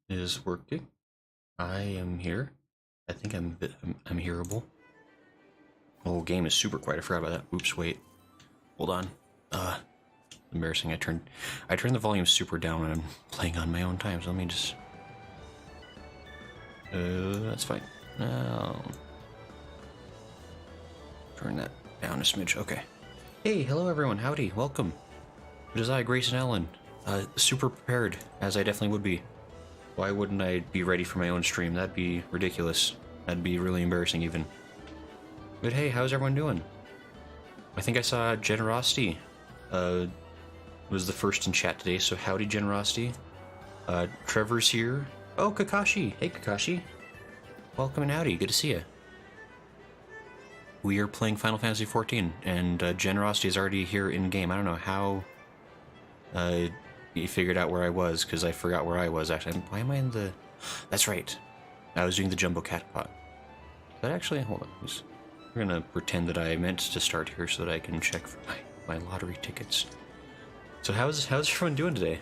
is working. I am here. I think I'm hearable. Oh, game is super quiet. I forgot about that. Oops, wait. Hold on. Embarrassing. I turned the volume super down when I'm playing on my own time. So let me just. That's fine. Now turn that down a smidge. Okay. Hey, hello everyone. Howdy. Welcome. It is I, Grayson Allen. Super prepared, as I definitely would be. Why wouldn't I be ready for my own stream? That'd be ridiculous. That'd be really embarrassing even. But hey, how's everyone doing? I think I saw Generosity was the first in chat today, so howdy Generosity. Trevor's here. Oh, Kakashi. Hey, Kakashi. Welcome and howdy. Good to see you. We are playing Final Fantasy XIV, and Generosity is already here in-game. I don't know how you figured out where I was, because I forgot where I was, actually. Why am I in the... That's right. I was doing the Jumbo Cat Pot. But actually, hold on. We're going to pretend that I meant to start here so that I can check for my lottery tickets. So how's everyone doing today?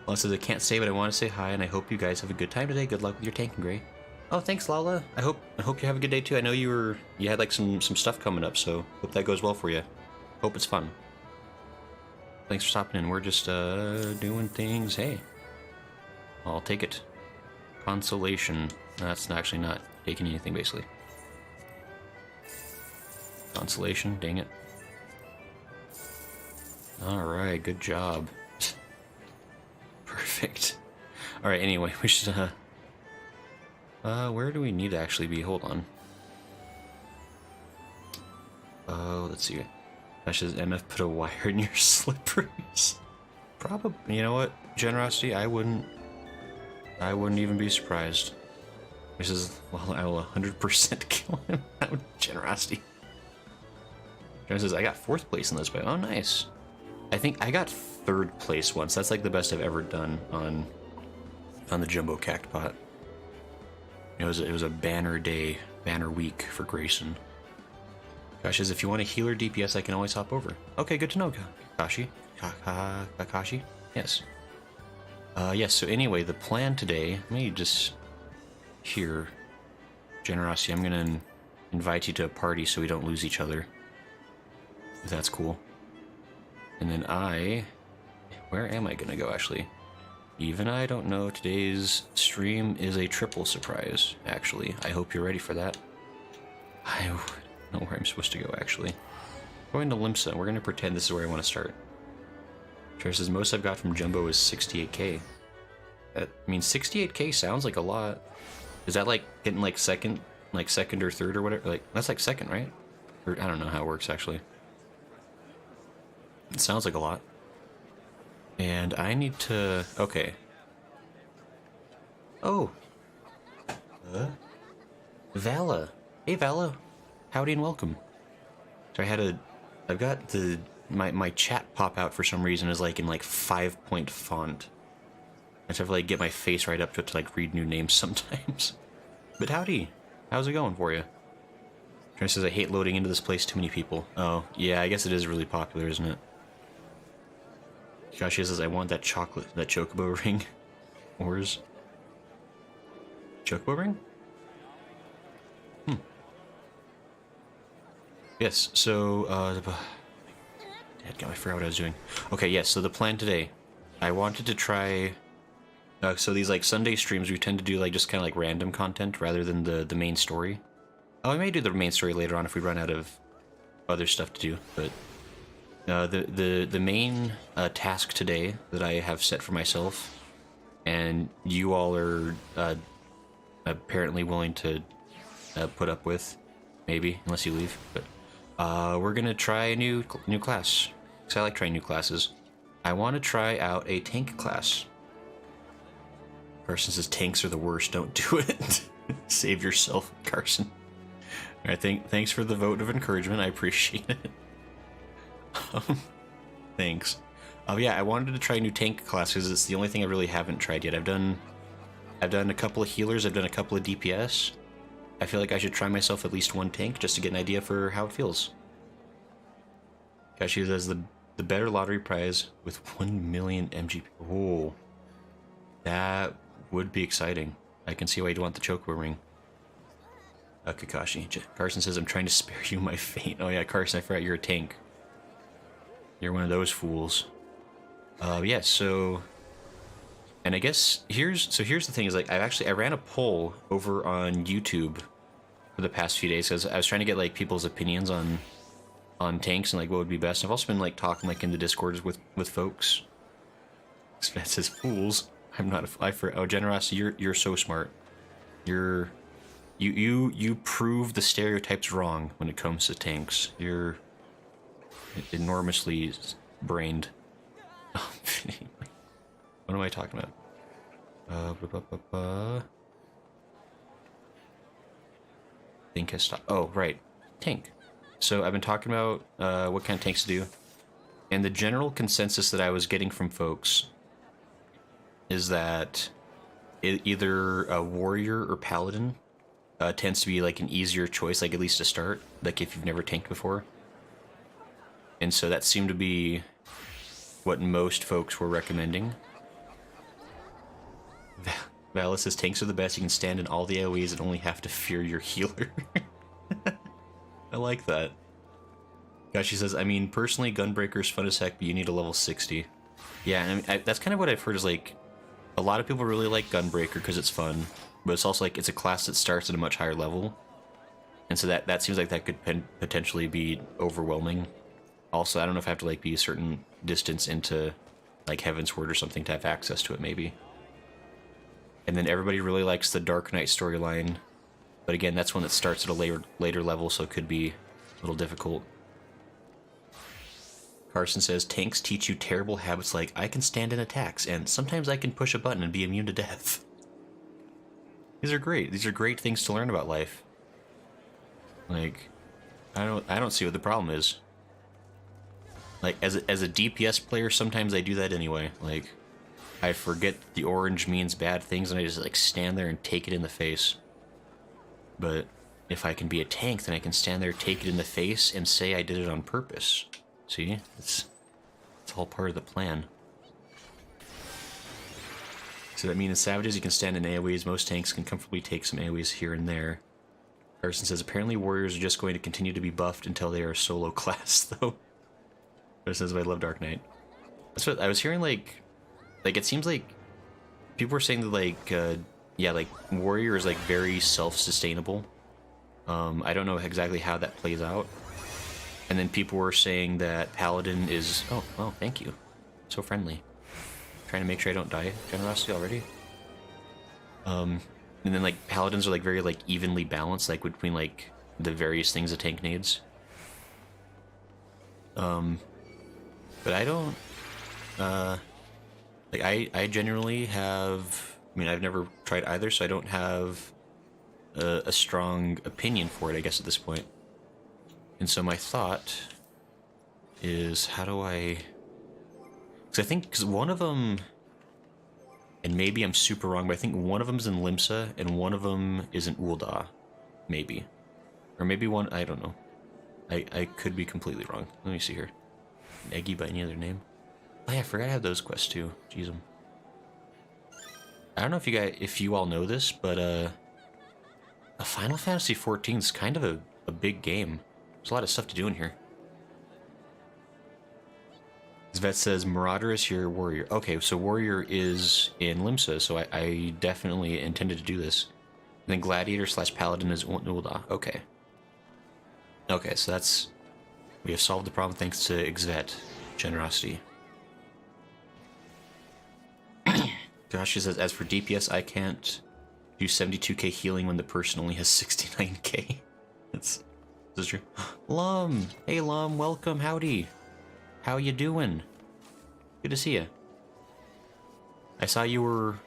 Well, so I can't say, but I want to say hi, and I hope you guys have a good time today. Good luck with your tanking, Gray. Oh, thanks, Lala. I hope you have a good day too. I know you had like some stuff coming up, so hope that goes well for you. Hope it's fun. Thanks for stopping in. We're just doing things. Hey, I'll take it. Consolation. That's actually not taking anything, basically. Consolation. Dang it. All right. Good job. Perfect. All right. Anyway, we should. Where do we need to actually be? Hold on. Oh, let's see. Gosh, does MF put a wire in your slippers? Probably. You know what? Generosity, I wouldn't even be surprised. This is, well, I will 100% kill him out. Generosity. Generosity says, I got 4th place in this, but oh, nice. I think I got 3rd place once. That's like the best I've ever done on the Jumbo Cactpot. It was a banner day, banner week for Grayson. Gosh, if you want a healer DPS, I can always hop over. Okay, good to know, Kakashi. Kakashi? Yes. Yes, so anyway, the plan today, let me just... Here. Generosity, I'm gonna invite you to a party so we don't lose each other. If that's cool. And then where am I gonna go, actually? Even I don't know. Today's stream is a triple surprise, actually. I hope you're ready for that. I don't know where I'm supposed to go, actually. Going to Limsa. We're going to pretend this is where I want to start. Trevor says, most I've got from Jumbo is 68k. That means 68k sounds like a lot. Is that like getting like second or 3rd or whatever? Like, that's like 2nd, right? Or I don't know how it works, actually. It sounds like a lot. And I need to... Okay. Oh. Vala. Hey, Vala. Howdy and welcome. So I've got my chat pop out for some reason is like in like 5-point font. I have to like get my face right up to it to like read new names sometimes. But howdy. How's it going for you? Trent says, I hate loading into this place, too many people. Oh, yeah, I guess it is really popular, isn't it? Gosh, he says, I want that chocobo ring. Ors. Chocobo ring? Yes, so, I forgot what I was doing. Okay, yes, so the plan today. I wanted to try... so these, like, Sunday streams, we tend to do, like, just kind of, like, random content rather than the main story. Oh, I may do the main story later on if we run out of other stuff to do, but... the main task today that I have set for myself, and you all are apparently willing to put up with, maybe, unless you leave, but we're gonna try a new class, because I like trying new classes. I want to try out a tank class. Carson says tanks are the worst, don't do it. Save yourself, Carson. Alright, thanks for the vote of encouragement, I appreciate it. Thanks. Oh yeah, I wanted to try a new tank class because it's the only thing I really haven't tried yet. I've done a couple of healers, I've done a couple of DPS. I feel like I should try myself at least one tank just to get an idea for how it feels. Kashi says the better lottery prize with 1 million MGP. Oh, that would be exciting. I can see why you'd want the Chocobo ring. Kakashi. Carson says, I'm trying to spare you my fate. Oh yeah, Carson, I forgot you're a tank. You're one of those fools. Yeah, so... And I guess, here's the thing, is like, I ran a poll over on YouTube for the past few days, because I was trying to get, like, people's opinions on tanks and, like, what would be best. I've also been, like, talking, like, in the Discords with folks. That says, fools. I'm not oh, Generosity, you're so smart. You prove the stereotypes wrong when it comes to tanks. You're enormously brained. What am I talking about? Tank has stopped. Oh, right. Tank. So I've been talking about what kind of tanks to do. And the general consensus that I was getting from folks is that either a warrior or paladin tends to be like an easier choice, like at least to start, like if you've never tanked before. And so that seemed to be what most folks were recommending. Valis says tanks are the best. You can stand in all the AoEs and only have to fear your healer. I like that. Gosh, she says, I mean, personally, Gunbreaker's fun as heck, but you need a level 60. Yeah, and I mean, that's kind of what I've heard is like, a lot of people really like Gunbreaker because it's fun, but it's also like, it's a class that starts at a much higher level. And so that seems like that could potentially be overwhelming. Also, I don't know if I have to like be a certain distance into like Heavensward or something to have access to it, maybe. And then everybody really likes the Dark Knight storyline, but again, that's one that starts at a later level, so it could be a little difficult. Carson says, tanks teach you terrible habits like, I can stand in attacks, and sometimes I can push a button and be immune to death. These are great. These are great things to learn about life. Like, I don't see what the problem is. Like, as a DPS player, sometimes I do that anyway. Like, I forget the orange means bad things, and I just, like, stand there and take it in the face. But if I can be a tank, then I can stand there, take it in the face, and say I did it on purpose. See? It's all part of the plan. So that means in Savages, you can stand in AoEs. Most tanks can comfortably take some AoEs here and there. Carson says, apparently warriors are just going to continue to be buffed until they are a solo class, though. Carson says, I love Dark Knight. That's what I was hearing, like it seems like people were saying that, like, yeah, like, warrior is, like, very self-sustainable. I don't know exactly how that plays out. And then people were saying that paladin is... Oh, well, thank you. So friendly. Trying to make sure I don't die. Generosity already. And then, like, paladins are, like, very, like, evenly balanced, like, between, like, the various things a tank needs. But I don't... like, I generally have... I mean, I've never tried either, so I don't have a strong opinion for it, I guess, at this point. And so my thought is, how do I... Because I think, because one of them, and maybe I'm super wrong, but I think one of them is in Limsa, and one of them is in Ul'dah, maybe. Or maybe one, I don't know. I could be completely wrong. Let me see here. Eggy by any other name? Oh yeah, I forgot I had those quests too. Jeez. I don't know if you all know this, but a Final Fantasy XIV is kind of a big game. There's a lot of stuff to do in here. Zvet says, Marauder is your warrior. Okay, so warrior is in Limsa, so I definitely intended to do this. And then gladiator / paladin is Ul'dah. Okay. Okay, so that's... We have solved the problem thanks to Xvet. Generosity. Josh says, as for DPS, I can't do 72k healing when the person only has 69k. This is true. Lum! Hey Lum, welcome, howdy. How you doing? Good to see you. I saw you were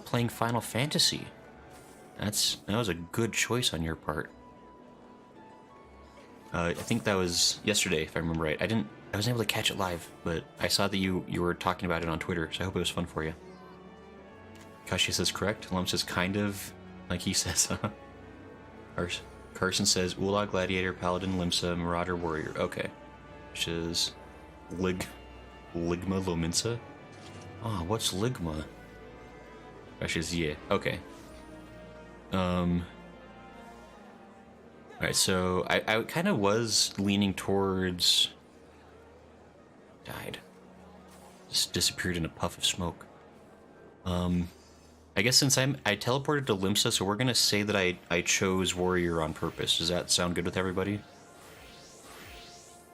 playing Final Fantasy. That was a good choice on your part. I think that was yesterday, if I remember right. I wasn't able to catch it live, but I saw that you were talking about it on Twitter, so I hope it was fun for you. Kashi says correct. Lum says kind of, like he says. Carson says Ul'dah, Gladiator, Paladin, Limsa, Marauder, Warrior. Okay. Which is Ligma Lominsa? Oh, what's Ligma? Crashes, yeah. Okay. Alright, so I kind of was leaning towards... Died. Just disappeared in a puff of smoke. I guess since I teleported to Limsa, so we're gonna say that I chose Warrior on purpose. Does that sound good with everybody?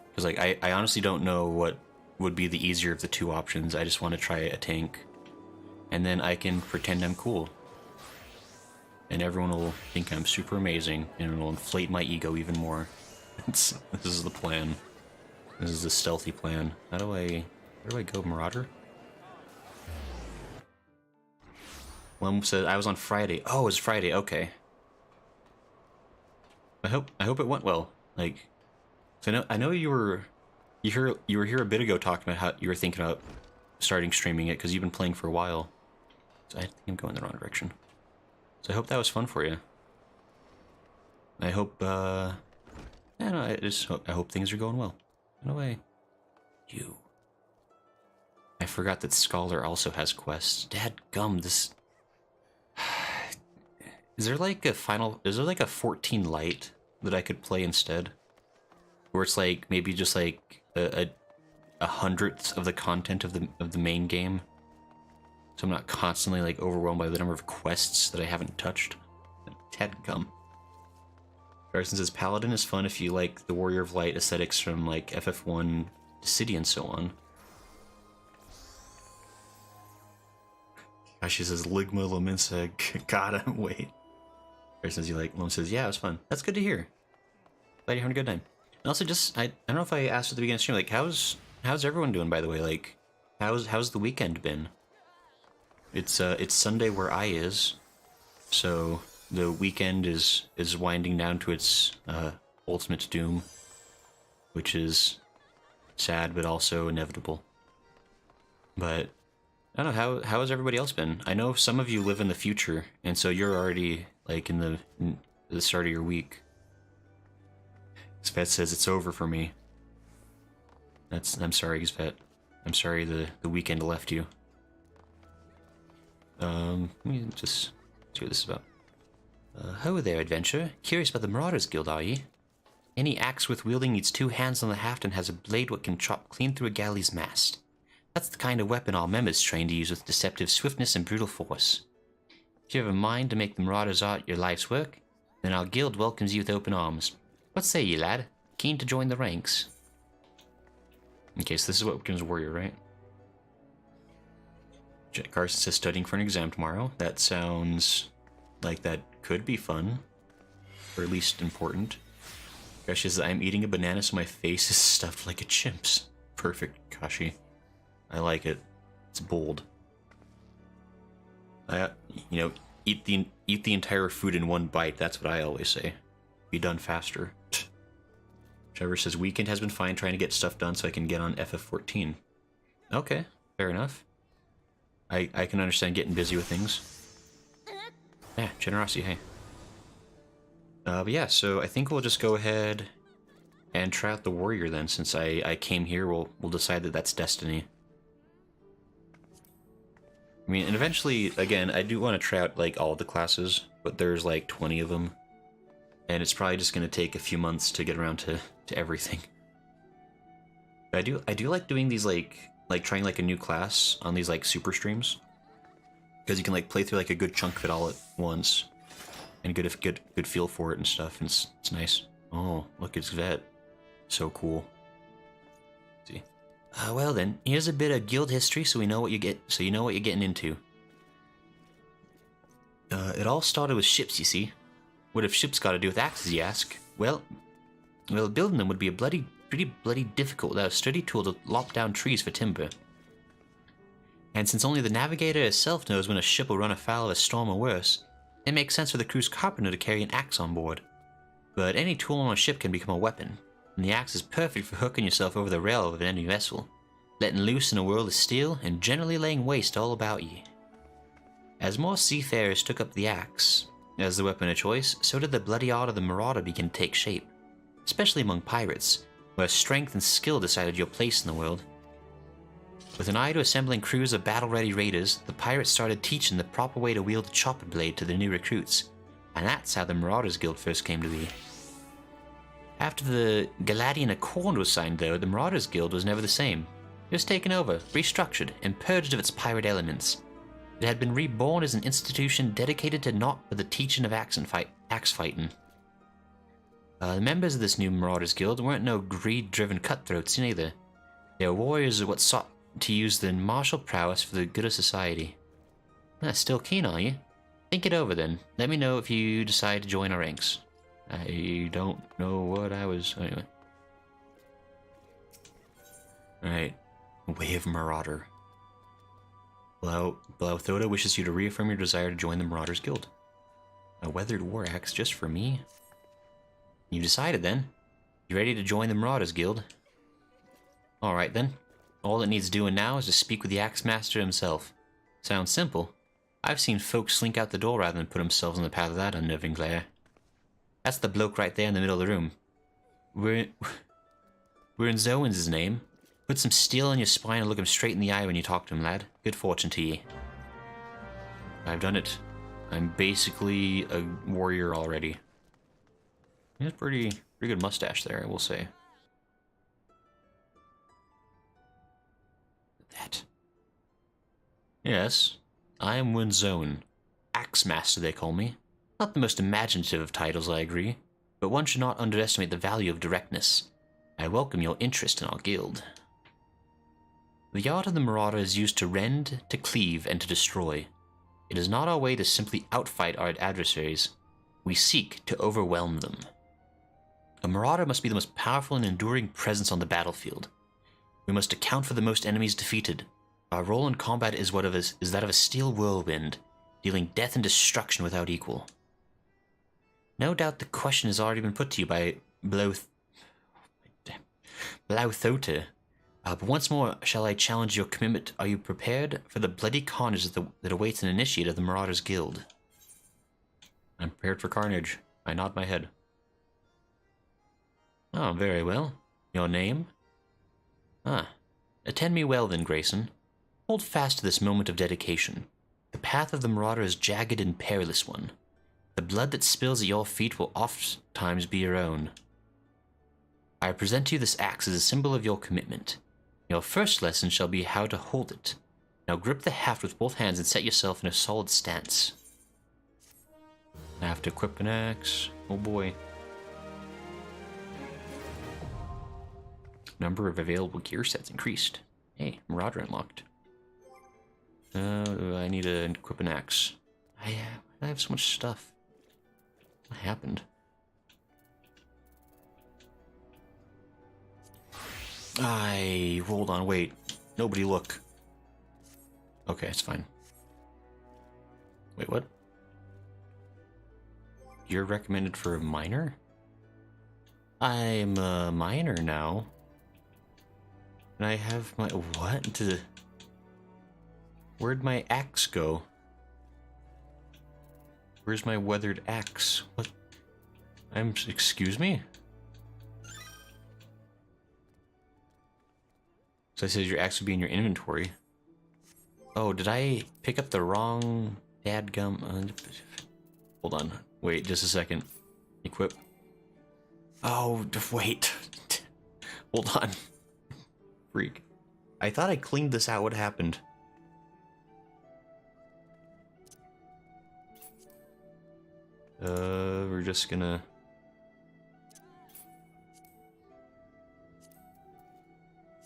Because, like, I honestly don't know what would be the easier of the two options. I just want to try a tank. And then I can pretend I'm cool. And everyone will think I'm super amazing, and it'll inflate my ego even more. This is the plan. This is the stealthy plan. Where do I go, Marauder? One said I was on Friday. Oh, it was Friday, okay. I hope it went well. Like, so I know you were here a bit ago talking about how you were thinking about starting streaming it because you've been playing for a while. So I think I'm going the wrong direction. So I hope that was fun for you. I hope I don't know, I hope things are going well. No way. You. I forgot that Scholar also has quests. Dadgum, this... Is there like a 14 light that I could play instead? Where it's like, maybe just like a hundredth of the content of the main game? So I'm not constantly like overwhelmed by the number of quests that I haven't touched. Dadgum. Carson says, Paladin is fun if you like the Warrior of Light aesthetics from like FF1 City and so on. She says, Ligma Lominsa, gotta wait. Carson says, you like, Lom says, yeah, it was fun. That's good to hear. Glad you're having a good time. And also just, I don't know if I asked at the beginning of the stream, like, how's everyone doing, by the way? Like, how's the weekend been? It's Sunday where I is, so the weekend is winding down to its ultimate doom, which is sad but also inevitable. But I don't know, how has everybody else been? I know some of you live in the future, and so you're already like in the start of your week. Svet says it's over for me. I'm sorry, Svet. I'm sorry the weekend left you. Let me just see what this is about. Ho there, adventurer. Curious about the Marauders Guild, are ye? Any axe worth wielding needs 2 hands on the haft and has a blade what can chop clean through a galley's mast. That's the kind of weapon our members train to use with deceptive swiftness and brutal force. If you have a mind to make the Marauders' art your life's work, then our guild welcomes you with open arms. What say ye, lad? Keen to join the ranks? Okay, so this is what becomes Warrior, right? Jack Carson says studying for an exam tomorrow. That sounds like that could be fun. Or at least important. Kashi says, I'm eating a banana so my face is stuffed like a chimp's. Perfect, Kashi. I like it. It's bold. Eat the entire food in one bite. That's what I always say. Be done faster. Trevor says, weekend has been fine trying to get stuff done so I can get on FF14. Okay, fair enough. I can understand getting busy with things. Yeah, generosity, hey. But yeah, so I think we'll just go ahead and try out the Warrior then, since I came here. We'll decide that that's destiny. I mean, and eventually, again, I do want to try out like all the classes, but there's like 20 of them. And it's probably just going to take a few months to get around to everything. But I do like doing these like trying like a new class on these like super streams. Because you can like play through like a good chunk of it all at once. And get a good feel for it and stuff, and it's nice. Oh, look, it's Vet. So cool. Let's see. Well then, here's a bit of guild history so you know what you're getting into. It all started with ships, you see. What have ships got to do with axes, you ask? Well, building them would be pretty bloody difficult without a sturdy tool to lop down trees for timber. And since only the navigator herself knows when a ship will run afoul of a storm or worse, it makes sense for the crew's carpenter to carry an axe on board. But any tool on a ship can become a weapon, and the axe is perfect for hooking yourself over the rail of an enemy vessel, letting loose in a world of steel, and generally laying waste all about ye. As more seafarers took up the axe as the weapon of choice, so did the bloody art of the marauder begin to take shape, especially among pirates, where strength and skill decided your place in the world. With an eye to assembling crews of battle-ready raiders, the pirates started teaching the proper way to wield the chopper blade to their new recruits, and that's how the Marauders Guild first came to be. After the Galadian Accord was signed, though, the Marauders Guild was never the same. It was taken over, restructured, and purged of its pirate elements. It had been reborn as an institution dedicated to naught but the teaching of axe fighting. The members of this new Marauders Guild weren't no greed-driven cutthroats neither. They were warriors of what sought to use their martial prowess for the good of society. Still keen, are you? Think it over then. Let me know if you decide to join our ranks. I don't know what I was... Anyway. Alright. Wave Marauder. Blauthoda wishes you to reaffirm your desire to join the Marauders Guild. A weathered war axe just for me? You decided then? You ready to join the Marauders Guild? Alright then. All it needs doing now is to speak with the Axe Master himself. Sounds simple. I've seen folks slink out the door rather than put themselves in the path of that unnerving glare. That's the bloke right there in the middle of the room. We're in Zoen's his name. Put some steel on your spine and look him straight in the eye when you talk to him, lad. Good fortune to ye. I've done it. I'm basically a warrior already. He has pretty good mustache there, I will say. That. Yes, I am Winzone. Axe Master, they call me. Not the most imaginative of titles, I agree, but one should not underestimate the value of directness. I welcome your interest in our guild. The art of the Marauder is used to rend, to cleave, and to destroy. It is not our way to simply outfight our adversaries. We seek to overwhelm them. A Marauder must be the most powerful and enduring presence on the battlefield. We must account for the most enemies defeated. Our role in combat is that of a steel whirlwind, dealing death and destruction without equal. No doubt the question has already been put to you by Blauthoda. But once more, shall I challenge your commitment? Are you prepared for the bloody carnage that awaits an initiate of the Marauders Guild? I'm prepared for carnage. I nod my head. Oh, very well. Your name? Attend me well then, Grayson. Hold fast to this moment of dedication. The path of the Marauder is jagged and perilous one. The blood that spills at your feet will oftentimes be your own. I present to you this axe as a symbol of your commitment. Your first lesson shall be how to hold it. Now grip the haft with both hands and set yourself in a solid stance. I have to equip an axe. Oh boy. Number of available gear sets increased. Hey, Marauder unlocked. I need to equip an axe. I have so much stuff. What happened? Hold on, wait. Nobody look. Okay, it's fine. Wait, what? You're recommended for a miner? I'm a miner now. And I have my... What? Where'd my axe go? Where's my weathered axe? What? Excuse me? So I said your axe would be in your inventory. Oh, did I pick up the wrong dadgum? Hold on. Wait, just a second. Equip. Oh, wait. Hold on. Freak. I thought I cleaned this out. What happened? We're just gonna...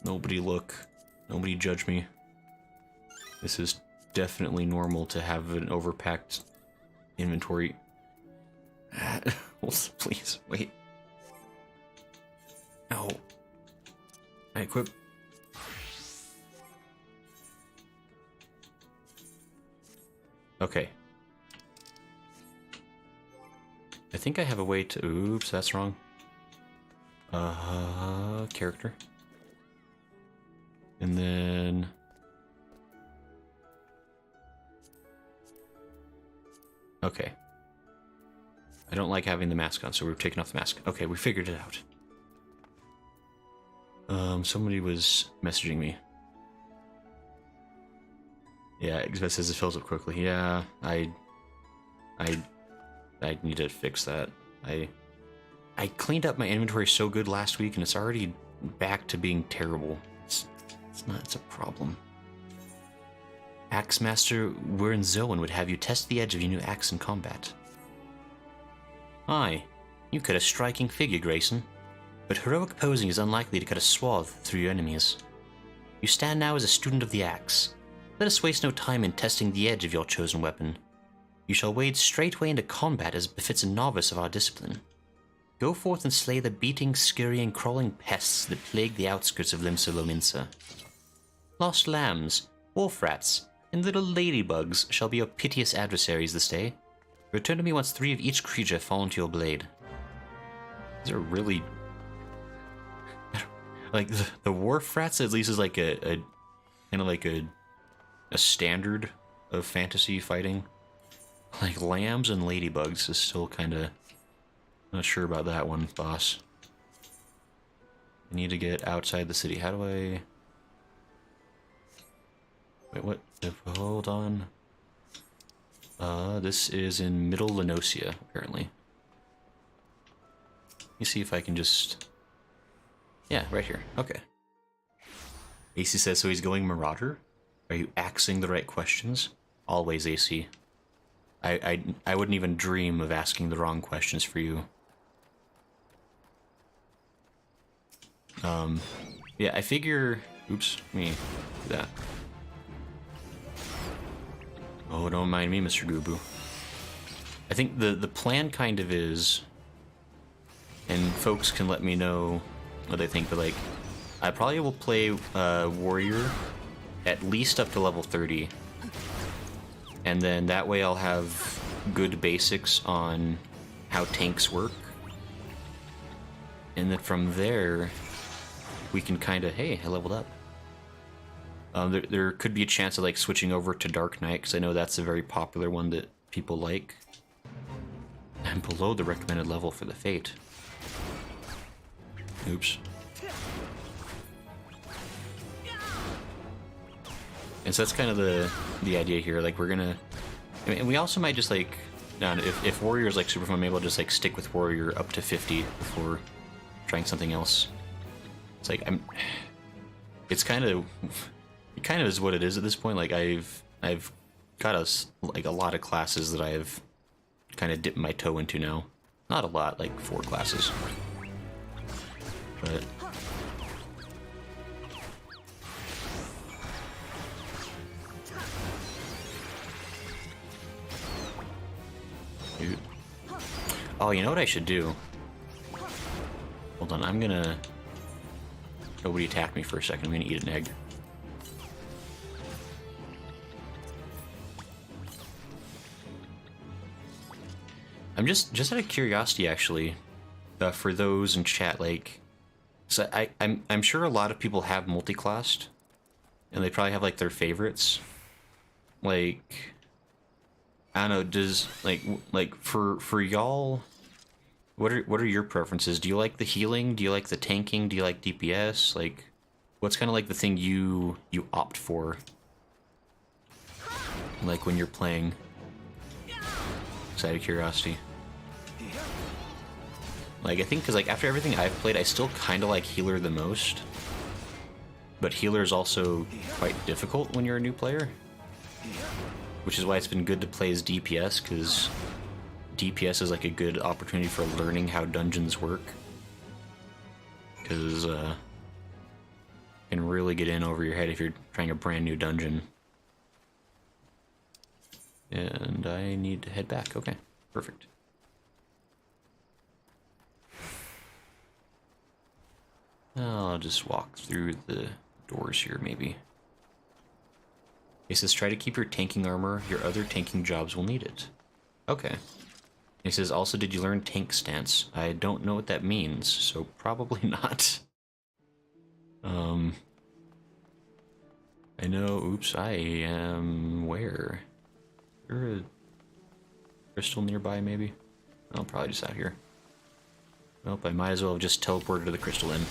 Nobody look. Nobody judge me. This is definitely normal to have an overpacked inventory. Please, wait. No. I equip. Okay. I think I have a way to... Oops, that's wrong. Character. And then... Okay. I don't like having the mask on, so we're taking off the mask. Okay, we figured it out. Somebody was messaging me. Yeah, Xvet says it fills up quickly. Yeah, I need to fix that. I cleaned up my inventory so good last week, and it's already back to being terrible. It's a problem. Axe Master, we're in Zoan would have you test the edge of your new axe in combat. Aye, you cut a striking figure, Grayson, but heroic posing is unlikely to cut a swath through your enemies. You stand now as a student of the axe. Let us waste no time in testing the edge of your chosen weapon. You shall wade straightway into combat as befits a novice of our discipline. Go forth and slay the beating, scurrying, crawling pests that plague the outskirts of Limsa Lominsa. Lost lambs, wolf rats, and little ladybugs shall be your piteous adversaries this day. Return to me once 3 of each creature fall into your blade. These are really... like, the wharf rats at least is like a kind of like a standard of fantasy fighting. Like, lambs and ladybugs is still kind of... not sure about that one, boss. I need to get outside the city. How do I... wait, what? Hold on. This is in Middle Lenosia, apparently. Let me see if I can just... yeah, right here. Okay. AC says, so he's going Marauder? Are you axing the right questions? Always, AC. I wouldn't even dream of asking the wrong questions for you. Yeah, I figure... oops, let me do that. Oh, don't mind me, Mr. Gubu. I think the plan kind of is... and folks can let me know what they think, but like... I probably will play Warrior at least up to level 30. And then that way I'll have good basics on how tanks work. And then from there, we can kind of, hey, I leveled up. There could be a chance of like switching over to Dark Knight, because I know that's a very popular one that people like. I'm below the recommended level for the Fate. Oops. And so that's kind of the idea here. Like, we're gonna... I mean, we also might just like... if Warrior is like super fun, maybe I'll just like stick with Warrior up to 50 before trying something else. It's like, it's kind of... it kind of is what it is at this point. Like, I've got a lot of classes that I've kind of dipped my toe into now. Not a lot, like 4 classes. But... dude. Oh, you know what I should do? Hold on, I'm gonna... nobody attack me for a second. I'm gonna eat an egg. I'm just out of curiosity, actually, for those in chat, like, so I'm sure a lot of people have multi-classed, and they probably have like their favorites. Like, I don't know, does like for y'all, what are your preferences? Do you like the healing? Do you like the tanking? Do you like DPS? Like, what's kind of like the thing you opt for? Like when you're playing? Just out of curiosity. Like, I think because like after everything I've played, I still kind of like healer the most. But healer is also quite difficult when you're a new player. Which is why it's been good to play as DPS, because DPS is like a good opportunity for learning how dungeons work. Because it can really get in over your head if you're trying a brand new dungeon. And I need to head back. Okay, perfect. I'll just walk through the doors here, maybe. It says, try to keep your tanking armor. Your other tanking jobs will need it. Okay. It says, also, did you learn tank stance? I don't know what that means, so probably not. I know, oops, I am where? Is there a crystal nearby, maybe? Oh, probably just out here. Nope, I might as well have just teleported to the crystal inn.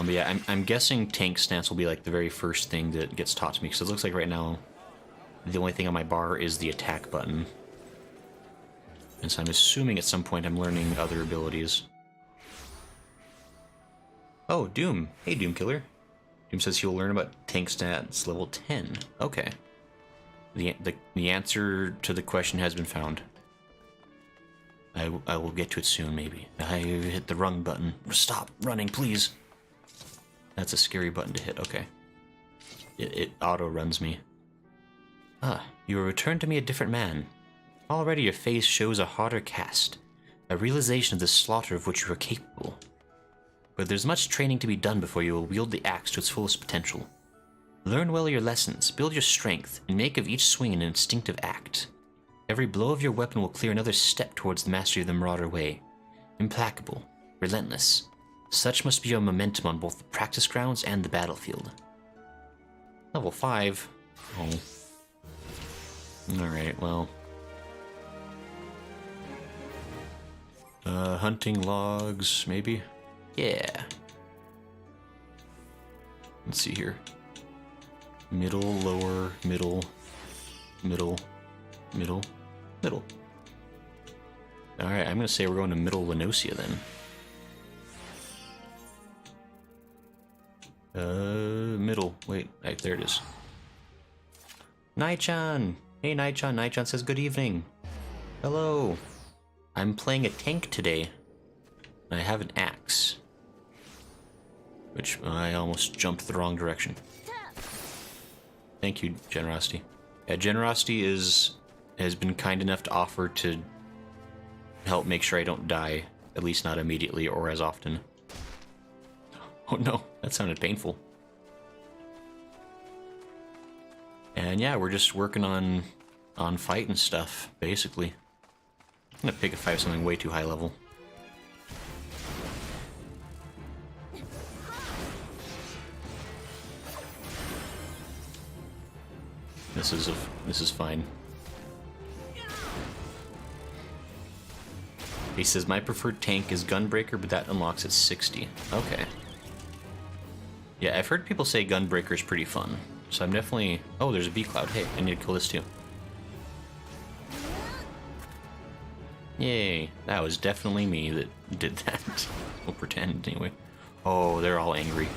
But yeah, I'm guessing tank stance will be like the very first thing that gets taught to me, because it looks like right now the only thing on my bar is the attack button. And so I'm assuming at some point I'm learning other abilities. Oh, Doom. Hey, Doom Killer. Doom says he'll learn about tank stats level 10. Okay. The answer to the question has been found. I will get to it soon, maybe. I hit the run button. Stop running, please. That's a scary button to hit. Okay. It auto-runs me. Ah, you have returned to me a different man. Already your face shows a harder cast, a realization of the slaughter of which you are capable. But there's much training to be done before you will wield the axe to its fullest potential. Learn well your lessons, build your strength, and make of each swing an instinctive act. Every blow of your weapon will clear another step towards the mastery of the Marauder way. Implacable, relentless. Such must be your momentum on both the practice grounds and the battlefield. Level 5? Oh. Alright, well. Hunting logs, maybe? Yeah. Let's see here. Middle, lower, middle, middle, middle, middle. Alright, I'm gonna say we're going to Middle Lenosia then. Middle. Wait, right, there it is. Nai-chan! Hey, Nai-chan. Nai-chan says good evening. Hello. I'm playing a tank today. I have an axe. Which I almost jumped the wrong direction. Thank you, Generosity. Yeah, Generosity has been kind enough to offer to help make sure I don't die, at least not immediately or as often. Oh no, that sounded painful. And yeah, we're just working on fight and stuff, basically. I'm gonna pick a fight something way too high level. This is fine. He says my preferred tank is Gunbreaker, but that unlocks at 60. Okay. Yeah, I've heard people say Gunbreaker is pretty fun, so I'm definitely... Oh, there's a bee cloud. Hey, I need to kill this too. Yay, that was definitely me that did that. We'll pretend anyway. Oh, they're all angry.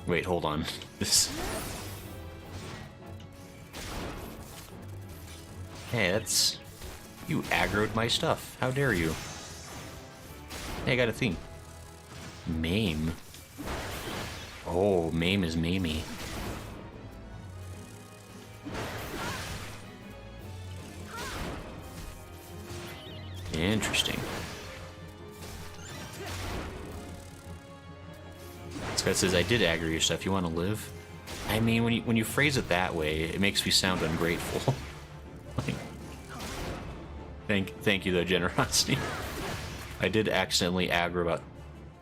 Wait, hold on. This... Hey, that's... You aggroed my stuff. How dare you? Hey, I got a theme. Maim. Oh, Maim is Mamie. Interesting. This guy says, I did aggro your stuff. You want to live? I mean, when you phrase it that way, it makes me sound ungrateful. Like, thank you, though, Generosity. I did accidentally aggro about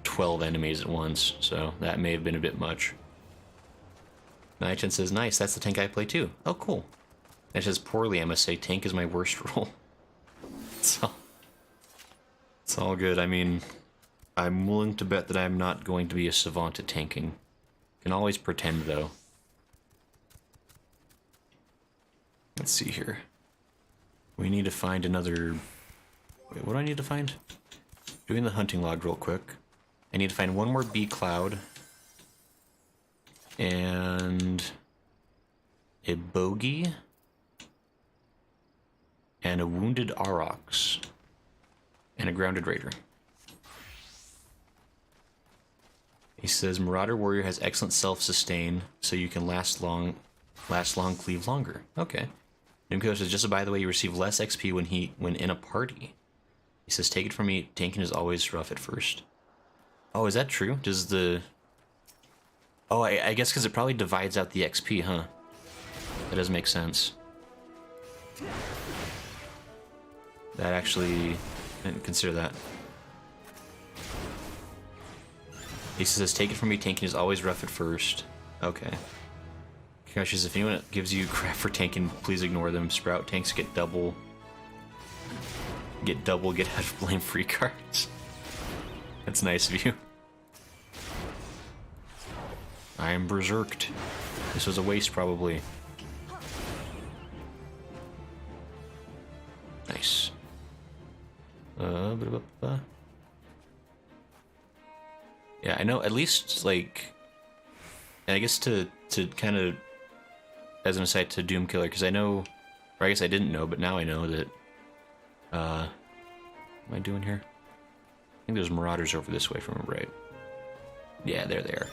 12 enemies at once, so that may have been a bit much. Nai-chan says, nice, that's the tank I play too. Oh, cool. It says, poorly, I must say, tank is my worst role. It's all good. I mean, I'm willing to bet that I'm not going to be a savant at tanking. Can always pretend, though. Let's see here. We need to find another... Wait, what do I need to find? Doing the hunting log real quick. I need to find one more bee cloud. And... a bogey. And a wounded aurochs. And a grounded raider. He says, Marauder Warrior has excellent self-sustain, so you can last long, cleave longer. Okay. Nimco says, just by the way, you receive less XP when in a party. He says, take it from me, tanking is always rough at first. Oh, is that true? Does the... Oh, I guess because it probably divides out the XP, huh? That does make sense. That actually... I didn't consider that. He says, take it from me, tanking is always rough at first. Okay. Gosh, if anyone gives you crap for tanking, please ignore them. Sprout tanks get double, get out of blame free cards. That's nice of you. I am berserked. This was a waste, probably. Nice. Yeah, I know, at least, like... And I guess to kind of... As an aside to Doom Killer, because I know... Or I guess I didn't know, but now I know that... what am I doing here? I think there's Marauders over this way from right. Yeah, they're there.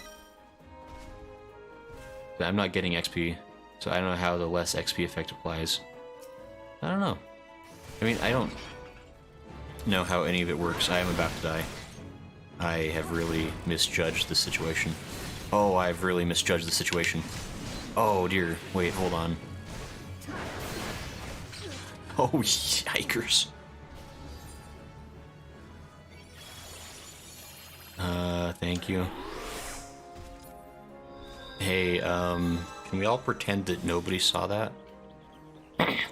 But I'm not getting XP, so I don't know how the less XP effect applies. I don't know. I mean, I don't know how any of it works. I am about to die. I have really misjudged the situation. Oh, I've really misjudged the situation. Oh dear. Wait, hold on. Oh, yikers. Thank you. Hey, can we all pretend that nobody saw that?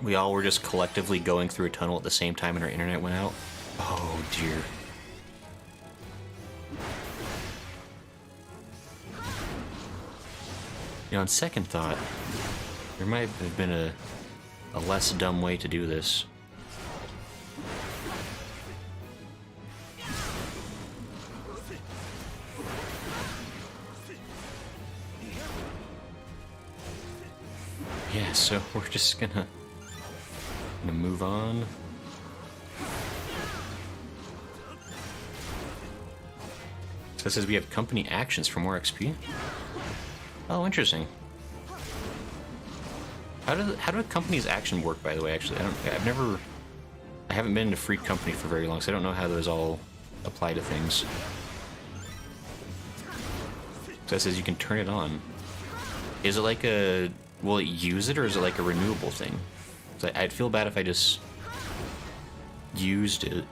We all were just collectively going through a tunnel at the same time and our internet went out? Oh, dear. You know, on second thought, there might have been a less dumb way to do this. Yeah, so we're just gonna move on. So it says we have company actions for more XP. Oh, interesting. How do a company's action work, by the way? Actually, I haven't been in a free company for very long, so I don't know how those all apply to things. So it says you can turn it on. Is it like a... Will it use it, or is it like a renewable thing? I'd feel bad if I just used it.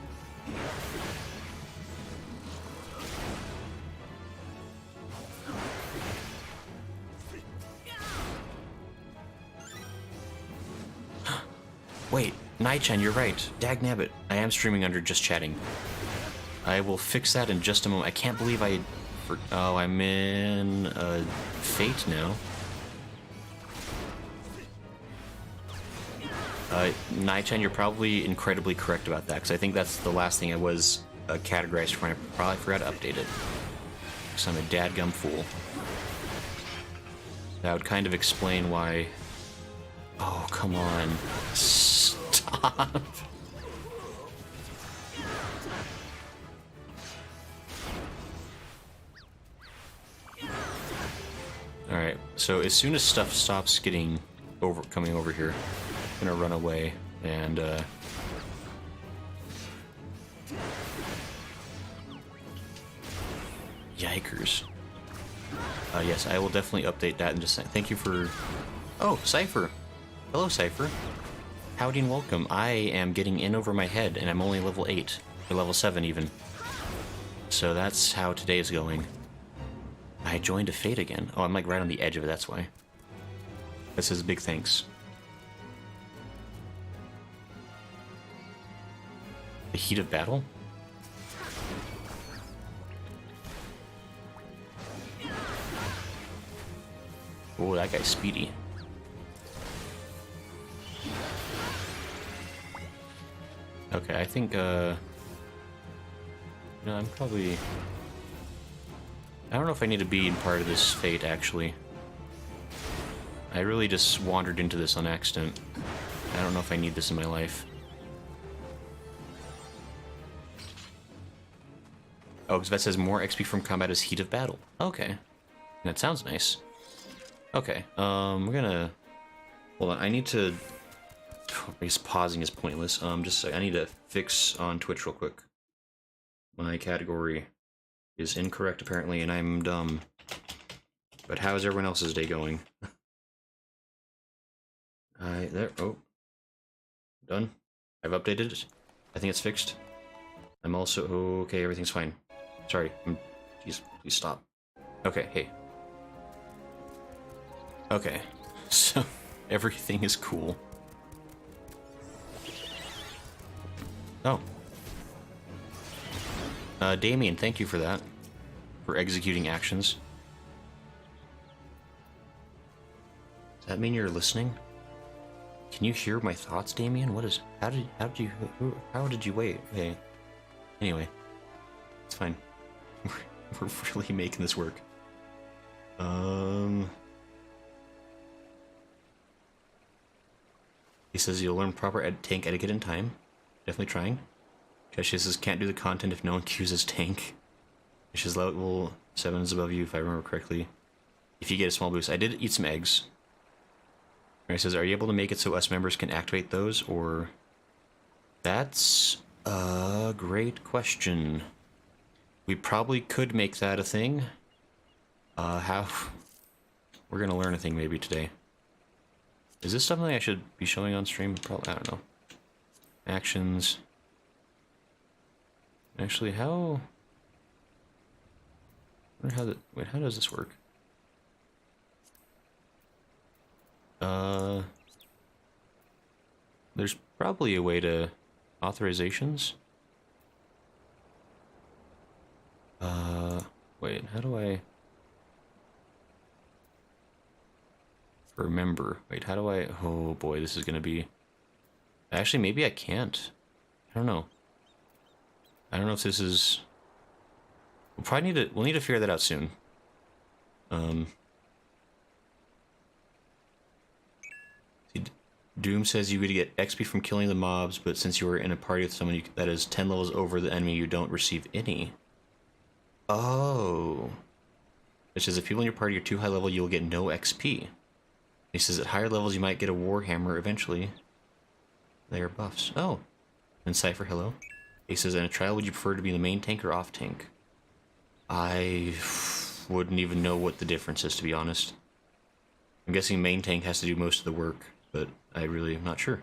Wait, Nightchan, you're right. Dagnabbit, I am streaming under just chatting. I will fix that in just a moment. I can't believe oh, I'm in Fate now. Nightchan, you're probably incredibly correct about that, because I think that's the last thing I was categorized for, and I probably forgot to update it. Because I'm a dadgum fool. That would kind of explain why... Oh, come on. Stop. Alright, so as soon as stuff stops coming over here, I'm gonna run away and yikers. Yes, I will definitely update that and just say thank you for... Oh, Cypher. Hello, Cypher. Howdy and welcome. I am getting in over my head and I'm only level 8, or level 7 even. So that's how today is going. I joined a Fate again. Oh, I'm like right on the edge of it, that's why. This is big thanks. The heat of battle? Oh, that guy's speedy. Okay, I think, no, I'm probably... I don't know if I need to be in part of this Fate, actually. I really just wandered into this on accident. I don't know if I need this in my life. Oh, because that says more XP from combat is heat of battle. Okay. That sounds nice. Okay, we're gonna... Hold on, I need to... I guess pausing is pointless. Just I need to fix on Twitch real quick. My category is incorrect, apparently, and I'm dumb. But how is everyone else's day going? There, oh. Done. I've updated it. I think it's fixed. I'm also... Okay, everything's fine. Sorry. Jeez, please stop. Okay, hey. Okay, so everything is cool. Oh. Damien, thank you for that. For executing actions. that mean you're listening? Can you hear my thoughts, Damien? What is... How did you wait? Okay. Anyway. It's fine. We're really making this work. He says you'll learn proper tank etiquette in time. Definitely trying. She says can't do the content if no one cues as tank. She says level 7 is above you if I remember correctly. If you get a small boost. I did eat some eggs. He says, are you able to make it so us members can activate those, or... That's a great question. We probably could make that a thing. How? We're gonna learn a thing maybe today. Is this something I should be showing on stream? Probably, I don't know. Actions. Actually, how... I wonder how the... Wait, how does this work? There's probably a way to... Authorizations? Wait, how do I... Remember. Wait, how do I... Oh boy, this is gonna be... Actually, maybe I can't. I don't know. I don't know if this is... We'll probably need to... We'll need to figure that out soon. Doom says you would get XP from killing the mobs, but since you were in a party with someone that is 10 levels over the enemy, you don't receive any. Oh. It says if people in your party are too high level, you will get no XP. He says at higher levels, you might get a Warhammer eventually. They are buffs. Oh. And Cypher, hello. He says, in a trial, would you prefer to be the main tank or off tank? I wouldn't even know what the difference is, to be honest. I'm guessing main tank has to do most of the work, but I really am not sure.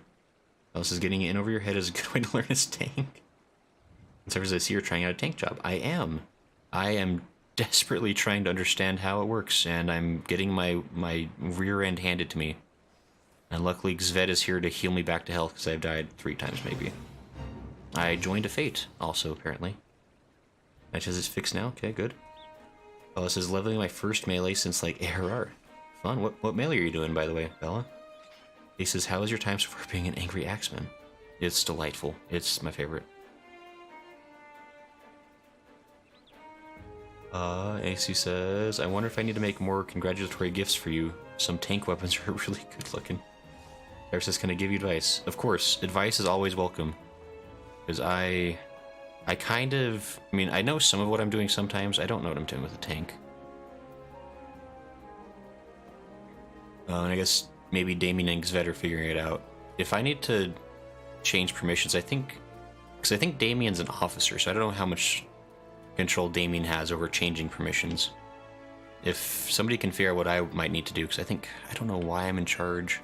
Alice is getting in over your head is a good way to learn his tank. And Cypher says, I see you're trying out a tank job. I am. I am desperately trying to understand how it works, and I'm getting my rear end handed to me. And luckily, Xved is here to heal me back to health, because I've died 3 times, maybe. I joined a fate, also, apparently. That says it's fixed now. Okay, good. Oh, this is leveling my first melee since, like, ARR. Fun. What melee are you doing, by the way, Bella? He says, how was your time so far being an angry axeman? It's delightful. It's my favorite. AC says, I wonder if I need to make more congratulatory gifts for you. Some tank weapons are really good looking. Eric says, can I give you advice? Of course, advice is always welcome. Because I kind of, I mean, I know some of what I'm doing sometimes. I don't know what I'm doing with a tank. And I guess maybe Damien and Xved are figuring it out. If I need to change permissions, I think, because I think Damien's an officer, so I don't know how much control Damien has over changing permissions. If somebody can figure out what I might need to do, because I don't know why I'm in charge.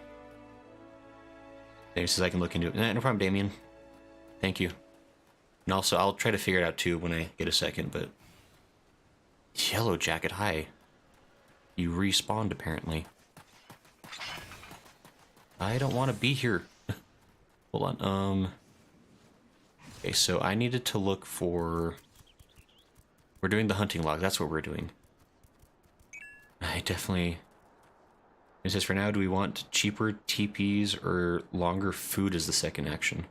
Damien says I can look into it. No problem, Damien. Thank you. And also, I'll try to figure it out too when I get a second, but... Yellow Jacket, hi. You respawned, apparently. I don't want to be here. Hold on, Okay, so I needed to look for... We're doing the hunting log, that's what we're doing. I definitely... It says, for now, do we want cheaper TPs or longer food as the second action?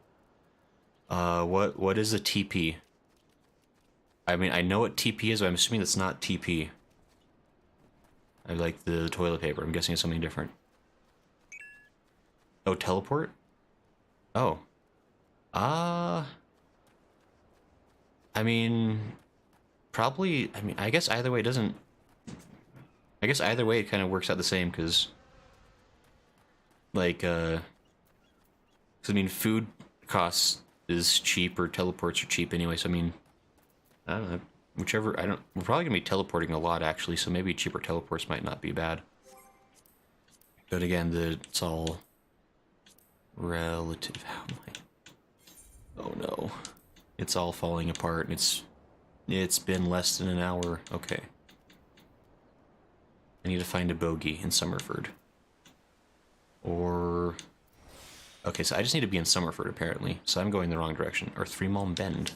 What is a TP? I mean, I know what TP is, but I'm assuming that's not TP. I like the toilet paper. I'm guessing it's something different. Oh, teleport? Oh. I mean... Probably... I mean, I guess either way it doesn't... I guess either way it kind of works out the same, because... Like, 'cause I mean, food costs is cheap, or teleports are cheap anyway, so I mean... I don't know. Whichever... We're probably gonna be teleporting a lot, actually, so maybe cheaper teleports might not be bad. But again, it's all... relative. Oh no. It's all falling apart, and it's been less than an hour. Okay. I need to find a bogey in Summerford. Or... Okay, so I just need to be in Summerford, apparently. So I'm going the wrong direction. Or Three Malm Bend.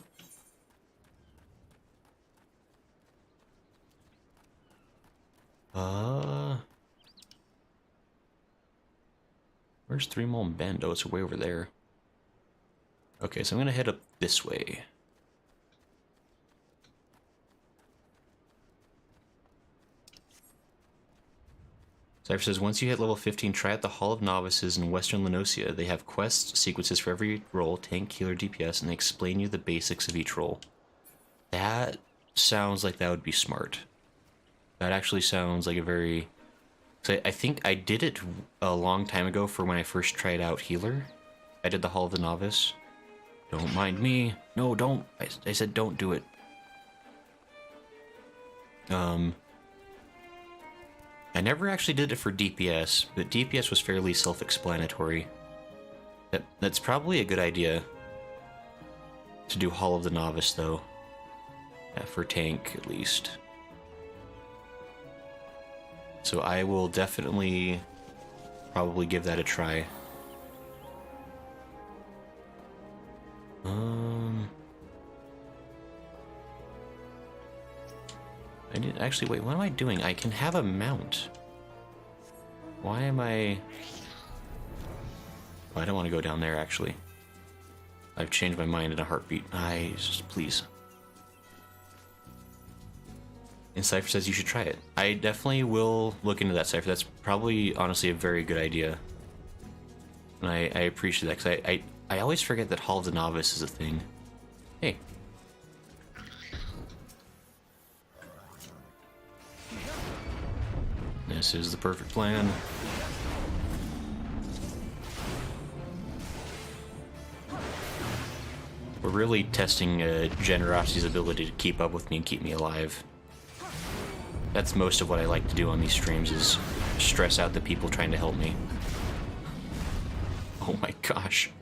Where's Three Muln Bend? Oh, it's way over there. Okay, so I'm gonna head up this way. Cypher says, once you hit level 15, try out the Hall of Novices in Western Lenosia. They have quest sequences for every role, tank, healer, DPS, and they explain you the basics of each role. That sounds like that would be smart. That actually sounds like a very... So I think I did it a long time ago for when I first tried out healer. I did the Hall of the Novice. Don't mind me. No, don't. I said don't do it. I never actually did it for DPS, but DPS was fairly self-explanatory. That's probably a good idea to do Hall of the Novice, though. Yeah, for tank, at least. So I will definitely probably give that a try. I didn't actually, wait, what am I doing? I can have a mount. Why am I... Oh, I don't want to go down there, actually. I've changed my mind in a heartbeat. Please. And Cypher says you should try it. I definitely will look into that, Cypher. That's probably, honestly, a very good idea. And I appreciate that, because I always forget that Hall of the Novice is a thing. Hey. This is the perfect plan. We're really testing Generosity's ability to keep up with me and keep me alive. That's most of what I like to do on these streams, is stress out the people trying to help me. Oh my gosh.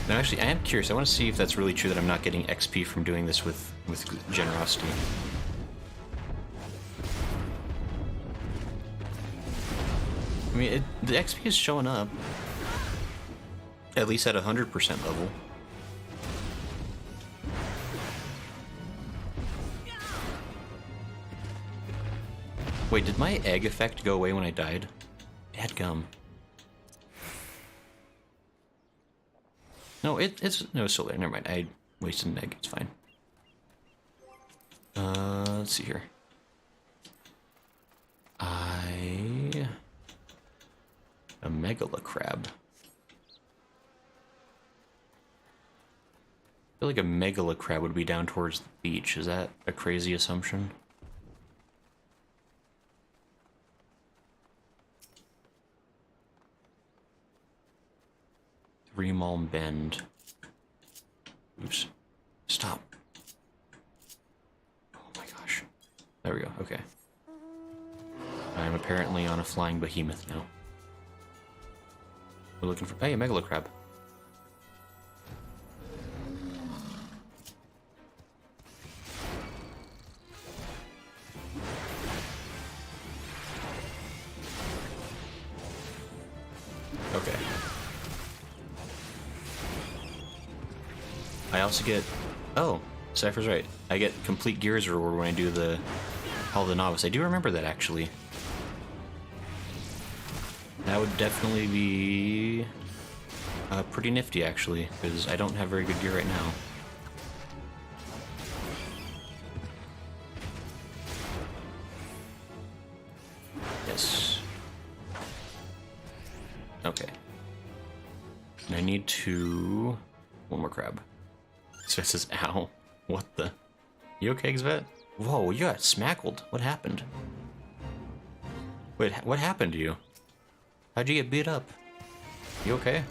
Now, actually, I am curious. I want to see if that's really true that I'm not getting XP from doing this with Generosity. I mean, the XP is showing up. At least at 100% level. Wait, did my egg effect go away when I died? Dadgum. No, it's still there. Never mind. I wasted an egg. It's fine. Let's see here. A megala crab. I feel like a megala crab would be down towards the beach. Is that a crazy assumption? Three Muln Bend. Oops. Stop. Oh my gosh. There we go. Okay. I'm apparently on a flying behemoth now. We're looking for... Hey, a megala crab. Okay. I also get... Oh, Cypher's right. I get complete Gears reward when I do the Hall of the Novice. I do remember that, actually. That would definitely be pretty nifty, actually, because I don't have very good gear right now. Yes. Okay. And I need to... One more crab. So it says, ow. What the? You okay, Xvet? Whoa, you got smackled. What happened? Wait, what happened to you? How'd you get beat up? You okay?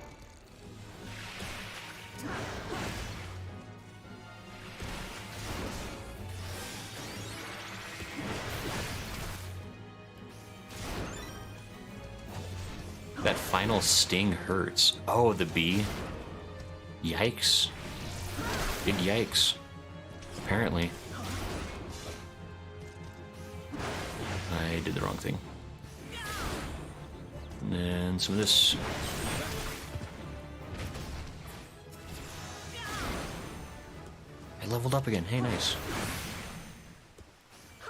That final sting hurts. Oh, the bee. Yikes. Big yikes. Apparently. I did the wrong thing. And then some of this. I leveled up again. Hey, nice.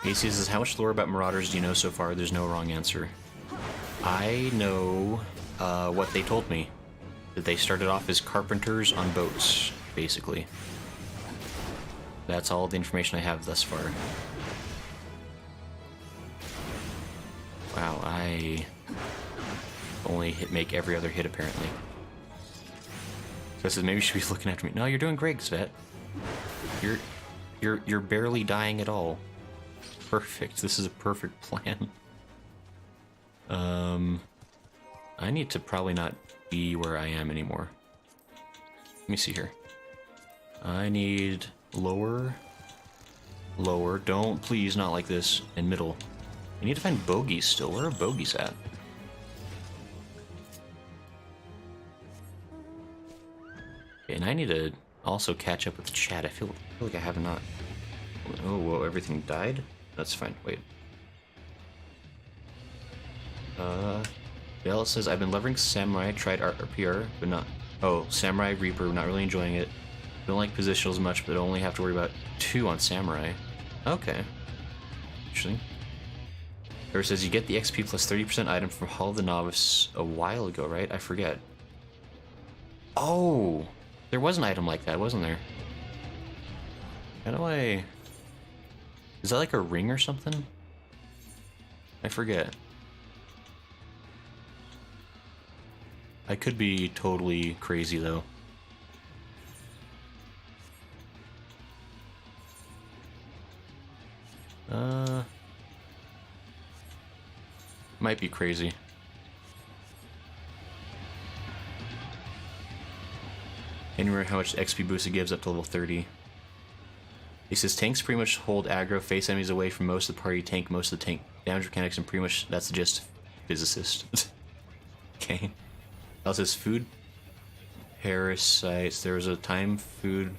AC says, how much lore about Marauders do you know so far? There's no wrong answer. I know what they told me. That they started off as carpenters on boats, basically. That's all the information I have thus far. Wow, I only make every other hit apparently. So I said maybe you should be looking after me. No, you're doing great, Svet. You're barely dying at all. Perfect. This is a perfect plan. I need to probably not be where I am anymore. Let me see here. I need lower. Lower. Don't, please, not like this. And middle. I need to find bogeys still. Where are bogeys at? Okay, and I need to also catch up with the chat. I feel like I have not. Oh, whoa, everything died? That's fine. Wait. Bell says, I've been leveling Samurai, tried RPR, but not... Oh, Samurai Reaper, not really enjoying it. Don't like positionals much, but only have to worry about 2 on Samurai. Okay. Interesting. There says, you get the XP plus 30% item from Hall of the Novice a while ago, right? I forget. Oh! There was an item like that, wasn't there? How do I... Is that like a ring or something? I forget. I could be totally crazy, though. Might be crazy. Anywhere how much XP boost it gives up to level 30. He says tanks pretty much hold aggro, face enemies away from most of the party, tank most of the tank damage mechanics, and pretty much that's just physicist. Okay. Also says food parasites. There was a time food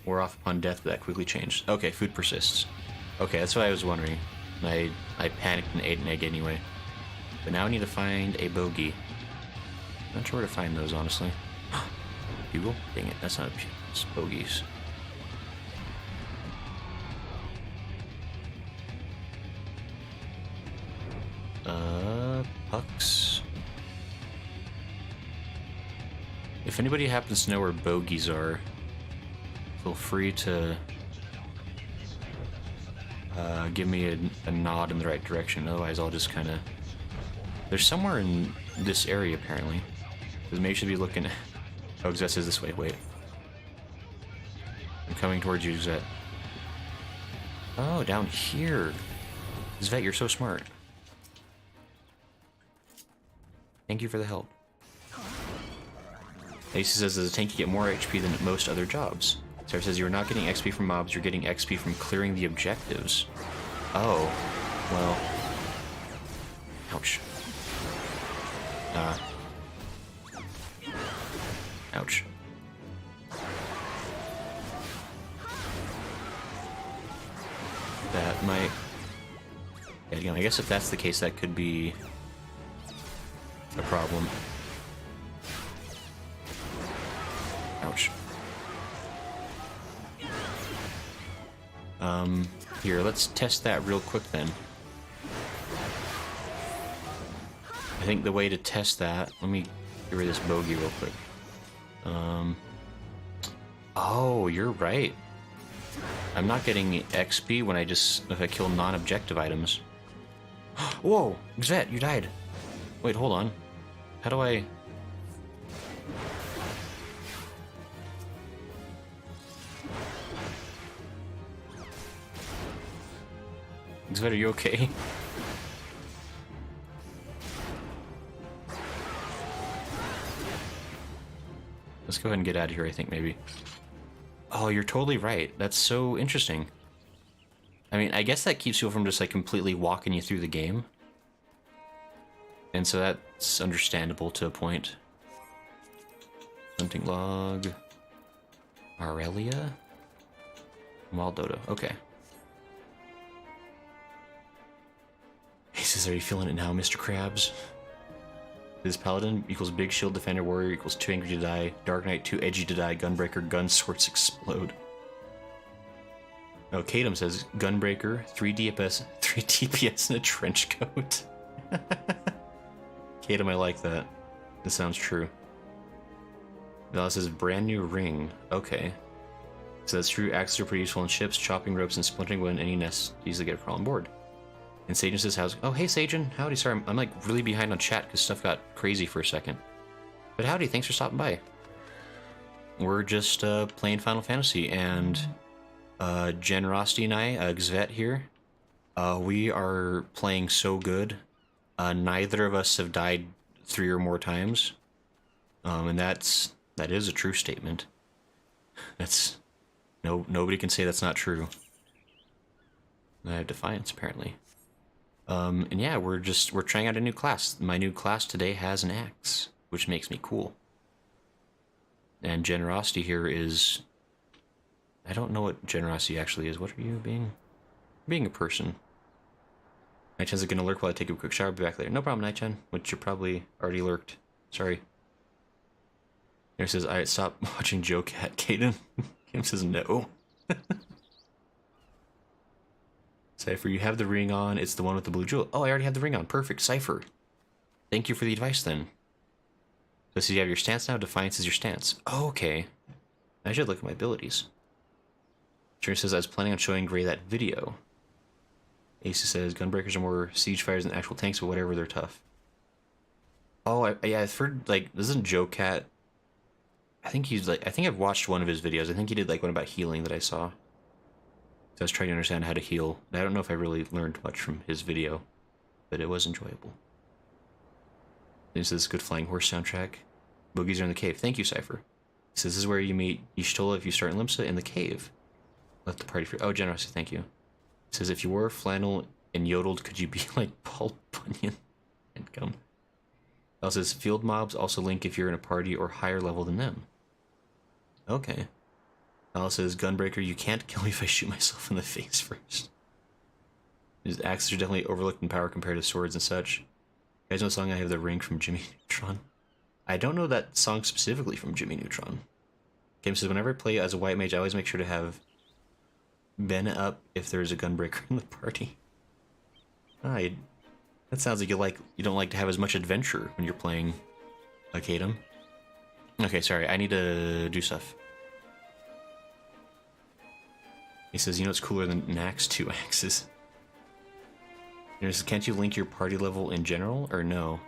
wore off upon death, but that quickly changed. Okay, food persists. Okay, that's what I was wondering. I panicked and ate an egg anyway. But now I need to find a bogey. Not sure where to find those, honestly. Bugle? Dang it, that's not a bugle. It's bogeys. Pucks. If anybody happens to know where bogeys are, feel free to give me a nod in the right direction. Otherwise, I'll just kind of... There's somewhere in this area, apparently. Because maybe you should be looking... Oh, Xet says this way. Wait. I'm coming towards you, Xet. Oh, down here. Xet, you're so smart. Thank you for the help. Lacey says as a tank you get more HP than at most other jobs. Sarah says you're not getting XP from mobs, you're getting XP from clearing the objectives. Oh. Well. Ouch. Ouch. That might... Yeah, again, I guess if that's the case, that could be a problem. Ouch. Here, let's test that real quick then. I think the way to test that... Let me get rid of this bogey real quick. Oh, you're right. I'm not getting XP when if I kill non-objective items. Whoa! Xet, you died! Wait, hold on. How do I... Xet, are you okay? Let's go ahead and get out of here, I think, maybe. Oh, you're totally right. That's so interesting. I mean, I guess that keeps people from just, like, completely walking you through the game. And so that's understandable to a point. Hunting log. Aurelia? Wild Dodo. Okay. He says, are you feeling it now, Mr. Krabs? This paladin equals big shield defender warrior equals 2 angry to die, dark knight 2 edgy to die, gunbreaker gun swords explode. Oh, Kadam says Gunbreaker, 3 DPS, 3 DPS in a trench coat. Kadam, I like that. This sounds true. Now this says brand new ring. Okay. So that's true. Axes are pretty useful in ships, chopping ropes, and splintering when any nest easily get crawl on board. And Sagen says, how's... Oh, hey, Sagen. Howdy. Sorry, I'm like really behind on chat because stuff got crazy for a second. But howdy, thanks for stopping by. We're just playing Final Fantasy, and Generosity and I, Xvet here, we are playing so good. Neither of us have died 3 or more times. And that is a true statement. That's... Nobody can say that's not true. I have Defiance, apparently. And yeah, we're trying out a new class. My new class today has an axe, which makes me cool. And Generosity here is... I don't know what Generosity actually is. What are you being? Being a person. Night-chan's gonna lurk while I take a quick shower. Be back later. No problem, Night-chan. Which you're probably already lurked. Sorry. Here says, alright, stop watching Joe Cat, Kaden. Kim says no. Cypher, you have the ring on. It's the one with the blue jewel. Oh, I already have the ring on. Perfect. Cypher. Thank you for the advice then. So you have your stance now. Defiance is your stance. Oh, okay. I should look at my abilities. Trina says, I was planning on showing Gray that video. Ace says, gunbreakers are more siege fighters than actual tanks, but whatever, they're tough. Oh, yeah, I've heard, like, isn't Joe Cat... I think I've watched one of his videos. I think he did, like, one about healing that I saw. So I was trying to understand how to heal. I don't know if I really learned much from his video, but it was enjoyable. This is good flying horse soundtrack. Boogies are in the cave. Thank you, Cypher. He says, this is where you meet Y'shtola if you start in Limsa, in the cave. Left the party for... Oh, Generosity, thank you. He says, if you wore flannel and yodeled, could you be like Paul Bunyan? And come. It says, field mobs also link if you're in a party or higher level than them. Okay. Alice says, Gunbreaker, you can't kill me if I shoot myself in the face first. His axes are definitely overlooked in power compared to swords and such. You guys know the song I have the ring from Jimmy Neutron? I don't know that song specifically from Jimmy Neutron. Kim says, whenever I play as a white mage, I always make sure to have Ben up if there's a Gunbreaker in the party. That sounds like you don't like to have as much adventure when you're playing a Kadam. Okay, sorry, I need to do stuff. He says, you know what's cooler than an axe? 2 axes. He says, can't you link your party level in general, or no?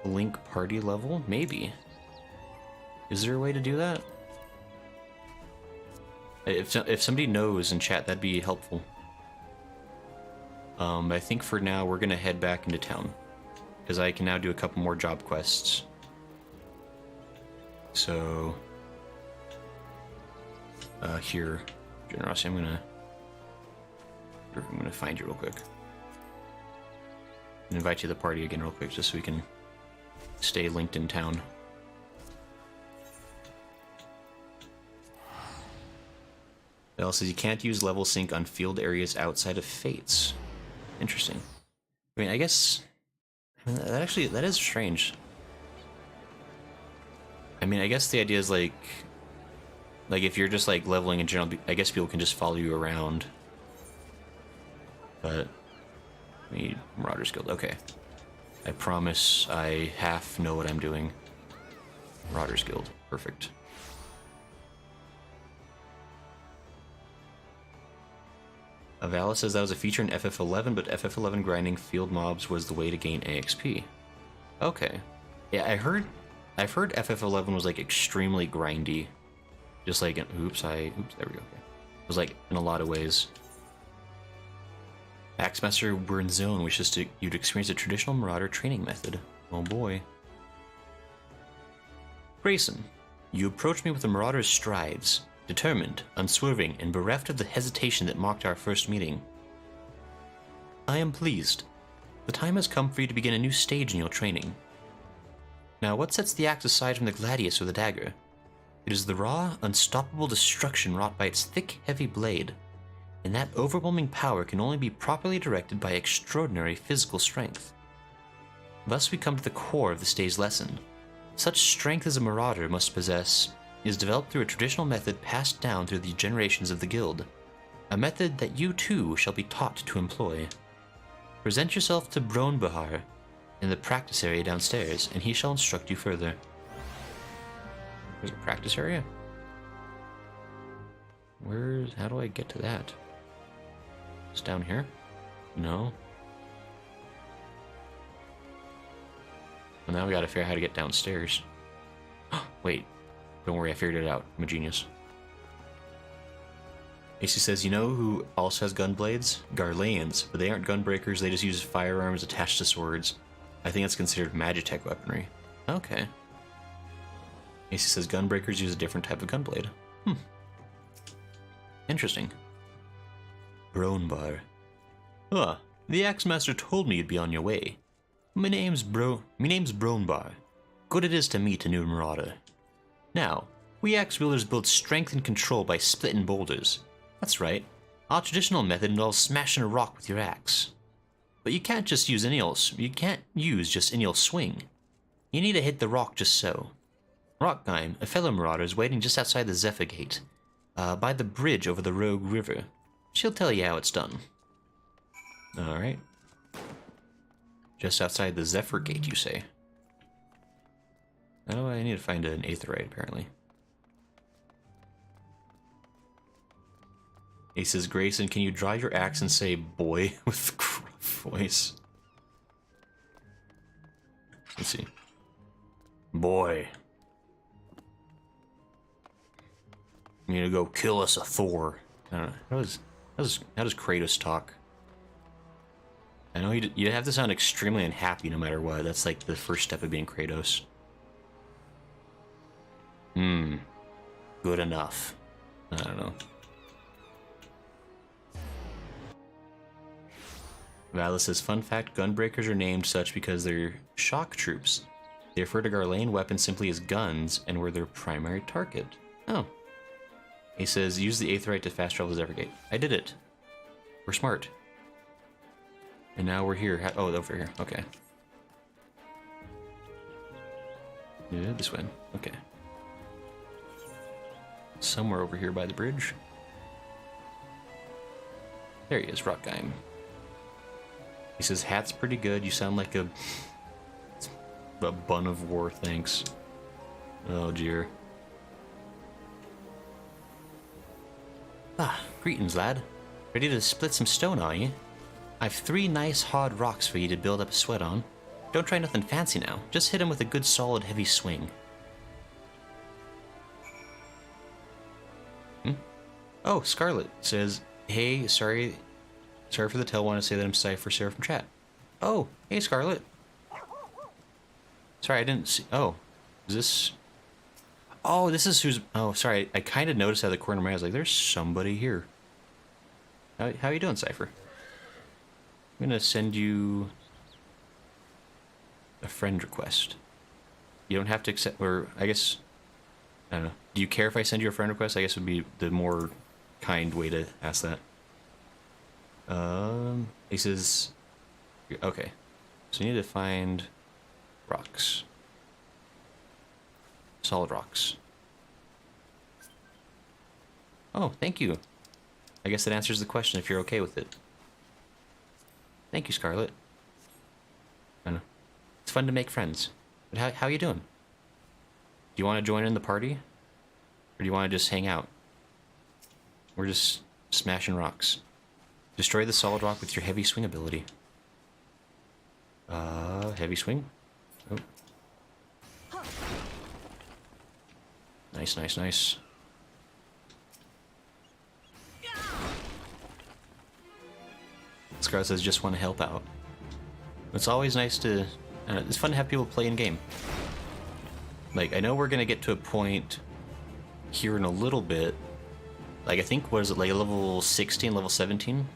Link party level? Maybe. Is there a way to do that? If somebody knows in chat, that'd be helpful. I think for now, we're gonna head back into town. Because I can now do a couple more job quests. So... here, Generosity, I'm gonna find you real quick. And invite you to the party again real quick, just so we can stay linked in town. Bell says you can't use level sync on field areas outside of Fates. Interesting. I mean, I guess... that is strange. I mean, I guess the idea is like if you're just like leveling in general, I guess people can just follow you around. But we need Marauders Guild. Okay. I promise I half know what I'm doing. Marauders Guild. Perfect. Avala says that was a feature in FF11, but FF11 grinding field mobs was the way to gain AXP. Okay. Yeah, I've heard FF11 was like extremely grindy. Just like, oops, there we go. Okay. It was like in a lot of ways. Axemaster Burn Zone wishes you to experience a traditional Marauder training method. Oh boy. Grayson, you approached me with the Marauder's strides. Determined, unswerving, and bereft of the hesitation that marked our first meeting. I am pleased. The time has come for you to begin a new stage in your training. Now, what sets the axe aside from the gladius or the dagger? It is the raw, unstoppable destruction wrought by its thick, heavy blade, and that overwhelming power can only be properly directed by extraordinary physical strength. Thus we come to the core of this day's lesson. Such strength as a marauder must possess is developed through a traditional method passed down through the generations of the guild. A method that you too shall be taught to employ. Present yourself to Bronbahar in the practice area downstairs, and he shall instruct you further. There's a practice area? How do I get to that? It's down here? No. Well, now we gotta figure out how to get downstairs. Wait. Don't worry, I figured it out. I'm a genius. AC says, you know who also has gun blades? Garleans, but they aren't gunbreakers, they just use firearms attached to swords. I think that's considered magitech weaponry. Okay. AC says gunbreakers use a different type of gunblade. Interesting. Bronbar. The Axemaster told me you'd be on your way. My name's Bronbar. Good it is to meet a new marauder. Now, we axe wielders build strength and control by splitting boulders. That's right. Our traditional method involves smashing a rock with your axe. But you can't just use any old swing. You need to hit the rock just so. Rockheim, a fellow marauder, is waiting just outside the Zephyr Gate, by the bridge over the Rogue River. She'll tell you how it's done. Alright. Just outside the Zephyr Gate, you say? Oh, I need to find an Aetherite, apparently. He says, Grayson, can you draw your axe and say boy with a gruff voice? Let's see. Boy. I'm gonna go kill us a Thor. I don't know. How does Kratos talk? I know you have to sound extremely unhappy no matter what. That's like the first step of being Kratos. Good enough. I don't know. Valis says, fun fact, gunbreakers are named such because they're shock troops. They refer to Garlean weapons simply as guns and were their primary target. Oh. He says, use the Aetherite to fast travel to Zephyr. I did it. We're smart. And now we're here. Oh, over here. Okay. Yeah, this way. Okay. Somewhere over here by the bridge. There he is, Rockheim. He says, hat's pretty good. You sound like a bun of war, thanks. Oh, dear. Greetings, lad. Ready to split some stone, are you? I've 3 nice hard rocks for you to build up a sweat on. Don't try nothing fancy now. Just hit him with a good solid heavy swing. Oh, Scarlet says, hey, sorry for the tell. Want to say that I'm Cypher Sarah from chat. Oh, hey, Scarlet. Sorry, I didn't see. Oh, is this? Oh, this is who's. Oh, sorry. I kind of noticed out of the corner of my eye. I was like, there's somebody here. How you doing, Cypher? I'm gonna send you a friend request. You don't have to accept, or I guess, I don't know. Do you care if I send you a friend request? I guess would be the more kind way to ask that. He says, okay, so you need to find rocks. Solid rocks. Oh, thank you. I guess that answers the question if you're okay with it. Thank you, Scarlet. I know. It's fun to make friends. But how you doing? Do you want to join in the party? Or do you want to just hang out? We're just smashing rocks. Destroy the solid rock with your heavy swing ability. Heavy swing? Oh. Nice, nice, nice. Scar says, just want to help out. It's always nice to... it's fun to have people play in game. Like, I know we're going to get to a point here in a little bit. Like, I think, what is it, like level 16, level 17?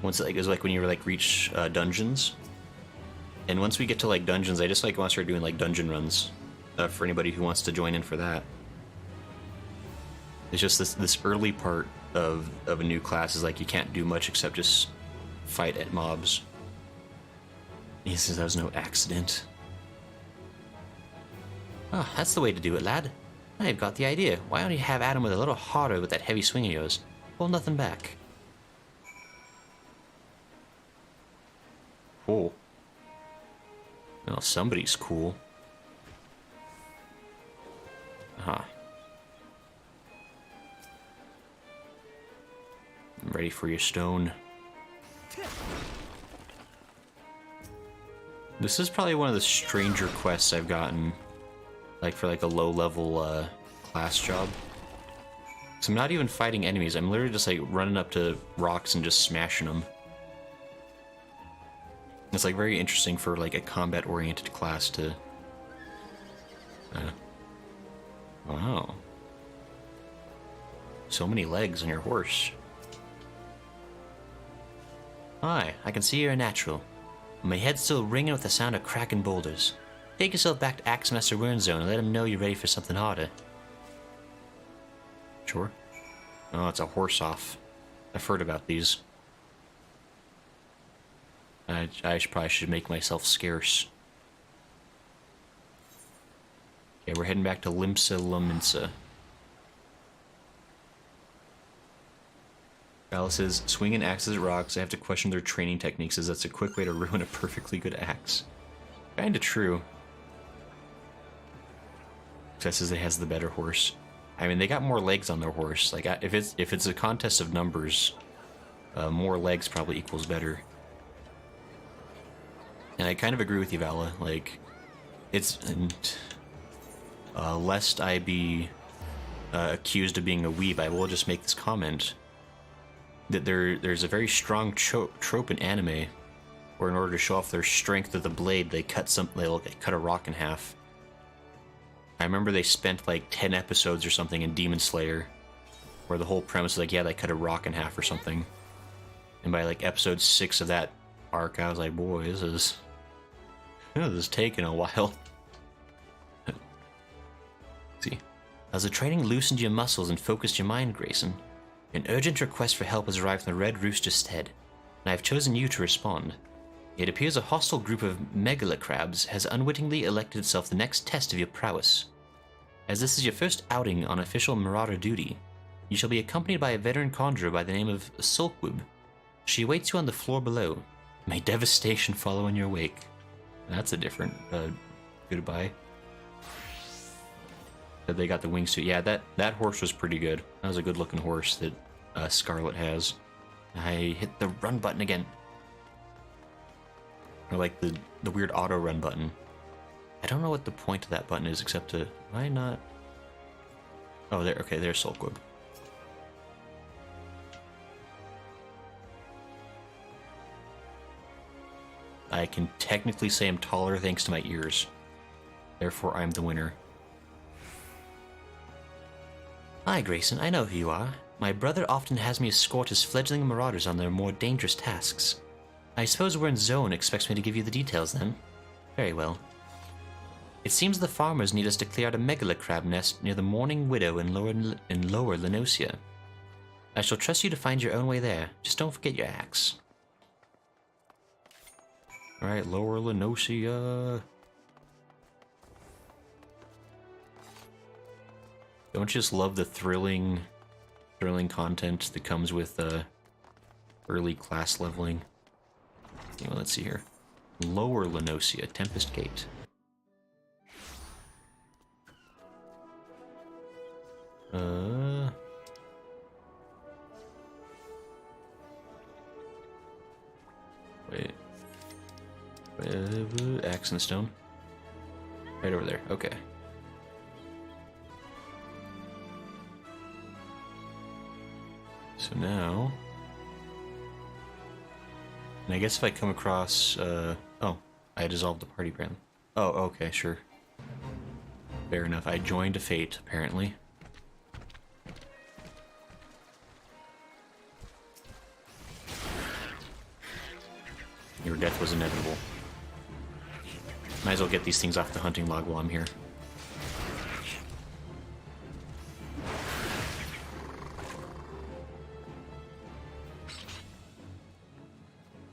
Once, like, it was like when you were, like, reach dungeons. And once we get to, like, dungeons, I just, like, want to start doing, like, dungeon runs. For anybody who wants to join in for that. It's just this early part of a new class is, like, you can't do much except just fight at mobs. He says that was no accident. Oh, that's the way to do it, lad. I've got the idea. Why don't you have Adam with a little harder with that heavy swing of yours? Hold nothing back. Cool. Well, somebody's cool. Huh. I'm ready for your stone. This is probably one of the stranger quests I've gotten. Like for like a low-level class job. So I'm not even fighting enemies. I'm literally just like running up to rocks and just smashing them. It's like very interesting for like a combat-oriented class to... wow. So many legs on your horse. Hi, I can see you're a natural. My head's still ringing with the sound of cracking boulders. Take yourself back to Axe Master Wern Zone and let him know you're ready for something harder. Sure. Oh, it's a horse off. I've heard about these. I probably should make myself scarce. Okay, we're heading back to Limsa Lominsa. Alice says, swinging axes at rocks, I have to question their training techniques as that's a quick way to ruin a perfectly good axe. Kinda true. Says it has the better horse. I mean, they got more legs on their horse. Like, if it's a contest of numbers, more legs probably equals better. And I kind of agree with you, Vala. Like, it's lest I be accused of being a weeb, I will just make this comment that there's a very strong trope in anime where, in order to show off their strength with the blade, they'll cut a rock in half. I remember they spent like 10 episodes or something in Demon Slayer, where the whole premise was like, yeah, they cut a rock in half or something. And by like episode 6 of that arc, I was like, boy, this is taking a while. See, as the training loosened your muscles and focused your mind, Grayson, an urgent request for help has arrived from the Red Rooster's head, and I have chosen you to respond. It appears a hostile group of megalocrabs has unwittingly elected itself the next test of your prowess. As this is your first outing on official marauder duty, you shall be accompanied by a veteran conjurer by the name of Sulkwib. She awaits you on the floor below. May devastation follow in your wake. That's a different goodbye. They got the wingsuit. Yeah, that horse was pretty good. That was a good looking horse that Scarlet has. I hit the run button again. Or like the weird auto run button. I don't know what the point of that button is except to... Why not? Oh, there. Okay, there's Sulkwib. I can technically say I'm taller thanks to my ears. Therefore, I'm the winner. Hi, Grayson. I know who you are. My brother often has me escort his fledgling marauders on their more dangerous tasks. I suppose Wern Zone expects me to give you the details, then? Very well. It seems the farmers need us to clear out a megalocrab nest near the Mourning Widow in Lower Lenosia. I shall trust you to find your own way there. Just don't forget your axe. Alright, Lower Lenosia. Don't you just love the thrilling content that comes with early class leveling? Anyway, let's see here. Lower Lenosia, Tempest Gate. Wait. Axe and stone. Right over there. Okay. So now... And I guess if I come across, oh, I dissolved the party apparently. Oh, okay, sure. Fair enough. I joined a fate, apparently. Your death was inevitable. Might as well get these things off the hunting log while I'm here.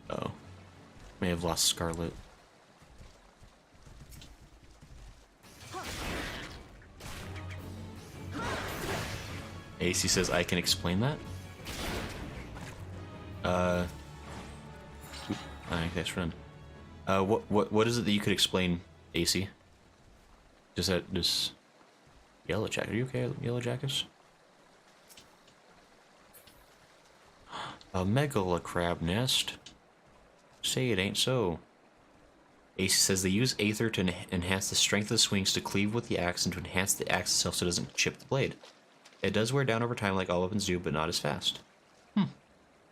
Oh. May have lost Scarlet. AC says I can explain that. Nice friend. What is it that you could explain, AC? Just that this yellow jacket. Are you okay, yellow jackets? A megala crab nest. Say it ain't so. AC says they use Aether to enhance the strength of the swings to cleave with the axe and to enhance the axe itself so it doesn't chip the blade. It does wear down over time like all weapons do, but not as fast.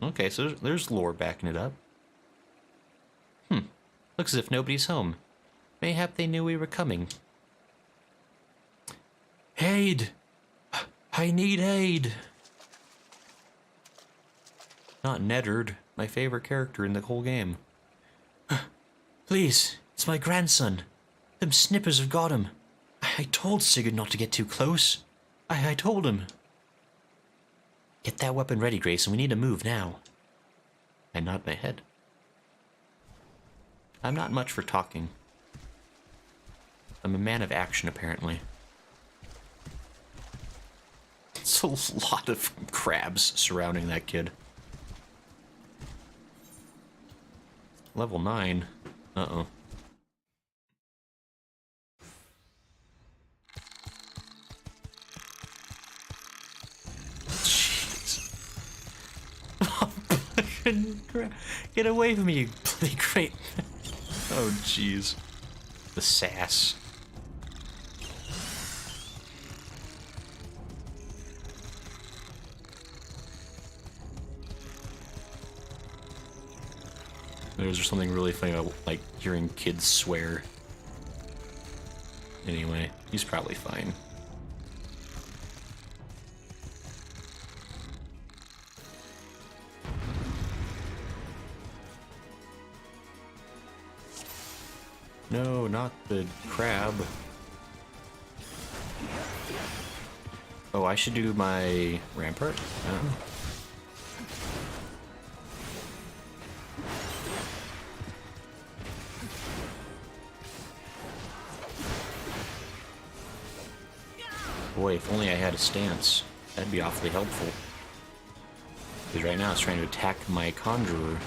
Okay, so there's lore backing it up. Looks as if nobody's home. Mayhap they knew we were coming. Aid! I need aid! Not Neddard, my favorite character in the whole game. Please, it's my grandson. Them snippers have got him. I told Sigurd not to get too close. I told him. Get that weapon ready, Grayson. We need to move now. I nod my head. I'm not much for talking. I'm a man of action, apparently. It's a lot of crabs surrounding that kid. Level 9. Uh-oh. Jeez. Get away from me, you bloody crate. Oh, jeez. The sass. There's something really funny about, like, hearing kids swear. Anyway, he's probably fine. No, not the crab. Oh, I should do my rampart? Oh. Boy, if only I had a stance. That'd be awfully helpful. Because right now it's trying to attack my conjurer.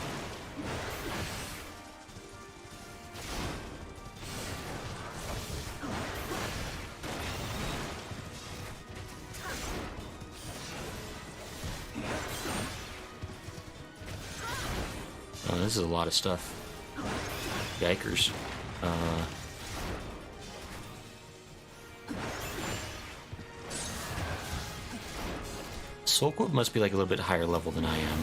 Oh, this is a lot of stuff. Yikers. Soulcourt must be like a little bit higher level than I am.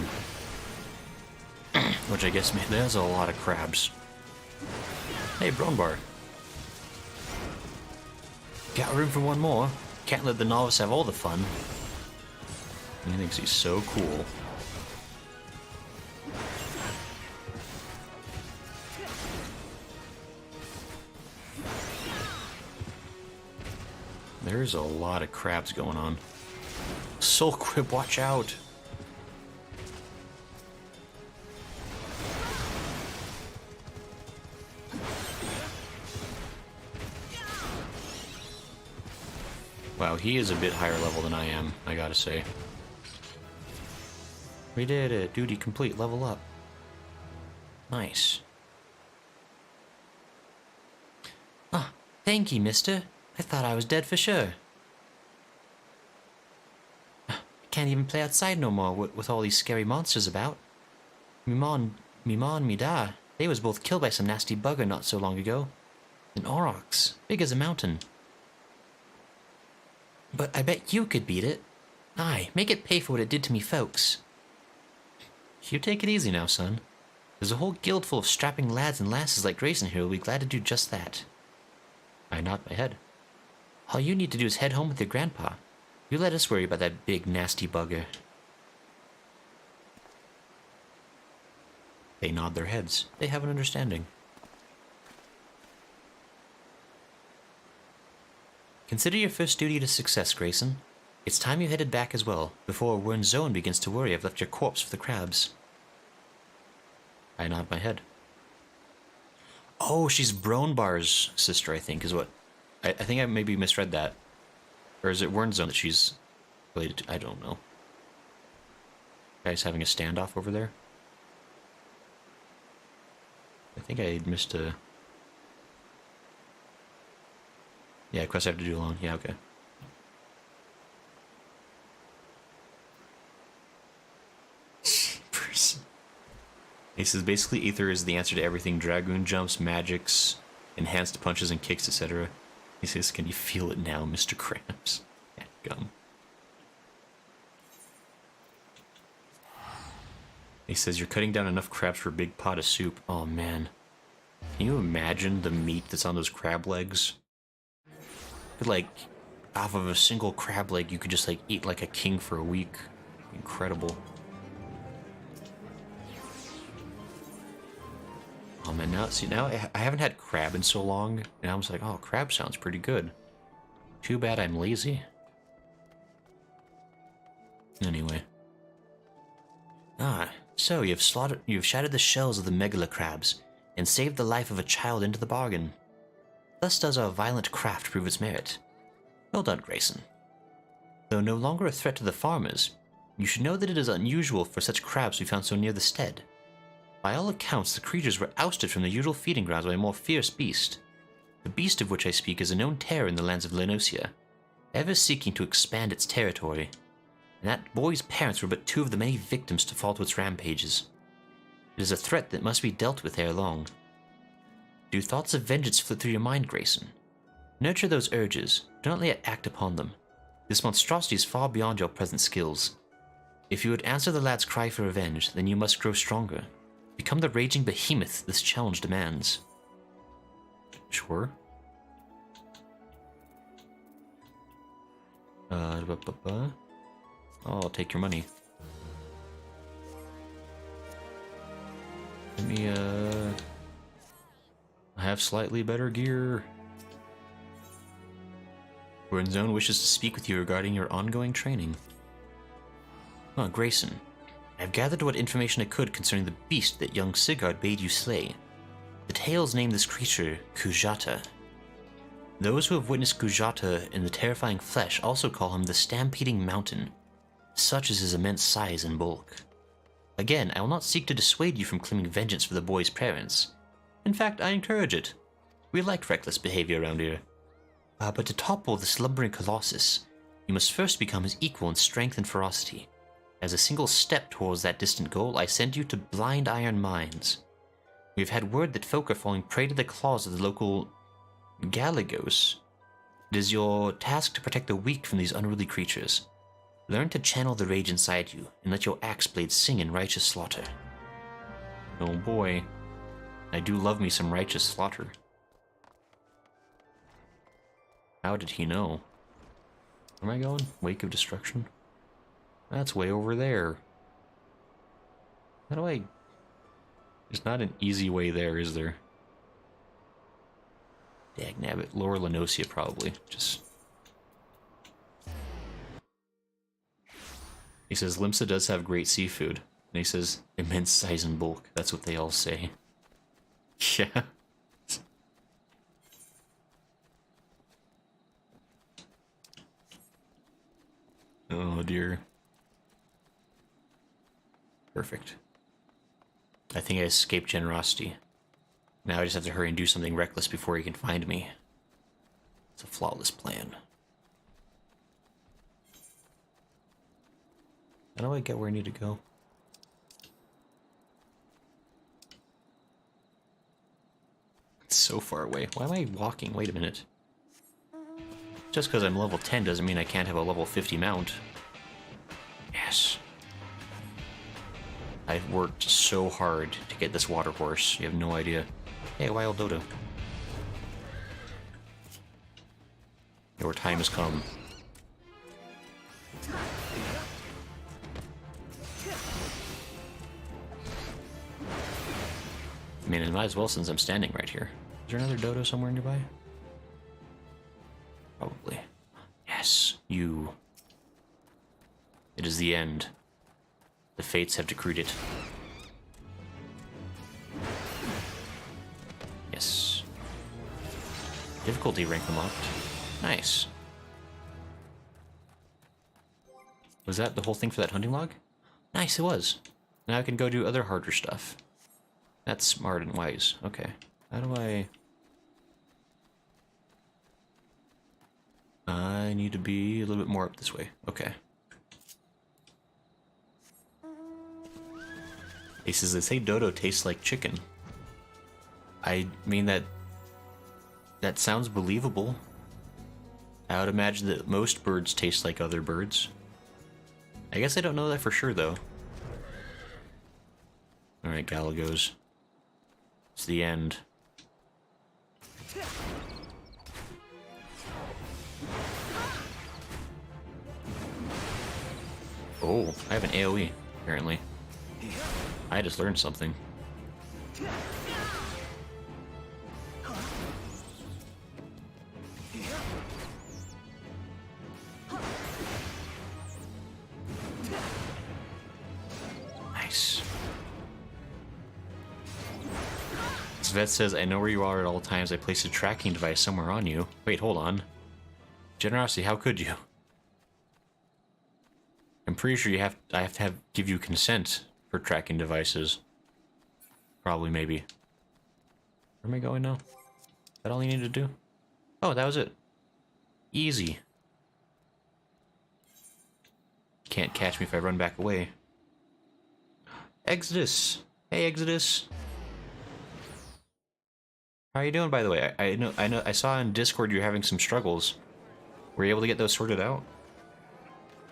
Which I guess, man, there's a lot of crabs. Hey, Bronbar. Got room for one more? Can't let the novice have all the fun. He thinks he's so cool. There's a lot of crabs going on. Soulquib, watch out! Wow, he is a bit higher level than I am, I gotta say. We did it! Duty complete, level up. Nice. Ah, thank you, mister. I thought I was dead for sure. Can't even play outside no more with all these scary monsters about. Me ma and me da, they was both killed by some nasty bugger not so long ago. An aurochs, big as a mountain. But I bet you could beat it. Aye, make it pay for what it did to me folks. You take it easy now, son. There's a whole guild full of strapping lads and lasses like Grayson here who'll be glad to do just that. I nod my head. All you need to do is head home with your grandpa. You let us worry about that big, nasty bugger. They nod their heads. They have an understanding. Consider your first duty a success, Grayson. It's time you headed back as well, before Wyrn Zone begins to worry I've left your corpse for the crabs. I nod my head. Oh, she's Bronbar's sister, I think, is what... I think I maybe misread that. Or is it Wyrn Zone that she's Related to, I don't know. Guys having a standoff over there? I think I missed a... Yeah, quest I have to do alone. Yeah, okay. He says basically Ether is the answer to everything: Dragoon jumps, magics, enhanced punches and kicks, etc. He says, can you feel it now, Mr. Krabs? Yeah, gum. He says, you're cutting down enough crabs for a big pot of soup. Oh man. Can you imagine the meat that's on those crab legs? Like, off of a single crab leg, you could just like eat like a king for a week. Incredible. Oh man, now I haven't had crab in so long, and I was like, oh, crab sounds pretty good. Too bad I'm lazy. Anyway. So you've shattered the shells of the megala crabs, and saved the life of a child into the bargain. Thus does our violent craft prove its merit. Well done, Grayson. Though no longer a threat to the farmers, you should know that it is unusual for such crabs to be found so near the stead. By all accounts, the creatures were ousted from the usual feeding grounds by a more fierce beast. The beast of which I speak is a known terror in the lands of Lenosia, ever seeking to expand its territory. And that boy's parents were but two of the many victims to fall to its rampages. It is a threat that must be dealt with ere long. Do thoughts of vengeance flit through your mind, Grayson? Nurture those urges, do not let it act upon them. This monstrosity is far beyond your present skills. If you would answer the lad's cry for revenge, then you must grow stronger. Become the raging behemoth this challenge demands. Sure. I'll take your money. Let me, I have slightly better gear. Zone wishes to speak with you regarding your ongoing training. Grayson. I've gathered what information I could concerning the beast that young Ishgard bade you slay. The tales name this creature Kujata. Those who have witnessed Kujata in the terrifying flesh also call him the Stampeding Mountain. Such is his immense size and bulk. Again, I will not seek to dissuade you from claiming vengeance for the boy's parents. In fact, I encourage it. We like reckless behavior around here. But to topple the slumbering colossus, you must first become his equal in strength and ferocity. As a single step towards that distant goal, I send you to Blind Iron Mines. We have had word that folk are falling prey to the claws of the local Galagos. It is your task to protect the weak from these unruly creatures. Learn to channel the rage inside you, and let your axe blades sing in righteous slaughter. Oh boy. I do love me some righteous slaughter. How did he know? Where am I going? Wake of Destruction? That's way over there. How do I... There's not an easy way there, is there? Dagnabbit. Lower Lenosia, probably. Just... He says, Limsa does have great seafood. And he says, immense size and bulk. That's what they all say. Yeah. Oh dear. Perfect. I think I escaped generosity. Now I just have to hurry and do something reckless before he can find me. It's a flawless plan. How do I get where I need to go? It's so far away. Why am I walking? Wait a minute. Just because I'm level 10 doesn't mean I can't have a level 50 mount. Yes. I've worked so hard to get this water horse. You have no idea. Hey, wild dodo. Your time has come. I mean, it might as well since I'm standing right here. Is there another dodo somewhere nearby? Probably. Yes, you. It is the end. The fates have decreed it. Yes. Difficulty rank unlocked. Nice. Was that the whole thing for that hunting log? Nice, it was. Now I can go do other harder stuff. That's smart and wise. Okay. How do I... I need to be a little bit more up this way. Okay. He says, they say dodo tastes like chicken. I mean, that sounds believable. I would imagine that most birds taste like other birds. I guess I don't know that for sure, though. Alright, Galagos. It's the end. Oh, I have an AoE, apparently. I just learned something. Nice. Svet says, I know where you are at all times. I placed a tracking device somewhere on you. Wait, hold on. Generosity, how could you? I'm pretty sure I have to give you consent for tracking devices. Probably, maybe. Where am I going now? Is that all you need to do? Oh, that was it. Easy. Can't catch me if I run back away. Exodus! Hey, Exodus! How are you doing, by the way? I saw on Discord you're having some struggles. Were you able to get those sorted out?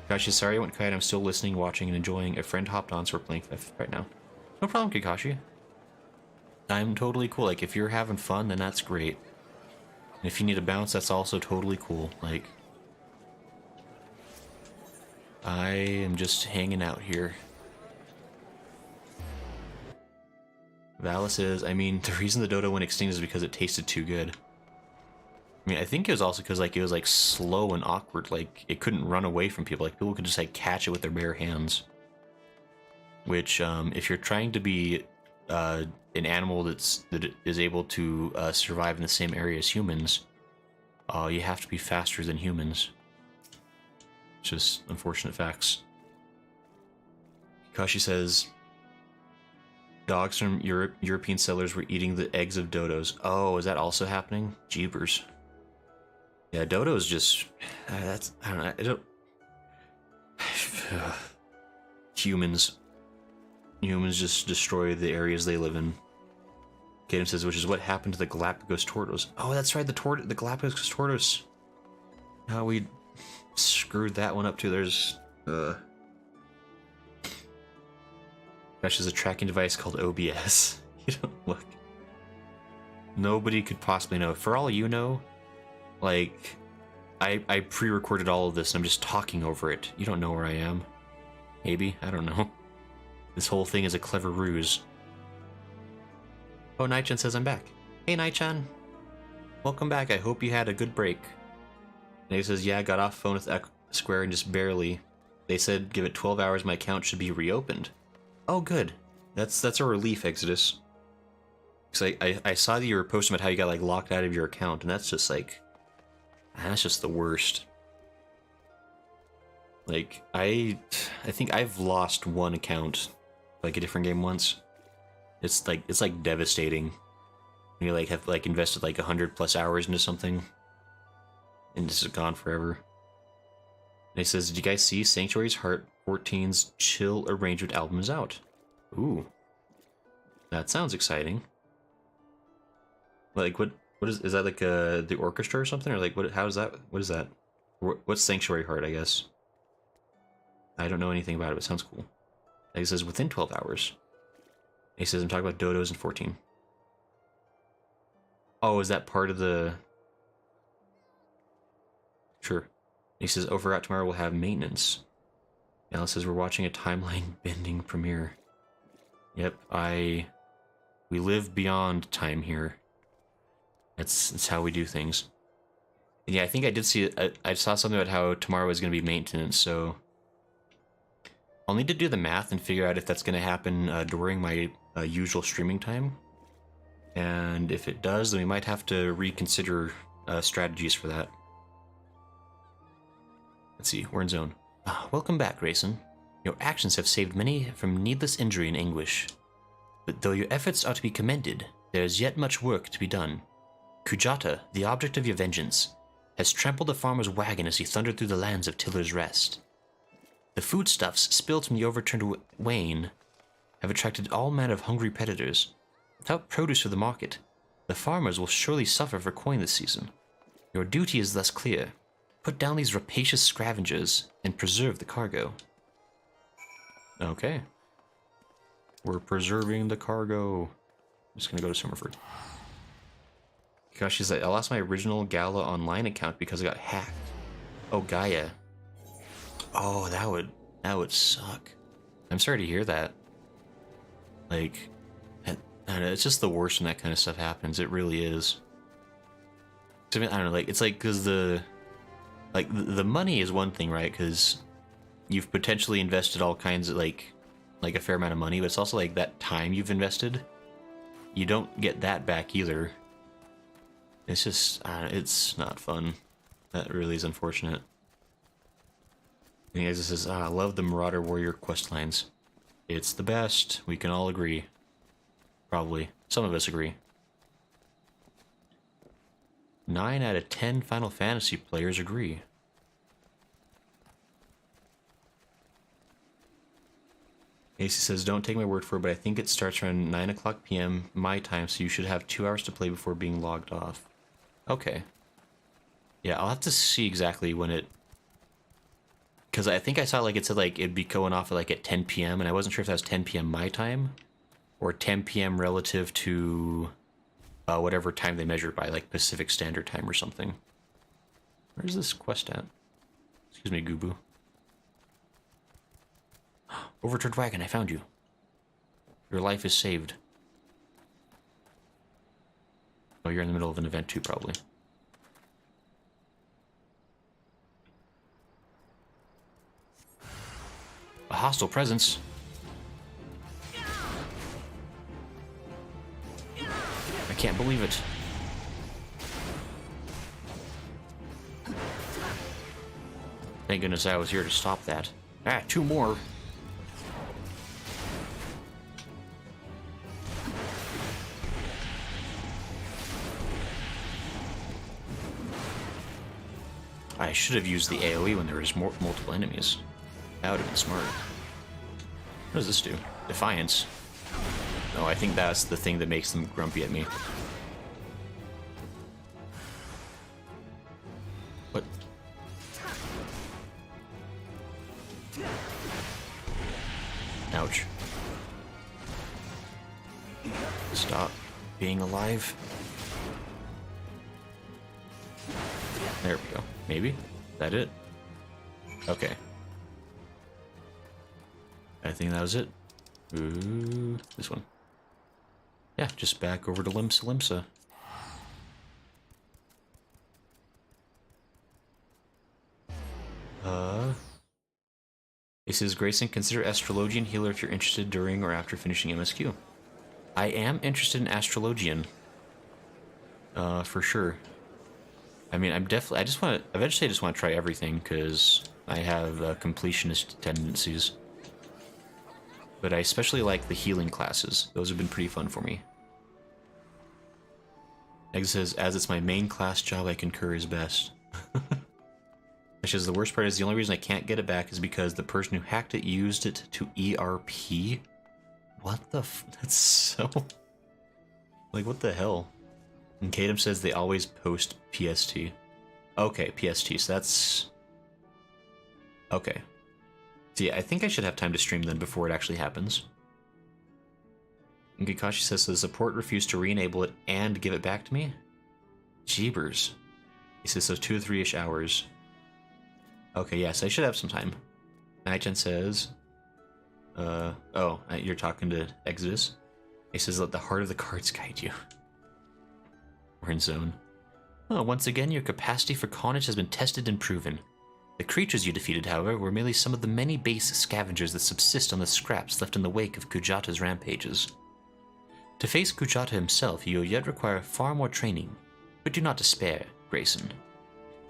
Kakashi, sorry I went quiet. I'm still listening, watching, and enjoying. A friend hopped on, so we're playing FF right now. No problem, Kakashi. I'm totally cool. Like, if you're having fun, then that's great. And if you need a bounce, that's also totally cool. Like, I am just hanging out here. Vala says, I mean, the reason the dodo went extinct is because it tasted too good. I mean, I think it was also because, like, it was, like, slow and awkward. Like, it couldn't run away from people. Like, people could just, like, catch it with their bare hands. Which, if you're trying to be an animal that is able to survive in the same area as humans, you have to be faster than humans. It's just unfortunate facts. Kashi says, dogs from European settlers were eating the eggs of dodos. Oh, is that also happening? Jeebers. Yeah, dodos just... that's... I don't know. I don't... Humans just destroy the areas they live in. Kaden says, which is what happened to the Galapagos tortoise. Oh, that's right, the Galapagos tortoise. How we screwed that one up too. There's... Gosh, there's a tracking device called OBS. You don't look. Nobody could possibly know. For all you know, like, I pre-recorded all of this and I'm just talking over it. You don't know where I am. Maybe? I don't know. This whole thing is a clever ruse. Oh, Nightchan says I'm back. Hey, Nightchan. Welcome back. I hope you had a good break. And he says, yeah, I got off phone with Square and just barely. They said give it 12 hours, my account should be reopened. Oh, good. That's a relief, Exodus. Because I saw that you were posting about how you got, like, locked out of your account, and that's just, like... that's just the worst. Like, I think I've lost one account, like, a different game once. It's like devastating. You, like, have, like, invested, like, 100+ hours into something, and this is gone forever. And he says, did you guys see Sanctuary's Heart 14's Chill Arrangement album is out? Ooh. That sounds exciting. Like, what is that, like, the orchestra or something? Or, like, what is that? What's Sanctuary Heart, I guess? I don't know anything about it, but it sounds cool. He says, within 12 hours. He says, I'm talking about dodos in 14. Oh, is that part of the... Sure. He says, over at tomorrow we'll have maintenance. Alice says, we're watching a timeline-bending premiere. Yep, we live beyond time here. That's how we do things. And yeah, I think I did see it. I saw something about how tomorrow is going to be maintenance, so... I'll need to do the math and figure out if that's going to happen during my usual streaming time. And if it does, then we might have to reconsider strategies for that. Let's see, we're in zone. Welcome back, Grayson. Your actions have saved many from needless injury and anguish. But though your efforts are to be commended, there is yet much work to be done. Kujata, the object of your vengeance, has trampled a farmer's wagon as he thundered through the lands of Tiller's Rest. The foodstuffs spilled from the overturned wain have attracted all manner of hungry predators. Without produce for the market, the farmers will surely suffer for coin this season. Your duty is thus clear. Put down these rapacious scavengers and preserve the cargo. Okay. We're preserving the cargo. I'm just gonna go to Summerford. Gosh, she's like, I lost my original Gala online account because it got hacked. Oh, Gaia. Oh, that would suck. I'm sorry to hear that. Like, I don't know, it's just the worst when that kind of stuff happens. It really is. I mean, I don't know, like, it's like, because the money is one thing, right? Because you've potentially invested all kinds of, like a fair amount of money, but it's also, like, that time you've invested. You don't get that back either. It's just, it's not fun. That really is unfortunate. And as it says, I love the Marauder Warrior quest lines. It's the best. We can all agree. Probably. Some of us agree. 9 out of 10 Final Fantasy players agree. AC says, don't take my word for it, but I think it starts around 9 o'clock p.m. my time, so you should have 2 hours to play before being logged off. Okay. Yeah, I'll have to see exactly when it... Because I think I saw, like, it said, like, it'd be going off at, like, at 10 p.m., and I wasn't sure if that was 10 p.m. my time, or 10 p.m. relative to whatever time they measure by, like, Pacific Standard Time or something. Where's this quest at? Excuse me, Gubu. Overturned wagon, I found you. Your life is saved. Oh, you're in the middle of an event too, probably. A hostile presence. I can't believe it. Thank goodness I was here to stop that. Ah, 2 more. I should have used the AoE when there was multiple enemies. That would have been smart. What does this do? Defiance. Oh, I think that's the thing that makes them grumpy at me. What? Ouch. Stop being alive. There we go. Maybe? Is that it? Okay. I think that was it. Ooh, this one. Yeah, just back over to Limsa Limsa. It says, Grayson, consider Astrologian Healer if you're interested during or after finishing MSQ. I am interested in Astrologian. For sure. I mean, eventually I just want to try everything, because I have completionist tendencies. But I especially like the healing classes. Those have been pretty fun for me. Egg says, as it's my main class job, I concur is best. Which is the worst part is the only reason I can't get it back is because the person who hacked it used it to ERP. What the that's so... Like, what the hell? And Kadam says they always post PST. Okay, PST, so that's... Okay. So yeah, I think I should have time to stream then before it actually happens. And Kakashi says the support refused to re-enable it and give it back to me? Jeebers. He says so 2 to 3-ish hours. Okay, yes, I should have some time. Nightgen says... you're talking to Exodus? He says, let the heart of the cards guide you. We're in zone. Oh, once again, your capacity for carnage has been tested and proven. The creatures you defeated, however, were merely some of the many base scavengers that subsist on the scraps left in the wake of Kujata's rampages. To face Kujata himself, you will yet require far more training, but do not despair, Grayson.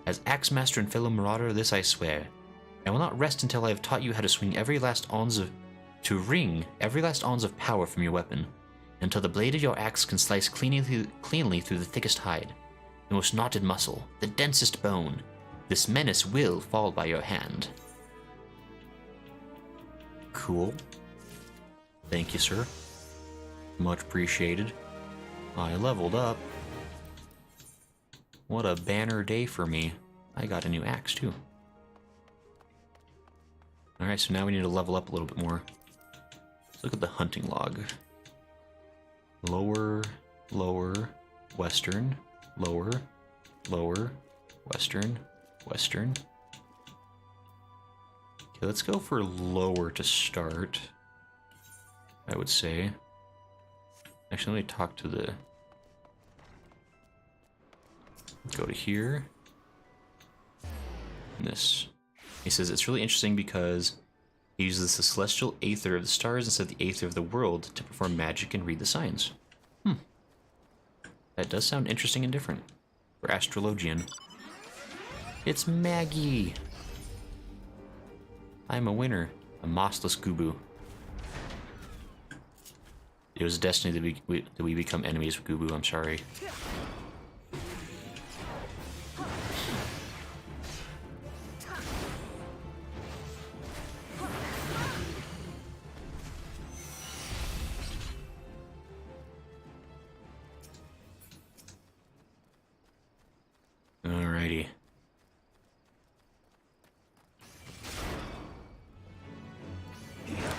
As Axe Master and fellow Marauder, this I swear. I will not rest until I have taught you how to swing every last ounce of... to wring every last ounce of power from your weapon, until the blade of your axe can slice cleanly through the thickest hide, the most knotted muscle, the densest bone. This menace will fall by your hand. Cool. Thank you, sir. Much appreciated. I leveled up. What a banner day for me. I got a new axe, too. Alright, so now we need to level up a little bit more. Let's look at the hunting log. Lower, lower, western, lower, lower, western, western. Okay, let's go for lower to start, I would say. Actually, let me talk to the... Go to here. And this. He says it's really interesting because he uses the celestial aether of the stars instead of the aether of the world to perform magic and read the signs. That does sound interesting and different for Astrologian. It's Maggie! I'm a winner. A mossless Gubu. It was destiny that we become enemies with Gubu, I'm sorry. Alrighty.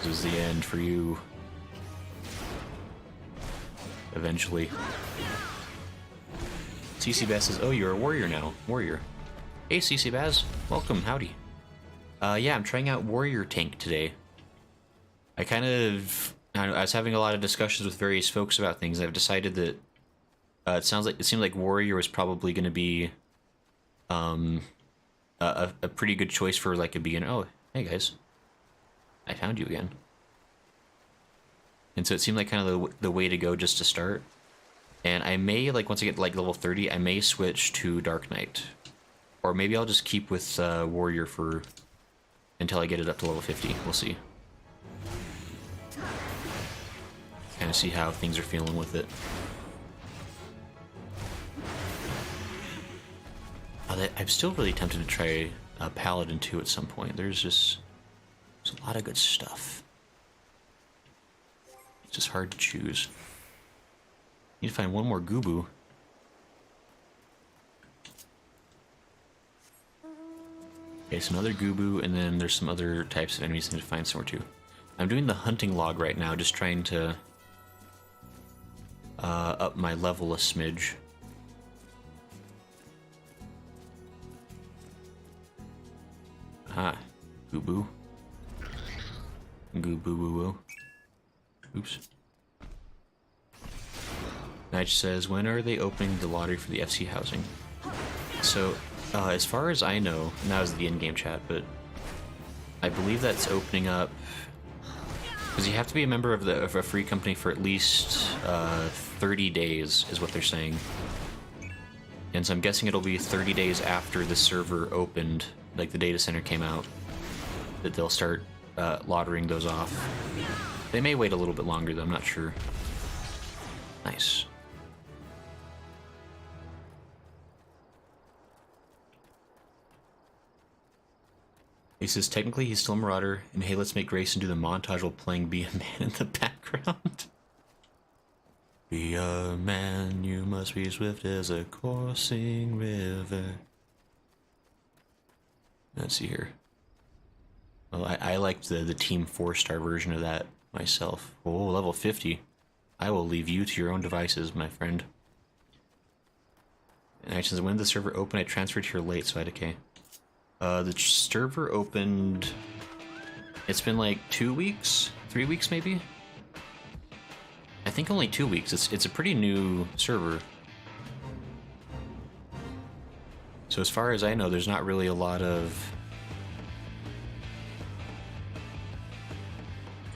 This is the end for you. Eventually. CC Baz says, oh, you're a warrior now. Warrior. Hey, CC Baz. Welcome. Howdy. Yeah, I'm trying out warrior tank today. I was having a lot of discussions with various folks about things. I've decided that it seemed like warrior was probably going to be a pretty good choice for like a beginner. Oh, hey guys. I found you again. And so it seemed like kind of the way to go just to start. And I may, like, once I get like level 30, I may switch to Dark Knight. Or maybe I'll just keep with Warrior for until I get it up to level 50. We'll see. Kind of see how things are feeling with it. I'm still really tempted to try Paladin 2 at some point. There's a lot of good stuff. It's just hard to choose. Need to find one more Gubu. Okay, so another Gubu, and then there's some other types of enemies I need to find somewhere too. I'm doing the hunting log right now, just trying to up my level a smidge. Ah, Gubu. Gubu-woo-woo. Oops. Nige says, when are they opening the lottery for the FC housing? So, as far as I know, and that was the in-game chat, but I believe that's opening up because you have to be a member of a free company for at least 30 days, is what they're saying. And so I'm guessing it'll be 30 days after the server opened, like the data center came out, that they'll start lottering those off. They may wait a little bit longer, though, I'm not sure. Nice. He says, technically he's still a Marauder, and hey, let's make Grayson do the montage while playing Be a Man in the background. Be a man, you must be swift as a coursing river. Let's see here. Well, I liked the Team 4-star version of that myself. Oh, level 50. I will leave you to your own devices, my friend. And I says, when did the server open? I transferred here late, so I had okay. The server opened... It's been like 2 weeks? 3 weeks, maybe? I think only 2 weeks. It's a pretty new server. So as far as I know, there's not really a lot of...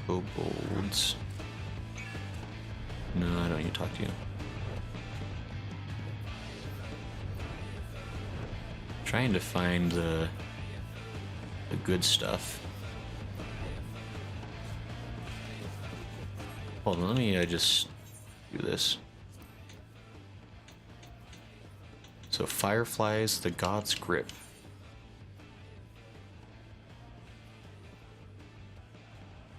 kobolds. No, I don't need to talk to you. Trying to find the the good stuff. Hold on, let me just do this. So Fireflies, the God's Grip.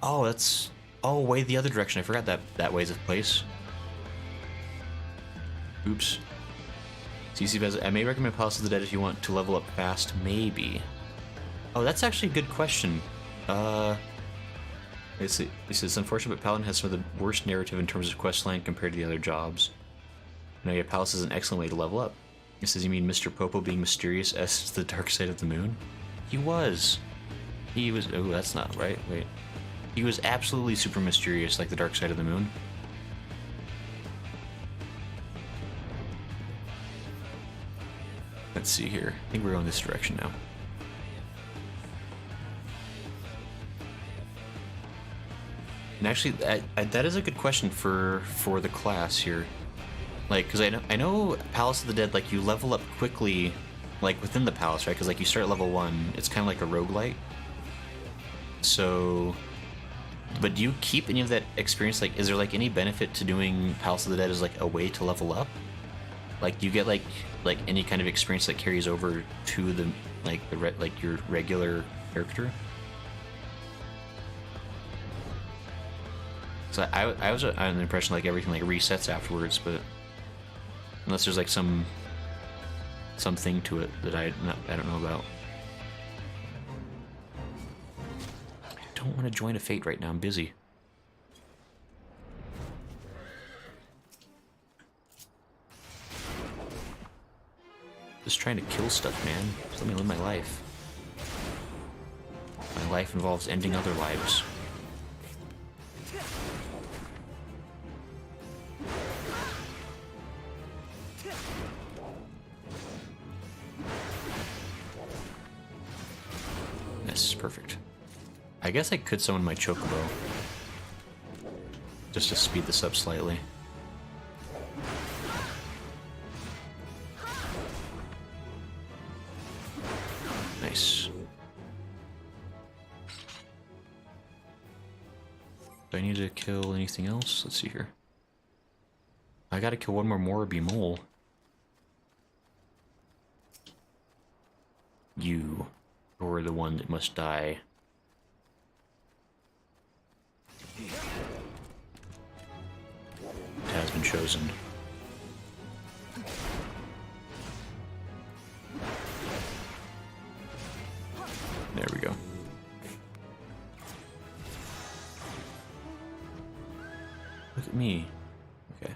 Oh, that's... Oh, way the other direction. I forgot that way's a place. Oops. CC Bez, I may recommend Palace of the Dead if you want to level up fast. Maybe. Oh, that's actually a good question. It's unfortunate, but Paladin has some of the worst narrative in terms of questline compared to the other jobs. Now, yeah, Palace is an excellent way to level up. It says, you mean Mr. Popo being mysterious as the dark side of the moon? He was. He was... Oh, that's not right. Wait. He was absolutely super mysterious like the dark side of the moon. Let's see here. I think we're going this direction now. And actually, that is a good question for the class here. Like, because I know Palace of the Dead, like, you level up quickly, like, within the palace, right? Because, like, you start at level 1, it's kind of like a roguelite. So, but do you keep any of that experience? Like, is there, like, any benefit to doing Palace of the Dead as, like, a way to level up? Like, do you get, like any kind of experience that carries over to the, like, your regular character? So I was under the impression, like, everything, like, resets afterwards, but... Unless there's like something to it that I don't know about. I don't want to join a fate right now. I'm busy. Just trying to kill stuff, man. Just let me live my life. My life involves ending other lives. This is perfect. I guess I could summon my Chocobo. Just to speed this up slightly. Nice. Do I need to kill anything else? Let's see here. I gotta kill one more Moribee mole. You. Or the one that must die. It has been chosen. There we go. Look at me. Okay.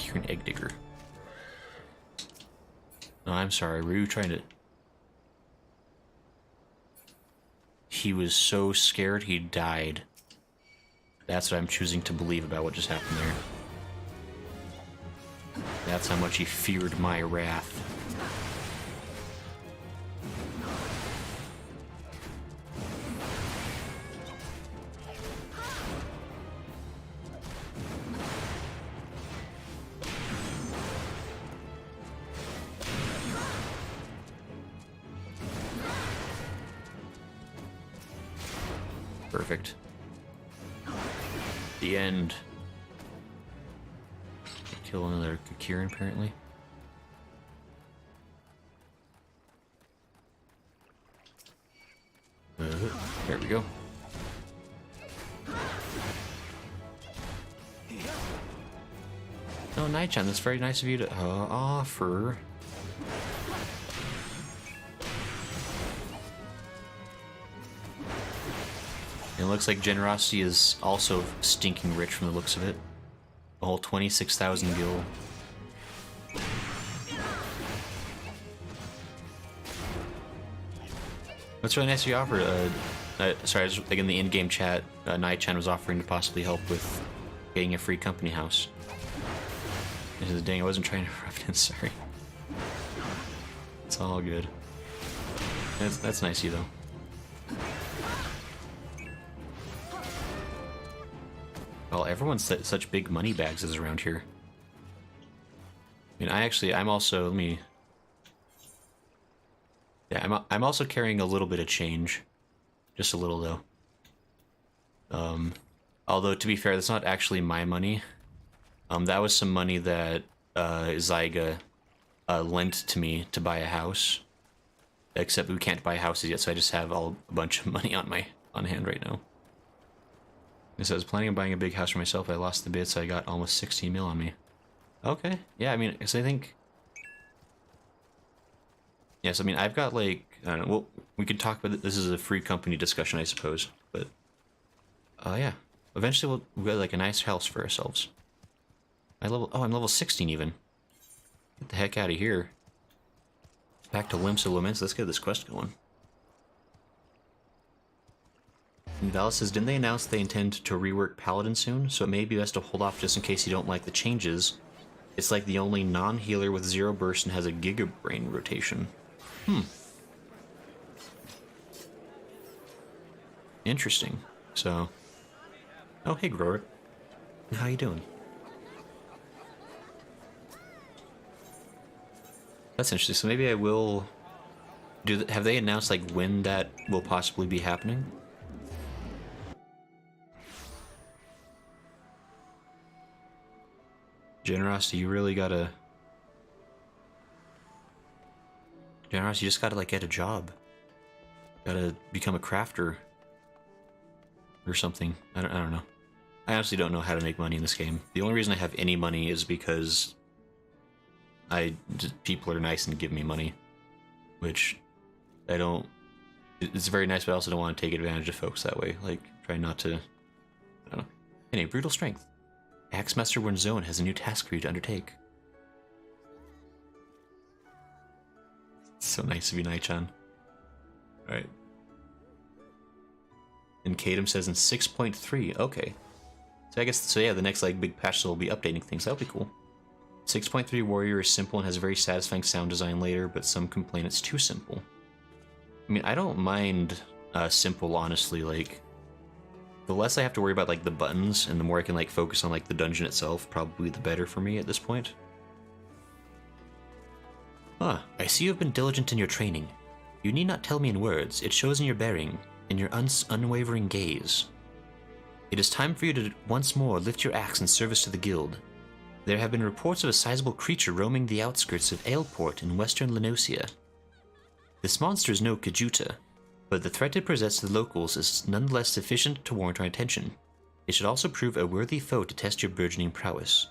You're an egg digger. No, I'm sorry. Were you trying to... He was so scared he died. That's what I'm choosing to believe about what just happened there. That's how much he feared my wrath. Perfect. The end. Kill another Kakirin, apparently. There we go. Oh, Nightchan, that's very nice of you to offer. It looks like generosity is also stinking rich from the looks of it. A whole 26,000 gil. What's really nice you offered? Sorry, I was like in the in-game chat, Nightchan was offering to possibly help with getting a free company house. I said, dang, I wasn't trying to rub it in, sorry. It's all good. That's nice of you, though. Well, everyone's such big money bags is around here. I mean, I'm also, let me... Yeah, I'm also carrying a little bit of change. Just a little, though. Although, to be fair, that's not actually my money. That was some money that Zyga lent to me to buy a house. Except we can't buy houses yet, so I just have a bunch of money on hand right now. So I was planning on buying a big house for myself. I lost the bid, so I got almost 16 mil on me. Okay, yeah, I mean, so I think... Yes, I mean, I've got, like, I don't know, well, we could talk about it. This is a free company discussion, I suppose, but... yeah. Eventually we'll get, like, a nice house for ourselves. I'm level 16, even. Get the heck out of here. Back to Limps of Laments, let's get this quest going. And Val says, didn't they announce they intend to rework Paladin soon? So it may be best to hold off just in case you don't like the changes. It's like the only non-healer with 0 burst and has a Giga Brain rotation. Interesting. So... Oh, hey, Grover. How you doing? That's interesting. So maybe I will... Have they announced, like, when that will possibly be happening? Generosity, you really gotta... Generosity, you just gotta, like, get a job. Gotta become a crafter. Or something. I don't know. I honestly don't know how to make money in this game. The only reason I have any money is because... people are nice and give me money. Which... I don't... It's very nice, but I also don't want to take advantage of folks that way. Like, try not to... I don't know. Anyway, Brutal Strength. Axemaster One Zone has a new task for you to undertake. So nice of you, Nai-chan. Alright. And Kadam says in 6.3. Okay. So I guess, so yeah, the next, like, big patch will be updating things. That'll be cool. 6.3 Warrior is simple and has a very satisfying sound design later, but some complain it's too simple. I mean, I don't mind simple, honestly. Like, the less I have to worry about, like, the buttons, and the more I can, like, focus on, like, the dungeon itself, probably the better for me at this point. Ah, I see you have been diligent in your training. You need not tell me in words, it shows in your bearing, in your unwavering gaze. It is time for you to once more lift your axe in service to the guild. There have been reports of a sizable creature roaming the outskirts of Aleport in western Lenosia. This monster is no Kajuta, but the threat it presents to the locals is nonetheless sufficient to warrant our attention. It should also prove a worthy foe to test your burgeoning prowess.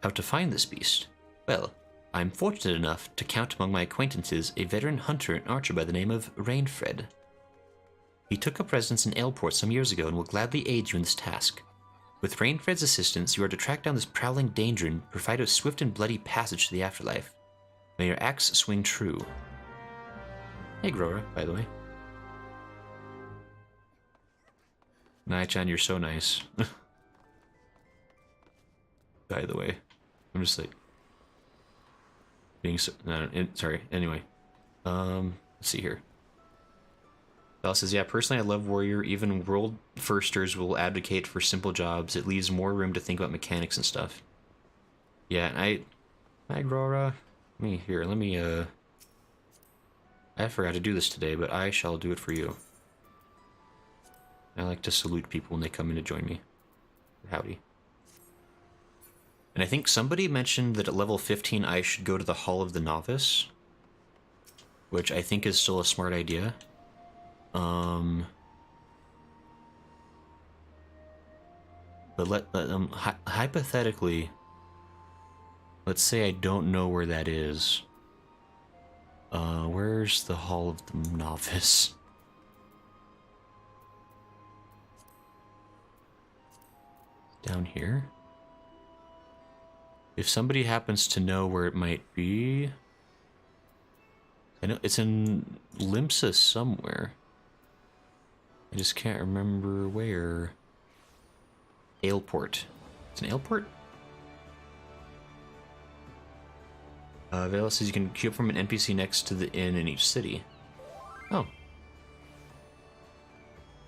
How to find this beast? Well, I am fortunate enough to count among my acquaintances a veteran hunter and archer by the name of Rainfred. He took up residence in Aleport some years ago and will gladly aid you in this task. With Rainfred's assistance, you are to track down this prowling danger and provide a swift and bloody passage to the afterlife. May your axe swing true. Hey, Grora, by the way. Nai-chan, you're so nice. By the way. I'm just like... being so... No, sorry, anyway. Let's see here. Bell says, yeah, personally I love Warrior. Even world firsters will advocate for simple jobs. It leaves more room to think about mechanics and stuff. Yeah, Hi, Grora. Let me, I forgot to do this today, but I shall do it for you. I like to salute people when they come in to join me. Howdy. And I think somebody mentioned that at level 15 I should go to the Hall of the Novice, which I think is still a smart idea. But hypothetically, let's say I don't know where that is. Where's the Hall of the Novice? Down here? If somebody happens to know where it might be... I know it's in Limsa somewhere. I just can't remember where. Aleport. It's an Aleport? Vela says you can queue up from an NPC next to the inn in each city. Oh.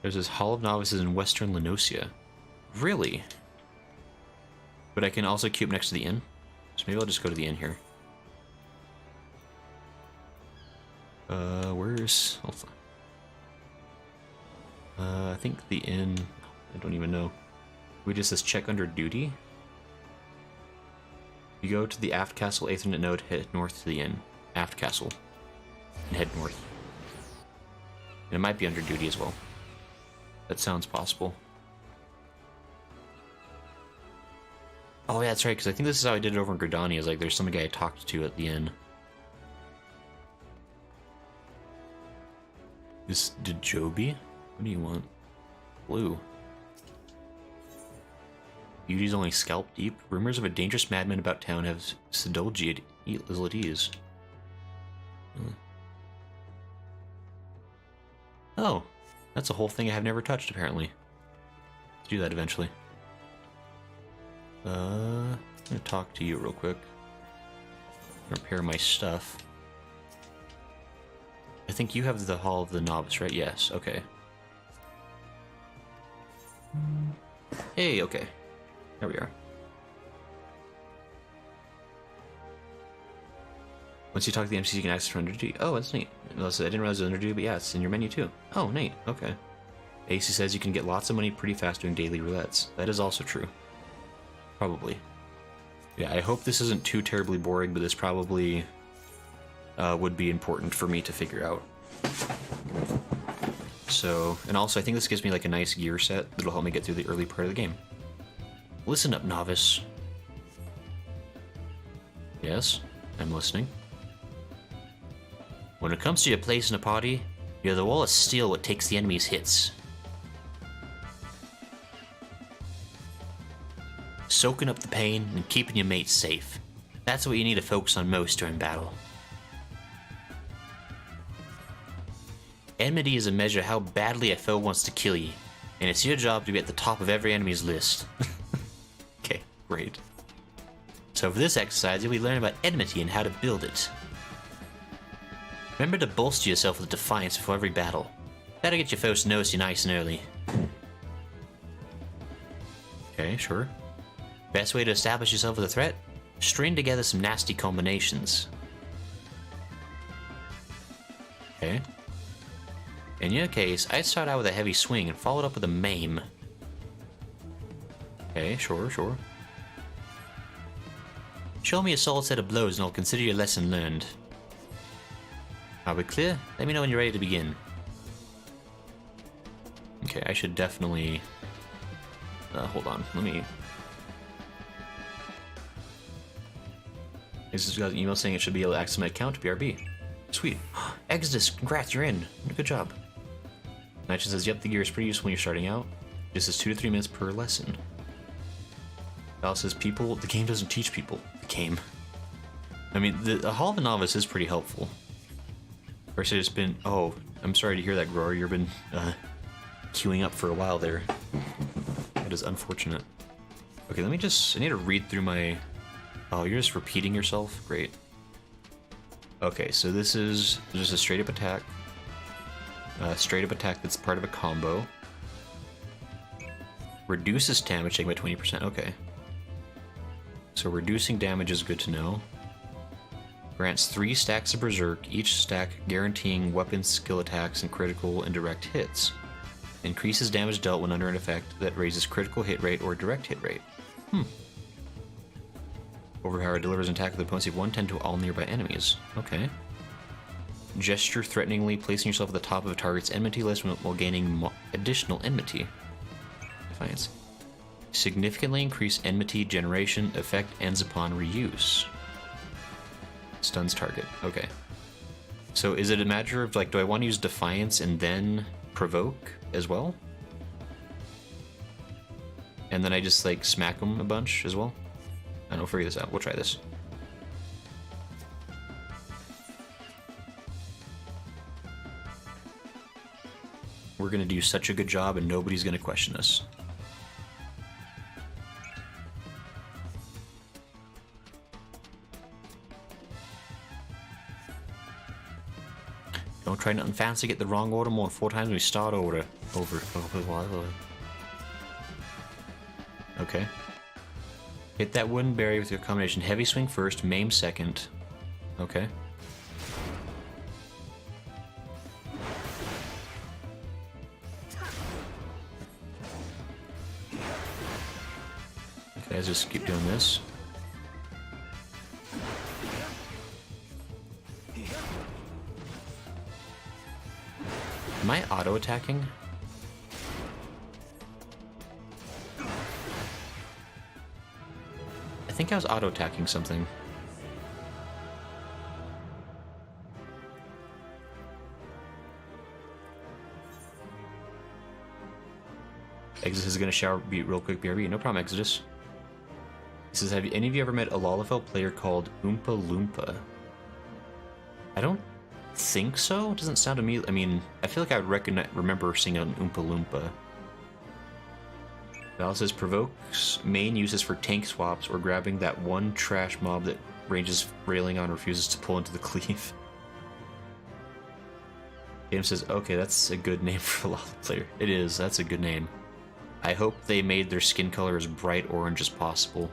There's this Hall of Novices in western Lenosia. Really? But I can also queue up next to the inn. So maybe I'll just go to the inn here. Where's Alpha? I think the inn. I don't even know. We just says check under duty. You go to the aft castle, Aethernet node, head north to the inn. Aft castle. And head north. And it might be under duty as well. That sounds possible. Oh yeah, that's right, because I think this is how I did it over in Gridani, is like there's some guy I talked to at the inn. This did Joby? What do you want? Blue. Beauty's only scalp deep. Rumors of a dangerous madman about town have Sidolgi ill at ease. Oh, that's a whole thing I have never touched, apparently. Let's do that eventually. I'm gonna talk to you real quick. Repair my stuff. I think you have the Hall of the Novice, right? Yes, okay. Hey, okay. There we are. Once you talk to the NPC, you can access for under duty. Oh, that's neat. I didn't realize it was under duty, but yeah, it's in your menu too. Oh, neat. Okay. AC says you can get lots of money pretty fast doing daily roulettes. That is also true. Probably. Yeah, I hope this isn't too terribly boring, but this probably would be important for me to figure out. So, and also I think this gives me like a nice gear set that'll help me get through the early part of the game. Listen up, novice. Yes, I'm listening. When it comes to your place in a party, you're the wall of steel what takes the enemy's hits. Soaking up the pain and keeping your mates safe. That's what you need to focus on most during battle. Enmity is a measure of how badly a foe wants to kill you, and it's your job to be at the top of every enemy's list. Okay, great. So for this exercise, you'll be learning about enmity and how to build it. Remember to bolster yourself with defiance before every battle. That'll get your foes to notice you nice and early. Okay, sure. Best way to establish yourself as a threat? String together some nasty combinations. Okay. In your case, I'd start out with a heavy swing and follow it up with a maim. Okay, sure, sure. Show me a solid set of blows and I'll consider your lesson learned. Are we clear? Let me know when you're ready to begin. Okay, I should definitely... hold on, let me... This has got an email saying it should be able to access my account to BRB. Sweet. Exodus, congrats, you're in. Good job. Nitro says, yep, the gear is pretty useful when you're starting out. This is 2 to 3 minutes per lesson. Val says, the game doesn't teach people. The game. I mean, the Hall of the Novice is pretty helpful. First, it's been... Oh, I'm sorry to hear that, Grower. You've been queuing up for a while there. That is unfortunate. Okay, let me just... I need to read through my... Oh, you're just repeating yourself? Great. Okay, so this is just a straight-up attack. Straight-up attack that's part of a combo. Reduces damage taken by 20%. Okay. So reducing damage is good to know. Grants 3 stacks of Berserk, each stack guaranteeing weapon skill attacks and critical and direct hits. Increases damage dealt when under an effect that raises critical hit rate or direct hit rate. Overpower delivers an attack with a potency of 110 to all nearby enemies. Okay. Gesture threateningly, placing yourself at the top of a target's enmity list while gaining additional enmity. Defiance. Significantly increase enmity generation. Effect ends upon reuse. Stuns target. Okay. So is it a matter of, like, do I want to use Defiance and then Provoke as well? And then I just, like, smack them a bunch as well? I don't know, figure this out. We'll try this. We're gonna do such a good job and nobody's gonna question us. Don't try nothing fancy, get the wrong order more than 4 times when we start over. Okay. Hit that wooden barrier with your combination heavy swing first, maim second. Okay. Guys, just keep doing this. Am I auto-attacking? I think I was auto-attacking something. Exodus is gonna shower beat real quick, BRB. No problem, Exodus. He says, have any of you ever met a Lalafell player called Oompa Loompa? I don't think so. It doesn't sound to me. I mean, I feel like I would remember seeing an Oompa Loompa. Val says, provokes main uses for tank swaps or grabbing that one trash mob that ranges railing on refuses to pull into the cleave. Game says, okay, that's a good name for a Lalafell player. It is. That's a good name. I hope they made their skin color as bright orange as possible.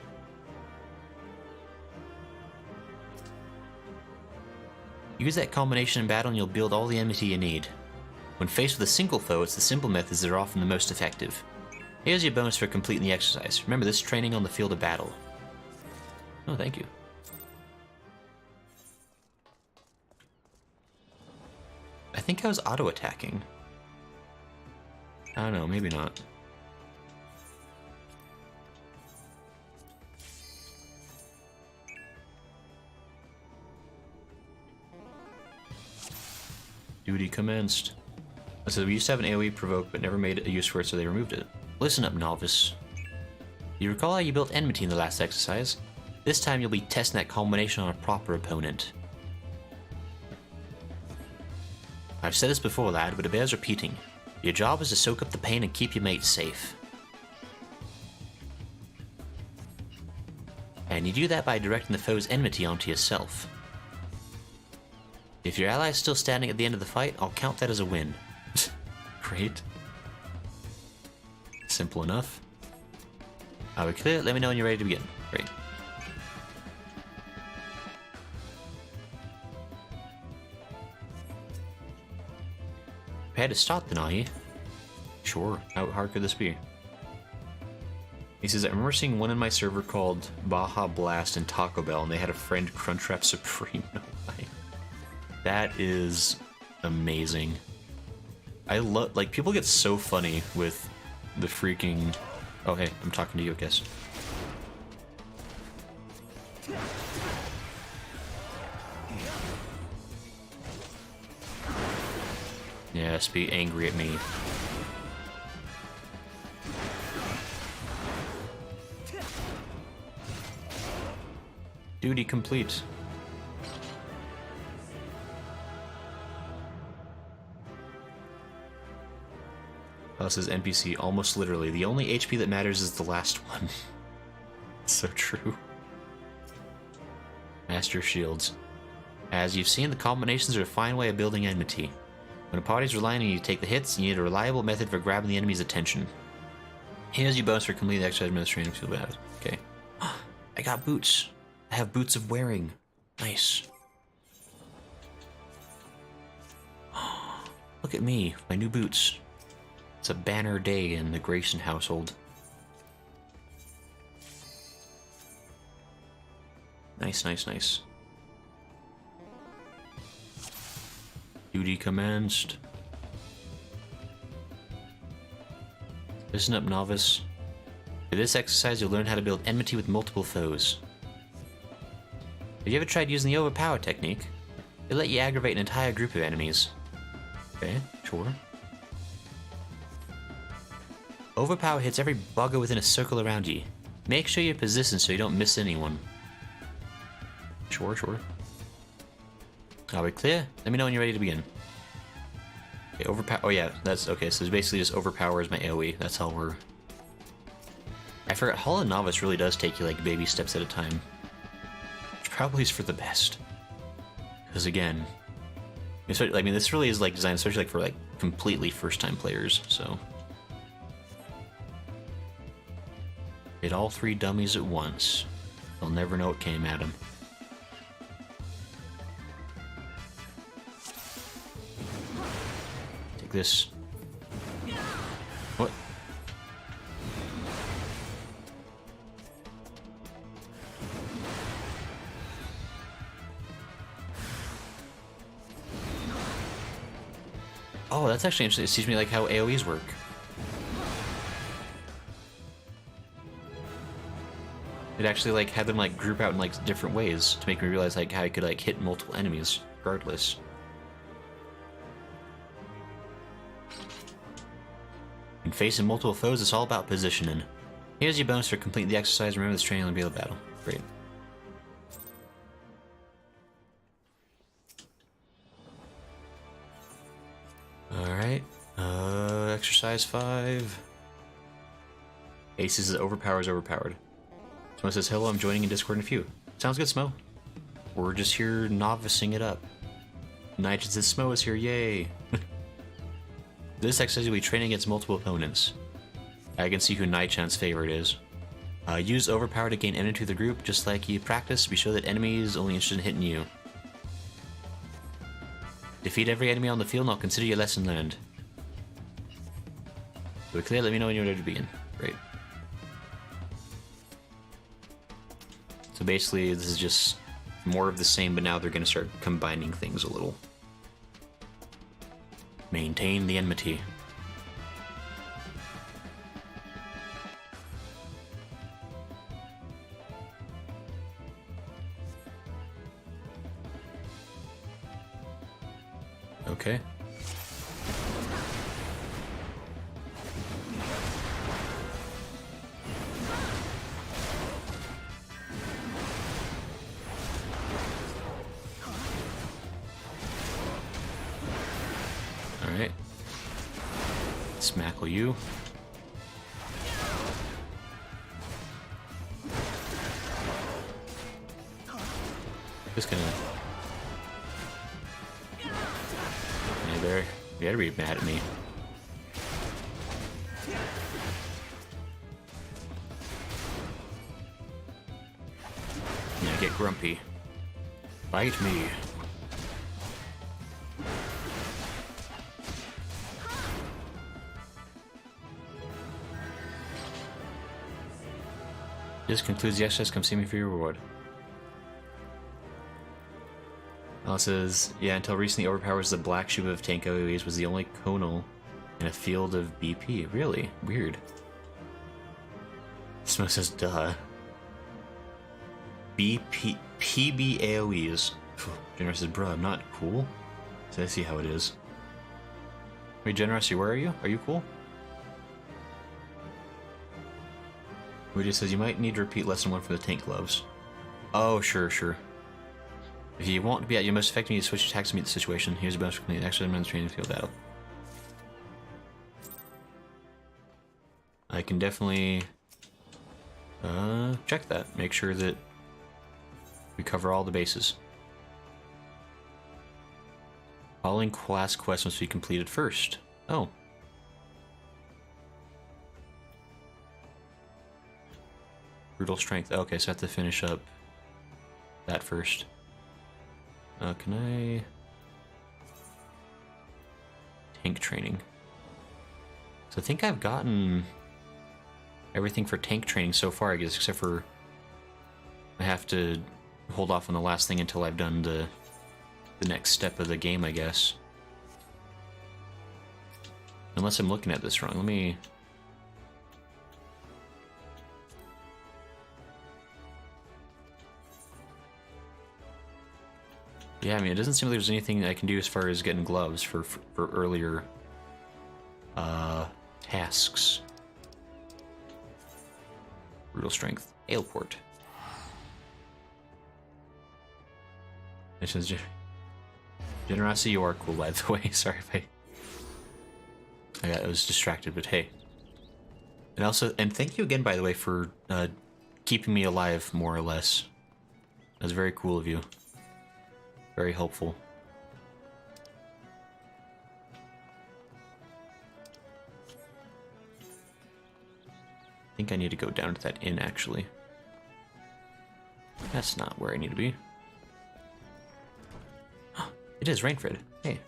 Use that combination in battle and you'll build all the enmity you need. When faced with a single foe, it's the simple methods that are often the most effective. Here's your bonus for completing the exercise. Remember this training on the field of battle. Oh, thank you. I think I was auto-attacking. I don't know, maybe not. Duty commenced. So we used to have an AoE provoke, but never made a use for it, so they removed it. Listen up, novice. You recall how you built enmity in the last exercise? This time you'll be testing that combination on a proper opponent. I've said this before, lad, but it bears repeating. Your job is to soak up the pain and keep your mates safe. And you do that by directing the foe's enmity onto yourself. If your ally is still standing at the end of the fight, I'll count that as a win. Great. Simple enough. Are we clear? Let me know when you're ready to begin. Great. Prepared to start then, are you? Sure. How hard could this be? He says, I remember seeing one in my server called Baja Blast and Taco Bell, and they had a friend Crunchwrap Supreme. No way. That is amazing. I love, like, people get so funny with the freaking... Oh, hey, I'm talking to you, I guess. Yes, be angry at me. Duty complete. Says NPC, almost literally. The only HP that matters is the last one. So true. Master of Shields. As you've seen, the combinations are a fine way of building enmity. When a party's relying on you to take the hits, you need a reliable method for grabbing the enemy's attention. Here's your bonus for completing the exercise administration feel bad. Okay. I got boots. I have boots of wearing. Nice. Look at me, my new boots. It's a banner day in the Grayson household. Nice, nice, nice. Duty commenced. Listen up, novice. For this exercise, you'll learn how to build enmity with multiple foes. Have you ever tried using the overpower technique? It'll let you aggravate an entire group of enemies. Okay, sure. Overpower hits every bugger within a circle around you. Make sure you're positioned so you don't miss anyone. Sure, sure. Are we clear? Let me know when you're ready to begin. Okay, overpower. Oh yeah, that's okay. So it's basically just overpowers my AoE. That's how we're. I forgot. Hollow Novice really does take you like baby steps at a time. Which probably is for the best. Because again, I mean, this really is like designed especially like for like completely first-time players. So. Hit all three dummies at once. They'll never know it came at them. Take this. What? Oh, that's actually interesting. It teaches me like how AoEs work. It actually like had them like group out in like different ways to make me realize like how I could like hit multiple enemies regardless. When facing multiple foes, it's all about positioning. Here's your bonus for completing the exercise. Remember this training will be a battle. Great. Alright. Exercise 5. Aces is overpowered. Smo says, hello, I'm joining in Discord in a few. Sounds good, Smo. We're just here novicing it up. Nigel says, Smo is here, yay! This exercise will be training against multiple opponents. I can see who Nightchan's favorite is. Use overpower to gain enemy to the group, just like you practice. Be sure that enemies only interested in hitting you. Defeat every enemy on the field and I'll consider your lesson learned. So clear, let me know when you're ready to begin. Great. So basically this is just more of the same, but now they're going to start combining things a little. Maintain the enmity. Okay. Alright. Smackle you. Just gonna... Yeah, there. You better be mad at me. Yeah, get grumpy. Bite me. This concludes the exercise. Come see me for your reward. Alice says, yeah, until recently overpowers the black ship of tank OEs was the only conal in a field of BP. Really? Weird. Smoke says, duh. BP, PB AoEs. Generous says, bruh, I'm not cool. So I see how it is. Wait, Generosity, where are you? Are you cool? Rudy says, you might need to repeat lesson 1 for the tank gloves. Oh, sure. If you want to be at your most effective, you need to switch attacks to meet the situation. Here's a bonus for completing extra minutes training field battle. I can definitely check that. Make sure that we cover all the bases. Following class quests must be completed first. Oh. Brutal strength. Okay, so I have to finish up that first. Can I... Tank training. So I think I've gotten everything for tank training so far, I guess, except for I have to hold off on the last thing until I've done the next step of the game, I guess. Unless I'm looking at this wrong. Let me... Yeah, I mean, it doesn't seem like there's anything I can do as far as getting gloves for earlier tasks. Brutal strength. Aleport. Missions. Generosity, you are cool, by the way. Sorry if I was distracted, but hey. And also, and thank you again, by the way, for keeping me alive, more or less. That's very cool of you. Very helpful. I think I need to go down to that inn, actually. That's not where I need to be. It is Rainford. Hey.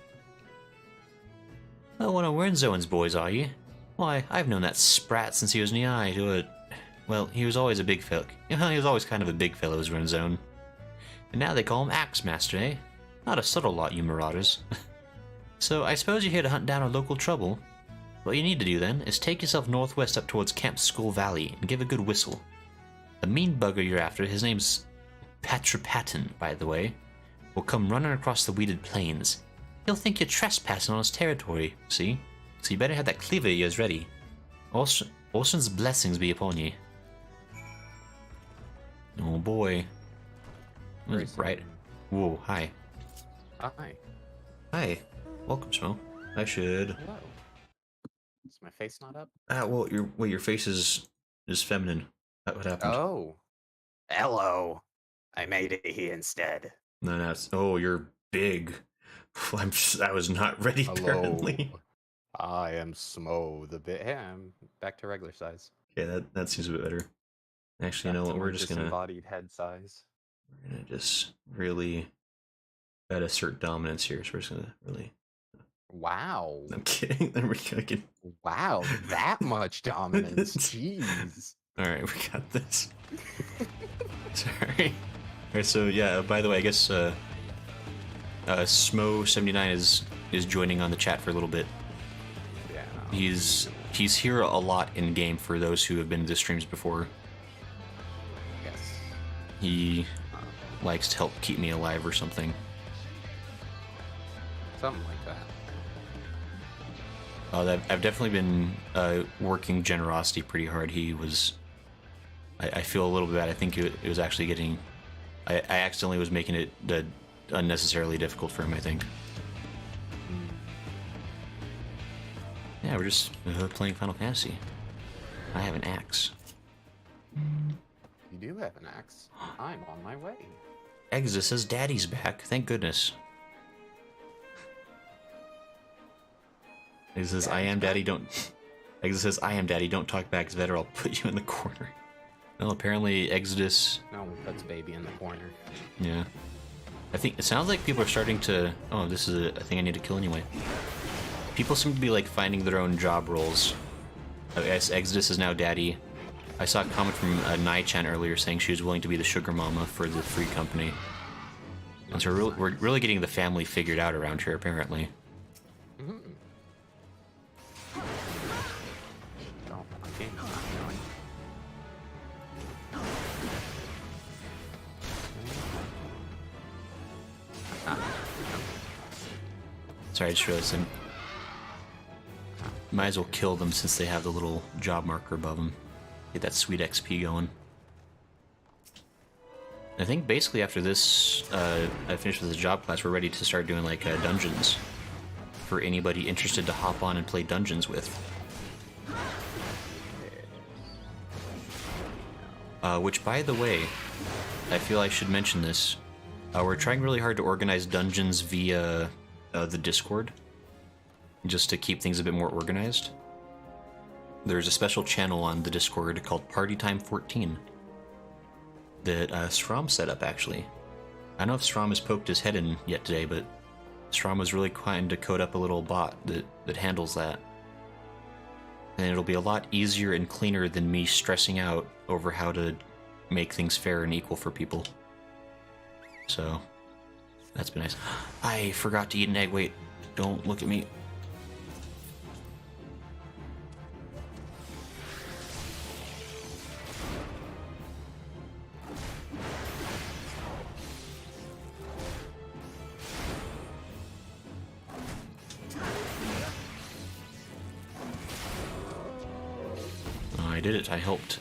Oh, one of Wernzowen's boys, are you? Why, I've known that sprat since he was knee-high to it. Well, he was always a big fellow. He was always kind of a big fellow, as And now they call him Axe Master, eh? Not a subtle lot, you marauders. So I suppose you're here to hunt down a local trouble. What you need to do then is take yourself northwest up towards Camp Skull Valley and give a good whistle. The mean bugger you're after, his name's Patripatin, by the way, will come running across the weeded plains. He'll think you're trespassing on his territory, see? So you better have that cleaver of yours ready. Ocean's blessings be upon you. Oh boy. That was bright. Whoa, hi. Hi. Hi. Welcome, Smo. I should... Hello. Is my face not up? well, your face is feminine. That what happened. Oh. Hello. I made it here instead. No, that's... Oh, you're big. I was not ready, apparently. I am Smo the bit. Hey, I'm back to regular size. Yeah, that seems a bit better. Actually, you know what? We're just gonna... Disembodied head size. We're gonna just really try to assert dominance here, so we're just gonna really... Wow. I'm kidding. Then we're gonna get... Wow, that much dominance. Jeez. Alright, we got this. Sorry. Alright, so yeah, by the way, I guess Smo79 is joining on the chat for a little bit. Yeah. He's here a lot in game for those who have been to the streams before. Yes. He likes to help keep me alive or something. Something like that. I've definitely been working generosity pretty hard. He was... I feel a little bit bad. I think it was actually getting... I accidentally was making it unnecessarily difficult for him, I think. Yeah, we're just playing Final Fantasy. I have an axe. You do have an axe. I'm on my way. Exodus says Daddy's back. Thank goodness. Exodus says, I am Daddy, don't... Exodus says, I am Daddy, don't talk back, Zvet, or I'll put you in the corner. Well, apparently Exodus... No one puts baby in the corner. Yeah. I think it sounds like people are starting to... Oh, this is a thing I need to kill anyway. People seem to be, like, finding their own job roles. I guess Exodus is now Daddy. I saw a comment from Nai-chan earlier saying she was willing to be the sugar mama for the free company. And so we're really getting the family figured out around here, apparently. Mm-hmm. Oh, okay. Sorry, I just realized I might as well kill them since they have the little job marker above them. Get that sweet XP going. I think basically after this, I finished with the job class, we're ready to start doing like dungeons for anybody interested to hop on and play dungeons with. Which, by the way, I feel I should mention this. We're trying really hard to organize dungeons via the Discord, just to keep things a bit more organized. There's a special channel on the Discord called Party Time 14 that Strom set up, actually. I don't know if Strom has poked his head in yet today, but Strom was really kind to code up a little bot that handles that. And it'll be a lot easier and cleaner than me stressing out over how to make things fair and equal for people. So, that's been nice. I forgot to eat an egg. Wait, don't look at me. Oh, I did it. I helped.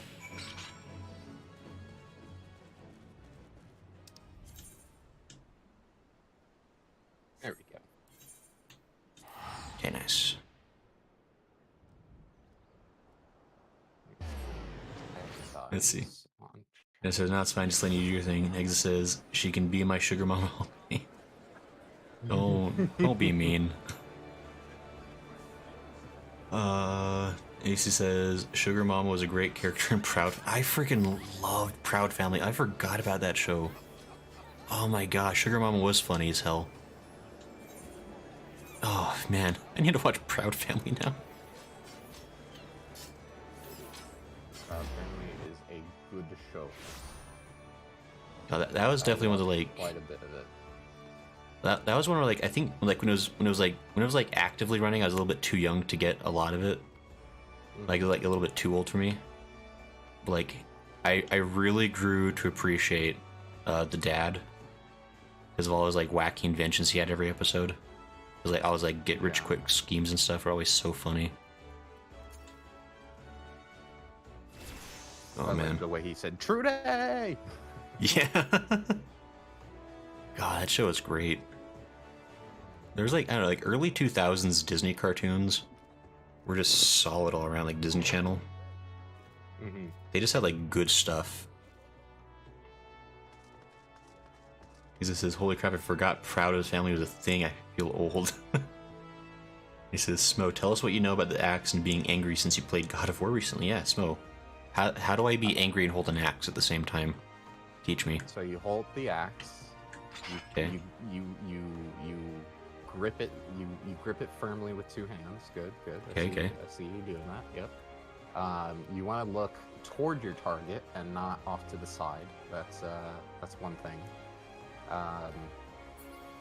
There we go. Okay, nice. Let's see. It says, no, it's fine, just letting you do your thing. Exit says, she can be my sugar mama. Don't be mean. AC says, Sugar Mama was a great character in Proud. I freaking loved Proud Family. I forgot about that show. Oh my gosh, Sugar Mama was funny as hell. Oh man, I need to watch Proud Family now. Proud Family is a good show. Oh, that was definitely one of the, like... Quite a bit of it. That was one where, like, I think, like, when it was like actively running, I was a little bit too young to get a lot of it. Like a little bit too old for me. But, like, I really grew to appreciate the dad because of all his, like, wacky inventions he had every episode. It was like, I was like, get rich quick schemes and stuff are always so funny. Oh, I man. love the way he said, Trude! Yeah. God, that show is great. There's, like, I don't know, like, early 2000s Disney cartoons were just solid all around, like Disney Channel. Mm-hmm. They just had, like, good stuff. He just says, holy crap, I forgot proud of his family was a thing. I feel old. He says, Smo, tell us what you know about the axe and being angry since you played God of War recently. Yeah, Smo. How do I be angry and hold an axe at the same time? Teach me. So you hold the axe. Okay. You grip it. You grip it firmly with two hands. Good. Okay. I see you doing that. Yep. You want to look toward your target and not off to the side. That's one thing.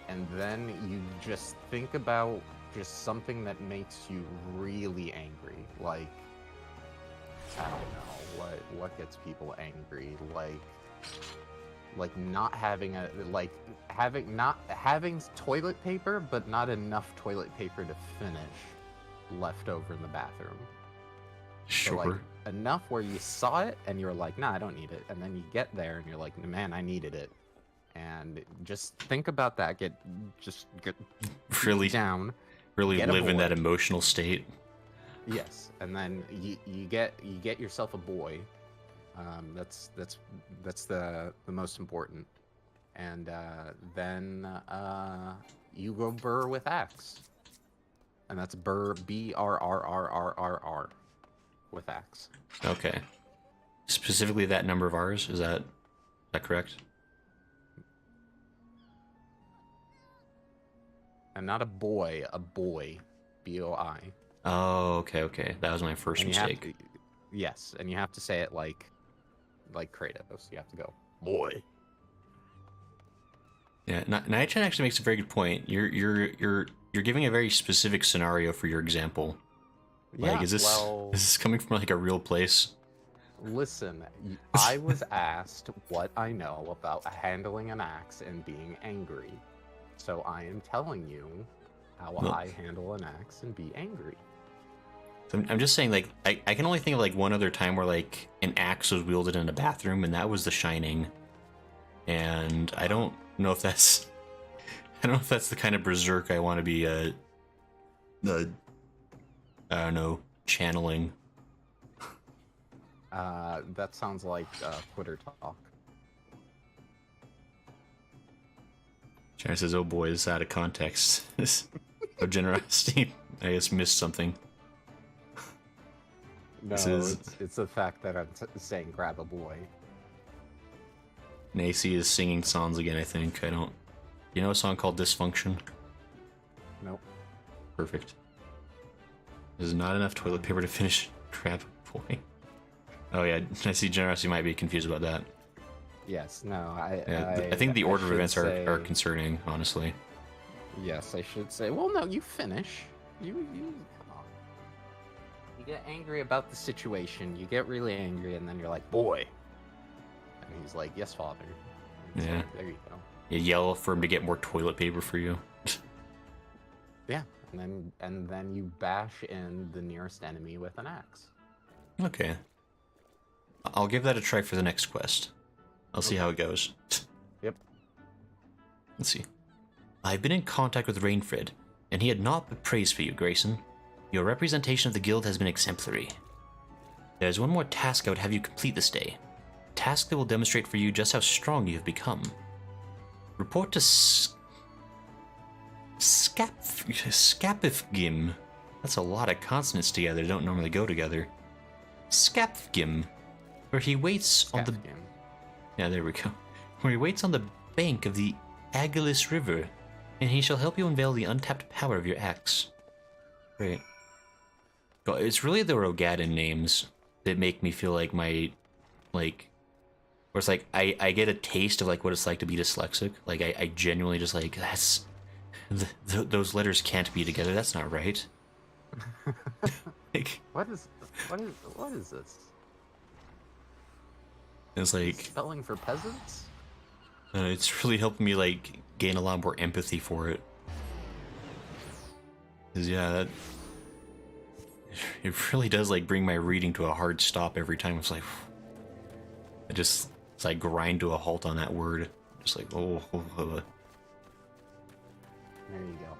And then you just think about just something that makes you really angry. Like, I don't know what gets people angry. Like not having not having toilet paper, but not enough toilet paper to finish left over in the bathroom. Sure. So, like, enough where you saw it and you're like, nah, I don't need it. And then you get there and you're like, man, I needed it. And just think about that. Get really down. Really get live in that emotional state. Yes, and then you get yourself a boy. That's the most important. And then you go burr with axe. And that's burr, B-R-R-R-R-R-R, with axe. Okay. Specifically that number of R's, is that correct? And not a boy, B-O-I. Oh, okay. That was my first mistake. Yes, and you have to say it like Kratos. You have to go, boy. Yeah, Niachan actually makes a very good point. You're giving a very specific scenario for your example. Like, Yeah, is this coming from, like, a real place? Listen, I was asked what I know about handling an axe and being angry. So I am telling you how I handle an axe and be angry. I'm just saying, like, I can only think of, like, one other time where, like, an axe was wielded in a bathroom, and that was The Shining. And I don't know if that's the kind of berserk I want to be I don't know, channeling. That sounds like Twitter talk. China says, oh boy, this is out of context. Oh, generosity. I guess missed something. No, it's the fact that I'm saying grab a boy. Nacy is singing songs again, I think. You know a song called Dysfunction? Nope. Perfect. There's not enough toilet paper to finish grab a boy. Oh yeah, I see generosity might be confused about that. Yes, no, I think the order of events are concerning, honestly. Yes, I should say. Well, no, you finish. You come on. You get angry about the situation. You get really angry, and then you're like, "Boy," and he's like, "Yes, father." And Yeah. so, there you go. You yell for him to get more toilet paper for you. Yeah, and then you bash in the nearest enemy with an axe. Okay. I'll give that a try for the next quest. I'll see how it goes. Yep. Let's see. I've been in contact with Rainfred, and he had naught but praise for you, Grayson. Your representation of the guild has been exemplary. There's one more task I would have you complete this day. A task that will demonstrate for you just how strong you have become. Report to Scapifgim. That's a lot of consonants together that don't normally go together. Scapifgim, where he waits on the... Yeah, there we go. Where he waits on the bank of the Agilis River, and he shall help you unveil the untapped power of your axe. Great. Well, it's really the Rogadin names that make me feel like where it's like, I get a taste of, like, what it's like to be dyslexic. Like, I genuinely just, like, Those letters can't be together. That's not right. Like, What is this? it's like Spelling for peasants? it's really helping me like gain a lot more empathy for it. 'Cause, yeah, it really does like bring my reading to a hard stop every time. It's like it's like grind to a halt on that word. Just like There you go.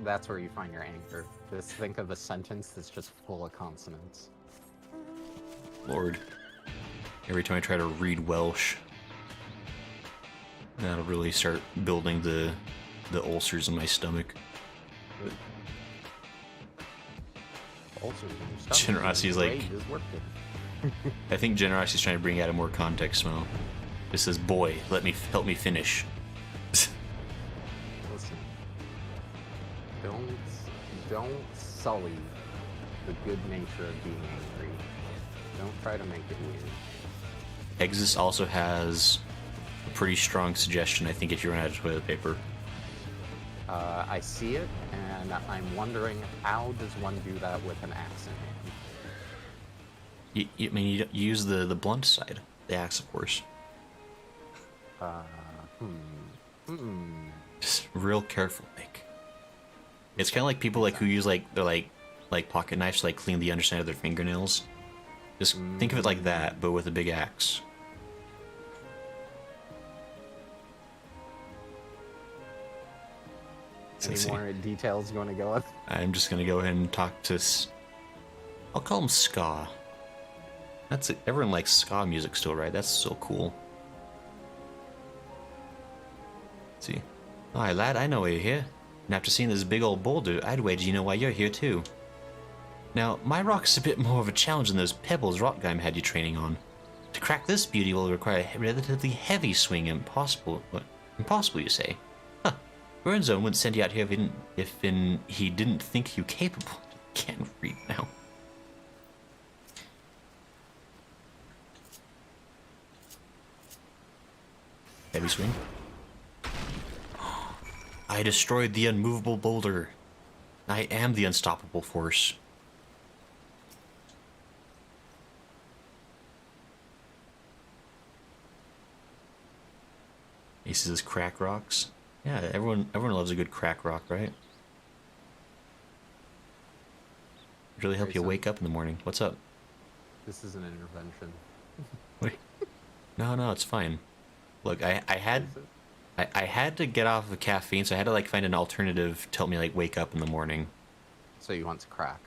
That's where you find your anchor. Just think of a sentence that's just full of consonants. Lord. Every time I try to read Welsh, that'll really start building the ulcers in my stomach. Ulcers in your stomach. Generosity's like- Rage is working. I think Generosity's trying to bring out a more context, Mo. It says, "Boy, help me finish." Listen. Don't sully the good nature of being angry. Don't try to make it weird. Exis also has a pretty strong suggestion, I think, if you run out of toilet paper. I see it, and I'm wondering how does one do that with an axe in hand? I mean, you use the blunt side, the axe, of course. Just real careful, like. It's kind of like people like who use like they're like pocket knives to like clean the underside of their fingernails. Just think of it like that, but with a big axe. Any more details you want to go with? I'm just gonna go ahead and talk to. I'll call him Ska. That's it. Everyone likes ska music still, right? That's so cool. Let's see. Hi, lad. I know why you're here. And after seeing this big old boulder, I'd wager you know why you're here too. Now, my rock's a bit more of a challenge than those pebbles Rotgheim had you training on. To crack this beauty will require a relatively heavy swing. Impossible, you say? Huh. Burnzone wouldn't send you out here if he didn't think you capable. Can't read now. Heavy swing. I destroyed the unmovable boulder. I am the unstoppable force. Aces is crack rocks. Yeah, everyone loves a good crack rock, right? Really help you wake up in the morning. What's up? This is an intervention. Wait. No, it's fine. Look, I had to get off of caffeine, so I had to like find an alternative to help me like wake up in the morning. So you want to crack?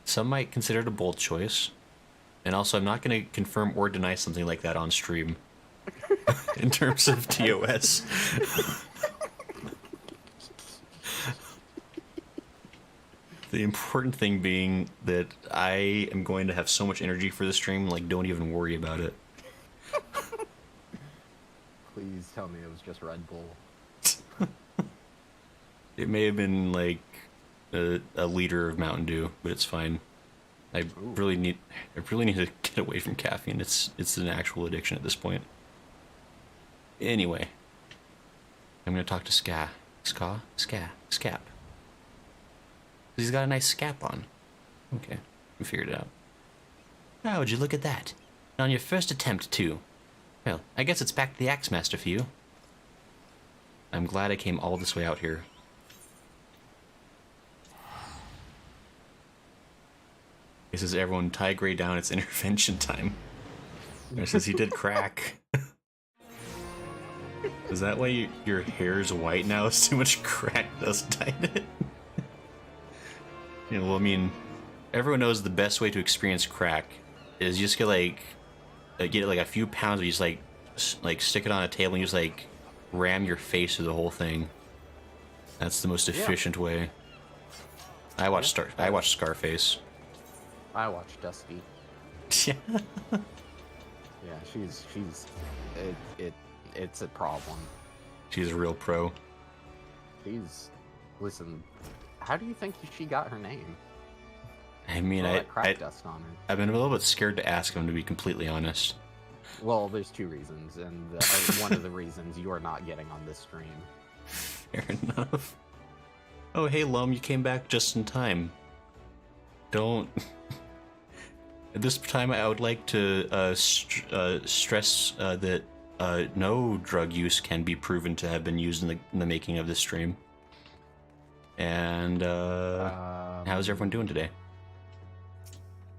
Some might consider it a bold choice, and also I'm not going to confirm or deny something like that on stream. In terms of TOS. The important thing being that I am going to have so much energy for the stream, like don't even worry about it. Please tell me it was just Red Bull. It may have been like a liter of Mountain Dew, but it's fine. I really need to get away from caffeine. It's an actual addiction at this point. Anyway, I'm gonna talk to Scap. He's got a nice scap on. Okay, we figured it out. How would you look at that? And on your first attempt, too. Well, I guess it's back to the Axe Master for you. I'm glad I came all this way out here. He says, everyone tie Gray down, it's intervention time. He says he did crack. Is that why your hair's white now? It's too much crack dust dyed it? You know, well, I mean, everyone knows the best way to experience crack is you just get like a few pounds of, you just like stick it on a table and you just like ram your face through the whole thing. That's the most efficient way. I watched Scarface. I watched Dusty. Yeah. Yeah, it's a problem. She's a real pro. Listen, how do you think she got her name? I mean, Crack dust on her. I've been a little bit scared to ask him, to be completely honest. Well, there's two reasons, and one of the reasons you're not getting on this stream. Fair enough. Oh, hey, Lum, you came back just in time. Don't... At this time, I would like to stress that no drug use can be proven to have been used in the making of this stream. And how's everyone doing today?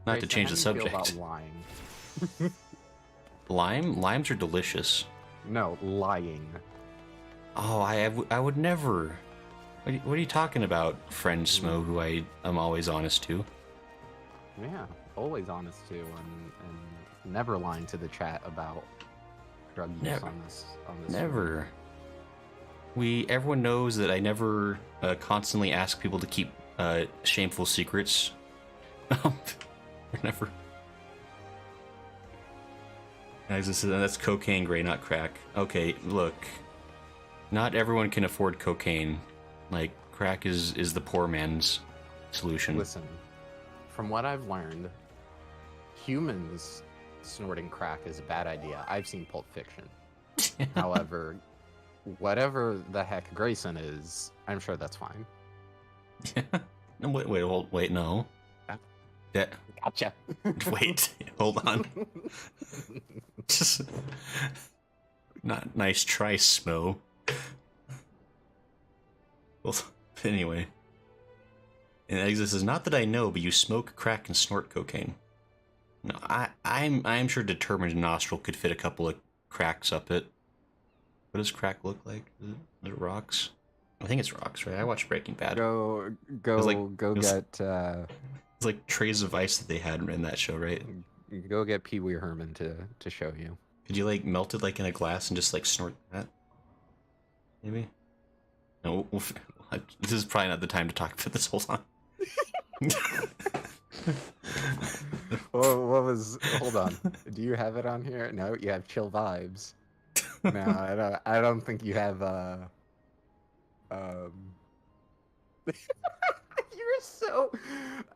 Not to change the subject. How do you feel about lying? Limes are delicious. No, lying. Oh, I would never. What are you talking about, friend Smo, who I am always honest to? Yeah, always honest too, and never lying to the chat about drug use on this. Never. Everyone knows that I never constantly ask people to keep shameful secrets. Never. That's cocaine, Gray, not crack. Okay, look. Not everyone can afford cocaine. Like, crack is the poor man's solution. Listen, from what I've learned, humans snorting crack is a bad idea. I've seen Pulp Fiction. However, whatever the heck Grayson is, I'm sure that's fine. No, wait, no. Yeah. Gotcha. Wait, hold on. Just not nice try, Smo. Well, anyway. And Exodus says, not that I know, but you smoke crack and snort cocaine. No, I'm sure determined nostril could fit a couple of cracks up it. What does crack look like? Is it rocks? I think it's rocks, right? I watched Breaking Bad. Go get. It's like trays of ice that they had in that show, right? Go get Pee Wee Herman to show you. Could you like melt it like in a glass and just like snort that? Maybe. No, this is probably not the time to talk about this. Hold on. What was? Hold on. Do you have it on here? No, you have Chill Vibes. No, I don't think you have. You're so.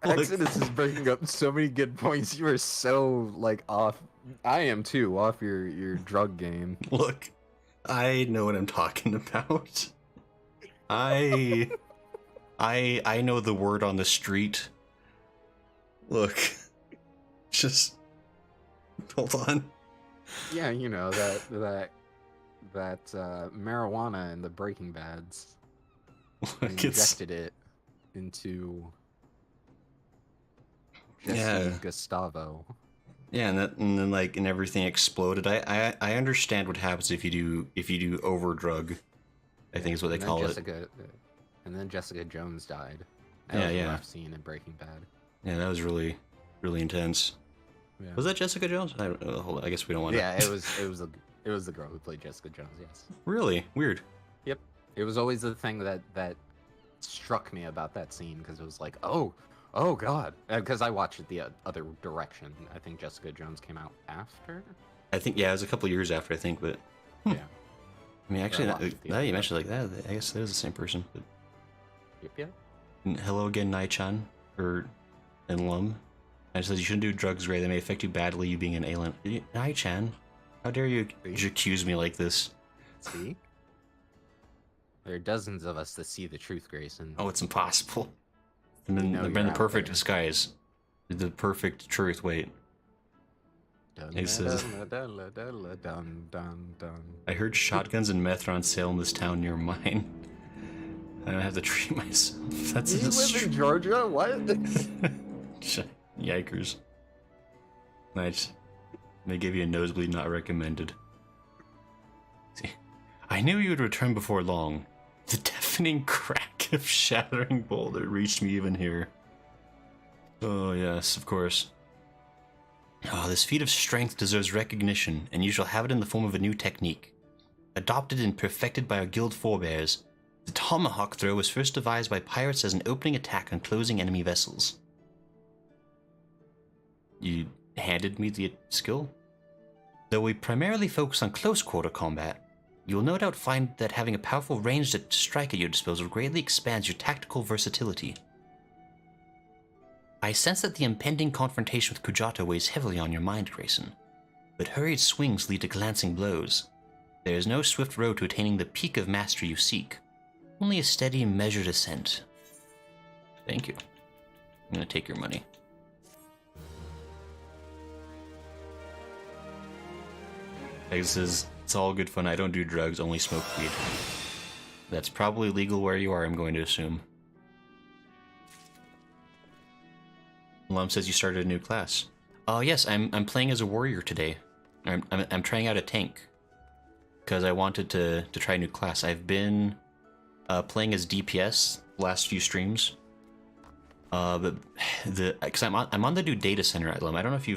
Exodus is bringing up so many good points. You are so like off. I am too off your drug game. Look, I know what I'm talking about. I know the word on the street. Look, just hold on. Yeah, you know that marijuana in the Breaking Bads. Look, Injected it into Jesse Gustavo. Yeah, and then like everything exploded. I understand what happens if you do overdrug. I think is what they call it. And then Jessica Jones died. That was a rough scene in Breaking Bad. Yeah, that was really intense. Yeah. Was that Jessica Jones? Hold on, I guess we don't want to. Yeah, it was the girl who played Jessica Jones. Yes. Really weird. Yep. It was always the thing that struck me about that scene because it was like, oh god, because I watched it the other direction. I think Jessica Jones came out after. I think it was a couple years after. I think, but yeah. I mean, actually, now you mentioned it like that, I guess it is the same person. But... Yep. And hello again, Nai-chan, and Lum. I said you shouldn't do drugs, Ray. They may affect you badly. You being an alien. Nai-chan, how dare you accuse me like this? See, there are dozens of us that see the truth, Grayson. Oh, it's impossible. I've been the perfect disguise, the perfect truth. Wait. He says, I heard shotguns and meth are on sale in this town near mine. I don't have to treat myself. That's you live in Georgia? What? Yikers. Nice. They give you a nosebleed not recommended. See, I knew you would return before long. The deafening crack of shattering boulder reached me even here. Oh yes, of course. Oh, this feat of strength deserves recognition, and you shall have it in the form of a new technique. Adopted and perfected by our guild forebears, the tomahawk throw was first devised by pirates as an opening attack on closing enemy vessels. You handed me the skill? Though we primarily focus on close-quarter combat, you will no doubt find that having a powerful ranged strike at your disposal greatly expands your tactical versatility. I sense that the impending confrontation with Kujata weighs heavily on your mind, Grayson, but hurried swings lead to glancing blows. There is no swift road to attaining the peak of mastery you seek. Only a steady, measured ascent. Thank you. I'm gonna take your money. It's all good fun. I don't do drugs, only smoke weed. That's probably legal where you are, I'm going to assume. Lum says you started a new class. Oh yes, I'm playing as a warrior today. I'm trying out a tank. Because I wanted to try a new class. I've been playing as DPS the last few streams. But because I'm on the new data center at Lum. I don't know if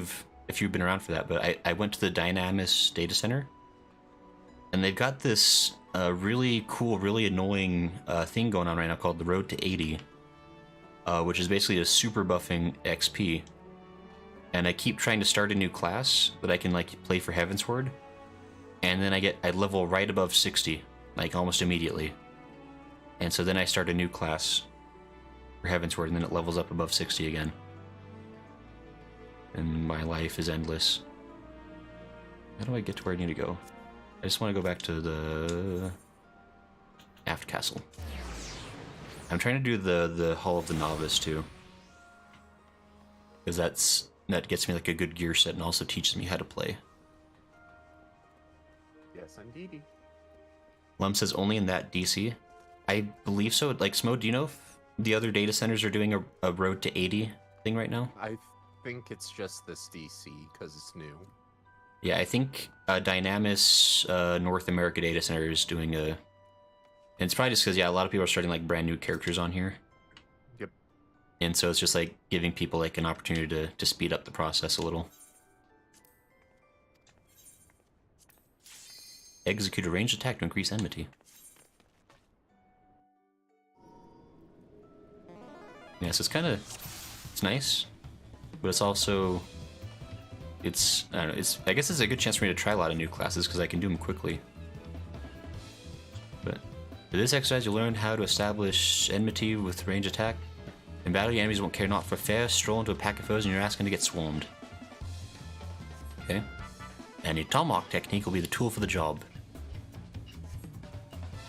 you've been around for that, but I went to the Dynamis data center, and they've got this really cool, really annoying thing going on right now called the Road to 80, which is basically a super buffing XP. And I keep trying to start a new class that I can like play for Heavensward, and then I level right above 60, like almost immediately. And so then I start a new class for Heavensward, and then it levels up above 60 again. And my life is endless. How do I get to where I need to go? I just want to go back to the Aft Castle. I'm trying to do the Hall of the Novice too, because that gets me like a good gear set and also teaches me how to play. Yes, indeedy. Lum says only in that DC. I believe so. Like Smo, do you know if the other data centers are doing a Road to 80 thing right now? I think it's just this DC because it's new. Yeah, I think Dynamis North America data center is doing a. And it's probably just because, yeah, a lot of people are starting like brand new characters on here. Yep. And so it's just like giving people like an opportunity to speed up the process a little. Execute a ranged attack to increase enmity. Yeah, so it's nice, but it's also, I don't know, I guess it's a good chance for me to try a lot of new classes because I can do them quickly. But for this exercise, you'll learn how to establish enmity with range attack. In battle, your enemies won't care not for fair, stroll into a pack of foes, and you're asking to get swarmed. Okay? And your tomahawk technique will be the tool for the job.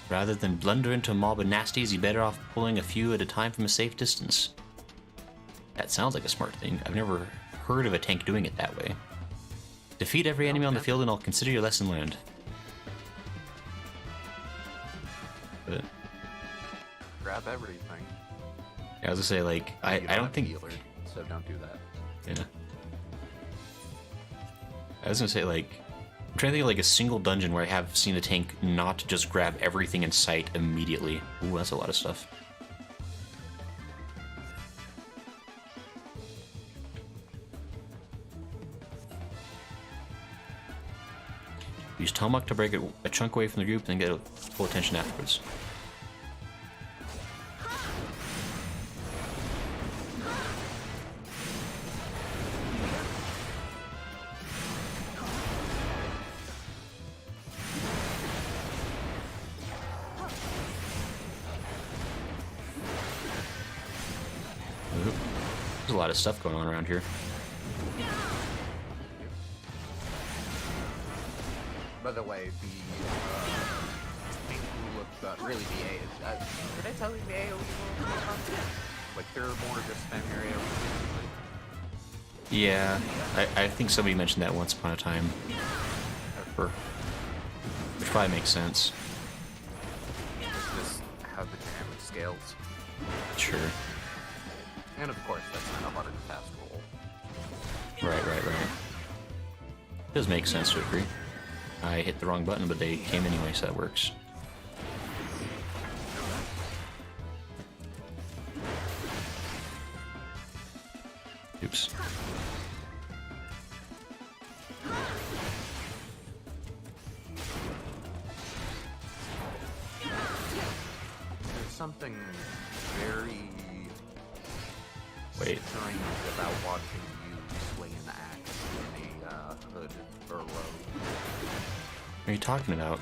Rather than blunder into a mob of nasties, you're better off pulling a few at a time from a safe distance. That sounds like a smart thing. I've never heard of a tank doing it that way. Defeat every enemy on the field and I'll consider your lesson learned. But Grab everything. yeah, I was gonna say, like, I don't think... Healer, so don't do that. Yeah. I was gonna say, like, I'm trying to think of like a single dungeon where I have seen a tank not just grab everything in sight immediately. Ooh, that's a lot of stuff. Use Tomahawk to break a chunk away from the group and then get full attention afterwards. There's a lot of stuff going on around here. By the way, the tank looked really the A. Did I tell you the AoE like there are more just spam your AoE? Yeah, I think somebody mentioned that once upon a time. Which probably makes sense. Just how the damage scales. Sure. And of course, that's not a hard and fast roll. Right. Does make sense to agree. I hit the wrong button, but they came anyway, so that works. Oops. There's something very Wait. strange about watching you swing an axe in a hood or robe. What are you talking about?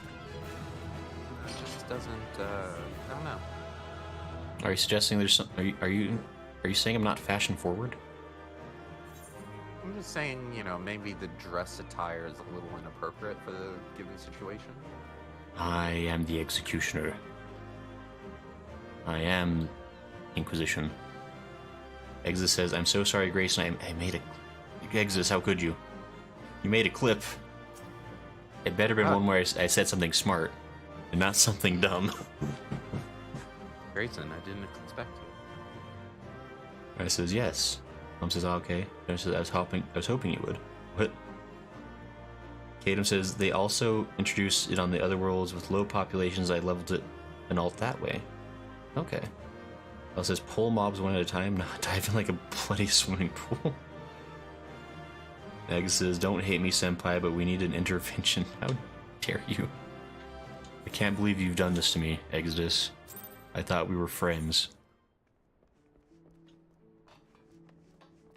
It just doesn't, I don't know. Are you suggesting there's some? Are you saying I'm not fashion forward? I'm just saying, you know, maybe the dress attire is a little inappropriate for the given situation. I am the executioner. I am Inquisition. Exodus says, I'm so sorry, Grace, and I made a... Exodus, how could you? You made a clip. It better been one where I said something smart, and not something dumb. Grayson, I didn't expect you. I says, yes. Mom says, oh, okay. I says, I was hoping you would. What? Kadam says, they also introduced it on the other worlds with low populations. I leveled it and alt that way. Okay. Elle says, pull mobs one at a time, not dive in like a bloody swimming pool. Egg says, don't hate me, senpai, but we need an intervention. How dare you? I can't believe you've done this to me, Exodus. I thought we were friends.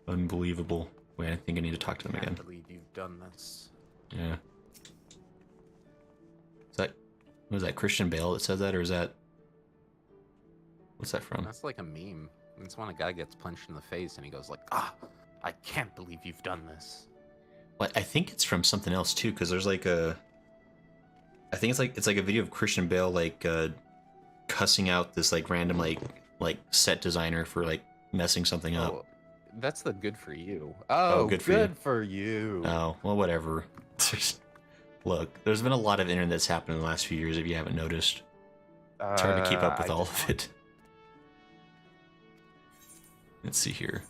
Unbelievable. Wait, I think I need to talk to them again. I can't believe you've done this. Yeah. Is that... Was that Christian Bale that said that, or is that... What's that from? That's like a meme. It's when a guy gets punched in the face and he goes like, ah, I can't believe you've done this. Well, I think it's from something else too, because there's like a... I think it's like a video of Christian Bale like cussing out this like random like set designer for like messing something up. Oh, that's the good for you. Oh, good for you. Oh, well, whatever. Look, there's been a lot of internet that's happened in the last few years if you haven't noticed. It's hard to keep up with all of it. Let's see here.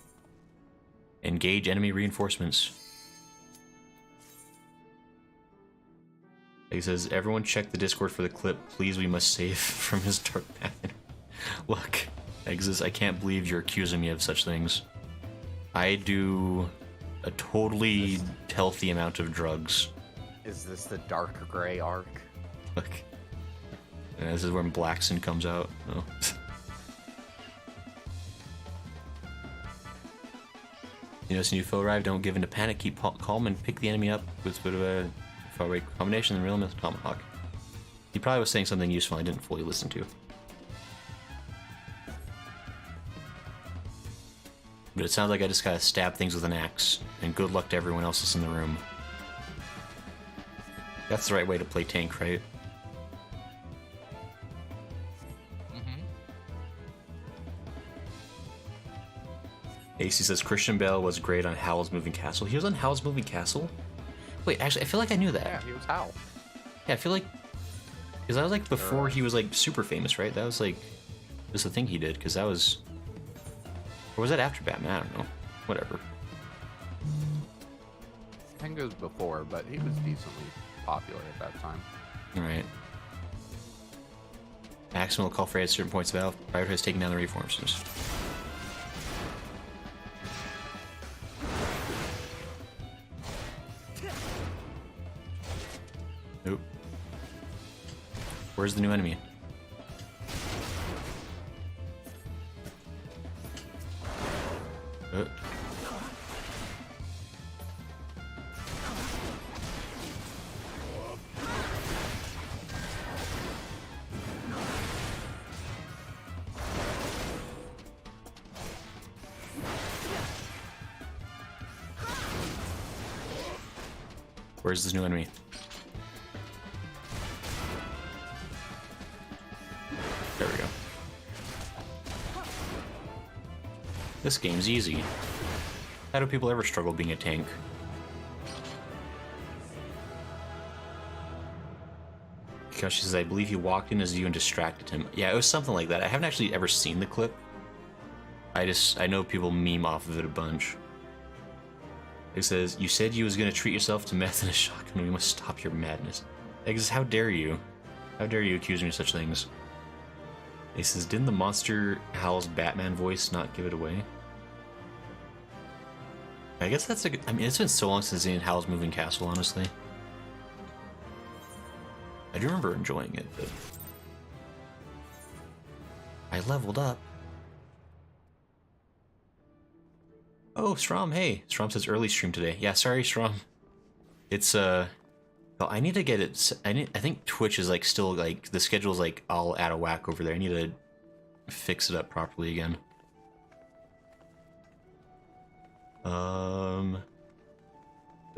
Engage enemy reinforcements. He says, everyone check the Discord for the clip. Please, we must save from his dark path. Look, Exodus, I can't believe you're accusing me of such things. I do a totally healthy amount of drugs. Is this the dark gray arc? Look. And this is when Blackson comes out. Oh. You know, this new foe arrived, don't give in to panic, keep calm and pick the enemy up with a bit of a far away combination and real with Tomahawk. He probably was saying something useful I didn't fully listen to. But it sounds like I just gotta stab things with an axe, and good luck to everyone else that's in the room. That's the right way to play tank, right? AC says Christian Bale was great on Howl's Moving Castle. He was on Howl's Moving Castle? Wait, actually, I feel like I knew that. Yeah, he was Howl. Yeah, I feel like... Because that was like before he was like super famous, right? That was like... Just the thing he did, because that was... Or was that after Batman? I don't know. Whatever. I think it was before, but he was decently popular at that time. Alright. Axon will call for aid at certain points of battle. Prioritize taking down the reinforcements. Nope. Where's the new enemy? Where's this new enemy? There we go. This game's easy. How do people ever struggle being a tank? Because she says, I believe he walked in as you and distracted him. Yeah, it was something like that. I haven't actually ever seen the clip. I know people meme off of it a bunch. It says, you said you was going to treat yourself to meth and a shotgun. We must stop your madness. Exes, how dare you? How dare you accuse me of such things? He says, didn't the monster Howl's Batman voice not give it away? I guess that's a good... I mean, it's been so long since I've seen Howl's Moving Castle, honestly. I do remember enjoying it, but... I leveled up. Oh, Strom, hey. Strom says early stream today. Yeah, sorry, Strom. It's, well, I need to get it... I think Twitch is, like, still, like, the schedule's, like, all out of whack over there. I need to fix it up properly again. But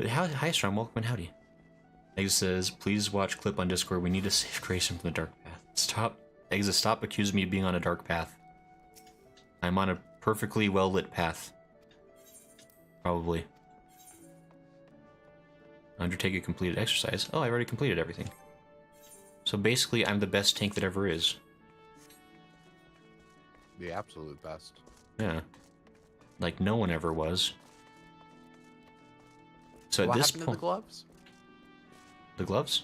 hi, Strom. Welcome and howdy. Egg says, please watch clip on Discord. We need to save Grayson from the dark path. Stop Exa, stop accusing me of being on a dark path. I'm on a perfectly well-lit path. Probably. Undertake a completed exercise. Oh, I already completed everything. So basically, I'm the best tank that ever is. The absolute best. Yeah. Like no one ever was. So What at this happened to point... the gloves? The gloves?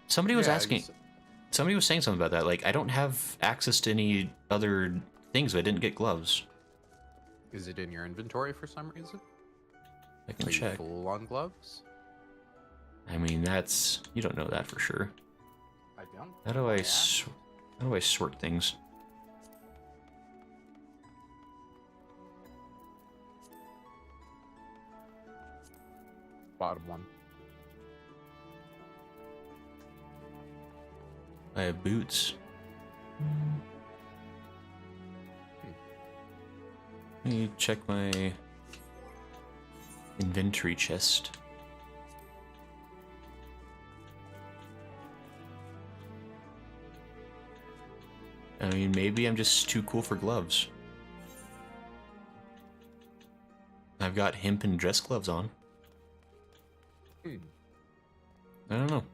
Somebody was Yeah, asking... Somebody was saying something about that. Like, I don't have access to any other things, but I didn't get gloves. Is it in your inventory for some reason? I can Are check. you full on gloves? I mean, that's... You don't know that for sure. I don't. How do I sort things? Bottom one. I have boots. Let me check my inventory chest. I mean, maybe I'm just too cool for gloves. I've got hempen dress gloves on. I don't know.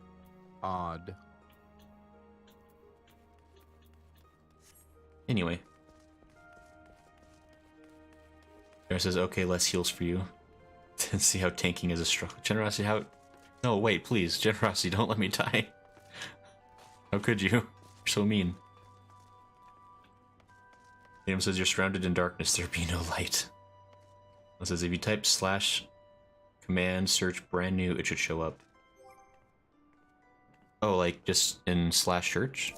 Odd. Anyway. There says, okay, less heals for you. To see how tanking is a struggle. Generosity, how... No, wait, please. Generosity, don't let me die. How could you? You're so mean. Liam says, you're surrounded in darkness, there be no light. It says, if you type / command search brand new, it should show up. Oh, like just in / search?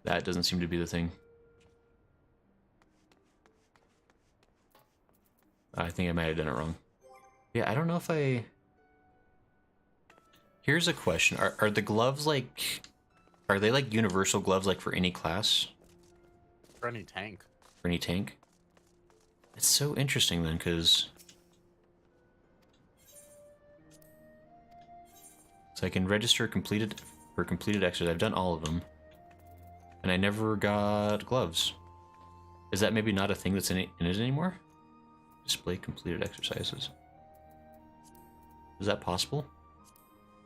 That doesn't seem to be the thing. I think I might have done it wrong. Yeah, I don't know if I... Here's a question. Are the gloves like... Are they like universal gloves like for any class? For any tank. For any tank? It's so interesting then, because... So I can register completed exercise. I've done all of them. And I never got gloves. Is that maybe not a thing that's in it anymore? Display completed exercises. Is that possible?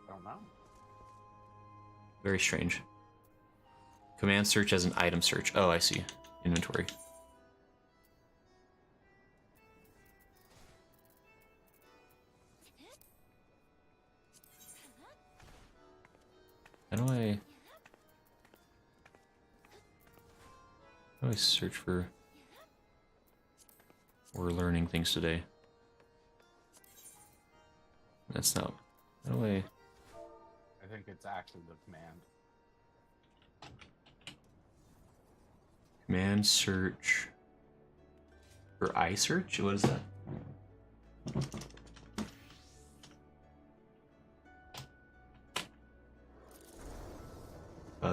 I don't know. Very strange. Command search as an item search. Oh, I see. Inventory. How do I search for... We're learning things today. That's not... How do I... I think it's actually the command. Command search... For iSearch? What is that?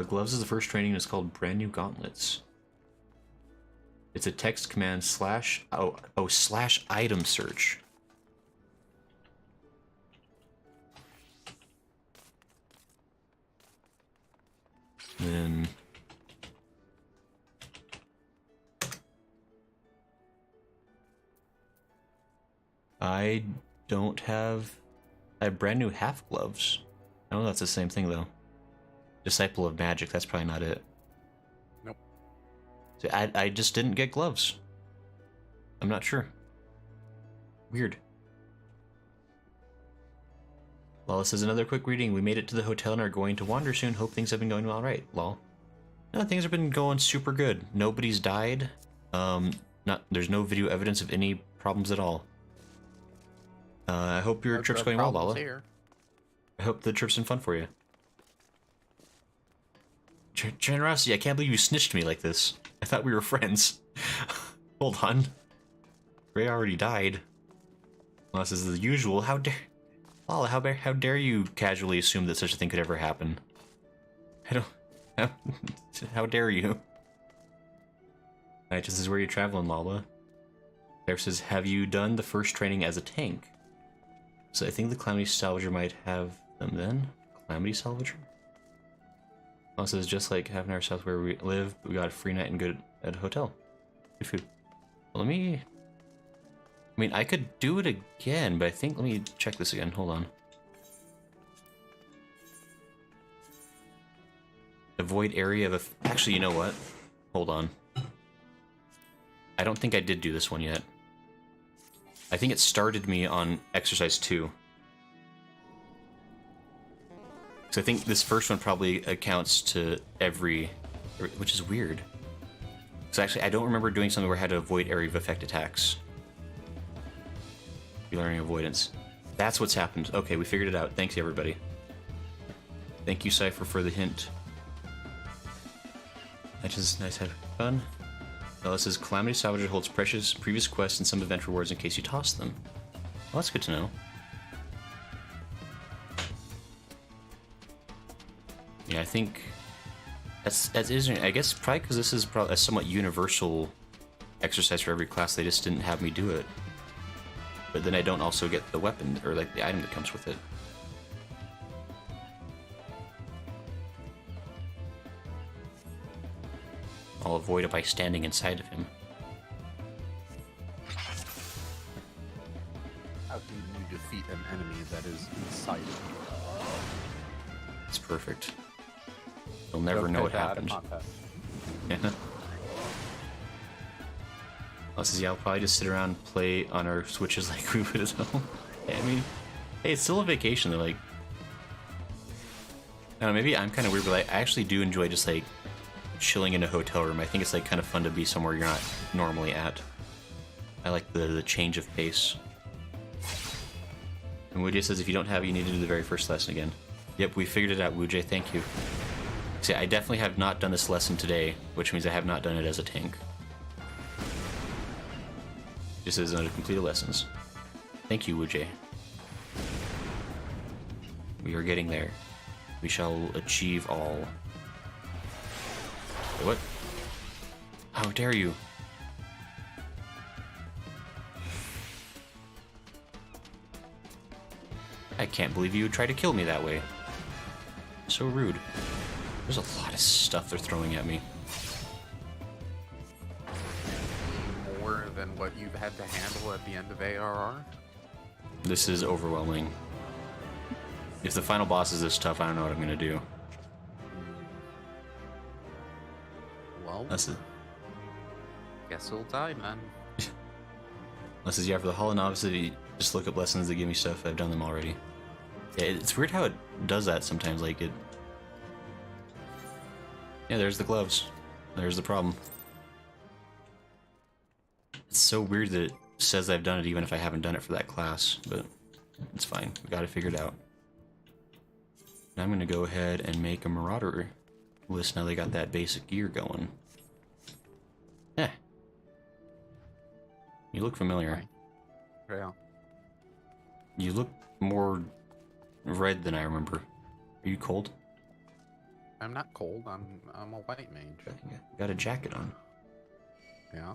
Gloves is the first training and it's called Brand New Gauntlets. It's a text command / item search. Then I have brand new half gloves. I don't know if that's the same thing though. Disciple of Magic, that's probably not it. Nope. So I just didn't get gloves. I'm not sure. Weird. Well, this is another quick reading. We made it to the hotel and are going to wander soon. Hope things have been going all right. Lol. No, things have been going super good. Nobody's died. There's no video evidence of any problems at all. I hope your trip's going well, Lala. Here. I hope the trip's been fun for you. Generosity, I can't believe you snitched me like this. I thought we were friends. Hold on. Ray already died. Well, this is the usual. How dare... Lala, how dare you casually assume that such a thing could ever happen? How dare you? Alright, this is where you're traveling, Lala. There says, have you done the first training as a tank? So I think the Calamity Salvager might have them then. Calamity Salvager? Oh, it says, just like half an hour south where we live, we got a free night and good at a hotel. Good food. Well, let me... I mean, I could do it again, but I think... Let me check this again. Hold on. The void area of... Actually, you know what? Hold on. I don't think I did do this one yet. I think it started me on exercise 2. So I think this first one probably accounts to every... Which is weird. So actually, I don't remember doing something where I had to avoid area of effect attacks. You're learning avoidance. That's what's happened. Okay, we figured it out. Thanks, everybody. Thank you, Cypher, for the hint. That's just nice having fun. Well, this says Calamity Salvager holds precious previous quests and some event rewards in case you toss them. Well, that's good to know. Yeah, I think that's interesting. I guess probably because this is probably a somewhat universal exercise for every class, they just didn't have me do it. But then I don't also get the weapon, or like the item that comes with it. I'll avoid it by standing inside of him. How can you defeat an enemy that is inside of you? It's perfect. You'll never know what happened. Yeah. Says, yeah, I'll probably just sit around and play on our Switches like we would at home. I mean, hey, it's still a vacation. They're like, I don't know, maybe I'm kind of weird, but I actually do enjoy just like chilling in a hotel room. I think it's like kind of fun to be somewhere you're not normally at. I like the change of pace. And Woojay says, if you don't have it, you need to do the very first lesson again. Yep, we figured it out, Woojay. Thank you. See, I definitely have not done this lesson today, which means I have not done it as a tank. Just as under completed lessons. Thank you, Woojay. We are getting there. We shall achieve all. What? How dare you? I can't believe you would try to kill me that way. So rude. There's a lot of stuff they're throwing at me. More than what you've had to handle at the end of ARR? This is overwhelming. If the final boss is this tough, I don't know what I'm gonna do. Well, That's it. guess we'll die, man. Unless it's, yeah, for the Hall of Novice, just look up lessons that give me stuff. I've done them already. Yeah, it's weird how it does that sometimes. Like it. Yeah, there's the gloves. There's the problem. It's so weird that it says I've done it even if I haven't done it for that class, but it's fine. We got it figured out. Now I'm gonna go ahead and make a Marauder list now they got that basic gear going. Yeah. You look familiar. Yeah. You look more red than I remember. Are you cold? I'm not cold. I'm a white mage. Got a jacket on. Yeah.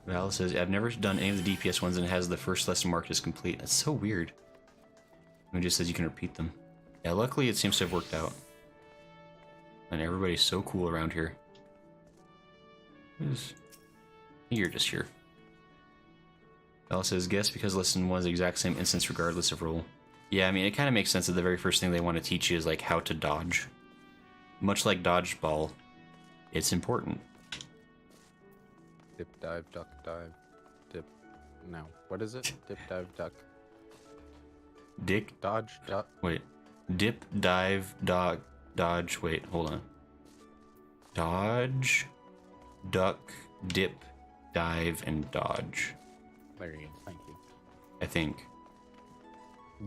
Val says, I've never done any of the DPS ones and it has the first lesson marked as complete. That's so weird. It just says you can repeat them. Yeah, luckily it seems to have worked out. And everybody's so cool around here. You're just here. Val says, guess because lesson 1 is the exact same instance regardless of role. Yeah, I mean, it kind of makes sense that the very first thing they want to teach you is like how to dodge. Much like dodgeball, it's important. Dip, dive, duck, dive. Dip. No. What is it? Dip, dive, duck. Dick. Dodge, duck. Wait. Dip, dive, dodge. Wait, hold on. Dodge, duck, dip, dive, and dodge. There you go. Thank you. I think.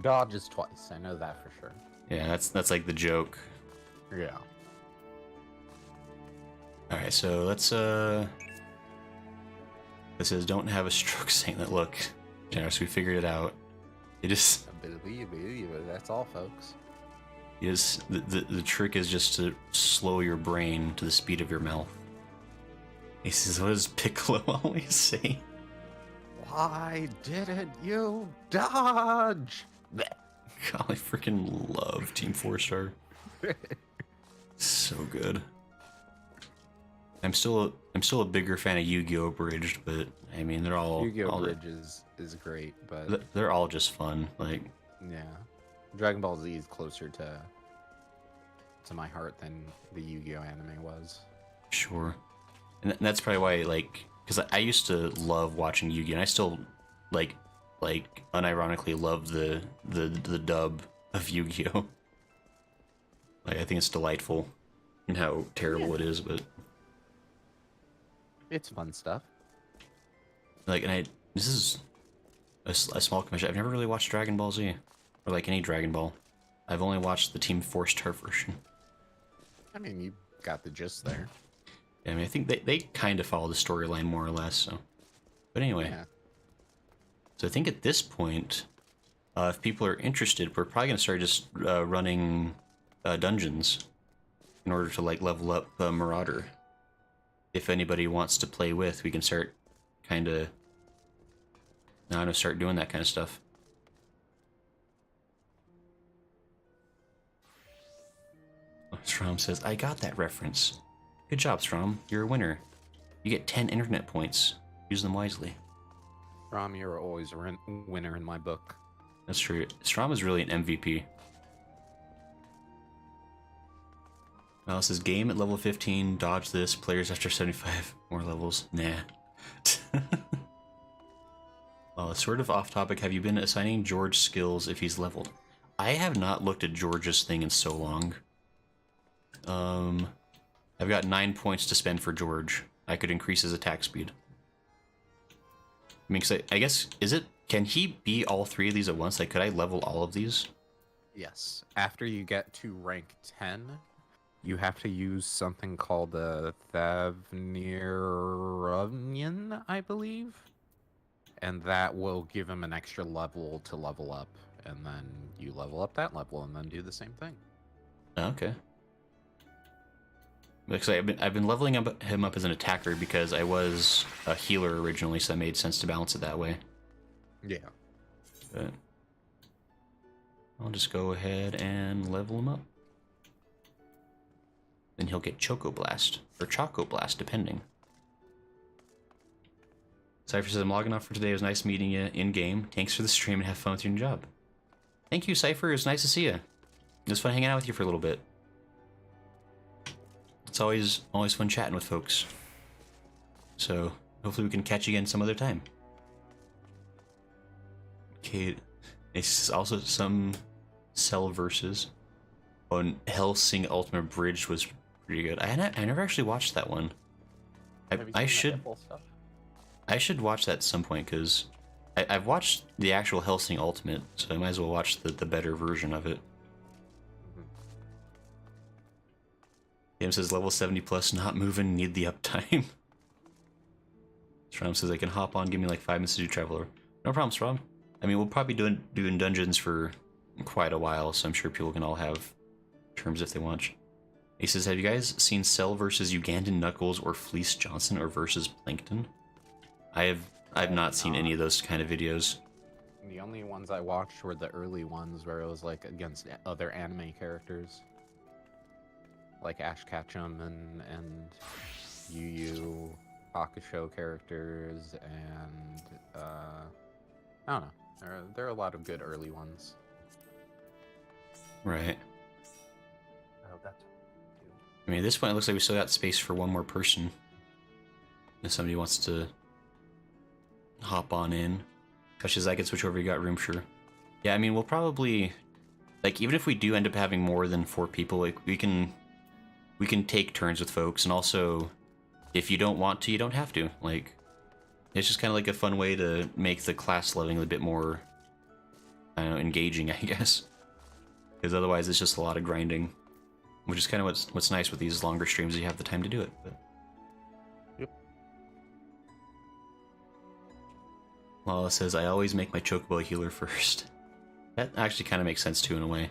Dodge is twice. I know that for sure. Yeah, that's like the joke. Yeah. Alright, so let's this says don't have a stroke saying that look. Generous, we figured it out. It is Believe it, that's all, folks. Is the trick is just to slow your brain to the speed of your mouth. He says, what does Piccolo always say? Why didn't you dodge? God, I freaking love Team 4-Star. So good. I'm still a bigger fan of Yu-Gi-Oh! Abridged, but I mean they're all Yu-Gi-Oh! Bridge is great, but they're all just fun. Like, yeah, Dragon Ball Z is closer to my heart than the Yu-Gi-Oh! Anime was. sure. And that's probably why, like, because I used to love watching Yu-Gi-Oh! And I still like unironically love the dub of Yu-Gi-Oh! Like, I think it's delightful and how terrible it is, but It's fun stuff. like, and this is a small commission. I've never really watched Dragon Ball Z or like any Dragon Ball. I've only watched the Team 4-Star version. I mean, you got the gist there. Yeah, I mean, I think they kind of follow the storyline more or less. So, but anyway, Yeah. so I think at this point, if people are interested, we're probably gonna start just running dungeons in order to like level up Marauder. If anybody wants to play with, we can start kind of, I don't know, start doing that kind of stuff. Strom says, I got that reference. Good job, Strom. You're a winner. You get 10 internet points. Use them wisely. Rom, you're always a winner in my book. That's true. Strom is really an MVP. Well, it says game at level 15, dodge this, players after 75 more levels. Nah. Sort of off topic, have you been assigning George skills if he's leveled? I have not looked at George's thing in so long. I've got 9 points to spend for George. I could increase his attack speed. I mean, 'cause I guess, can he be all three of these at once? Like, could I level all of these? Yes. After you get to rank 10, you have to use something called the Thavnirunion, I believe. And that will give him an extra level to level up. And then you level up that level and then do the same thing. Okay. Because I've been leveling him up as an attacker because I was a healer originally, so that made sense to balance it that way. Yeah. But I'll just go ahead and level him up. Then he'll get Choco Blast or Choco Blast, depending. Cypher says, I'm logging off for today. It was nice meeting you in game. Thanks for the stream and have fun with your new job. Thank you, Cypher. It was nice to see you. It was fun hanging out with you for a little bit. It's always fun chatting with folks. So hopefully we can catch you again some other time. Okay, it's also some Cell versus. Oh, and Hellsing Ultimate Bridge was pretty good. I never actually watched that one. I should watch that at some point because I've watched the actual Hellsing Ultimate, so I might as well watch the better version of it. Game says level 70 plus, not moving, need the uptime. Strom says I can hop on, give me like 5 minutes to do Traveler. No problem, Strom. I mean, we'll probably be doing dungeons for quite a while, so I'm sure people can all have terms if they want. He says, have you guys seen Cell versus Ugandan Knuckles or Fleece Johnson or versus Plankton? I've not seen any of those kind of videos. The only ones I watched were the early ones where it was like against other anime characters. Like Ash Ketchum and Yu Yu Hakusho characters, and I don't know. There are a lot of good early ones. Right. Oh, that's. I mean, at this point, it looks like we still got space for one more person. If somebody wants to hop on in, especially as I can switch over, you got room, sure. Yeah, I mean, we'll probably, like, even if we do end up having more than 4 people, like, we can take turns with folks, and also, if you don't want to, you don't have to. Like, it's just kind of like a fun way to make the class leveling a bit more, I don't know, engaging, I guess. Because otherwise, it's just a lot of grinding, which is kind of what's nice with these longer streams. You have the time to do it. But. Yep. Lala says, I always make my Chocobo healer first. That actually kind of makes sense too, in a way.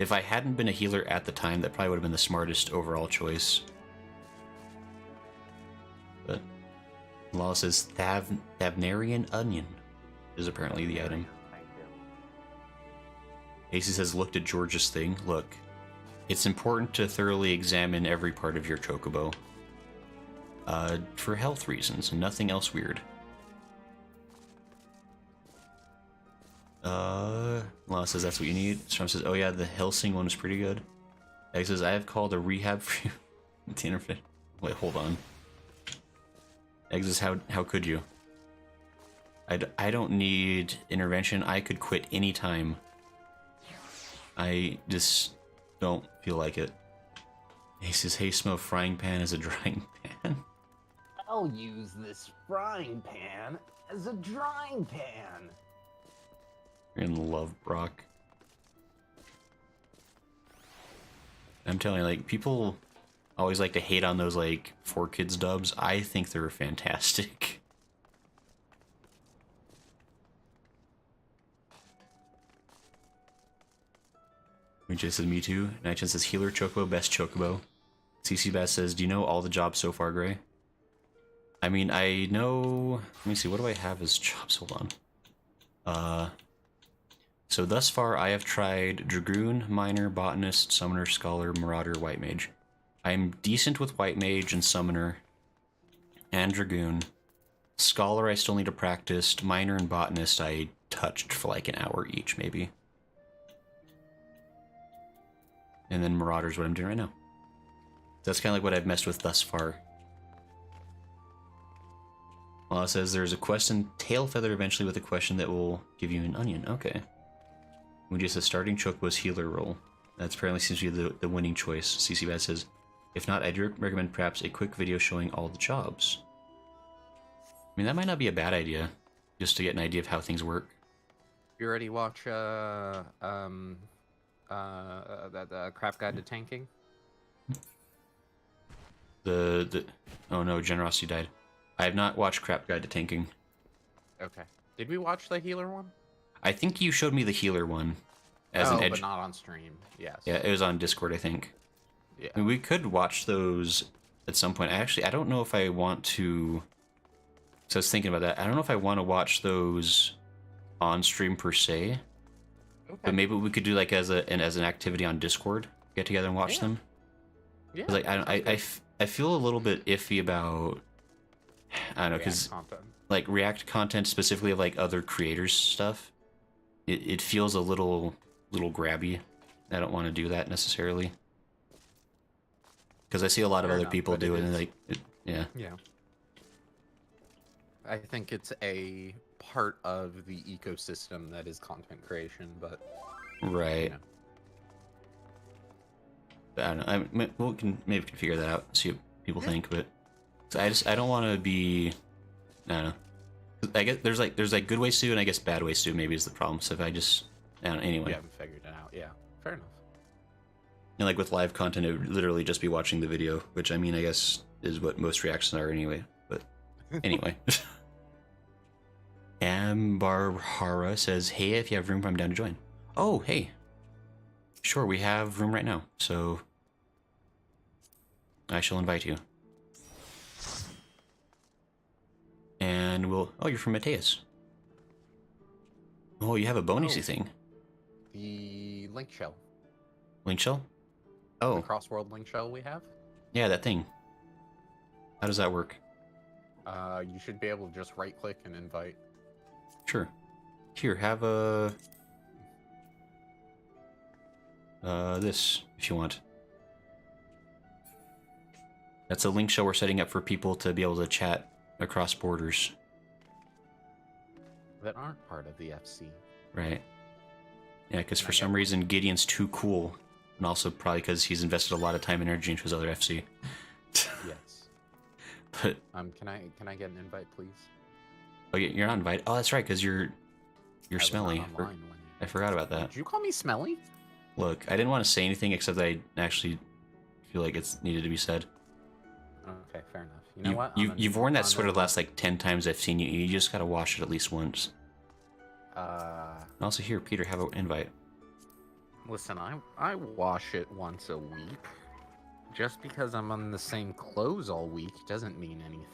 If I hadn't been a healer at the time, that probably would have been the smartest overall choice. But Law says Thavnarian Onion is apparently the item. Thank you. AC says, looked at George's thing. Look, it's important to thoroughly examine every part of your chocobo. For health reasons, and nothing else weird. Law says that's what you need. Storm says, oh yeah, the Helsing one was pretty good. Egg says, I have called a rehab for you. The interface. Wait, hold on. Egg says, how could you? I don't need intervention. I could quit anytime. I just don't feel like it. He says, hey, smell frying pan as a drying pan. I'll use this frying pan as a drying pan. You're in love, Brock. I'm telling you, like, people always like to hate on those, like, 4Kids dubs. I think they're fantastic. Winchester says, me too. Nightchan says, healer chocobo, best chocobo. CC Bass says, do you know all the jobs so far, Gray? I mean, I know... Let me see, what do I have as jobs? Hold on. So thus far, I have tried Dragoon, Miner, Botanist, Summoner, Scholar, Marauder, White Mage. I'm decent with White Mage and Summoner and Dragoon. Scholar, I still need to practice. Miner and Botanist, I touched for like an hour each, maybe. And then Marauder's what I'm doing right now. That's kind of like what I've messed with thus far. Well, it says there's a quest in Tailfeather eventually with a question that will give you an onion. Okay. We just says starting Chocobo's healer role. That's apparently seems to be the winning choice. CC Bad says, if not, I'd recommend perhaps a quick video showing all the jobs. I mean, that might not be a bad idea, just to get an idea of how things work. You already watch that crap guide to tanking? Oh no, Generosity died. I have not watched Crap Guide to Tanking. Okay. Did we watch the healer one? I think you showed me the healer one as an edge. But not on stream. Yes. Yeah, it was on Discord, I think. Yeah. I mean, we could watch those at some point. I don't know if I want to. So I was thinking about that. I don't know if I want to watch those on stream per se. Okay. But maybe we could do like as an activity on Discord. Get together and watch them. Yeah. Like I feel a little bit iffy about. I don't know, because like React content specifically of like other creators stuff, it feels a little grabby. I don't want to do that necessarily because I see a lot of other people do it, and like yeah. I think it's a part of the ecosystem that is content creation, but right. You know. But I don't know. Maybe we can figure that out. See what people think, but. I don't want to be. I don't know. I guess there's like good ways to do, and I guess bad ways to do maybe is the problem. So if I just, I don't know, anyway. You haven't figured it out. Yeah, fair enough. And like with live content, it would literally just be watching the video, which I mean, I guess is what most reactions are anyway. But anyway. Ambarhara says, "Hey, if you have room, I'm down to join." Oh, hey. Sure, we have room right now, so I shall invite you. And we'll... Oh, you're from Mateus. Oh, you have a bonusy thing. The link shell. Link shell? Oh. The cross-world link shell we have? Yeah, that thing. How does that work? You should be able to just right-click and invite. Sure. Here, have a... this, if you want. That's a link shell we're setting up for people to be able to chat across borders. That aren't part of the FC. Right. Yeah, because for some reason Gideon's too cool. And also probably because he's invested a lot of time and energy into his other FC. Yes. But can I get an invite, please? oh, you're not invited. Oh, that's right, because you're smelly. Online I forgot about that. Did you call me smelly? Look, I didn't want to say anything except I actually feel like it's needed to be said. Okay, fair enough. You know what? You've worn that sweater the last like 10 times I've seen you. You just gotta wash it at least once. And also here, Peter, have an invite. Listen, I wash it once a week. Just because I'm on the same clothes all week doesn't mean anything.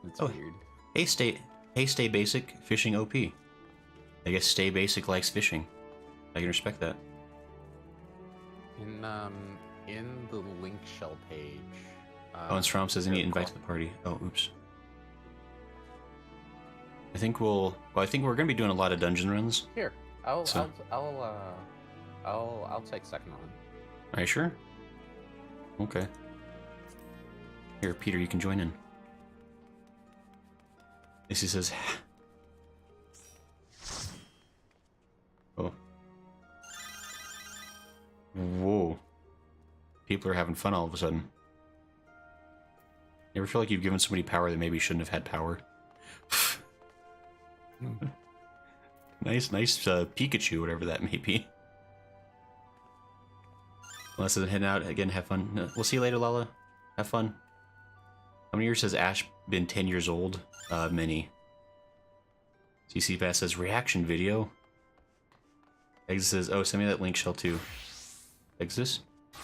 It's Oh. weird. Hey, stay basic, fishing OP. I guess stay basic likes fishing. I can respect that. In the link shell page. Oh, and Strom says I need to invite to the party. Oh, oops. I think we're gonna be doing a lot of dungeon runs. Here, I'll take second on. Are you sure? Okay. Here, Peter, you can join in. Missy says, oh. Whoa. People are having fun all of a sudden. You ever feel like you've given somebody power that maybe shouldn't have had power? Nice Pikachu, whatever that may be. Unless it's heading out again, have fun. No, we'll see you later, Lala. Have fun. How many years has Ash been 10 years old? Many. CC Bass says reaction video. Exodus says, oh, send me that link shell too. Exodus?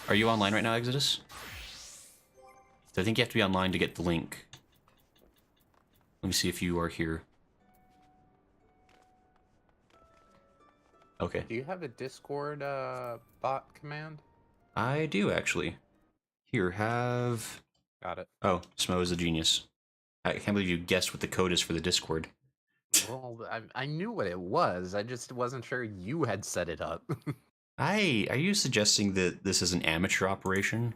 Are you online right now, Exodus? So I think you have to be online to get the link. Let me see if you are here. Okay. Do you have a Discord bot command? I do, actually. Here, have... Got it. Oh, Smo is a genius. I can't believe you guessed what the code is for the Discord. Well, I knew what it was. I just wasn't sure you had set it up. Are you suggesting that this is an amateur operation?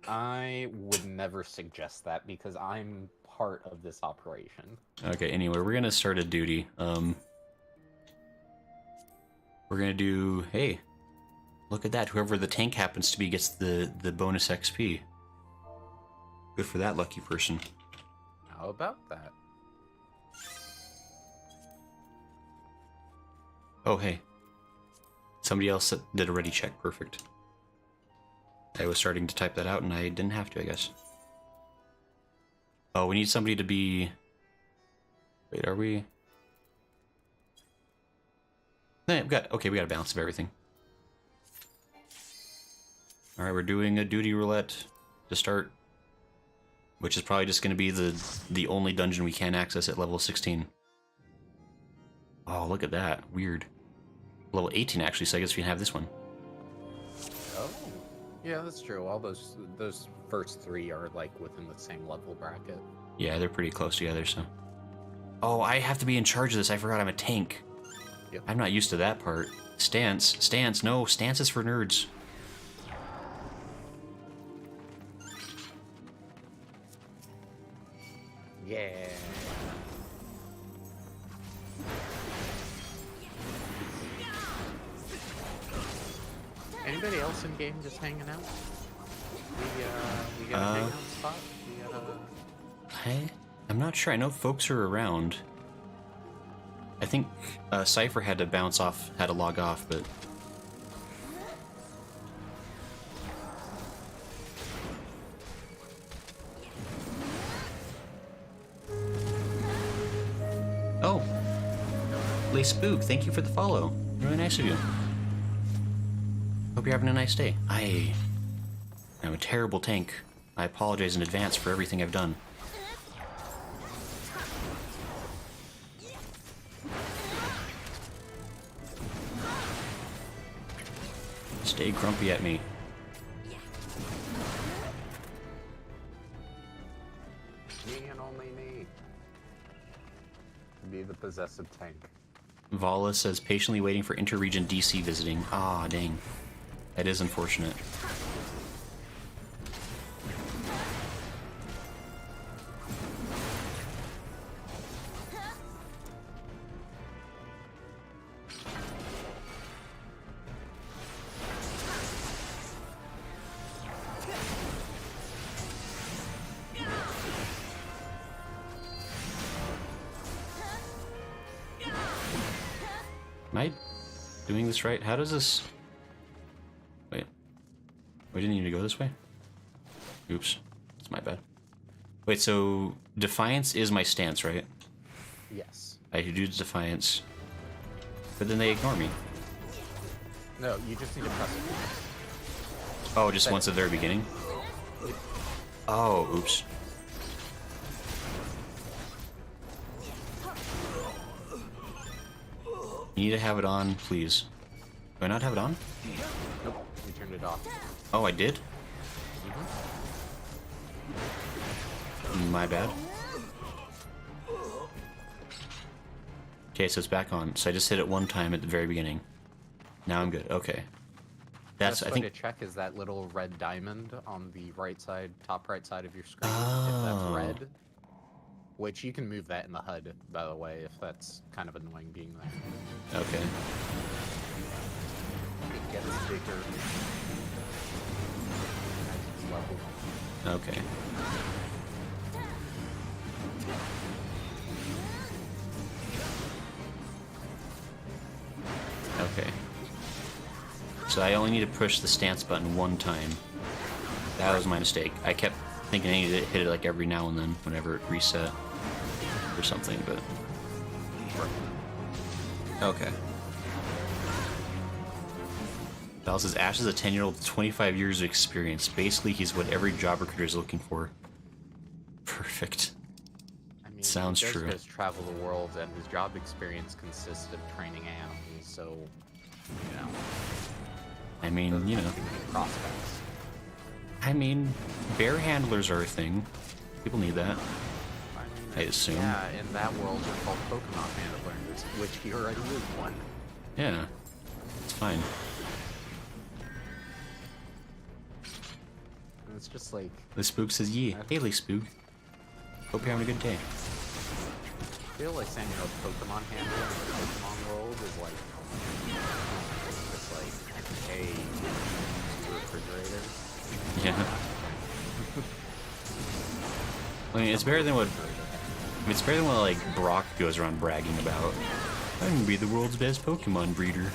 I would never suggest that because I'm part of this operation. Okay, anyway, we're gonna start a duty. We're gonna do... Hey, look at that. Whoever the tank happens to be gets the bonus XP. Good for that lucky person. How about that? Oh, hey. Somebody else did a ready check. Perfect. I was starting to type that out and I didn't have to, I guess. Oh, we need somebody to be... Wait, are we... we got a balance of everything. Alright, we're doing a duty roulette to start. Which is probably just going to be the only dungeon we can access at level 16. Oh, look at that. Weird. Level 18, actually, so I guess we can have this one. Oh, yeah, that's true. All those first three are like within the same level bracket. Yeah, they're pretty close together, so... Oh, I have to be in charge of this. I forgot I'm a tank. Yep. I'm not used to that part. Stance. No, stance is for nerds. Yeah. Anybody else in game just hanging out? We got a hangout spot? We got a... I'm not sure. I know folks are around. I think Cypher had to bounce off, had to log off, but... Oh! Lay Spook, thank you for the follow. Really nice of you. Hope you're having a nice day. I'm a terrible tank. I apologize in advance for everything I've done. Stay grumpy at me. Me and only me. Be the possessive tank. Vala says patiently waiting for interregion DC visiting. Ah, dang. That is unfortunate. Am I doing this right? How does this... Wait. We didn't need to go this way? Oops. That's my bad. Wait, so Defiance is my stance, right? Yes. I do Defiance. But then they ignore me. No, you just need to press it. Oh, just once at the very beginning? Oh, oops. You need to have it on, please. Do I not have it on? Nope, you turned it off. Oh, I did? My bad. Okay, so it's back on. So I just hit it one time at the very beginning. Now I'm good. Okay. That's, Best I way think... to check is that little red diamond on the right side, top right side of your screen. If Oh. that's red, which you can move that in the HUD, by the way, if that's kind of annoying being there. Okay. It gets bigger as it's level. Okay. Okay. So I only need to push the stance button one time. That was my mistake. I kept thinking I needed to hit it like every now and then whenever it reset or something, but... Okay. Val says Ash is a 10-year-old with 25 years of experience. Basically, he's what every job recruiter is looking for. Perfect. I mean, Sounds he true. does travel the world, and his job experience consists of training animals, so, you know. I mean, you know. Too many prospects. I mean, bear handlers are a thing. People need that. I assume. Yeah, in that world they're called Pokemon handlers, which he already is one. Yeah. It's fine. And it's just like... The Spook says, "Yee, Haley Spook. Hope you're having a good day." I feel like saying a Pokemon handler in the Pokemon world is like... It's like, hey, refrigerator. Yeah. I mean, it's better than what... It's better than what, like, Brock goes around bragging about. I'm gonna be the world's best Pokemon breeder.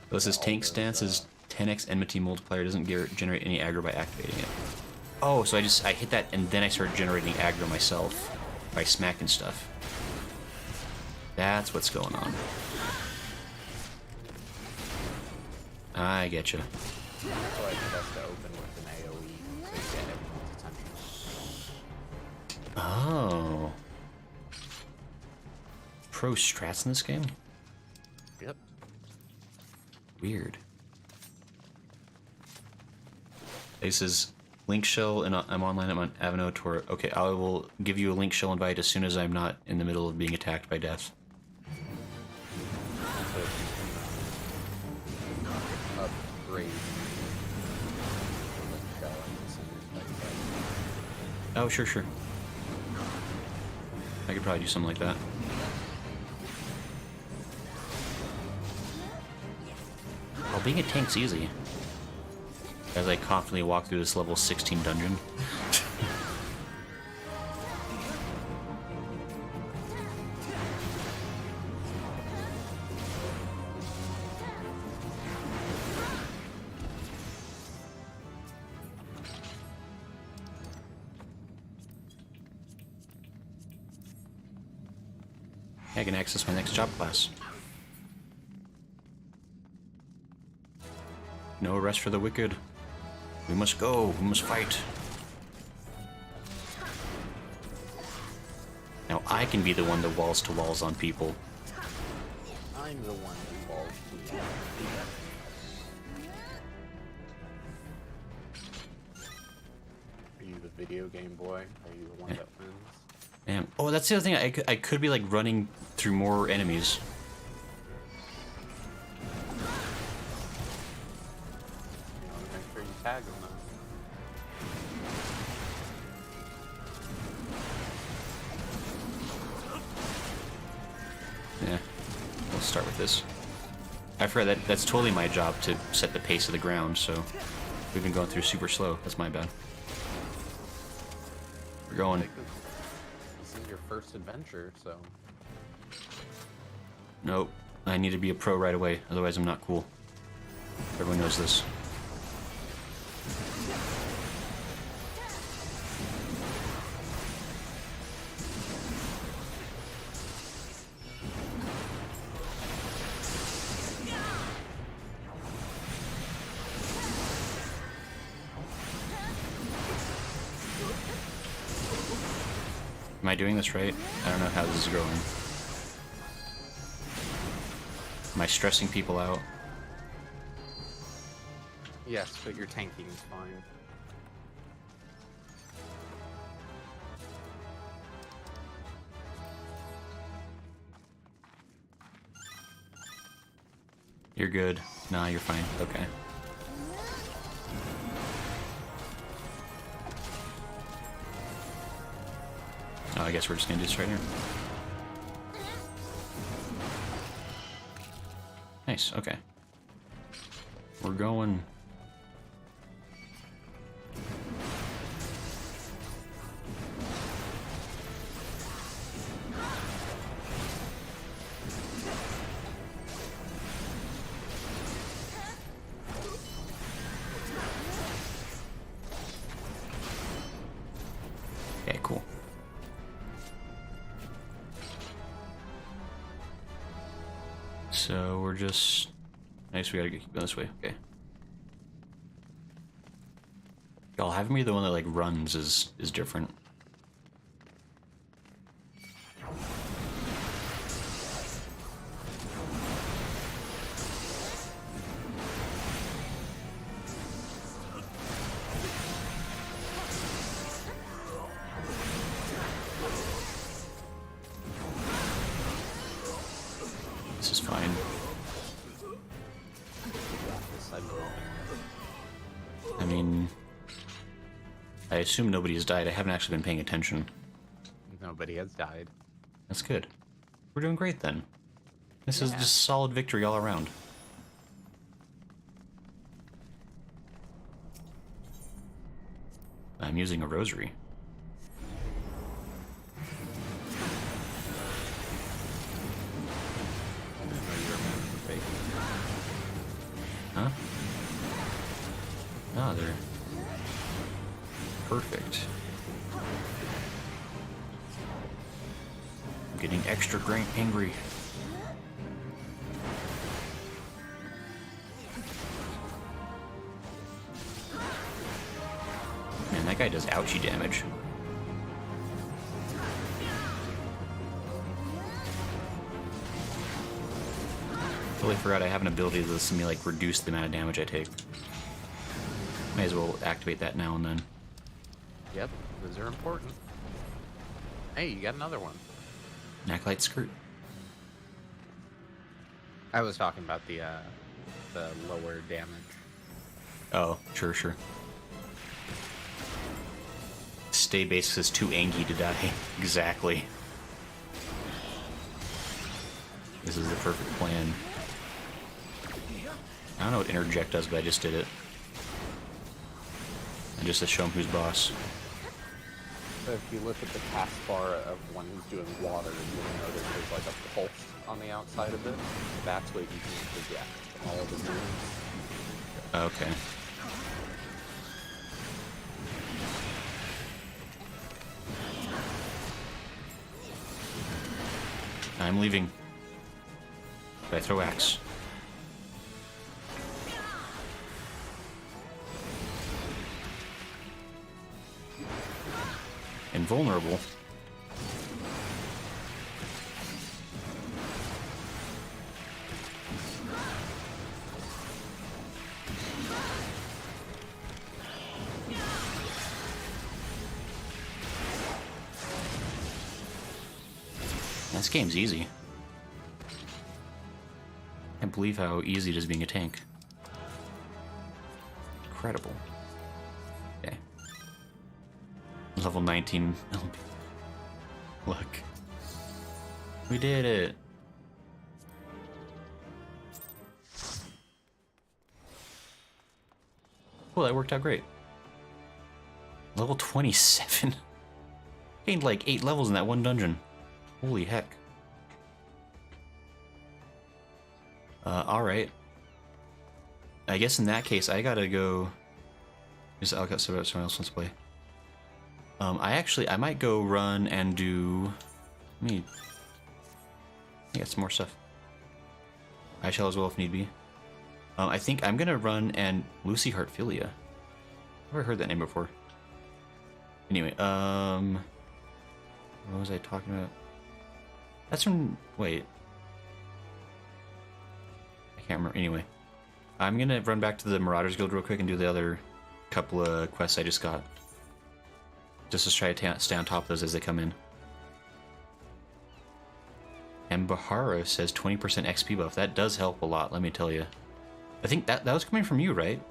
This is tank stance is 10x enmity multiplier, doesn't generate any aggro by activating it. Oh, so I hit that and then I started generating aggro myself by smacking stuff. That's what's going on. I getcha. So I think that's to open with an AoE, so you get everyone's attention. Oh. Pro strats in this game? Yep. Weird. This is link shell, and I'm online. I'm on Alphinaud Tour. Okay, I will give you a link shell invite as soon as I'm not in the middle of being attacked by death. So you can upgrade the shell and send it back. Oh, sure. I could probably do something like that. Oh, being a tank's easy. As I confidently walk through this level 16 dungeon. I can access my next job class. No rest for the wicked. We must go. We must fight. Now I can be the one that walls to walls on people. I'm the one involved. Are you the video game boy? Are you the one that wins? Damn. Oh, that's the other thing. I could be like running through more enemies. You want to make sure you tag them though. Yeah. We'll start with this. I forgot that's totally my job to set the pace of the ground, so we've been going through super slow. That's my bad. We're going. This is your first adventure, so. Nope. I need to be a pro right away, otherwise I'm not cool. Everyone knows this. Am I doing this right? I don't know how this is going. Am I stressing people out? Yes, but your tanking is fine. You're good. Nah, you're fine. Okay. Oh, I guess we're just gonna do this right here. Nice, okay. We're going... Okay, cool. So we're just... Nice, we gotta keep going this way, okay. Y'all, having me the one that, like, runs is different. This is fine. I mean... I assume nobody has died. I haven't actually been paying attention. Nobody has died. That's good. We're doing great then. This is just solid victory all around. I'm using a rosary. Huh? Oh, they're perfect. I'm getting extra angry. Man, that guy does ouchie damage. Totally forgot I have an ability that lets me, like, reduce the amount of damage I take. May as well activate that now and then. Yep, those are important. Hey, you got another one. Acolyte skirt. I was talking about the lower damage. Oh, sure, sure. Stay base is too angy to die. Exactly. This is the perfect plan. I don't know what interject does, but I just did it. And just to show him who's boss. So if you look at the taskbar of one who's doing water, you'll notice there's like a pulse on the outside of it. That's what you can project all of the moves. Okay. I'm leaving. But I throw axe. Invulnerable. This game's easy. I can't believe how easy it is being a tank. Incredible. Okay. Level 19 LP. Look. We did it. Cool, that worked out great. Level 27. Gained like 8 levels in that one dungeon. Holy heck. Alright. I guess in that case, I gotta go... I'll get someone else wants to play. I might go run and do... Let me... I got some more stuff. I shall as well if need be. I think I'm gonna run and... Lucy Heartfilia. I've never heard that name before. Anyway, What was I talking about? That's from... Wait. I can't remember. Anyway. I'm gonna run back to the Marauders Guild real quick and do the other couple of quests I just got. Just to try to stay on top of those as they come in. And Bahara says 20% XP buff. That does help a lot, let me tell you. I think that was coming from you, right?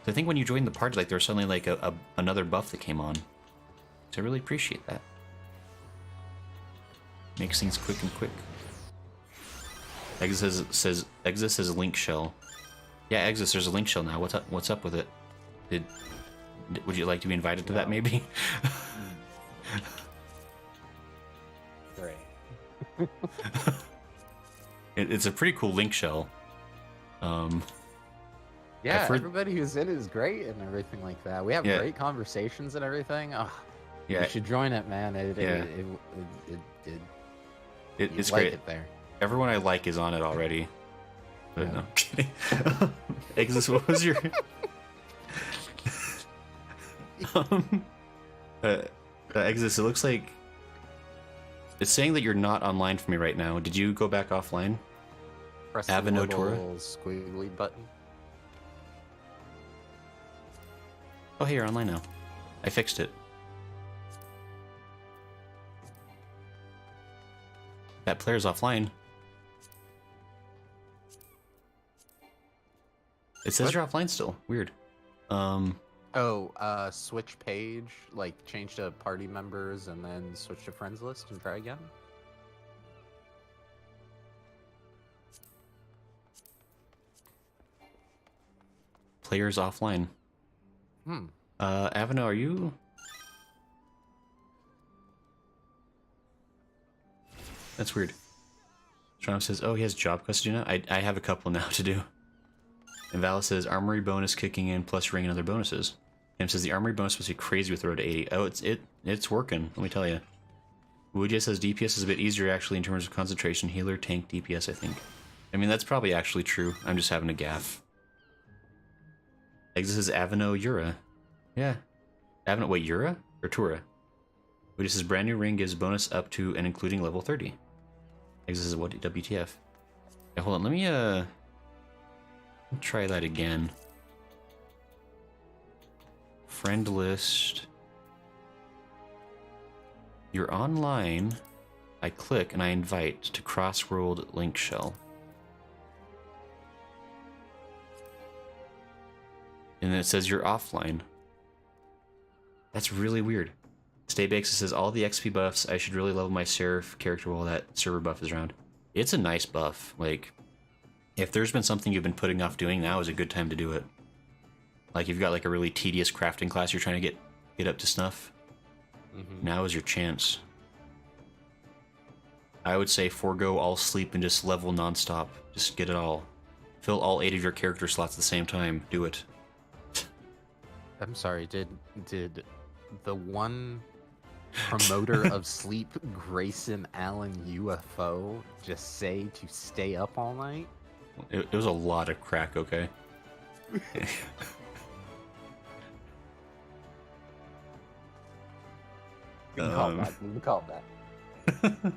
I think when you joined the party, like, there was suddenly like another buff that came on. So I really appreciate that. Makes things quick and quick. Exus says link shell. Yeah, Exus, there's a link shell now. What's up with it? Would you like to be invited to that, maybe? Great. It's a pretty cool link shell. Yeah, everybody who's in is great and everything like that. We have Yeah. great conversations and everything. Oh, Yeah, you should join it, man. it's like great. it there. Everyone I like is on it already. But Yeah. no, I'm kidding. Exus, what was your... Exus, it looks like... It's saying that you're not online for me right now. Did you go back offline? Press the Alphinaud little squiggly button. Oh, hey, you're online now. I fixed it. That player's offline. It says What? you're offline still. Weird. Switch page, like change to party members and then switch to friends list and try again. Player's offline. Alphinaud, are you... That's weird. Trump says, oh, he has job quests to do now? I have a couple now to do. And Val says, armory bonus kicking in plus ring and other bonuses. Tim says, the armory bonus must be crazy with the road to 80. Oh, it's working, let me tell you. Wuja says, DPS is a bit easier actually in terms of concentration. Healer, tank, DPS, I think. I mean, that's probably actually true. I'm just having a gaffe. Exit says, Alphinaud, Yura. Yeah. Alphinaud, wait, Yura? Or Tura? Wuja says, brand new ring gives bonus up to and including level 30. Exit says, what, WTF? Yeah, hold on, let me try that again. Friend list. You're online. I click and I invite to Crossworld Link Shell. And then it says you're offline. That's really weird. Staybake's says all the XP buffs. I should really level my Seraph character while that server buff is around. It's a nice buff. Like, if there's been something you've been putting off doing, now is a good time to do it. Like, you've got like a really tedious crafting class you're trying to get up to snuff. Now is your chance. I would say forego all sleep and just level nonstop. Just get it all. Fill all 8 of your character slots at the same time. Do it. I'm sorry, did the one promoter of sleep, Grayson Allen UFO, just say to stay up all night? It was a lot of crack, okay? We can call that. We can call that.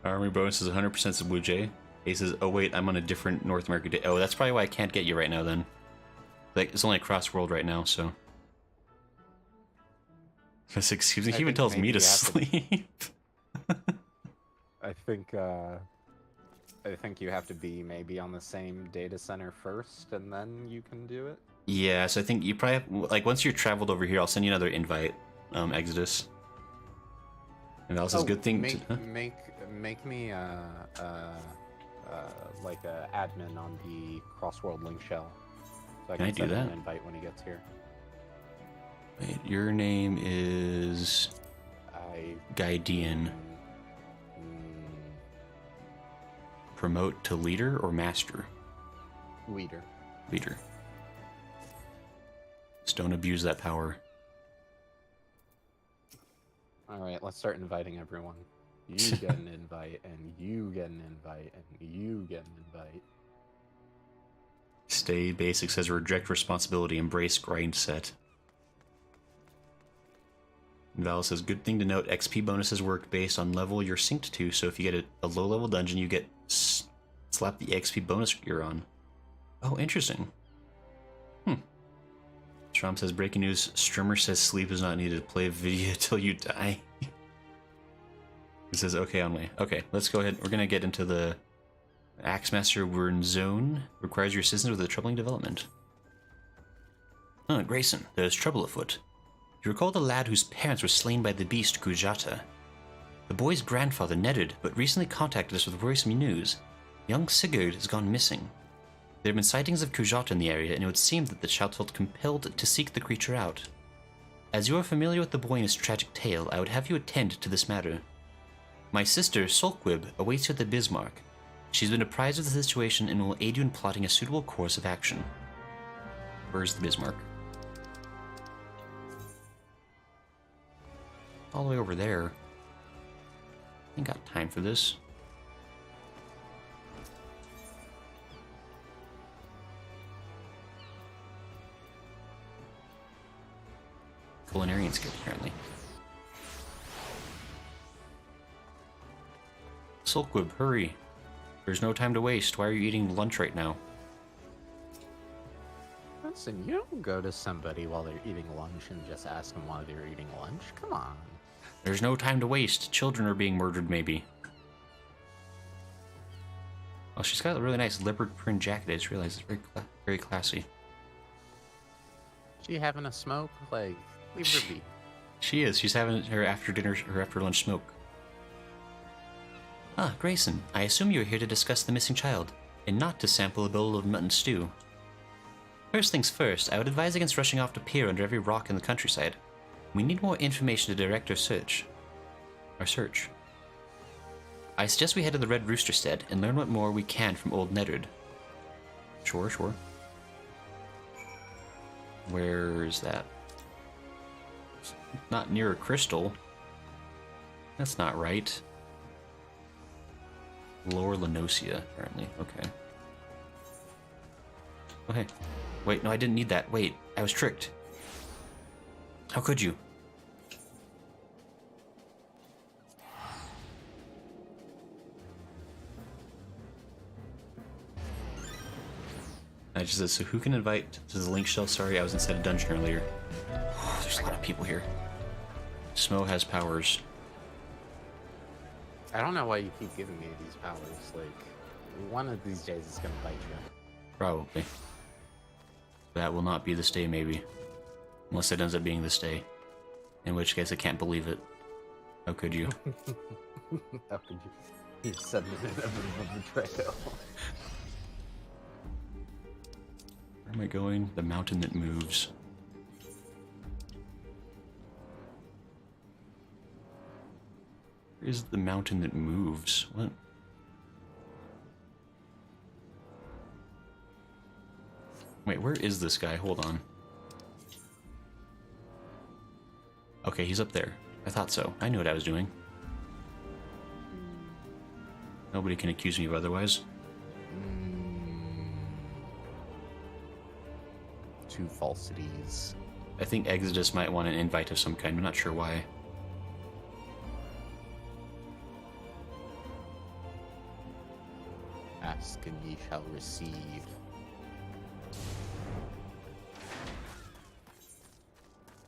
Armory bonus is 100% Sabuje. He says, oh wait, I'm on a different North America day. Oh, that's probably why I can't get you right now then. Like, it's only across world right now, so. Excuse me, he even tells me to sleep. I think you have to be maybe on the same data center first, and then you can do it. Yeah, so I think you probably have, like, once you're traveled over here, I'll send you another invite, Exodus. And that was a good thing. Make me like a admin on the Crossworld Link Shell. So Can I do send him that? an invite when he gets here. Wait, your name is Guidean. Promote to leader or master? Leader. Leader. Just don't abuse that power. Alright, let's start inviting everyone. You get an invite, and you get an invite, and you get an invite. Stay basic says reject responsibility, embrace grind set. Val says, good thing to note, XP bonuses work based on level you're synced to, so if you get a low-level dungeon, you get slap the XP bonus you're on. Oh, interesting. Strom says, breaking news, Strimmer says sleep is not needed to play a video till you die. He says, okay, on way. Okay, let's go ahead. We're going to get into the Axemaster Wern Zone. Requires your assistance with a troubling development. Grayson, there's trouble afoot. You recall the lad whose parents were slain by the beast Gujata? The boy's grandfather, Nedard, but recently contacted us with worrisome news. Young Sigurd has gone missing. There have been sightings of Kujata in the area, and it would seem that the child felt compelled to seek the creature out. As you are familiar with the boy and his tragic tale, I would have you attend to this matter. My sister, Solquib, awaits you at the Bismarck. She's been apprised of the situation and will aid you in plotting a suitable course of action. Where's the Bismarck? All the way over there. Ain't got time for this. Culinarian skill, apparently. Sulquib, hurry. There's no time to waste. Why are you eating lunch right now? Listen, you don't go to somebody while they're eating lunch and just ask them why they're eating lunch. Come on. There's no time to waste. Children are being murdered, maybe. Oh, she's got a really nice leopard print jacket. I just realized it's very classy. She having a smoke? Like, leave her be. She is. She's having her after dinner, her after lunch smoke. Ah, Grayson, I assume you're here to discuss the missing child, and not to sample a bowl of mutton stew. First things first, I would advise against rushing off to peer under every rock in the countryside. We need more information to direct our search. I suggest we head to the Red Rooster Stead and learn what more we can from old Nedard. Sure. Where's that? Not near a crystal. That's not right. Lower Lenosia, apparently. Okay. Oh, hey. Wait, no, I didn't need that. Wait, I was tricked. How could you? I just said, so who can invite to the link shelf? Sorry, I was inside a dungeon earlier. There's a lot of people here. Smo has powers. I don't know why you keep giving me these powers. Like, one of these days it's gonna bite you. Probably. That will not be this day, maybe. Unless it ends up being this day. In which case, I can't believe it. How could you? How could you? You said an inevitable betrayal. Where am I going? The mountain that moves. Where is the mountain that moves? What? Wait, where is this guy? Hold on. Okay, he's up there. I thought so. I knew what I was doing. Nobody can accuse me of otherwise. Two falsities. I think Exodus might want an invite of some kind. I'm not sure why. Ask and ye shall receive.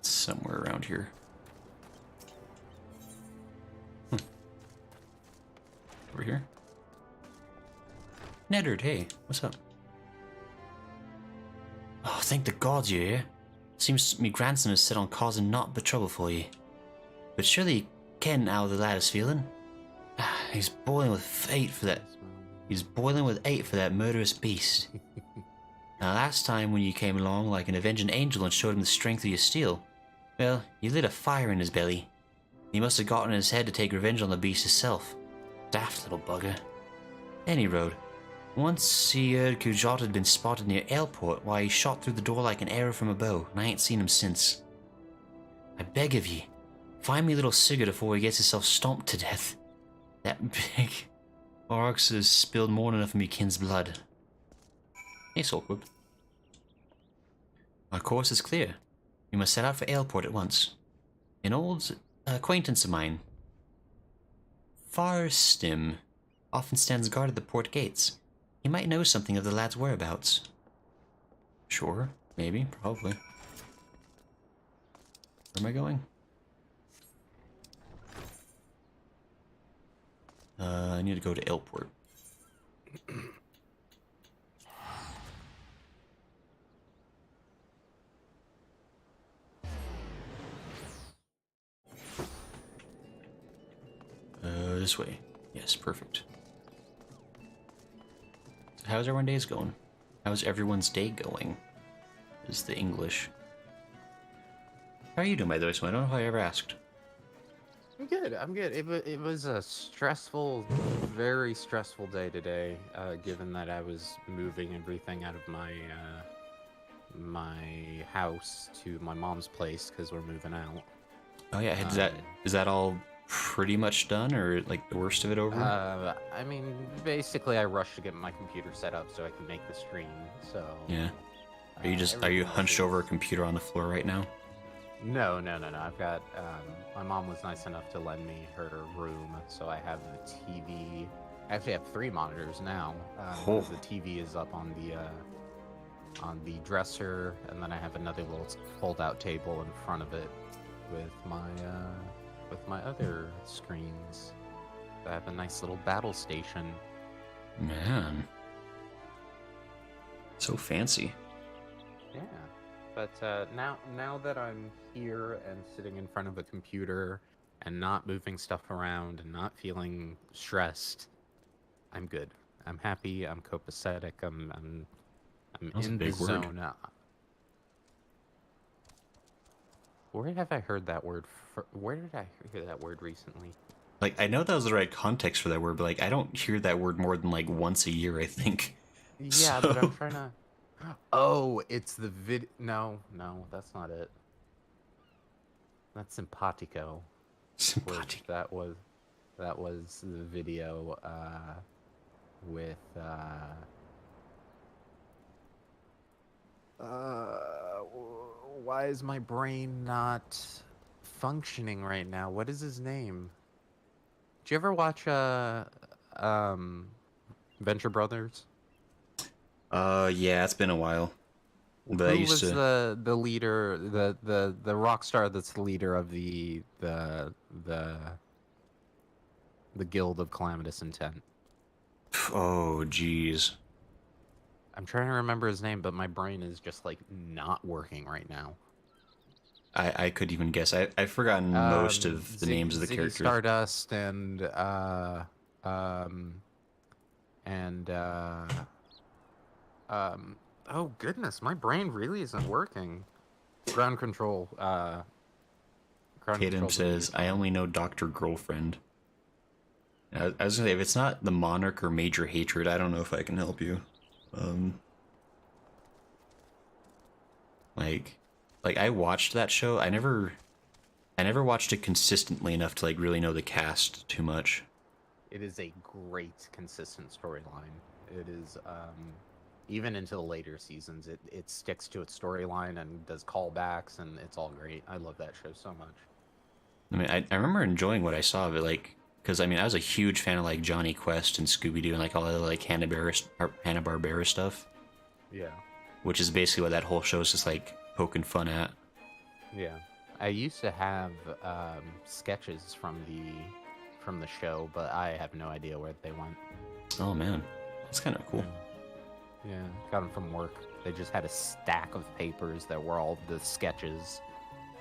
Somewhere around here. Over here? Nedard, hey, what's up? Oh, thank the gods you're here. Seems me grandson is set on causing naught but trouble for ye. But surely you ken how the lad is feeling. He's boiling with hate for that. He's boiling with hate for that murderous beast. Now, last time when you came along like an avenging angel and showed him the strength of your steel, well, you lit a fire in his belly. He must have gotten in his head to take revenge on the beast himself. Daft little bugger. Any road. Once he heard Kujat had been spotted near Airport, why he shot through the door like an arrow from a bow, and I ain't seen him since. I beg of ye, find me little Sigurd before he gets himself stomped to death. That big Oryx has spilled more than enough of me kin's blood. Hey, Solquib. Our course is clear. We must set out for Airport at once. An old acquaintance of mine, Farstim, often stands guard at the port gates. He might know something of the lad's whereabouts. Sure, maybe, probably. Where am I going? I need to go to Ailport. This way. Yes, perfect. So how's everyone's days going? How's everyone's day going? Is the English. How are you doing, by the way? So I don't know if I ever asked. I'm good. I'm good. It was a stressful, very stressful day today, given that I was moving everything out of my house to my mom's place because we're moving out. Oh yeah, is that all pretty much done, or like the worst of it over? I mean, basically, I rushed to get my computer set up so I can make the stream. So Yeah. Are you hunched over a computer on the floor right now? No. I've got, my mom was nice enough to lend me her room, so I have the TV. I actually have 3 monitors now. Oh. The TV is up on the dresser, and then I have another little fold-out table in front of it with my other screens. I have a nice little battle station. Man. So fancy. Yeah. But now that I'm here and sitting in front of a computer and not moving stuff around and not feeling stressed, I'm good. I'm happy. I'm copacetic. I'm That's a in the big word. zone. Where have I heard that word? Where did I hear that word recently? Like, I know that was the right context for that word, but like I don't hear that word more than like once a year, I think. Yeah, but I'm trying to. Oh, it's the No, that's not it. That's simpatico. Simpatico. Which that was the video with why is my brain not functioning right now? What is his name? Did you ever watch Venture Brothers? Yeah, it's been a while. But I Who used was to. the leader, the rock star that's the leader of the Guild of Calamitous Intent? Oh, jeez. I'm trying to remember his name, but my brain is just like not working right now. I could even guess. I've forgotten most of the names of the Ziggy characters. Stardust and oh goodness, my brain really isn't working. Ground control. Tatum says, "I only know Dr. Girlfriend." I was gonna say, if it's not the Monarch or Major Hatred, I don't know if I can help you. Like I watched that show. I never watched it consistently enough to like really know the cast too much. It is a great, consistent storyline. It is, even into the later seasons, it sticks to its storyline and does callbacks, and it's all great. I love that show so much. I mean, I remember enjoying what I saw of it, like, because I mean, I was a huge fan of like Johnny Quest and Scooby Doo and like all the like Hanna-Barbera stuff. Yeah. Which is basically what that whole show is just like poking fun at. Yeah. I used to have sketches from the show, but I have no idea where they went. Oh man, that's kind of cool. Yeah, got them from work. They just had a stack of papers that were all the sketches.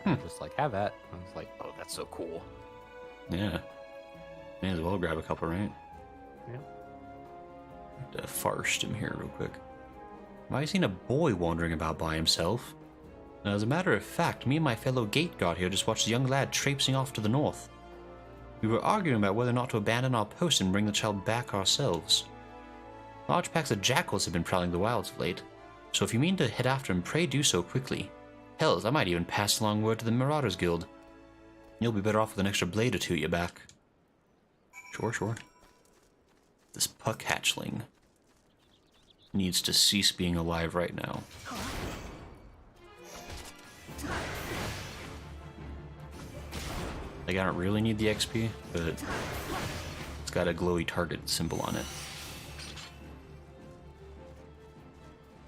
Just like, have that. I was like, oh, that's so cool. Yeah. May as well grab a couple, right? Yeah. Farshed him here real quick. Have I seen a boy wandering about by himself? Now, as a matter of fact, me and my fellow gate guard here just watched a young lad traipsing off to the north. We were arguing about whether or not to abandon our post and bring the child back ourselves. Large packs of jackals have been prowling the wilds of late, so if you mean to head after him, pray do so quickly. Hells, I might even pass along word to the Marauders Guild. You'll be better off with an extra blade or two at your back. Sure. This puck hatchling needs to cease being alive right now. Like, I don't really need the XP, but it's got a glowy target symbol on it.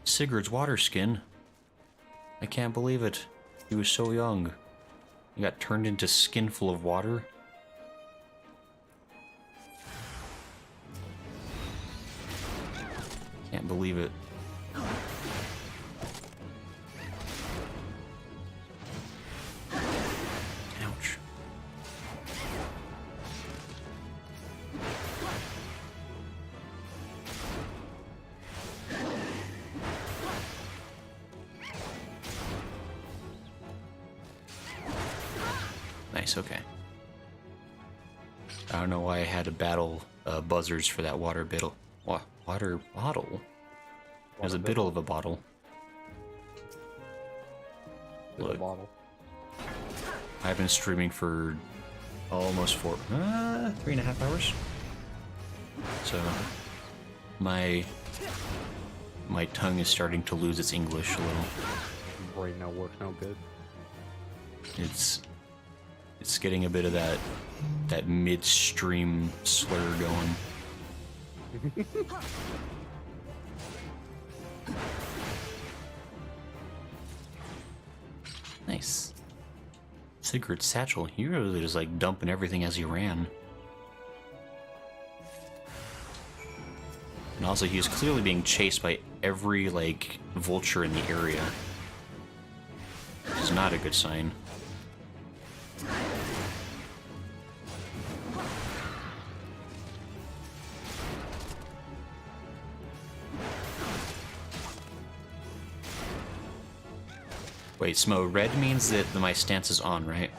Sigurd's water skin. I can't believe it. He was so young. He got turned into skin full of water. Can't believe it. Ouch. Nice, okay. I don't know why I had to battle buzzards for that water bottle. Water bottle? There's a bottle of a bottle. Look, I've been streaming for almost 3.5 hours. So my tongue is starting to lose its English a little. Brain no work, no good. It's getting a bit of that midstream slur going. Nice. Sigurd's satchel. He really just like dumping everything as he ran. And also he was clearly being chased by every like vulture in the area. Which is not a good sign. Wait, Smo, red means that my stance is on, right?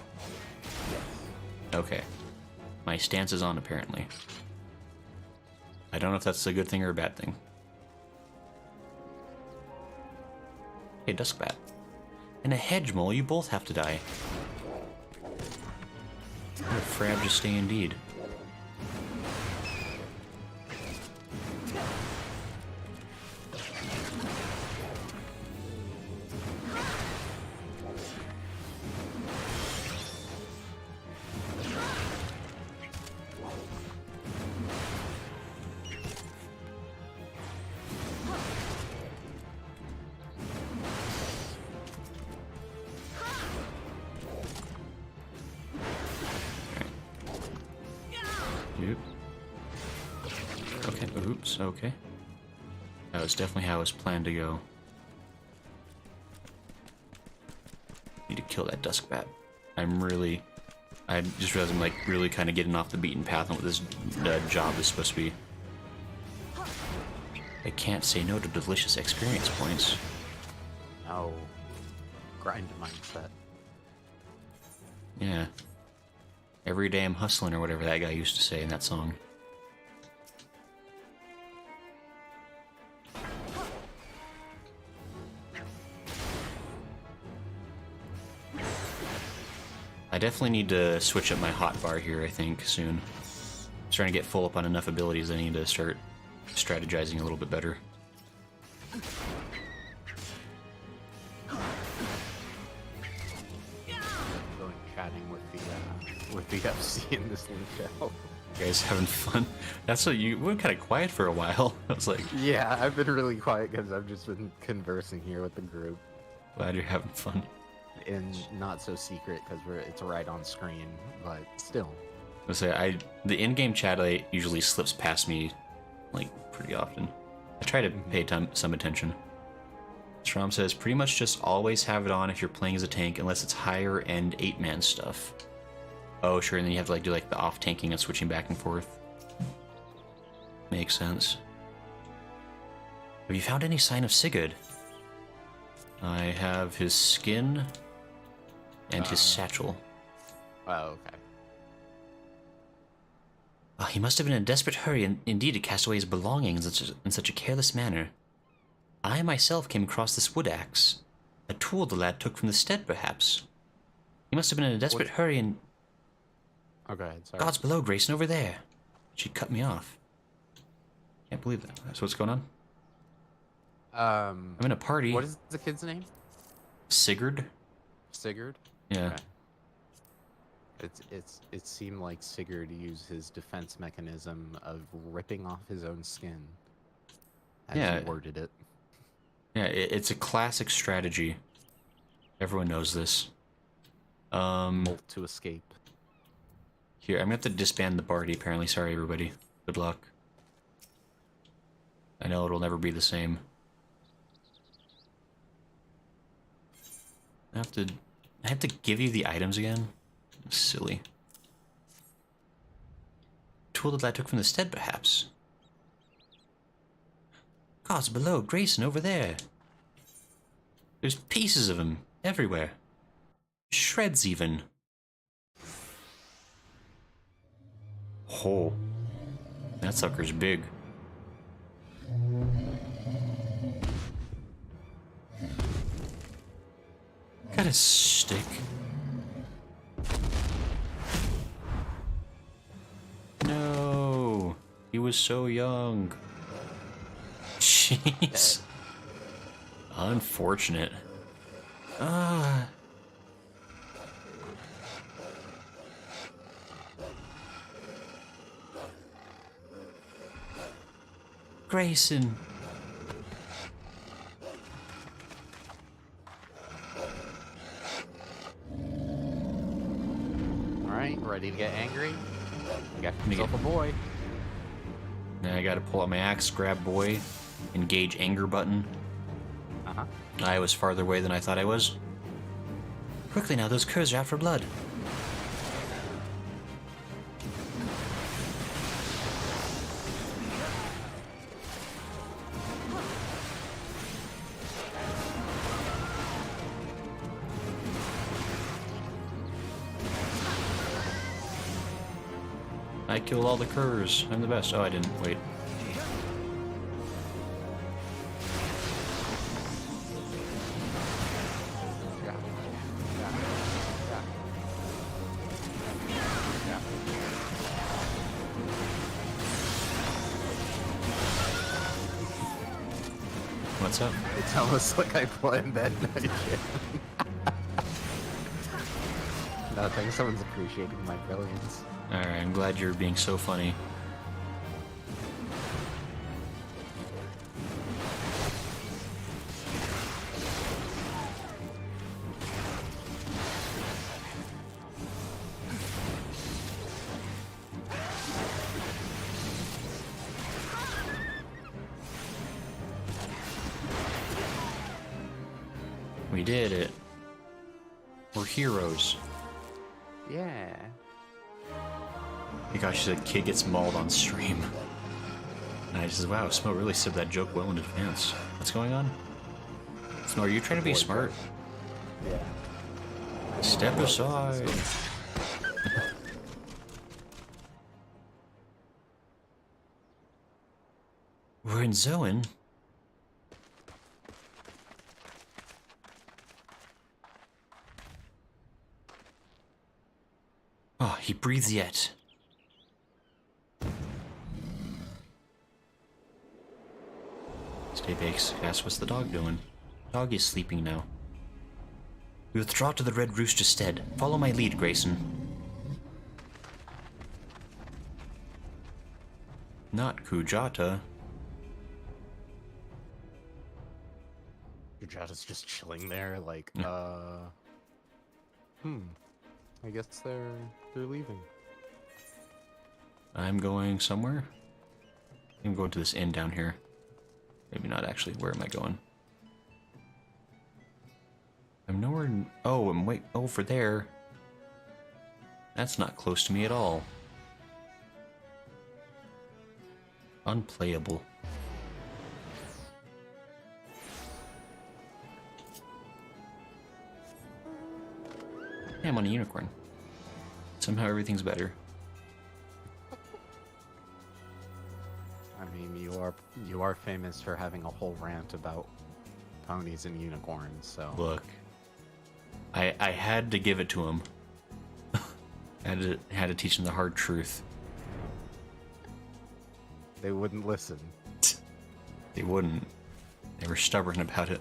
Okay. My stance is on, apparently. I don't know if that's a good thing or a bad thing. Hey, Duskbat. And a hedge mole, you both have to die. What a frabjous day indeed. Okay, oops, okay. That was definitely how it was planned to go. Need to kill that Duskbat. I just realized I'm like really kind of getting off the beaten path on what this job is supposed to be. I can't say no to delicious experience points. No. Grind mindset. Yeah. Every day I'm hustling or whatever that guy used to say in that song. I definitely need to switch up my hotbar here, I think, soon. I'm starting to get full up on enough abilities, I need to start strategizing a little bit better. Going chatting with the FC in this link show. You guys having fun? That's what you went kind of quiet for a while. I was like, Yeah, I've been really quiet because I've just been conversing here with the group. glad you're having fun. And not so secret because it's right on screen, but still. I was say the in-game chat usually slips past me, like pretty often. I try to pay some attention. Strom says pretty much just always have it on if you're playing as a tank, unless it's higher end 8-man stuff. Oh sure, and then you have to like do like the off tanking and switching back and forth. Makes sense. Have you found any sign of Sigurd? I have his skin and his satchel. Oh, okay. He must have been in a desperate hurry indeed to cast away his belongings in such a careless manner. I myself came across this wood axe. A tool the lad took from the stead, perhaps. He must have been in a desperate hurry and... Okay, sorry. God's below, Grayson, over there. She cut me off. Can't believe that. That's what's going on. I'm in a party. What is the kid's name? Sigurd? Sigurd? Yeah. Okay. It seemed like Sigurd used his defense mechanism of ripping off his own skin, as Yeah. he worded it. Yeah, it's a classic strategy. Everyone knows this. Molt to escape. Here, I'm gonna have to disband the party, apparently. Sorry, everybody. Good luck. I know it'll never be the same. I have to give you the items again? Silly. Tool that I took from the stead, perhaps. Gods below, Grayson, over there. There's pieces of him everywhere. Shreds, even. Oh. That sucker's big. Got a stick. No. He was so young. Jeez. Unfortunate. Ah. Grayson. Alright, ready to get angry? You got yourself a boy. Now I gotta pull out my axe, grab boy, engage anger button. Uh-huh. I was farther away than I thought I was. Quickly now, those curs are out for blood. I killed all the curs. I'm the best. Oh, I didn't. Wait. Yeah. Yeah. Yeah. Yeah. What's up? It's almost like I planned that night. Nothing. Someone's appreciating my brilliance. Alright, I'm glad you're being so funny. We did it. We're heroes. Yeah. My gosh, that kid gets mauled on stream. And I just, wow, Smo really said that joke well in advance. What's going on? Smo, are you trying to be smart? Yeah. Step aside. We're in Zoan. Oh, he breathes yet. Stay bakes. Ask what's the dog doing? Dog is sleeping now. We withdraw to the Red Rooster stead. Follow my lead, Grayson. Not Kujata. Kujata's just chilling there, like, Yeah. I guess they're leaving. I'm going somewhere. I'm going to this inn down here. Maybe not actually. Where am I going? I'm nowhere. Oh, I'm wait over there. That's not close to me at all. Unplayable. Yeah, I'm on a unicorn. Somehow everything's better. I mean, you are famous for having a whole rant about ponies and unicorns, so Look, I had to give it to him. I had to teach him the hard truth. they wouldn't listen. They wouldn't. They were stubborn about it.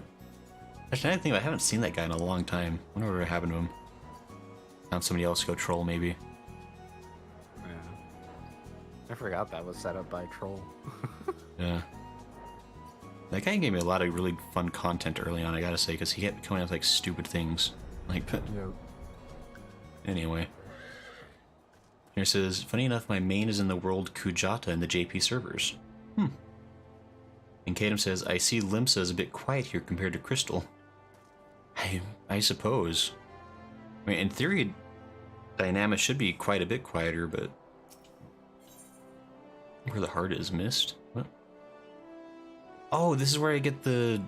Actually, I think I haven't seen that guy in a long time. I wonder what happened to him. Found somebody else to go troll, maybe. Yeah. I forgot that was set up by Troll. Yeah. That guy gave me a lot of really fun content early on, I gotta say, because he kept coming up with, like, stupid things. Like, Yep. Anyway. Here it says, funny enough, my main is in the world Kujata in the JP servers. And Kadam says, I see Limsa is a bit quiet here compared to Crystal. I suppose. I mean, in theory, Dynama should be quite a bit quieter, but... Where the heart is missed? What? Oh, this is where I get the...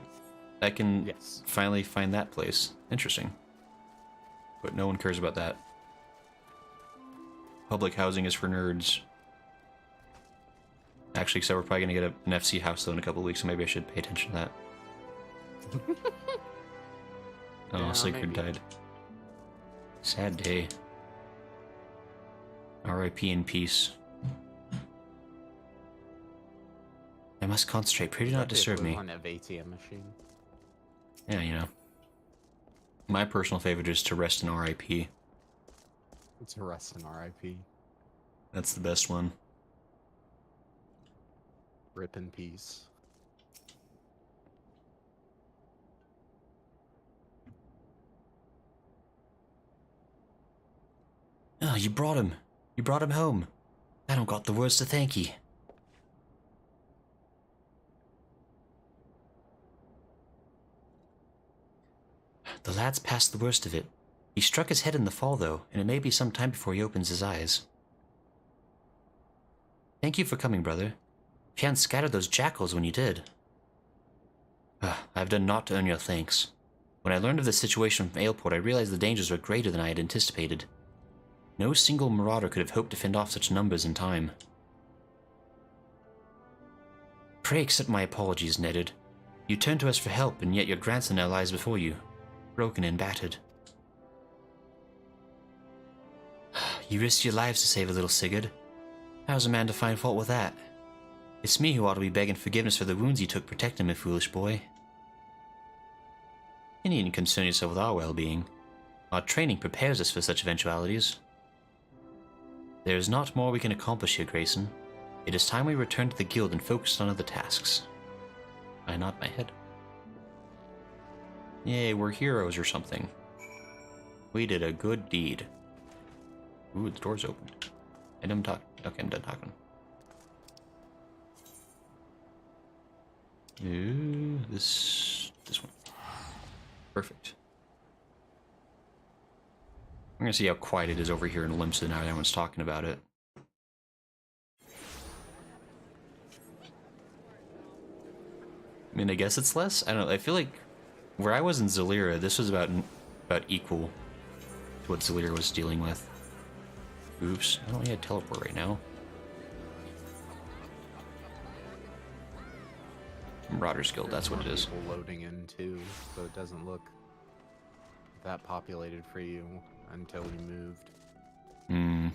I can finally find that place. Interesting. But no one cares about that. Public housing is for nerds. Actually, so we're probably going to get an FC house though in a couple of weeks, so maybe I should pay attention to that. Oh, Yeah, Sacred maybe. died. Sad day. R.I.P. in peace. I must concentrate. Pray do not disturb me. On a ATM machine. Yeah, you know. My personal favorite is to rest in R.I.P. It's a rest in RIP. That's the best one. Rip in peace. Oh, you brought him. You brought him home. I don't got the words to thank ye. The lad's past the worst of it. He struck his head in the fall, though, and it may be some time before he opens his eyes. Thank you for coming, brother. If you hadn't scattered those jackals when you did. I've done naught to earn your thanks. When I learned of the situation from Aleport, I realized the dangers were greater than I had anticipated. No single marauder could have hoped to fend off such numbers in time. Pray accept my apologies, Neddard. You turned to us for help, and yet your grandson now lies before you, broken and battered. You risked your lives to save a little Sigurd. How's a man to find fault with that? It's me who ought to be begging forgiveness for the wounds you took protecting me, foolish boy. You needn't concern yourself with our well-being. Our training prepares us for such eventualities. There is not more we can accomplish here, Grayson. It is time we return to the guild and focus on other tasks. I nod my head. Yay, we're heroes or something. We did a good deed. Ooh, the door's open. And I'm talking. Okay, I'm done talking. Ooh, this one. Perfect. I'm gonna see how quiet it is over here in Limsa now that everyone's talking about it. I mean, I guess it's less. I don't know. I feel like where I was in Zalira, this was about equal to what Zalira was dealing with. Oops, I don't need a teleport right now. Marauder's Guild, that's what it is. People loading in too, so it doesn't look that populated for you until you moved. Hmm.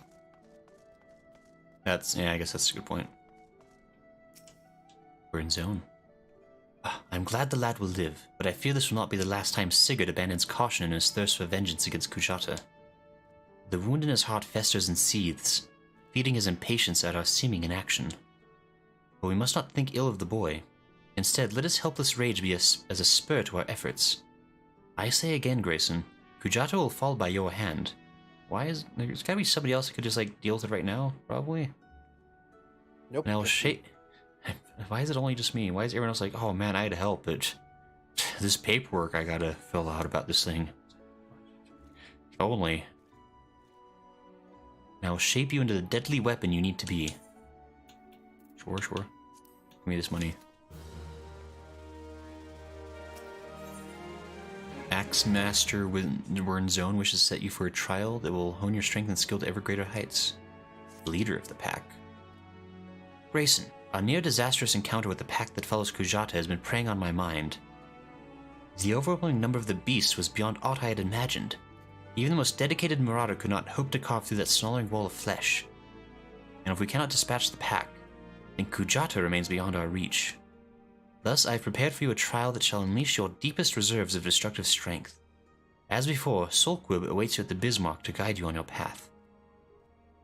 Yeah, I guess that's a good point. We're in zone. I'm glad the lad will live, but I fear this will not be the last time Sigurd abandons caution in his thirst for vengeance against Kujata. The wound in his heart festers and seethes, feeding his impatience at our seeming inaction. But we must not think ill of the boy. Instead, let his helpless rage be as a spur to our efforts. I say again, Grayson, Kujata will fall by your hand. Why is... There's gotta be somebody else that could just, like, deal with it right now, probably? Nope. Now, why is it only just me? Why is everyone else like, oh man, I had to help, but this paperwork I gotta fill out about this thing. If only. Now shape you into the deadly weapon you need to be. Sure. Give me this money. Axe Master, when we're in zone, wishes to set you for a trial that will hone your strength and skill to ever greater heights. Leader of the pack. Grayson, a near disastrous encounter with the pack that follows Kujata has been preying on my mind. The overwhelming number of the beasts was beyond aught I had imagined. Even the most dedicated marauder could not hope to carve through that snarling wall of flesh. And if we cannot dispatch the pack, then Kujata remains beyond our reach. Thus I have prepared for you a trial that shall unleash your deepest reserves of destructive strength. As before, Solquib awaits you at the Bismarck to guide you on your path.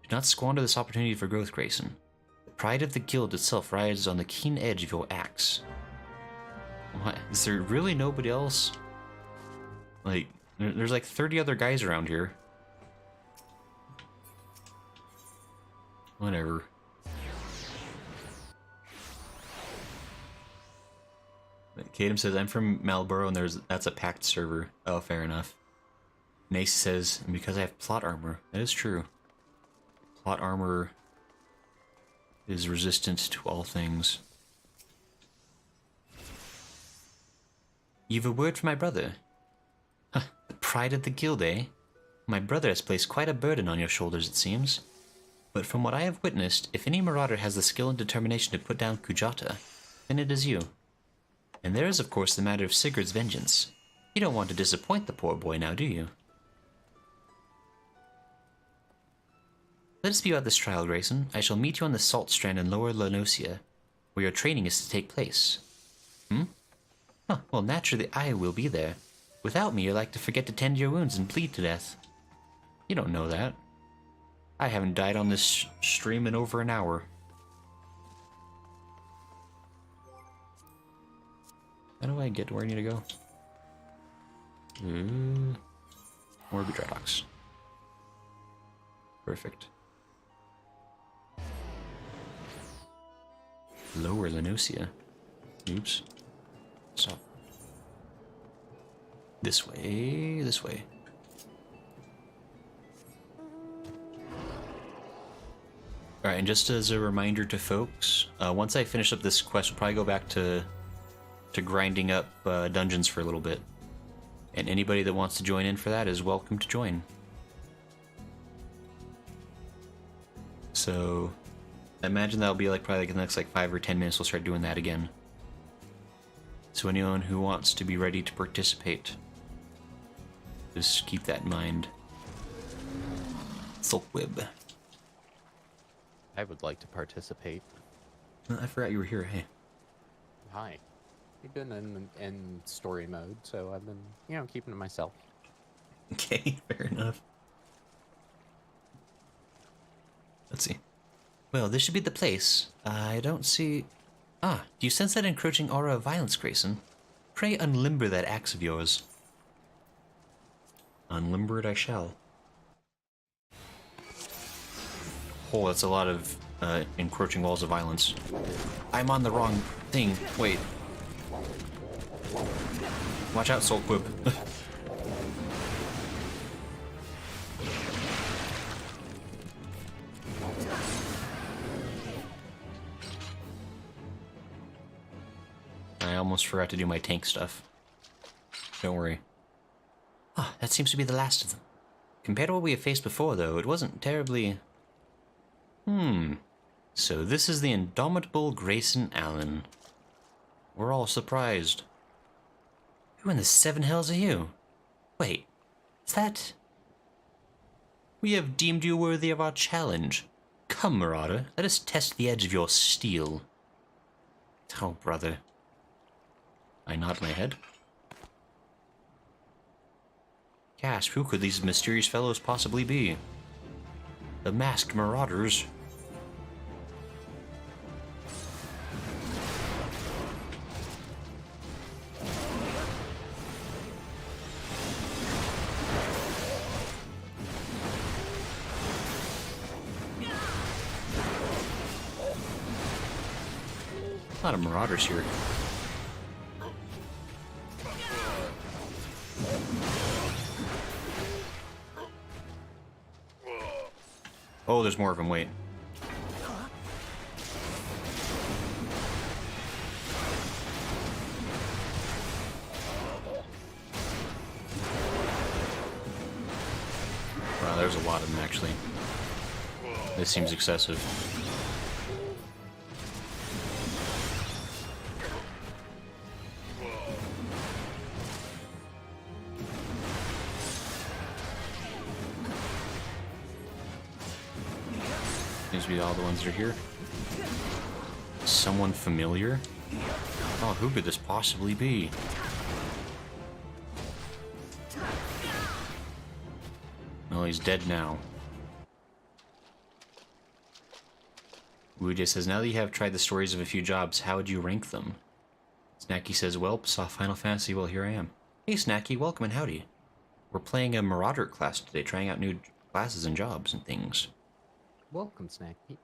Do not squander this opportunity for growth, Grayson. The pride of the guild itself rises on the keen edge of your axe. What? Is there really nobody else? Like, there's like 30 other guys around here. Whatever. Kadam says, I'm from Malboro and that's a packed server. Oh, fair enough. Nace says, because I have plot armor. That is true. Plot armor is resistant to all things. You've a word for my brother. Huh, the pride of the guild, eh? My brother has placed quite a burden on your shoulders, it seems. But from what I have witnessed, if any marauder has the skill and determination to put down Kujata, then it is you. And there is, of course, the matter of Sigurd's vengeance. You don't want to disappoint the poor boy now, do you? Let us be about this trial, Grayson. I shall meet you on the Salt Strand in Lower Lenosia, where your training is to take place. Hmm? Huh, well, naturally I will be there. Without me, you're like to forget to tend your wounds and bleed to death. You don't know that. I haven't died on this stream in over an hour. How do I get to where I need to go? Morbid Dreadlocks. Perfect. Lower Lenosia. Oops. Stop. This way, this way. Alright, and just as a reminder to folks, once I finish up this quest, we'll probably go back to grinding up dungeons for a little bit. And anybody that wants to join in for that is welcome to join. So, I imagine that'll be like probably like the next like 5 or 10 minutes we'll start doing that again. So anyone who wants to be ready to participate, just keep that in mind. Solquib. I would like to participate. I forgot you were here, hey. Hi. I've been in story mode, so I've been, keeping to myself. Okay, fair enough. Let's see. Well, this should be the place. I don't see... Ah, do you sense that encroaching aura of violence, Grayson? Pray unlimber that axe of yours. Unlimber it I shall. Oh, that's a lot of encroaching walls of violence. I'm on the wrong thing. Wait. Watch out, Solquib. I almost forgot to do my tank stuff. Don't worry. Ah, that seems to be the last of them. Compared to what we have faced before, though, it wasn't terribly... So this is the indomitable Grayson Allen. We're all surprised. Who in the 7 hells are you? Wait, is that... We have deemed you worthy of our challenge. Come, Marauder, let us test the edge of your steel. Oh, brother. I nod my head. Gasp, who could these mysterious fellows possibly be? The masked marauders. A lot of marauders here. Oh, there's more of them, wait. Wow, there's a lot of them, actually. This seems excessive. Seems to be all the ones that are here. Someone familiar? Oh, who could this possibly be? Well, he's dead now. Wuja says, now that you have tried the stories of a few jobs, how would you rank them? Snacky says, well, saw Final Fantasy, well, here I am. Hey, Snacky, welcome and howdy. We're playing a Marauder class today, trying out new classes and jobs and things. Welcome, Snacky.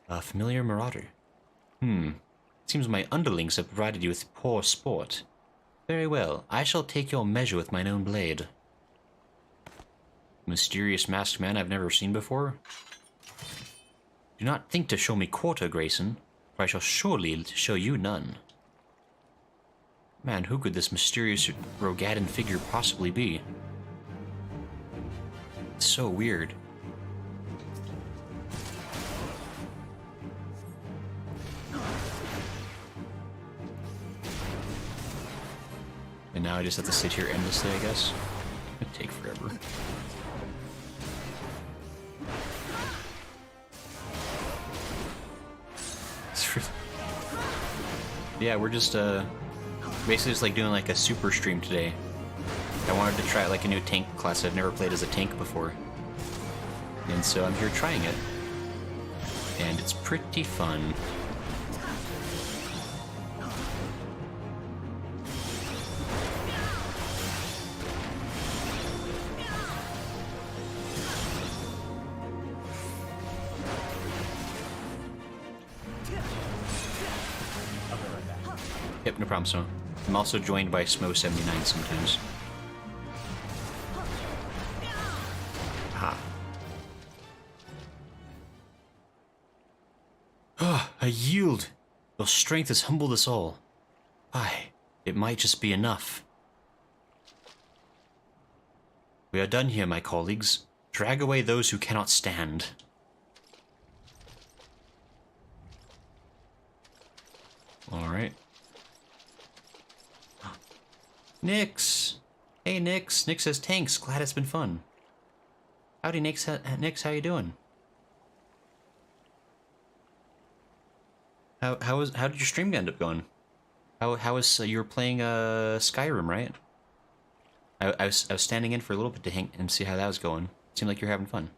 A familiar Marauder. Seems my underlings have provided you with poor sport. Very well, I shall take your measure with mine own blade. Mysterious masked man I've never seen before? Do not think to show me quarter, Grayson, for I shall surely show you none. Man, who could this mysterious Rogadan figure possibly be? It's so weird. And now I just have to sit here endlessly, I guess. It'd take forever. Yeah, we're just basically just like doing like a super stream today. I wanted to try like a new tank class I've never played as a tank before. And so I'm here trying it. And it's pretty fun. Yep, no problem, so. I'm also joined by Smo79 sometimes. Ha. Ah, I yield! Your strength has humbled us all. Aye, it might just be enough. We are done here, my colleagues. Drag away those who cannot stand. Alright. Nix! Hey, Nix. Nix says, thanks. Glad it's been fun. Howdy, Nix. Nix, how you doing? How did your stream end up going? How was you were playing Skyrim, right? I was standing in for a little bit to hang and see how that was going. Seemed like you're having fun.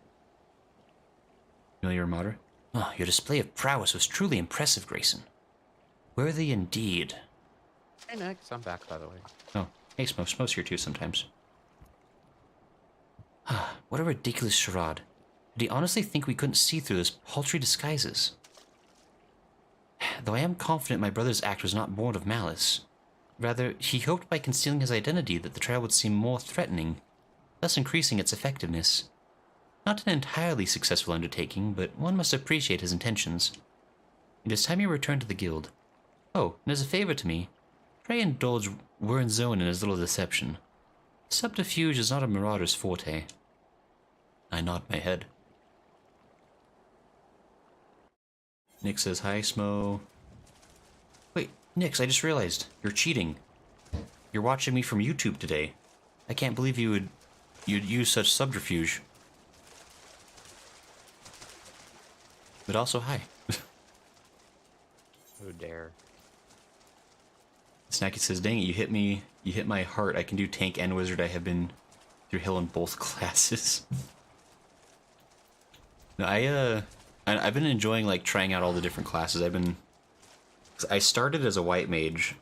Familiar modder? Oh, your display of prowess was truly impressive, Grayson. Worthy indeed. Hey, Nix. I'm back, by the way. Oh, hey, Smo. Smo's here too sometimes. What a ridiculous charade. Did he honestly think we couldn't see through those paltry disguises? Though I am confident my brother's act was not born of malice. Rather, he hoped by concealing his identity that the trial would seem more threatening, thus increasing its effectiveness. Not an entirely successful undertaking, but one must appreciate his intentions. It is time you return to the guild. Oh, and as a favor to me, pray indulge Wernzone in his little deception. Subterfuge is not a marauder's forte. I nod my head. Nick says, hi, Smo. Wait, Nix, I just realized. You're cheating. You're watching me from YouTube today. I can't believe you'd use such subterfuge. But also, hi. Who dare? Snacky says, dang it, you hit my heart. I can do tank and wizard. I have been through hell in both classes. No, I've been enjoying like trying out all the different classes. I started as a white mage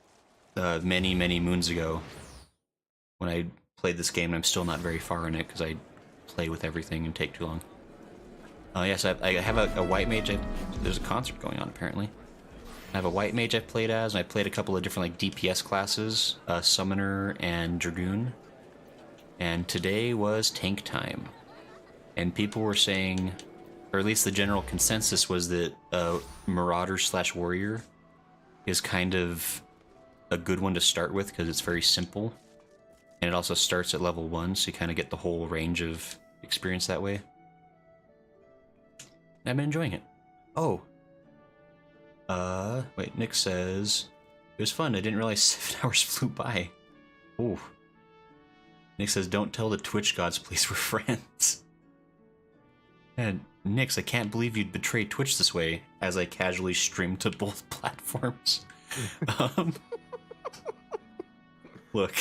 many moons ago when I played this game, and I'm still not very far in it because I play with everything and take too long. Yes, I have a white mage. There's a concert going on apparently. I have a white mage I've played as, and I played a couple of different like DPS classes, Summoner and Dragoon. And today was tank time. And people were saying, or at least the general consensus was that Marauder/Warrior is kind of a good one to start with because it's very simple. And it also starts at level 1, so you kind of get the whole range of experience that way. I've been enjoying it. Oh. Wait, Nick says, it was fun. I didn't realize 7 hours flew by. Ooh. Nick says, don't tell the Twitch gods, please, we're friends. And Nix, I can't believe you'd betray Twitch this way, as I casually stream to both platforms. Look.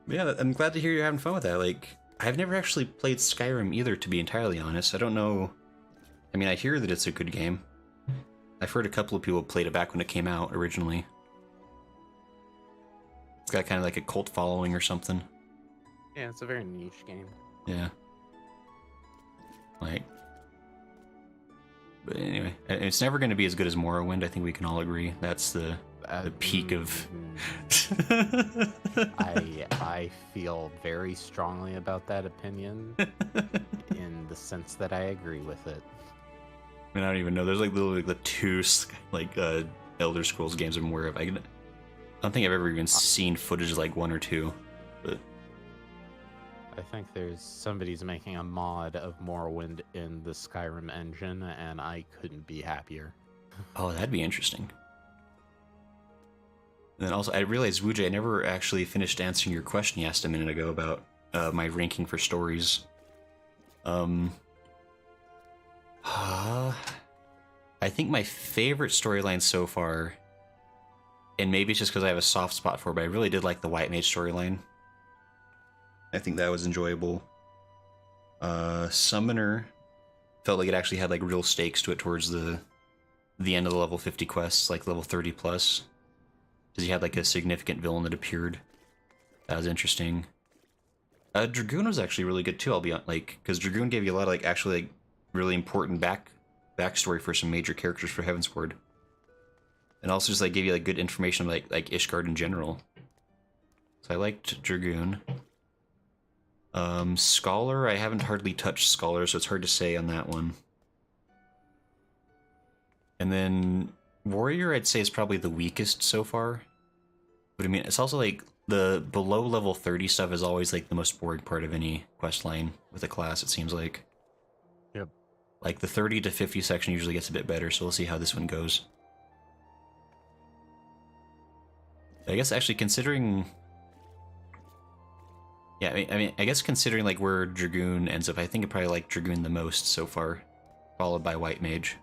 Yeah, I'm glad to hear you're having fun with that. Like, I've never actually played Skyrim either, to be entirely honest. I don't know. I mean, I hear that it's a good game. I've heard a couple of people played it back when it came out originally. It's got kind of like a cult following or something. Yeah, it's a very niche game. Yeah. Like, but anyway, it's never going to be as good as Morrowind. I think we can all agree. That's the peak of. I feel very strongly about that opinion, in the sense that I agree with it. I mean, I don't even know. There's like literally the two like Elder Scrolls games I'm aware of. I don't think I've ever even seen footage of like one or two. But I think there's somebody's making a mod of Morrowind in the Skyrim engine, and I couldn't be happier. oh, that'd be interesting. And then also, I realized, Wuja, I never actually finished answering your question you asked a minute ago about my ranking for stories. I think my favorite storyline so far, and maybe it's just because I have a soft spot for it, but I really did like the White Mage storyline. I think that was enjoyable. Summoner felt like it actually had like real stakes to it towards the end of the level 50 quests, like level 30 plus. Because you had like a significant villain that appeared. That was interesting. Dragoon was actually really good too, I'll be honest, like, because Dragoon gave you a lot of like actually like really important backstory for some major characters for Heavensward. And also just like gave you like good information like Ishgard in general. So I liked Dragoon. Scholar, I haven't hardly touched Scholar, so it's hard to say on that one. And then Warrior, I'd say, is probably the weakest so far. But I mean, it's also like the below level 30 stuff is always like the most boring part of any quest line with a class, it seems like. Yep. Like the 30 to 50 section usually gets a bit better, so we'll see how this one goes. I guess actually considering... Yeah, I guess considering like where Dragoon ends up, I think I probably like Dragoon the most so far, followed by White Mage.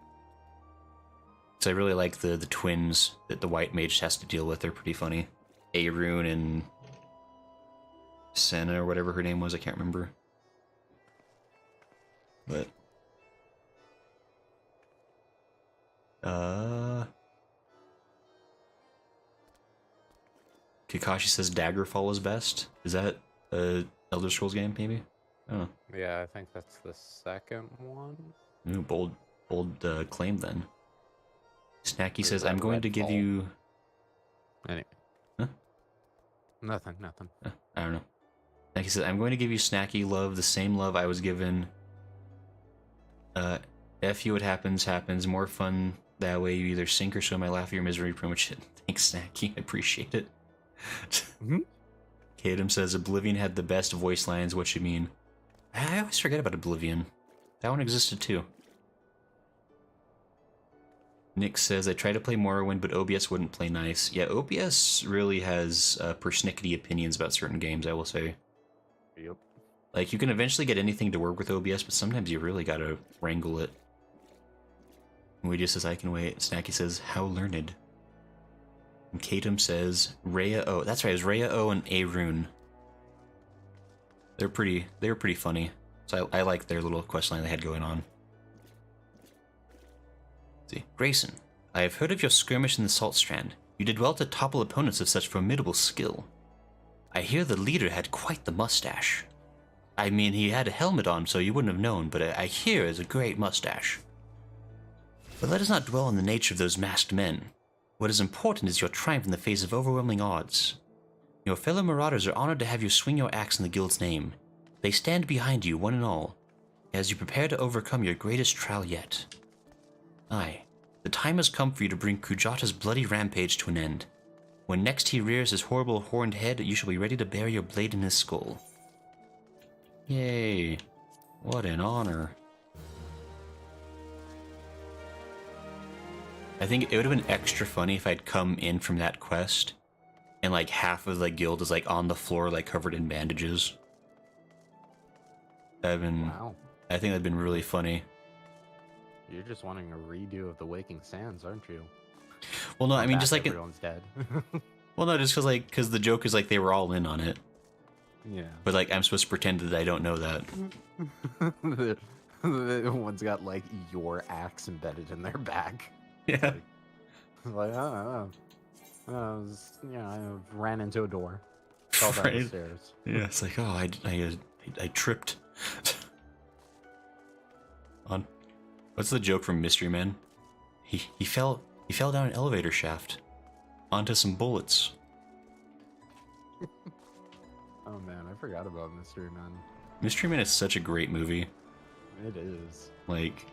So I really like the twins that the White Mage has to deal with. They're pretty funny. Arun and Senna, or whatever her name was, I can't remember. But Kakashi says Daggerfall is best. Is that a Elder Scrolls game, maybe? I don't know. Yeah, I think that's the second one. Ooh, bold claim then. Snacky says, that I'm going to give Redfall? you... Anyway. Huh? Nothing. I don't know. Snacky says, I'm going to give you Snacky love, the same love I was given. F you, what happens, happens. More fun that way. You either sink or swim. I laugh at your misery. Pretty much it. Thanks, Snacky. I appreciate it. Mm-hmm. Kadam says, Oblivion had the best voice lines. What you mean? I always forget about Oblivion. That one existed too. Nick says, I tried to play Morrowind, but OBS wouldn't play nice. Yeah, OBS really has persnickety opinions about certain games, I will say. Yep. Like, you can eventually get anything to work with OBS, but sometimes you really gotta wrangle it. Luigi says, I can wait. Snacky says, how learned. And Katum says, Rhea O. That's right, it was Rhea O and Arun. They were pretty funny. So I like their little questline they had going on. See, Grayson, I have heard of your skirmish in the Salt Strand. You did well to topple opponents of such formidable skill. I hear the leader had quite the mustache. I mean, he had a helmet on, so you wouldn't have known, but I hear it's a great mustache. But let us not dwell on the nature of those masked men. What is important is your triumph in the face of overwhelming odds. Your fellow marauders are honored to have you swing your axe in the guild's name. They stand behind you, one and all, as you prepare to overcome your greatest trial yet. Aye, the time has come for you to bring Kujata's bloody rampage to an end. When next he rears his horrible horned head, you shall be ready to bury your blade in his skull. Yay, what an honor. I think it would have been extra funny if I'd come in from that quest, and like half of the guild is like on the floor, like covered in bandages. Wow. I think that'd been really funny. You're just wanting a redo of the Waking Sands, aren't you? Well, no, I mean, just like everyone's dead. well, no, just because the joke is like they were all in on it. Yeah. But like, I'm supposed to pretend that I don't know that. The one's got like your axe embedded in their back. Yeah. Like, oh, I ran into a door. Fell down the Right? stairs. Yeah, it's like, oh, I tripped. On, what's the joke from Mystery Men? He fell down an elevator shaft onto some bullets. Oh man, I forgot about Mystery Men. Mystery Men is such a great movie. It is. Like,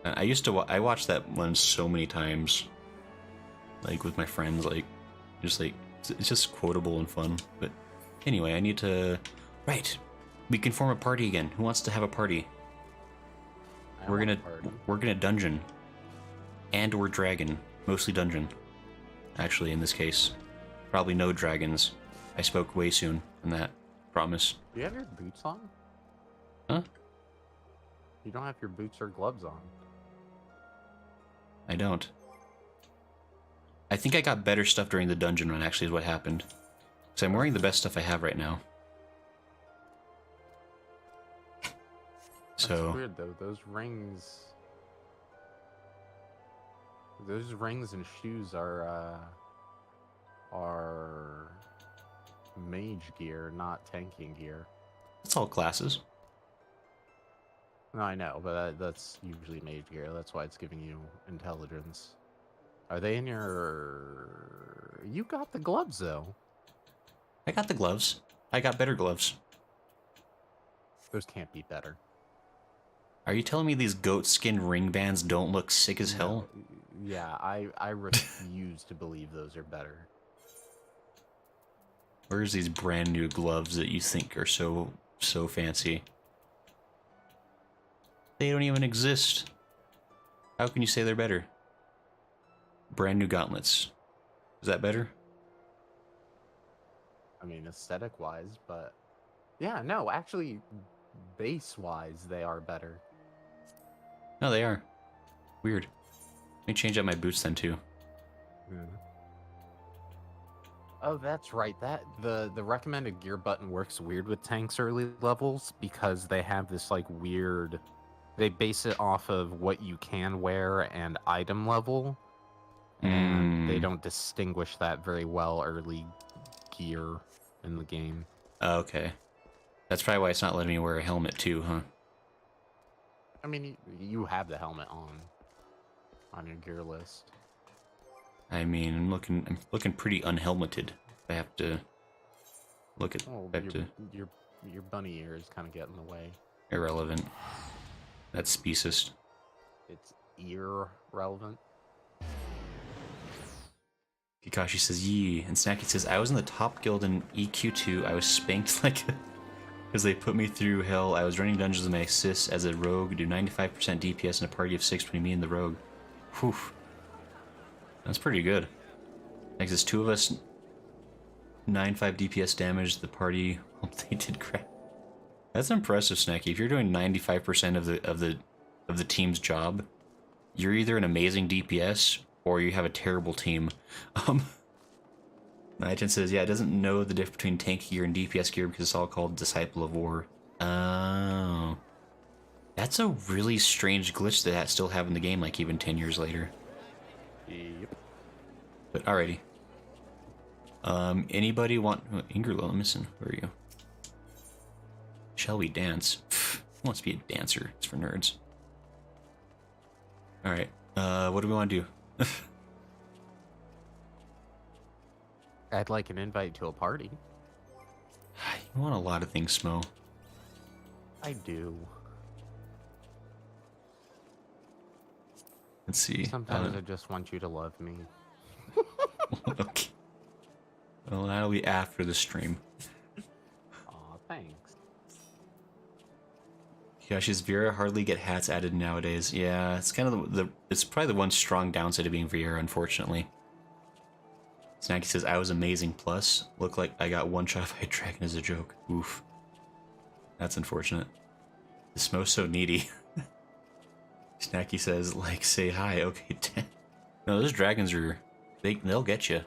I watched that one so many times. Like with my friends, like, just like it's just quotable and fun. But anyway, I need to. Right, we can form a party again. Who wants to have a party? We're gonna dungeon, and we're dragon, mostly dungeon. Actually, in this case, probably no dragons. I spoke way soon on that. Promise. Do you have your boots on? Huh? You don't have your boots or gloves on. I don't. I think I got better stuff during the dungeon run, actually, is what happened. So I'm wearing the best stuff I have right now. So. That's weird though. Those rings and shoes are mage gear, not tanking gear. It's all classes. No, I know, but that's usually mage gear. That's why it's giving you intelligence. Are they in your... You got the gloves, though. I got the gloves. I got better gloves. Those can't be better. Are you telling me these goat skin ring bands don't look sick as hell? Yeah, I refuse to believe those are better. Where's these brand new gloves that you think are so fancy? They don't even exist. How can you say they're better? Brand new gauntlets. Is that better? I mean, aesthetic-wise, but... Yeah, no, actually, base-wise, they are better. No, they are. Weird. Let me change out my boots then, too. Yeah. Oh, that's right. The recommended gear button works weird with tanks early levels because they have this, like, weird... They base it off of what you can wear and item level. And they don't distinguish that very well early gear in the game. Oh, okay. That's probably why it's not letting me wear a helmet too, huh? I mean, you have the helmet on your gear list. I mean, I'm looking pretty unhelmeted. I have to look at. Oh, your bunny ears kind of get in the way. Irrelevant. That's speciest. It's ear relevant. Kakashi says, yee. And Snacky says, I was in the top guild in EQ2. I was spanked like because they put me through hell. I was running dungeons with my assists as a rogue, do 95% DPS in a party of 6 between me and the rogue. Whew. That's pretty good. Next is 2 of us, 95 DPS damage. The party, they did crap. That's impressive, Snacky. If you're doing 95% of the team's job, you're either an amazing DPS or you have a terrible team. Nighton says, yeah, it doesn't know the difference between tank gear and DPS gear because it's all called Disciple of War. Oh. That's a really strange glitch that I still have in the game, like even 10 years later. Yep. But alrighty. Anybody want... Oh, Ingerlo, I'm missing. Where are you? Shall we dance? Who wants to be a dancer? It's for nerds. Alright. What do we want to do? I'd like an invite to a party. You want a lot of things, Smo. I do. Let's see. Sometimes I just want you to love me. Okay. Well, that'll be after the stream. Aw, thanks. Yashi's Vera hardly get hats added nowadays. Yeah, it's kind of it's probably the one strong downside of being Vera, unfortunately. Snacky says, I was amazing, plus, look like I got one shot by a dragon as a joke. Oof. That's unfortunate. This Smo's so needy. Snacky says, like, say hi. Okay, no, those dragons are... They'll get you.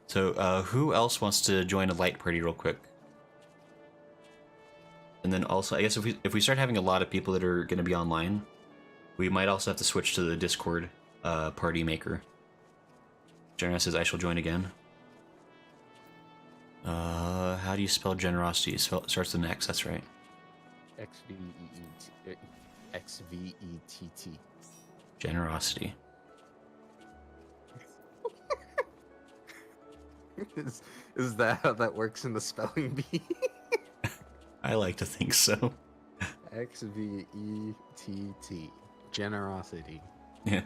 So, who else wants to join a light party real quick? And then also, I guess if we start having a lot of people that are going to be online, we might also have to switch to the Discord party maker. Generous says, I shall join again. How do you spell generosity? It starts with an X, that's right. XVETT. Generosity. Is that how that works in the spelling bee? I like to think so. XVETT. Generosity. Yeah.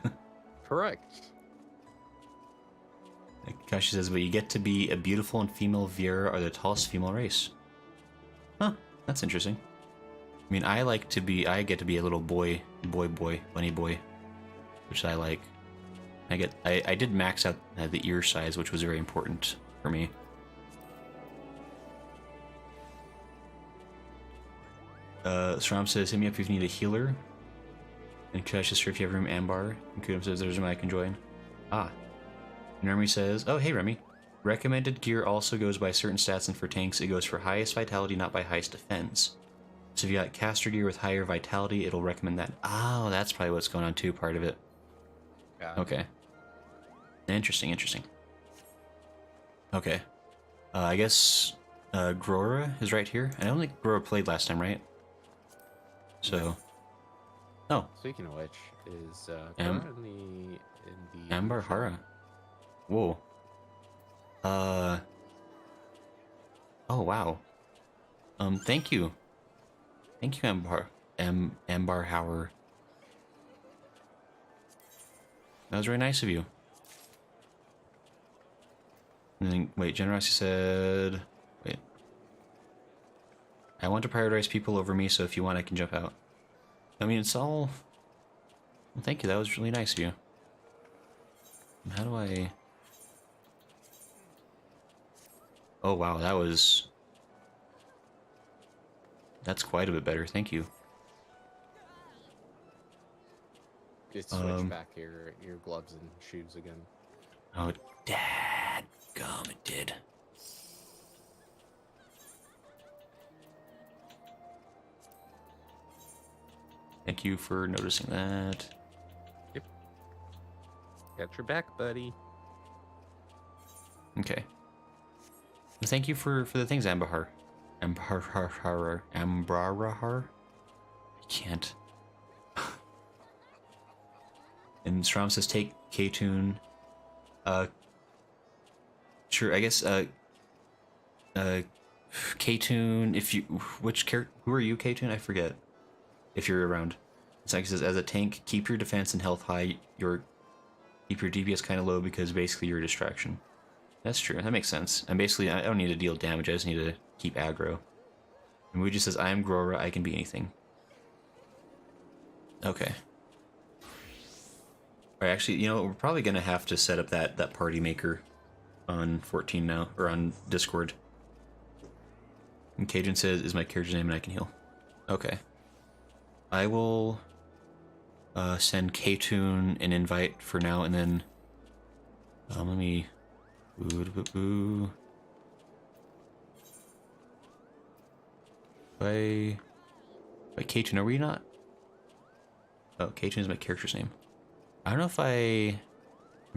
Correct. Gosh, she says, but you get to be a beautiful and female Viera are the tallest female race. Huh, that's interesting. I mean, I get to be a little boy, bunny boy, which I like. I did max out the ear size, which was very important for me. Strom says, hit me up if you need a healer. And Kush says, sure, if you have room, Ambar. And Kudum says, there's room I can join. Ah. And Remy says, oh, hey, Remy. Recommended gear also goes by certain stats, and for tanks, it goes for highest vitality, not by highest defense. So if you got caster gear with higher vitality, it'll recommend that. Oh, that's probably what's going on too, part of it. Yeah. Okay. Interesting. Okay. I guess Grora is right here. I don't think Grora played last time, right? So... Oh. Speaking of which, is Am- in the Ambar Hara. Whoa. Oh, wow. Thank you. Thank you, Ambar Hauer. That was very nice of you. And then, wait, Generosity said... Wait. I want to prioritize people over me, so if you want, I can jump out. I mean, it's all... Well, thank you, that was really nice of you. How do I... Oh, wow, that was... That's quite a bit better, thank you. Just switch back your gloves and shoes again. Oh, dadgum, it did. Thank you for noticing that. Yep. Got your back, buddy. Okay. Well, thank you for the things, Ambarahar. Ambarahar? I can't. And Strom says take K-Tune. Sure, I guess K-Tune, if you which character, who are you, K-Tune? I forget. If you're around. It's like it says, as a tank, keep your defense and health high, keep your DPS kind of low because basically you're a distraction. That's true, that makes sense. And basically, I don't need to deal damage, I just need to keep aggro. And Wuji says, I am Grora, I can be anything. Okay. Alright, actually, you know, we're probably gonna have to set up that party maker on 14 now, or on Discord. And Cajun says, is my character's name and I can heal. Okay. I will send K-Tune an invite for now, and then let me... By K-Tune, are we not? Oh, K-Tune is my character's name. I don't know if I'm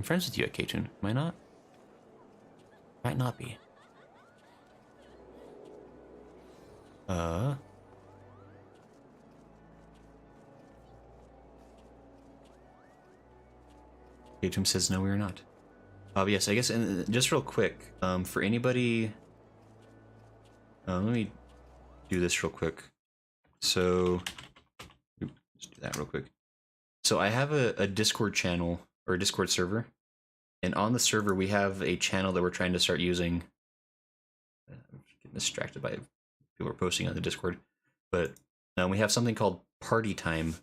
friends with you at K-Tune. Am I not? Might not be. K-Tune says no, we are not. Yes, I guess, and just real quick, for anybody, let me do this real quick. So, let's do that real quick. So I have a Discord channel, or a Discord server, and on the server we have a channel that we're trying to start using. I'm getting distracted by people are posting on the Discord, but we have something called Party Time.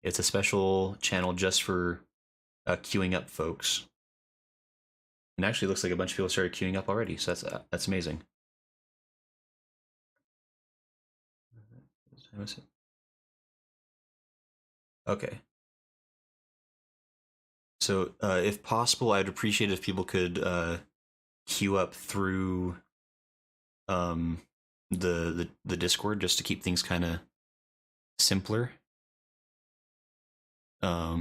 It's a special channel just for queuing up folks. And actually, it looks like a bunch of people started queuing up already, so that's amazing. What time is it? Okay. So, if possible, I'd appreciate if people could queue up through the Discord just to keep things kind of simpler. Let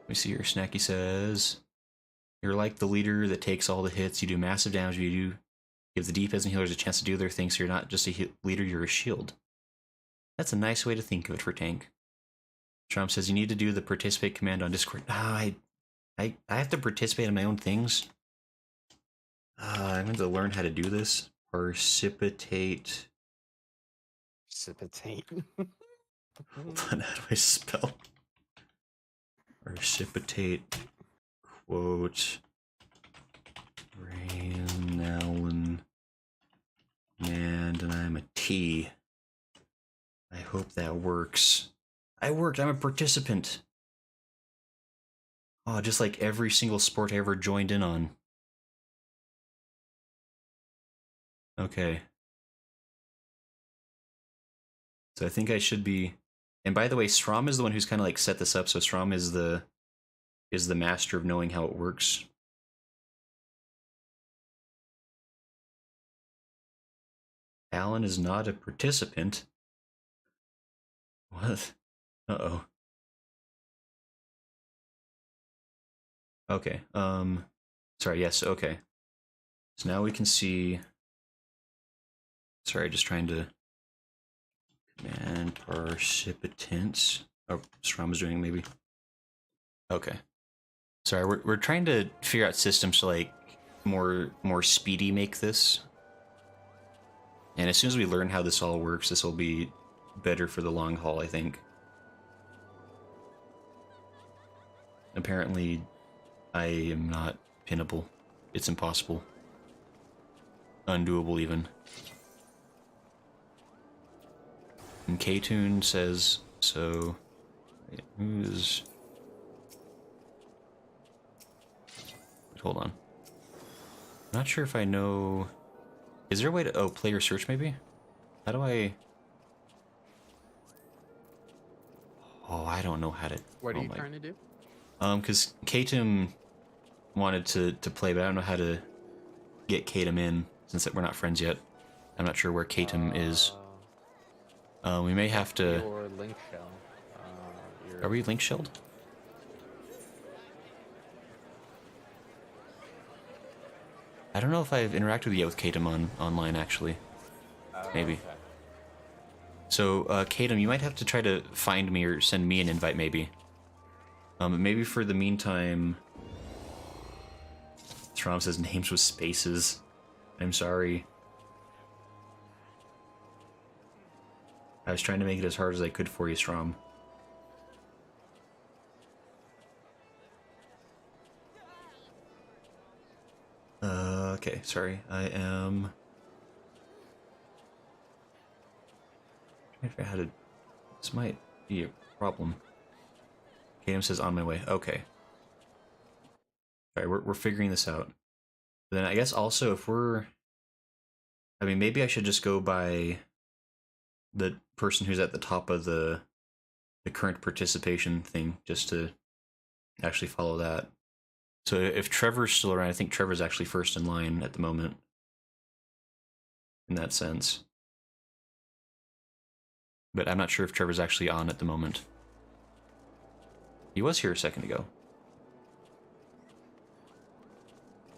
me see here. Snacky says, "You're like the leader that takes all the hits. You do massive damage. You give the DPS and healers a chance to do their thing. So you're not just a leader. You're a shield." That's a nice way to think of it for tank. Trump says, "You need to do the participate command on Discord." I have to participate in my own things. I'm going to learn how to do this. Precipitate. Precipitate. Hold on, how do I spell? Precipitate. Quote. Rain, Alan. And I'm a T. I hope that works. I worked. I'm a participant. Oh, just like every single sport I ever joined in on. Okay. So I think I should be. And by the way, Strom is the one who's kind of like set this up. So Strom is the master of knowing how it works. Alan is not a participant. What? Uh-oh. Okay. Sorry, yes, okay. So now we can see. Sorry, just trying to command participants. Oh, Strom is doing maybe. Okay. Sorry, we're trying to figure out systems to like more speedy make this. And as soon as we learn how this all works, this will be better for the long haul, I think. Apparently, I am not pinnable. It's impossible. Undoable, even. And K-Tune says, so... Wait, who's... Hold on. I'm not sure if I know... Is there a way to... Oh, player search, maybe? How do I... Oh, I don't know how to... What are you trying to do? Because Katum wanted to play, but I don't know how to get Katum in, since we're not friends yet. I'm not sure where Katum is. We may have to... Your link shell. Are we link shelled? I don't know if I've interacted with yet with Katum online, actually. Maybe. Okay. So, Katum, you might have to try to find me or send me an invite, maybe. Maybe for the meantime... Strom says names with spaces. I'm sorry. I was trying to make it as hard as I could for you, Strom. Okay, sorry. I am... trying to figure out how to... This might be a problem. Katum says on my way. Okay. Alright, we're figuring this out. Then I guess also if we're... I mean, maybe I should just go by the person who's at the top of the current participation thing, just to actually follow that. So if Trevor's still around, I think Trevor's actually first in line at the moment. In that sense. But I'm not sure if Trevor's actually on at the moment. He was here a second ago.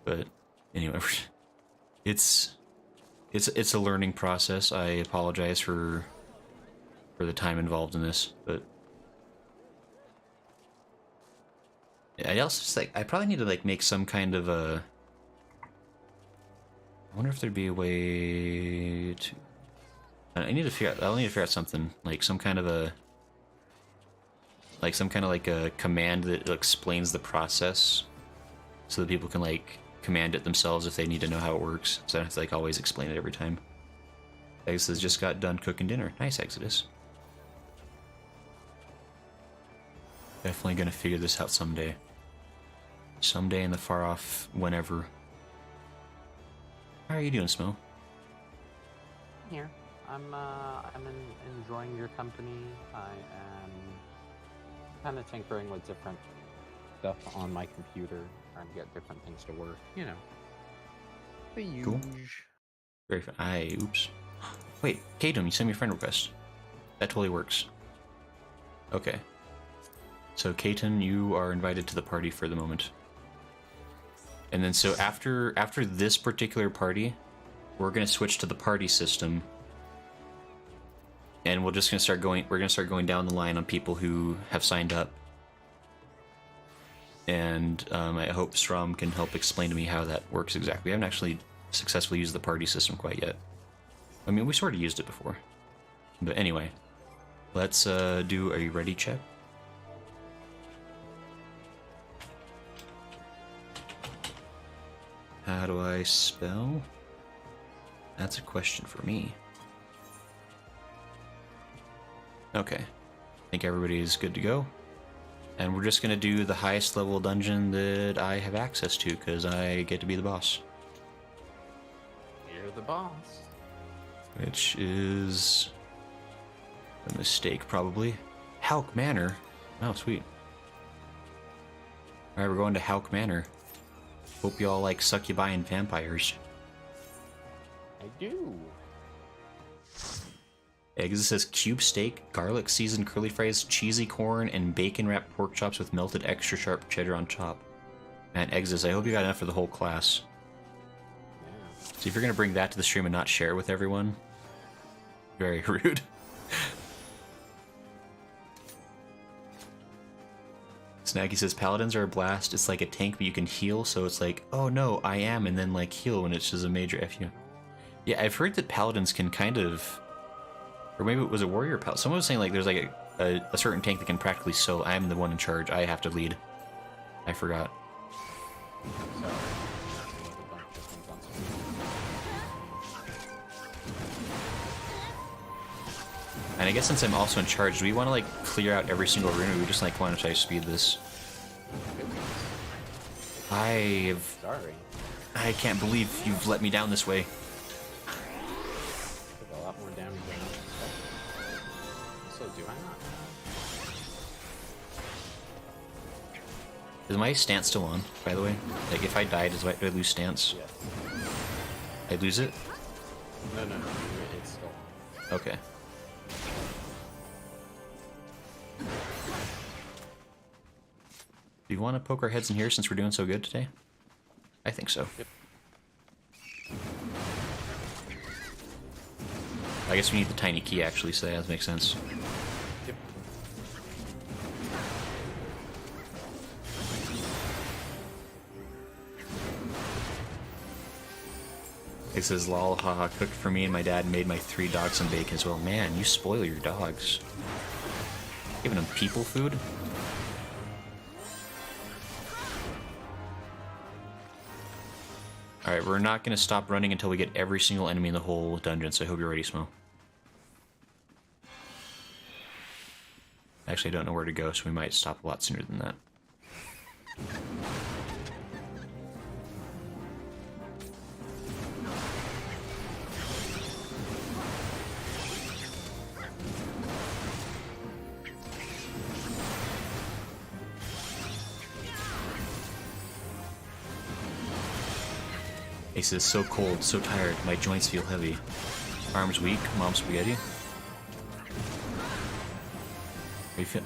But anyway, it's a learning process. I apologize for the time involved in this, but I also just like I probably need to like make some kind of a. I wonder if there'd be a way to. I need to figure out. I'll need to figure out something like some kind of a. Like some kind of like a command that explains the process, so that people can like command it themselves if they need to know how it works. So I don't have to like always explain it every time. Exodus just got done cooking dinner. Nice, Exodus. Definitely gonna figure this out someday. Someday in the far off whenever. How are you doing, Smo? Here. I'm enjoying your company. I am kind of tinkering with different stuff on my computer. trying to get different things to work. You know, the huge. Cool. Very fun. Oops. Wait, Kaden, you sent me a friend request. That totally works. Okay. So, Katen, you are invited to the party for the moment. And then, so after this particular party, we're gonna switch to the party system, and we're just gonna start going. We're gonna start going down the line on people who have signed up. And I hope Strom can help explain to me how that works exactly. I haven't actually successfully used the party system quite yet. I mean, we sort of used it before. But anyway, let's do a ready check. How do I spell? That's a question for me. Okay. I think everybody's good to go. And we're just going to do the highest level dungeon that I have access to, because I get to be the boss. You're the boss. Which is a mistake, probably. Hauk Manor. Oh, sweet. Alright, we're going to Hauk Manor. Hope y'all like succubi and vampires. I do. Eggs says cube steak, garlic seasoned curly fries, cheesy corn, and bacon wrapped pork chops with melted extra sharp cheddar on top. Man, Eggs, I hope you got enough for the whole class. Yeah. So if you're gonna bring that to the stream and not share it with everyone, very rude. Snaggy says paladins are a blast. It's like a tank, but you can heal. So it's like, oh no, I am, and then like heal when it's just a major fu. Yeah, I've heard that paladins can kind of. Or maybe it was a warrior pal. Someone was saying like there's like a certain tank that can practically solo. I'm the one in charge. I have to lead. I forgot. Sorry. And I guess since I'm also in charge, do we want to like clear out every single room, or we just like want to try to speed this? Sorry. I can't believe you've let me down this way. Took a lot more damage than I expected. So do I not? Is my stance still on, by the way? Like, if I die, do I lose stance? Yes. I lose it? No, it's still on. Okay. Do you want to poke our heads in here since we're doing so good today? I think so. Yep. I guess we need the tiny key, actually, so that does make sense. Yep. It says, lol, haha, cooked for me and my dad made my 3 dogs some bacon as well. Man, you spoil your dogs. Giving them people food? Alright, we're not going to stop running until we get every single enemy in the whole dungeon, so I hope you're ready, Smo. Actually, I don't know where to go, so we might stop a lot sooner than that. Ace is so cold, so tired, my joints feel heavy. Arms weak, mom spaghetti.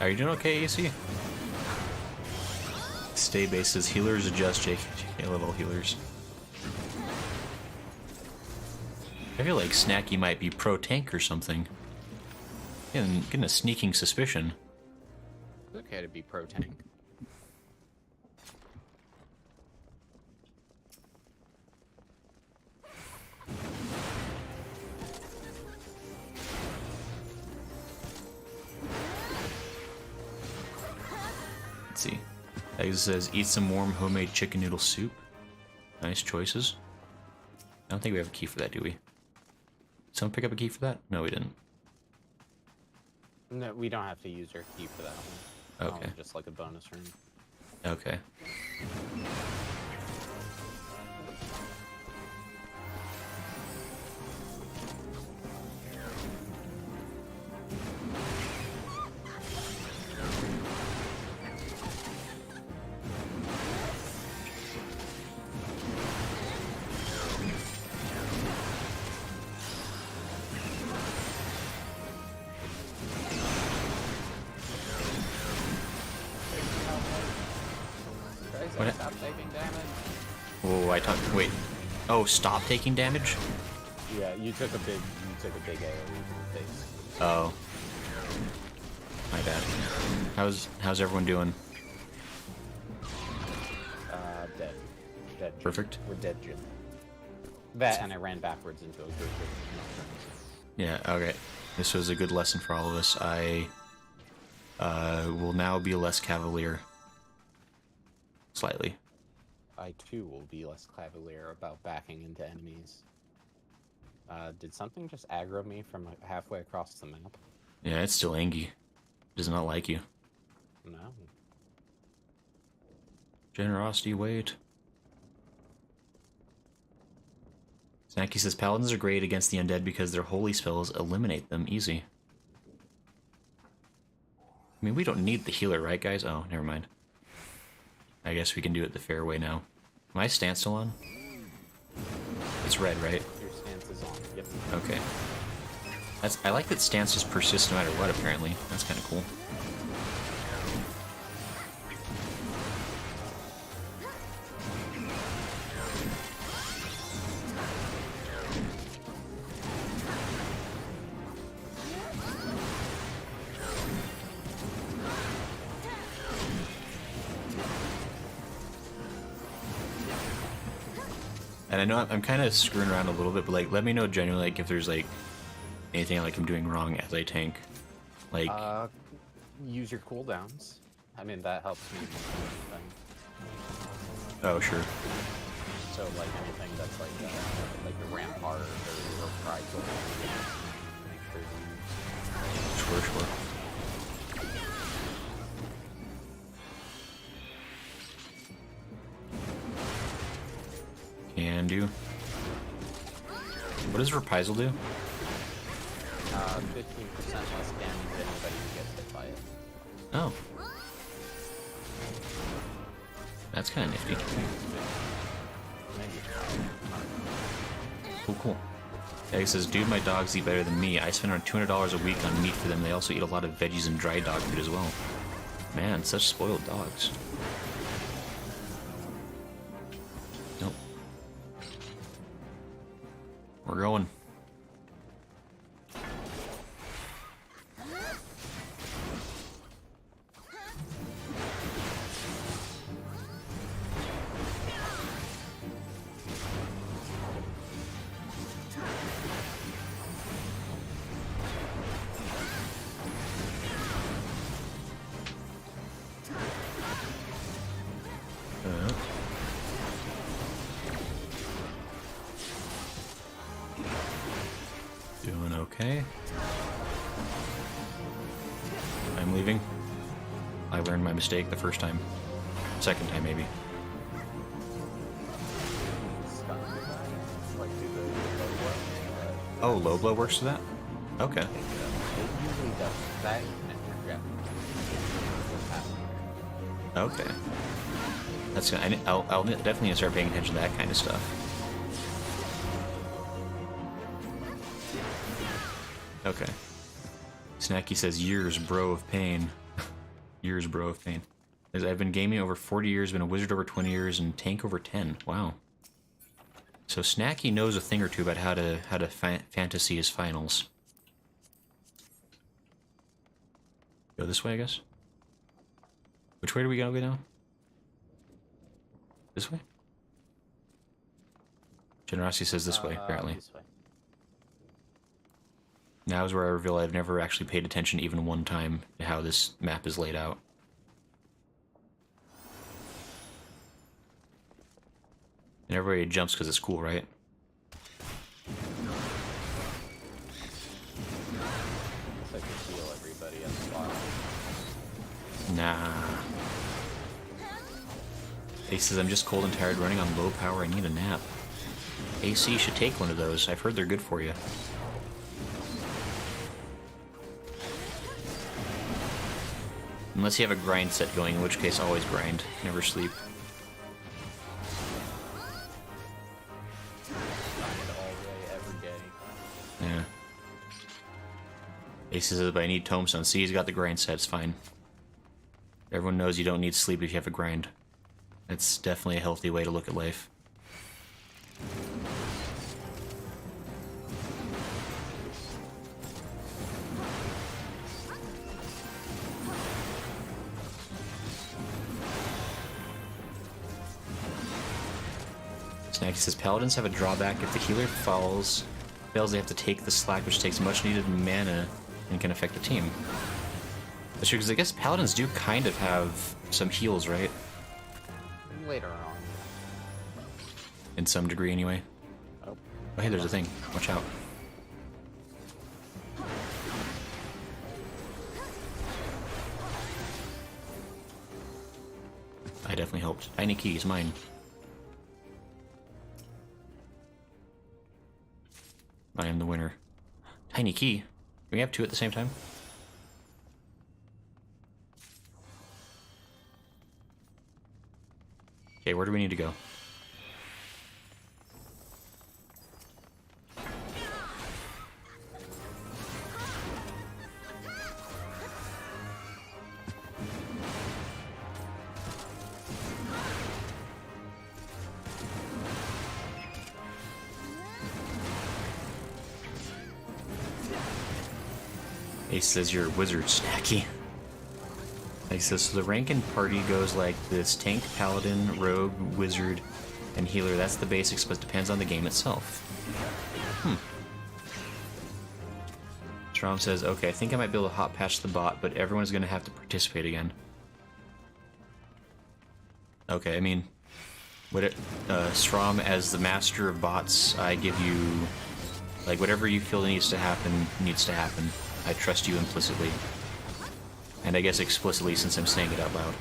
Are you doing okay, AC? Stay base says healers adjust, Jake. I love all healers. I feel like Snacky might be pro tank or something. Getting a sneaking suspicion. It's okay to be pro tank. Let's see. Eggs says, eat some warm homemade chicken noodle soup. Nice choices. I don't think we have a key for that, do we? Someone pick up a key for that? No, we didn't. No, we don't have to use your key for that one. Okay. Just like a bonus room. Okay. Wait. Oh, stop taking damage? Yeah, you took a big AoE to the face. Oh. My bad. How's everyone doing? Dead. Dead. Jin. Perfect. We're dead, Jin. That, and I ran backwards into a group of Yeah, okay. This was a good lesson for all of us. I will now be less cavalier. Slightly. I too will be less cavalier about backing into enemies. Did something just aggro me from halfway across the map? Yeah, it's still Angie. Does not like you. No. Generosity, wait. Snacky says paladins are great against the undead because their holy spells eliminate them easy. I mean, we don't need the healer, right, guys? Oh, never mind. I guess we can do it the fair way now. My stance still on? It's red, right? Your stance is on. Yep. Okay. I like that stances persist no matter what, apparently. That's kind of cool. And I know I'm kind of screwing around a little bit, but like, let me know genuinely, like, if there's like anything like I'm doing wrong as I tank. Like, use your cooldowns. I mean, that helps me more than anything. oh sure, So, like, anything that's like a rampart or your pride make sure to use. sure. Can do. What does reprisal do? 15% less damage to anybody who gets hit by it. Oh. That's kind of nifty. Maybe. Cool. Egg says, dude, my dogs eat better than me. I spend around $200 a week on meat for them. They also eat a lot of veggies and dry dog food as well. Man, such spoiled dogs. Nope. We're going. Doing okay. I'm leaving. I learned my mistake the first time. Second time, maybe. Like, do the low blow. Oh, low blow works to that? Okay. It usually does that and forget. Okay. That's good. I'll definitely start paying attention to that kind of stuff. Okay. Snacky says, years, bro, of pain. Years, bro, of pain. As I've been gaming over 40 years, been a wizard over 20 years, and tank over 10. Wow. So Snacky knows a thing or two about how to fantasy his finals. Go this way, I guess? Which way do we go now? This way? Generosity says this way, apparently. This way. Now is where I reveal I've never actually paid attention even one time to how this map is laid out. And everybody jumps because it's cool, right? I can heal everybody at the spot. Nah. Ace says, I'm just cold and tired running on low power. I need a nap. AC should take one of those. I've heard they're good for you. Unless you have a grind set going, in which case always grind. Never sleep. Grind all day, every day. Yeah. Ace says, but I need Tombstone. See, he's got the grind set. It's fine. Everyone knows you don't need sleep if you have a grind. It's definitely a healthy way to look at life. Snacky says paladins have a drawback. If the healer fails, they have to take the slack, which takes much needed mana and can affect the team. That's true, because I guess paladins do kind of have some heals, right? Later on. In some degree, anyway. Oh, Oh, hey, there's a thing. Watch out. I definitely helped. Tiny key is mine. I am the winner. Tiny key. Can we have two at the same time? Okay, where do we need to go? Ace says you're a wizard, Snacky. Like says, so the rank in party goes like this: tank, paladin, rogue, wizard, and healer. That's the basics, but depends on the game itself. Strom says, okay, I think I might be able to hot patch the bot, but everyone's gonna have to participate again. Okay, I mean, Strom, as the master of bots, I give you, like, whatever you feel needs to happen, needs to happen. I trust you implicitly. And I guess explicitly, since I'm saying it out loud.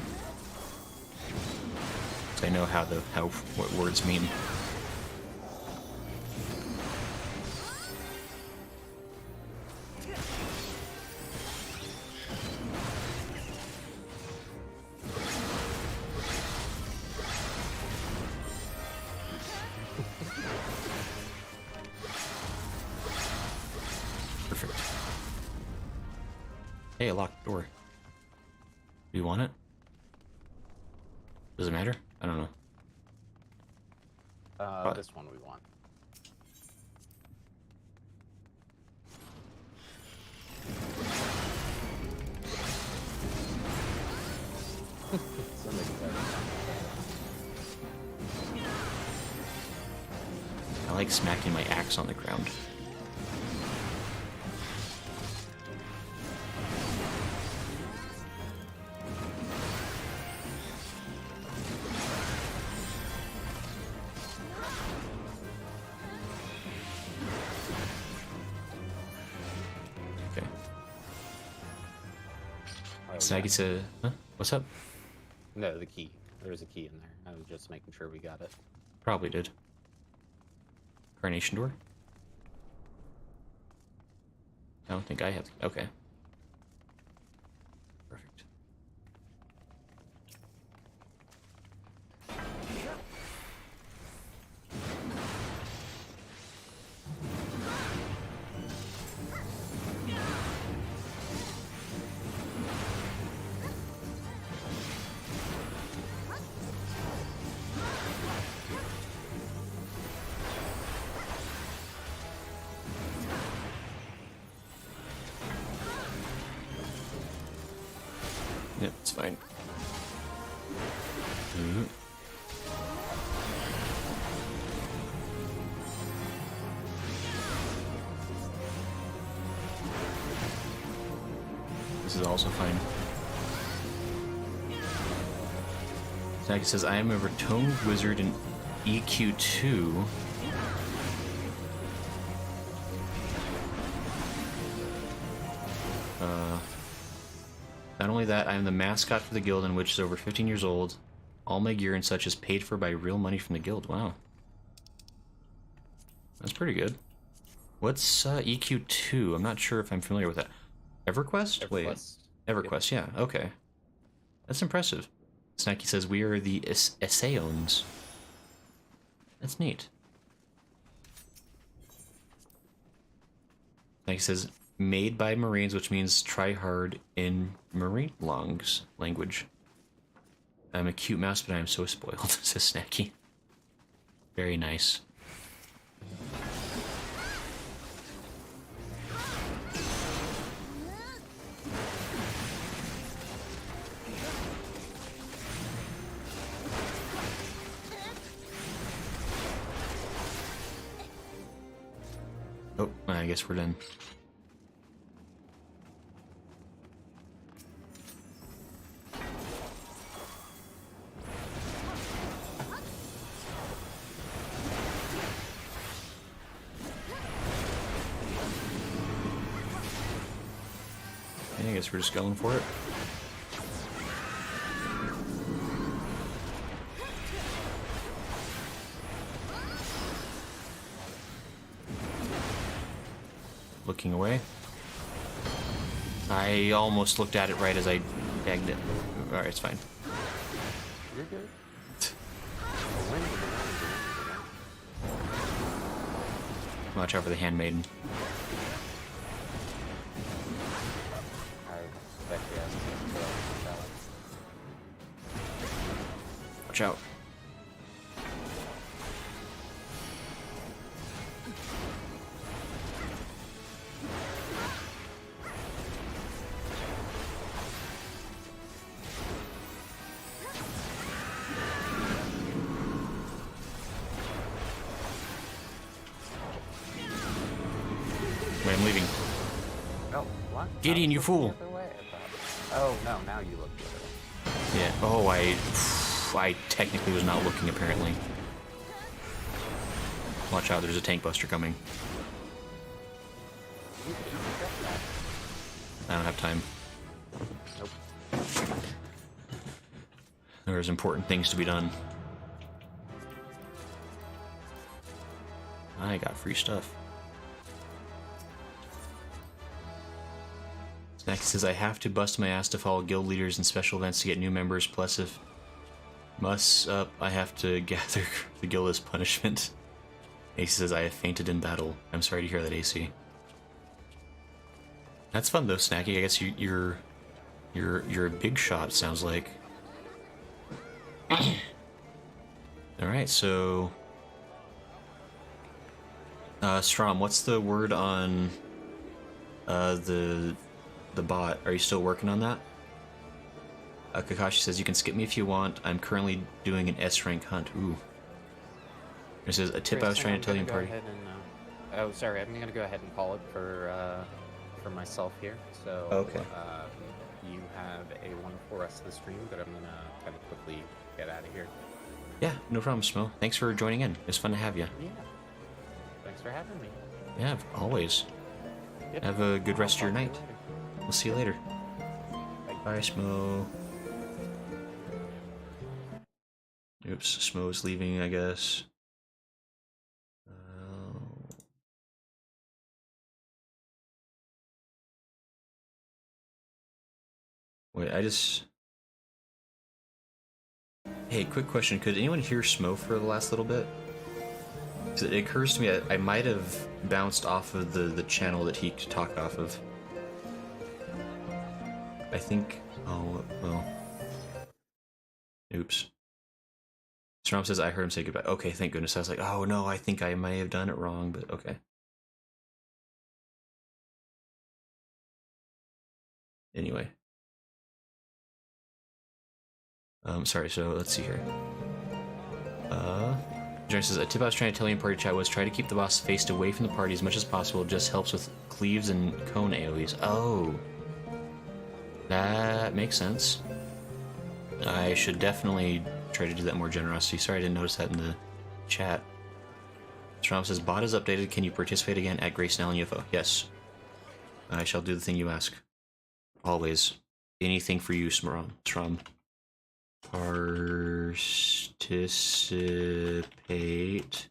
So I know what words mean. Perfect. Hey, a locked door. Do you want it? Does it matter? I don't know. This one we want. Somebody's better. I like smacking my axe on the ground. Snaggy said, huh? What's up? No, the key. There's a key in there. I was just making sure we got it. Probably did. Carnation door? I don't think I have. Okay. Perfect. Yep, it's fine. This is also fine. Snaggy says, I am a Retoned Wizard in EQ2. Not only that, I am the mascot for the guild, in which is over 15 years old. All my gear and such is paid for by real money from the guild. Wow. That's pretty good. What's EQ2? I'm not sure if I'm familiar with that. EverQuest? Wait. EverQuest, yeah. Okay. That's impressive. Snacky says, we are the Essaons. That's neat. Snacky says, made by Marines, which means try hard in Marine language. I'm a cute mouse, but I am so spoiled, says Snacky. Very nice. Oh, I guess we're done. I guess we're just going for it. Looking away. I almost looked at it right as I bagged it. Alright, it's fine. You're good. Watch out for the handmaiden. I bet he has to balance. Watch out. Wait, I'm leaving. Oh, what? Gideon, you fool. The other way, I thought. Oh, no, now you look the other way. Yeah. Oh, I technically was not looking, apparently. Watch out, there's a tank buster coming. I don't have time. Nope. There's important things to be done. I got free stuff. Next says I have to bust my ass to follow guild leaders and special events to get new members, plus if muss up, I have to gather the guild as punishment. AC says I have fainted in battle. I'm sorry to hear that, AC. That's fun though, Snacky. I guess you're a big shot, sounds like. Alright, so Strom, what's the word on the bot? Are you still working on that? Kakashi says you can skip me if you want. I'm currently doing an S rank hunt. Ooh. It says a tip I was trying to tell you in party. Oh, sorry. I'm gonna go ahead and call it for myself here. So okay. You have a wonderful rest of the stream, but I'm gonna kind of quickly get out of here. Yeah, no problem, Smo. Thanks for joining in. It's fun to have you. Yeah. Thanks for having me. Yeah, always. Yep. Have a good rest of your night. We'll see you later. Bye. Bye, Smo. Oops, Smo's leaving, I guess. Wait, I just... Hey, quick question. Could anyone hear Smo for the last little bit? 'Cause it occurs to me I might have bounced off of the channel that he could talk off of. I think... Oh, well... Oops. Strom says I heard him say goodbye. Okay, thank goodness. I was like, oh no, I think I may have done it wrong, but okay. Anyway. Sorry, so let's see here. Johnny says, a tip I was trying to tell you in party chat was try to keep the boss faced away from the party as much as possible. It just helps with cleaves and cone AoEs. Oh. That makes sense. I should definitely try to do that more generosity. Sorry I didn't notice that in the chat. Strom says, bot is updated. Can you participate again at Grace Now and UFO? Yes. I shall do the thing you ask. Always. Anything for you, Strom. Participate.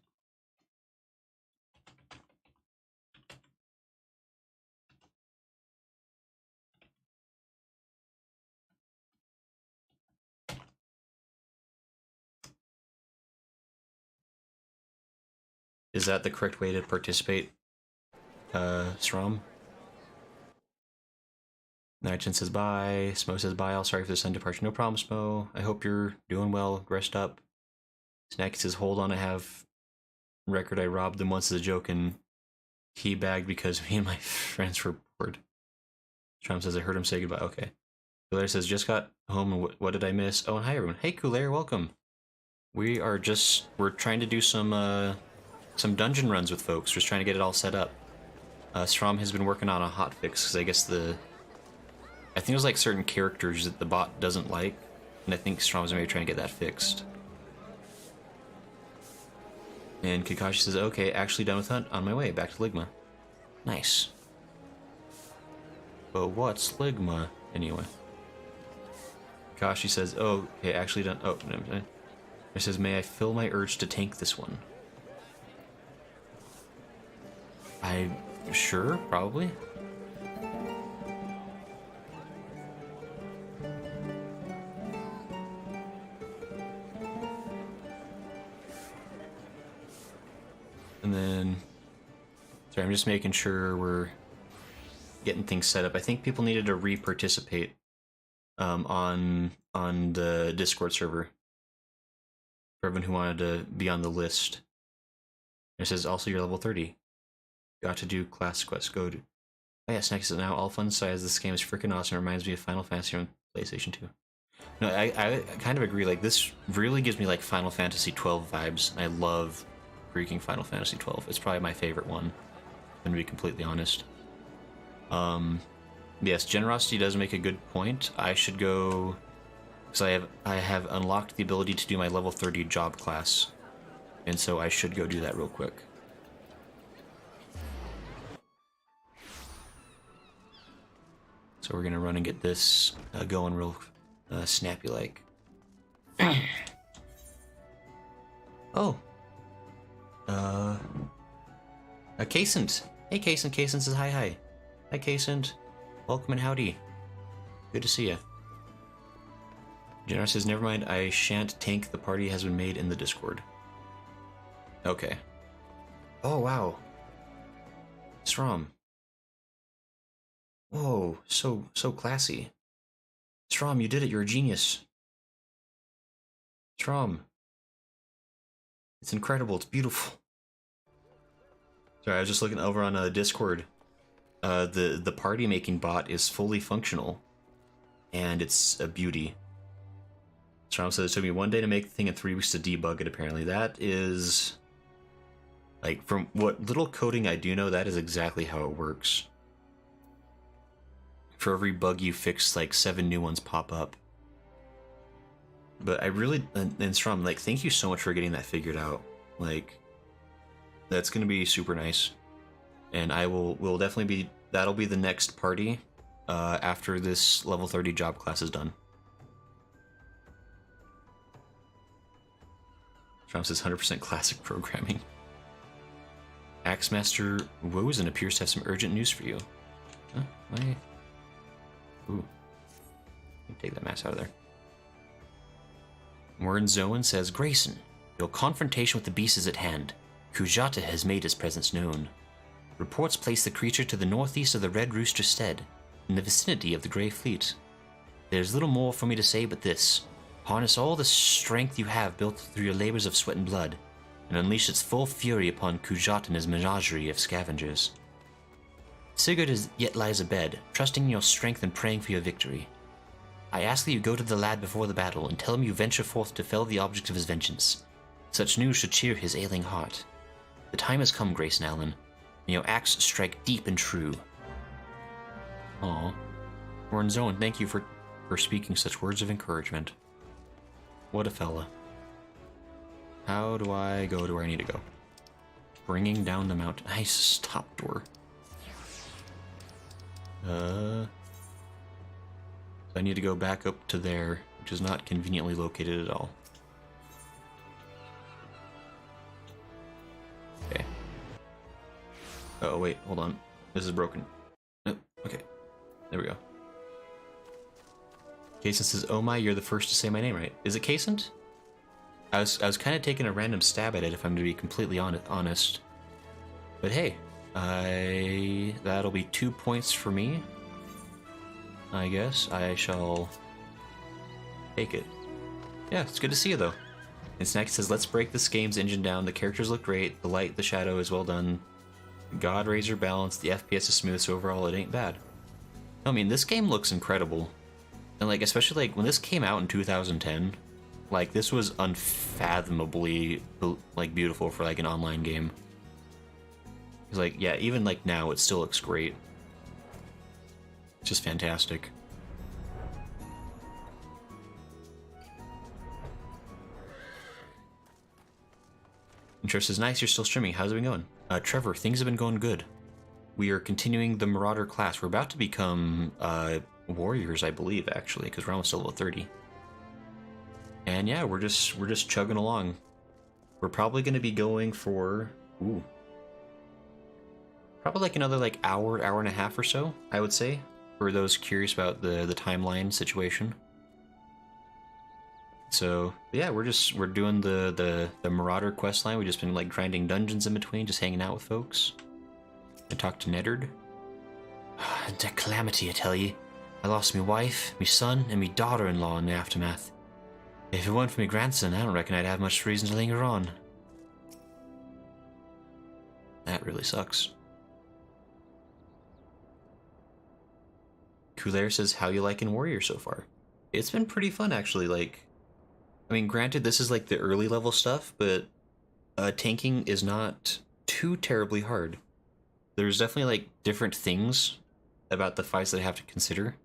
Is that the correct way to participate, Strom? Nightchin says bye. Smo says bye. All sorry for the sudden departure. No problem, Smo. I hope you're doing well. Rest up. Snacky says, hold on, I have record. I robbed them once as a joke and he bagged because me and my friends were bored. Strom says, I heard him say goodbye. Okay. Kulair says, just got home and what did I miss? Oh, and hi everyone. Hey Kulair, welcome. We're trying to do some dungeon runs with folks. Just trying to get it all set up. Strom has been working on a hotfix because I guess I think there's like certain characters that the bot doesn't like, and I think Strom's maybe trying to get that fixed. And Kakashi says, okay, actually done with hunt, on my way, back to Ligma. Nice. But what's Ligma, anyway? Kakashi says, oh, okay, actually done, oh, no, it says, may I fill my urge to tank this one? Sure, probably. And then, sorry, I'm just making sure we're getting things set up. I think people needed to re-participate on the Discord server for everyone who wanted to be on the list. It says also you're level 30. Got to do class quest. Go to. Oh yeah, Snack says now all fun size. This game is freaking awesome. It reminds me of Final Fantasy on PlayStation 2. No, I kind of agree. Like this really gives me like Final Fantasy 12 vibes. I love freaking Final Fantasy 12. It's probably my favorite one. I'm gonna be completely honest. Yes, generosity does make a good point. I should go because I have unlocked the ability to do my level 30 job class, and so I should go do that real quick. So we're gonna run and get this going real snappy like. Oh. Casent. Hey, Casent. Casent says hi. Hi, Casent. Welcome and howdy. Good to see ya. Generous says, never mind, I shan't tank. The party has been made in the Discord. Okay. Oh, wow. Strom. Whoa, so classy. Strom, you did it. You're a genius. Strom. It's incredible. It's beautiful. Sorry, I was just looking over on Discord. The party making bot is fully functional, and it's a beauty. Strom says it took me 1 day to make the thing and 3 weeks to debug it. Apparently, that is like from what little coding I do know. That is exactly how it works. For every bug you fix, like 7 new ones pop up. But I really, and Strom, like, thank you so much for getting that figured out. Like, that's gonna be super nice, and will definitely be, that'll be the next party after this level 30 job class is done. Strom says 100% classic programming. Axemaster Wozen appears to have some urgent news for you. Huh? Why? Ooh. Take that mask out of there. Warren Zoan says, Grayson, your confrontation with the beast is at hand. Kujata has made his presence known. Reports place the creature to the northeast of the Red Rooster Stead, in the vicinity of the Grey Fleet. There's little more for me to say but this. Harness all the strength you have built through your labors of sweat and blood, and unleash its full fury upon Kujata and his menagerie of scavengers. Sigurd yet lies abed, trusting in your strength and praying for your victory. I ask that you go to the lad before the battle and tell him you venture forth to fell the object of his vengeance. Such news should cheer his ailing heart. The time has come, Grayson Allen. May your axe strike deep and true. Aw. Warren Zoan, thank you for speaking such words of encouragement. What a fella. How do I go to where I need to go? Bringing down the mountain. Nice stop door. So I need to go back up to there, which is not conveniently located at all. Okay. Oh, wait, hold on. This is broken. Oh, okay. There we go. Casent says, oh my, you're the first to say my name right. Is it Casent? I was kind of taking a random stab at it, if I'm to be completely honest. But hey, that'll be 2 points for me. I guess I shall take it. Yeah, it's good to see you though. And Snack says, let's break this game's engine down. The characters look great. The light, the shadow is well done. God Razor balance. The FPS is smooth, so overall it ain't bad. I mean, this game looks incredible. And like, especially like when this came out in 2010, like this was unfathomably like beautiful for like an online game. 'Cause, like, yeah, even like now, it still looks great. It's just fantastic. Trevor says, nice, you're still streaming. How's it been going? Trevor, things have been going good. We are continuing the Marauder class. We're about to become warriors, I believe, actually, because we're almost level 30. And yeah, we're just chugging along. We're probably going to be going for probably like another like hour and a half or so, I would say, for those curious about the timeline situation. So yeah, we're doing the Marauder quest line. We've just been like grinding dungeons in between, just hanging out with folks. I talked to Neddard. The calamity, I tell ye. I lost me wife, me son, and me daughter-in-law in the aftermath. If it weren't for me grandson, I don't reckon I'd have much reason to linger on. That really sucks. Kulair says, how you liking Warrior so far? It's been pretty fun, actually. Like, I mean, granted, this is like the early level stuff, but tanking is not too terribly hard. There's definitely like different things about the fights that I have to consider.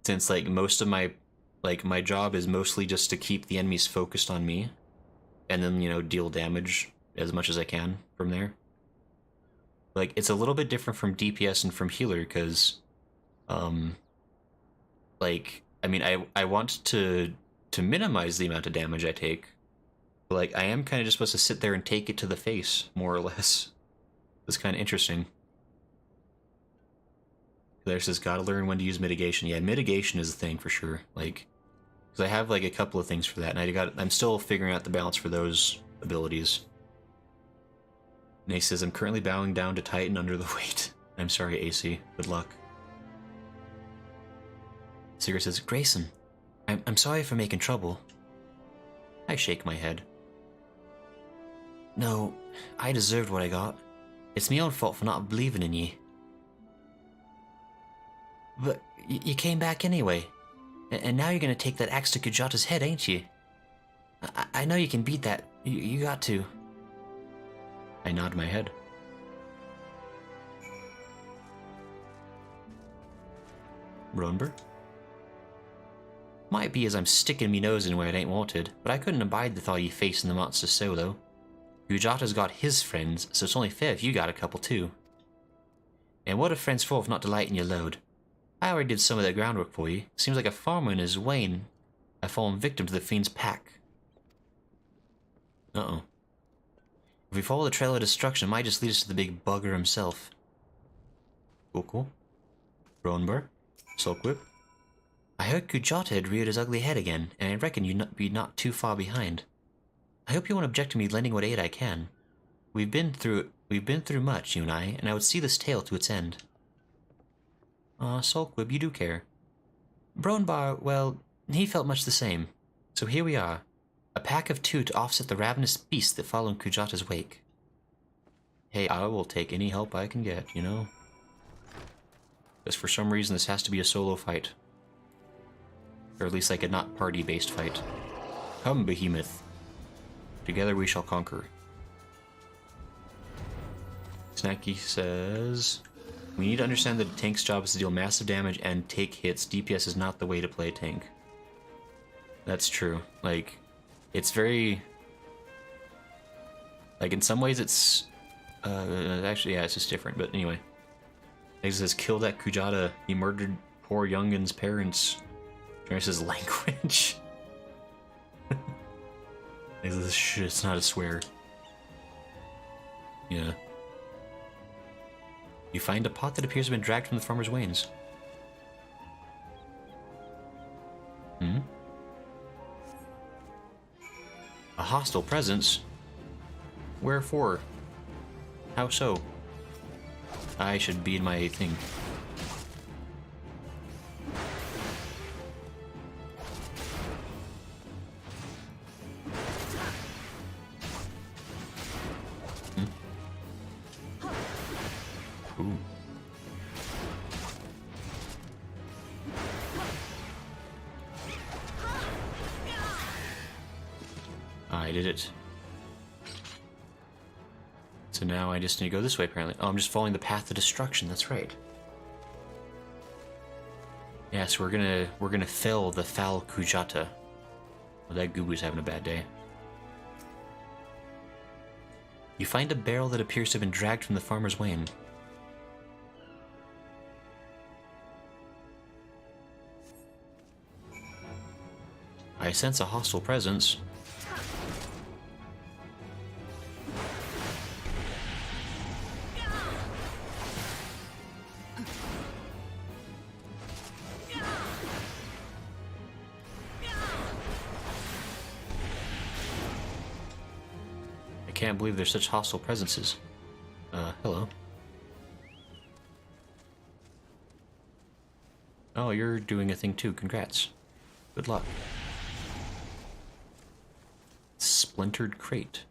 Since like most of my job is mostly just to keep the enemies focused on me, and then, you know, deal damage as much as I can from there. Like, it's a little bit different from DPS and from healer, because like, I mean, I want to minimize the amount of damage I take, but like, I am kind of just supposed to sit there and take it to the face, more or less. It's kind of interesting. Claire says, gotta learn when to use mitigation. Yeah, mitigation is the thing for sure. Like, because I have like a couple of things for that, and I'm still figuring out the balance for those abilities. Nace says, I'm currently bowing down to Titan under the weight. I'm sorry, AC. Good luck. Sigurd says, Grayson, I'm sorry for making trouble. I shake my head. No, I deserved what I got. It's my own fault for not believing in ye. But you came back anyway. And now you're gonna take that axe to Kujata's head, ain't you? I know you can beat that. You got to. I nod my head. Ronber? Might be as I'm sticking me nose in where it ain't wanted, but I couldn't abide the thought of you facing the monster solo. Kujata's got his friends, so it's only fair if you got a couple too. And what are friends for if not to lighten your load? I already did some of that groundwork for you. Seems like a farmer and his wain have fallen victim to the fiend's pack. Uh-oh. If we follow the trail of destruction, it might just lead us to the big bugger himself. Cool. Ronber? Sulkwhip? I heard Kujata had reared his ugly head again, and I reckon you'd be not too far behind. I hope you won't object to me lending what aid I can. We've been through much, you and I would see this tale to its end. Aw, Sulkwhip, you do care. Bronbar, well, he felt much the same. So here we are, a pack of two to offset the ravenous beasts that follow in Kujata's wake. Hey, I will take any help I can get, you know? Because for some reason this has to be a solo fight. Or at least like a not party-based fight. Come, Behemoth. Together we shall conquer. Snacky says, we need to understand that a tank's job is to deal massive damage and take hits. DPS is not the way to play a tank. That's true. Like, it's very... like, in some ways it's... actually, yeah, it's just different, but anyway. It says, kill that Kujata. He murdered poor Youngin's parents. It says, language. It's not a swear. Yeah. You find a pot that appears to have been dragged from the farmer's wains. A hostile presence? Wherefore? How so? I should be in my thing. Ooh. I did it. It So now I just need to go this way, apparently. Oh, I'm just following the path to destruction, that's right. Yeah, so we're gonna fell the foul Kujata. Well, that Gubu's having a bad day. You find a barrel that appears to have been dragged from the farmer's wain. I sense a hostile presence. I can't believe there's such hostile presences. Hello. Oh, you're doing a thing too. Congrats. Good luck. Splintered crate.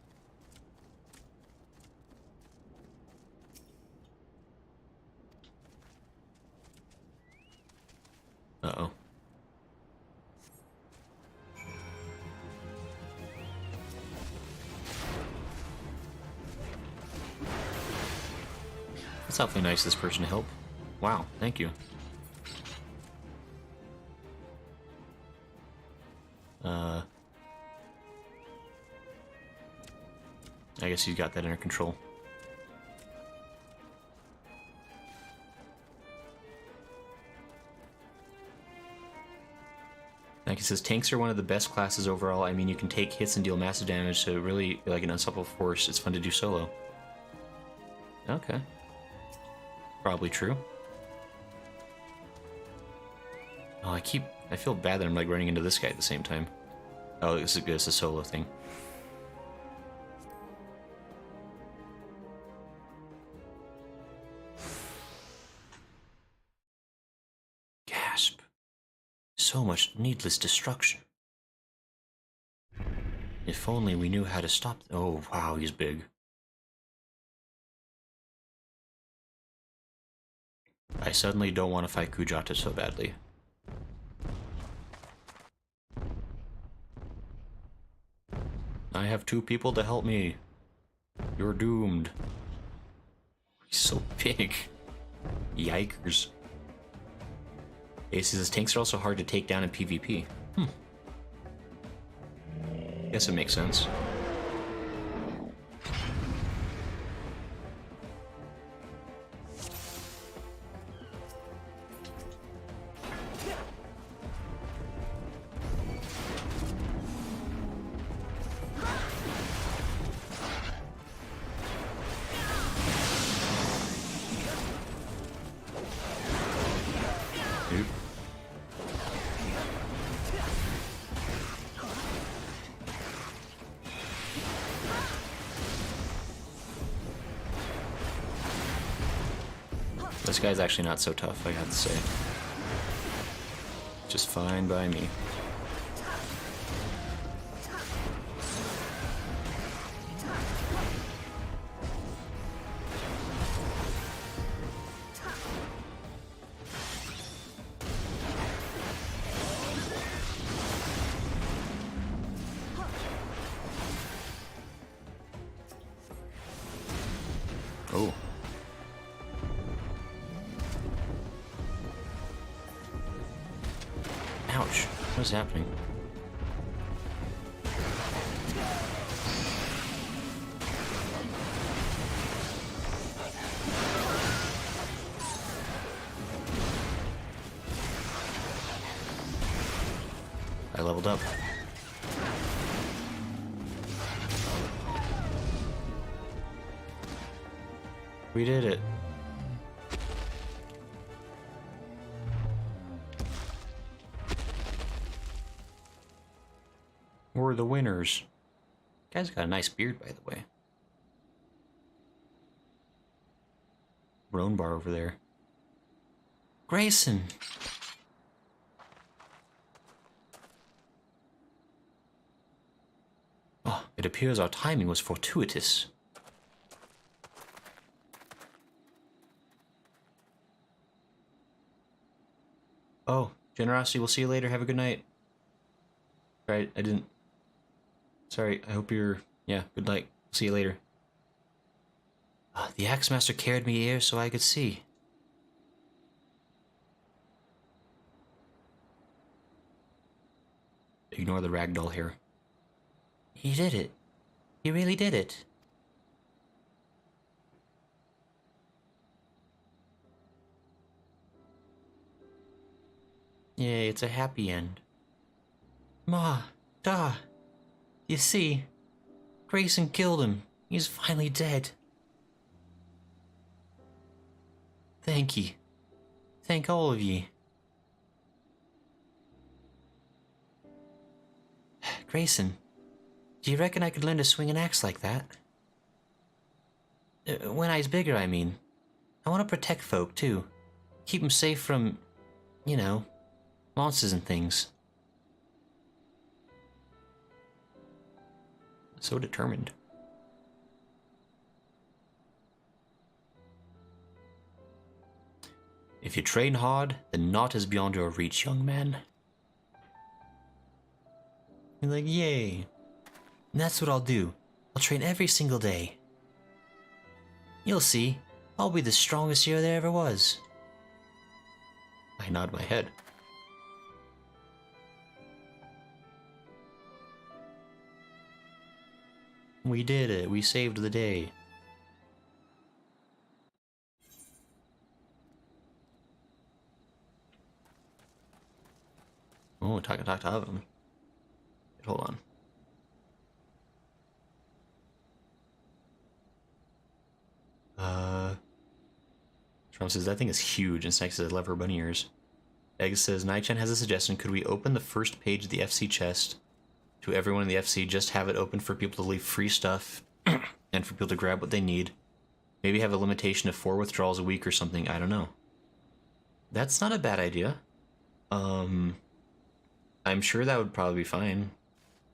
Uh-oh. That's awfully nice of this person to help. Wow, thank you. I guess he's got that under control. Like it says, tanks are one of the best classes overall. I mean, you can take hits and deal massive damage, so really, like an unstoppable force, it's fun to do solo. Okay. Probably true. Oh, I feel bad that I'm like running into this guy at the same time. Oh, it's a solo thing. Gasp. So much needless destruction. If only we knew how to stop. Oh, wow, he's big. I suddenly don't want to fight Kujata so badly. I have 2 people to help me. You're doomed. He's so big. Yikers. Ace says tanks are also hard to take down in PvP. Guess it makes sense. This guy's actually not so tough, I have to say. Just fine by me. Oh. Ouch. What is happening? I leveled up. We did it. We're the winners. Guy's got a nice beard, by the way. Roan bar over there. Grayson! Oh, it appears our timing was fortuitous. Oh, Generosity, we'll see you later. Have a good night. Right, I didn't... Sorry, I hope you're... Yeah, good night. See you later. The Axemaster carried me here so I could see. Ignore the ragdoll here. He did it. He really did it. Yay, it's a happy end. Ma, Da, you see, Grayson killed him. He's finally dead. Thank ye. Thank all of ye. Grayson, do you reckon I could learn to swing an axe like that? When I was bigger, I mean. I want to protect folk, too. Keep them safe from, you know, monsters and things. So determined. If you train hard, then naught is beyond your reach, young man. You're like, yay. And that's what I'll do. I'll train every single day. You'll see. I'll be the strongest hero there ever was. I nod my head. We did it. We saved the day. Oh, talk to him. Hold on. Trump says, that thing is huge, and Snake says, lever bunny ears. Egg says, Nai-chan has a suggestion. Could we open the first page of the FC chest to everyone in the FC, just have it open for people to leave free stuff and for people to grab what they need? Maybe have a limitation of 4 withdrawals a week or something, I don't know. That's not a bad idea. I'm sure that would probably be fine.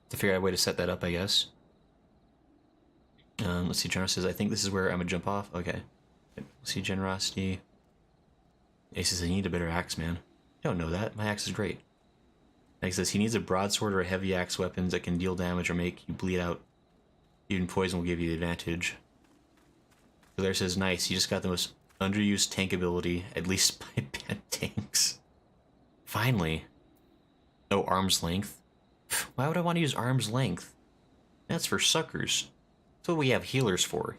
To figure out a way to set that up, I guess. Let's see, Generosity says, I think this is where I'm gonna jump off. Okay. Let's see, Generosity. Ace says, I need a better axe, man. I don't know that. My axe is great. Next says, he needs a broadsword or a heavy axe weapons that can deal damage or make you bleed out. Even poison will give you the advantage. Hilaire says, nice, you just got the most underused tank ability, at least by bad tanks. Finally. Oh, arm's length. Why would I want to use arm's length? That's for suckers. That's what we have healers for.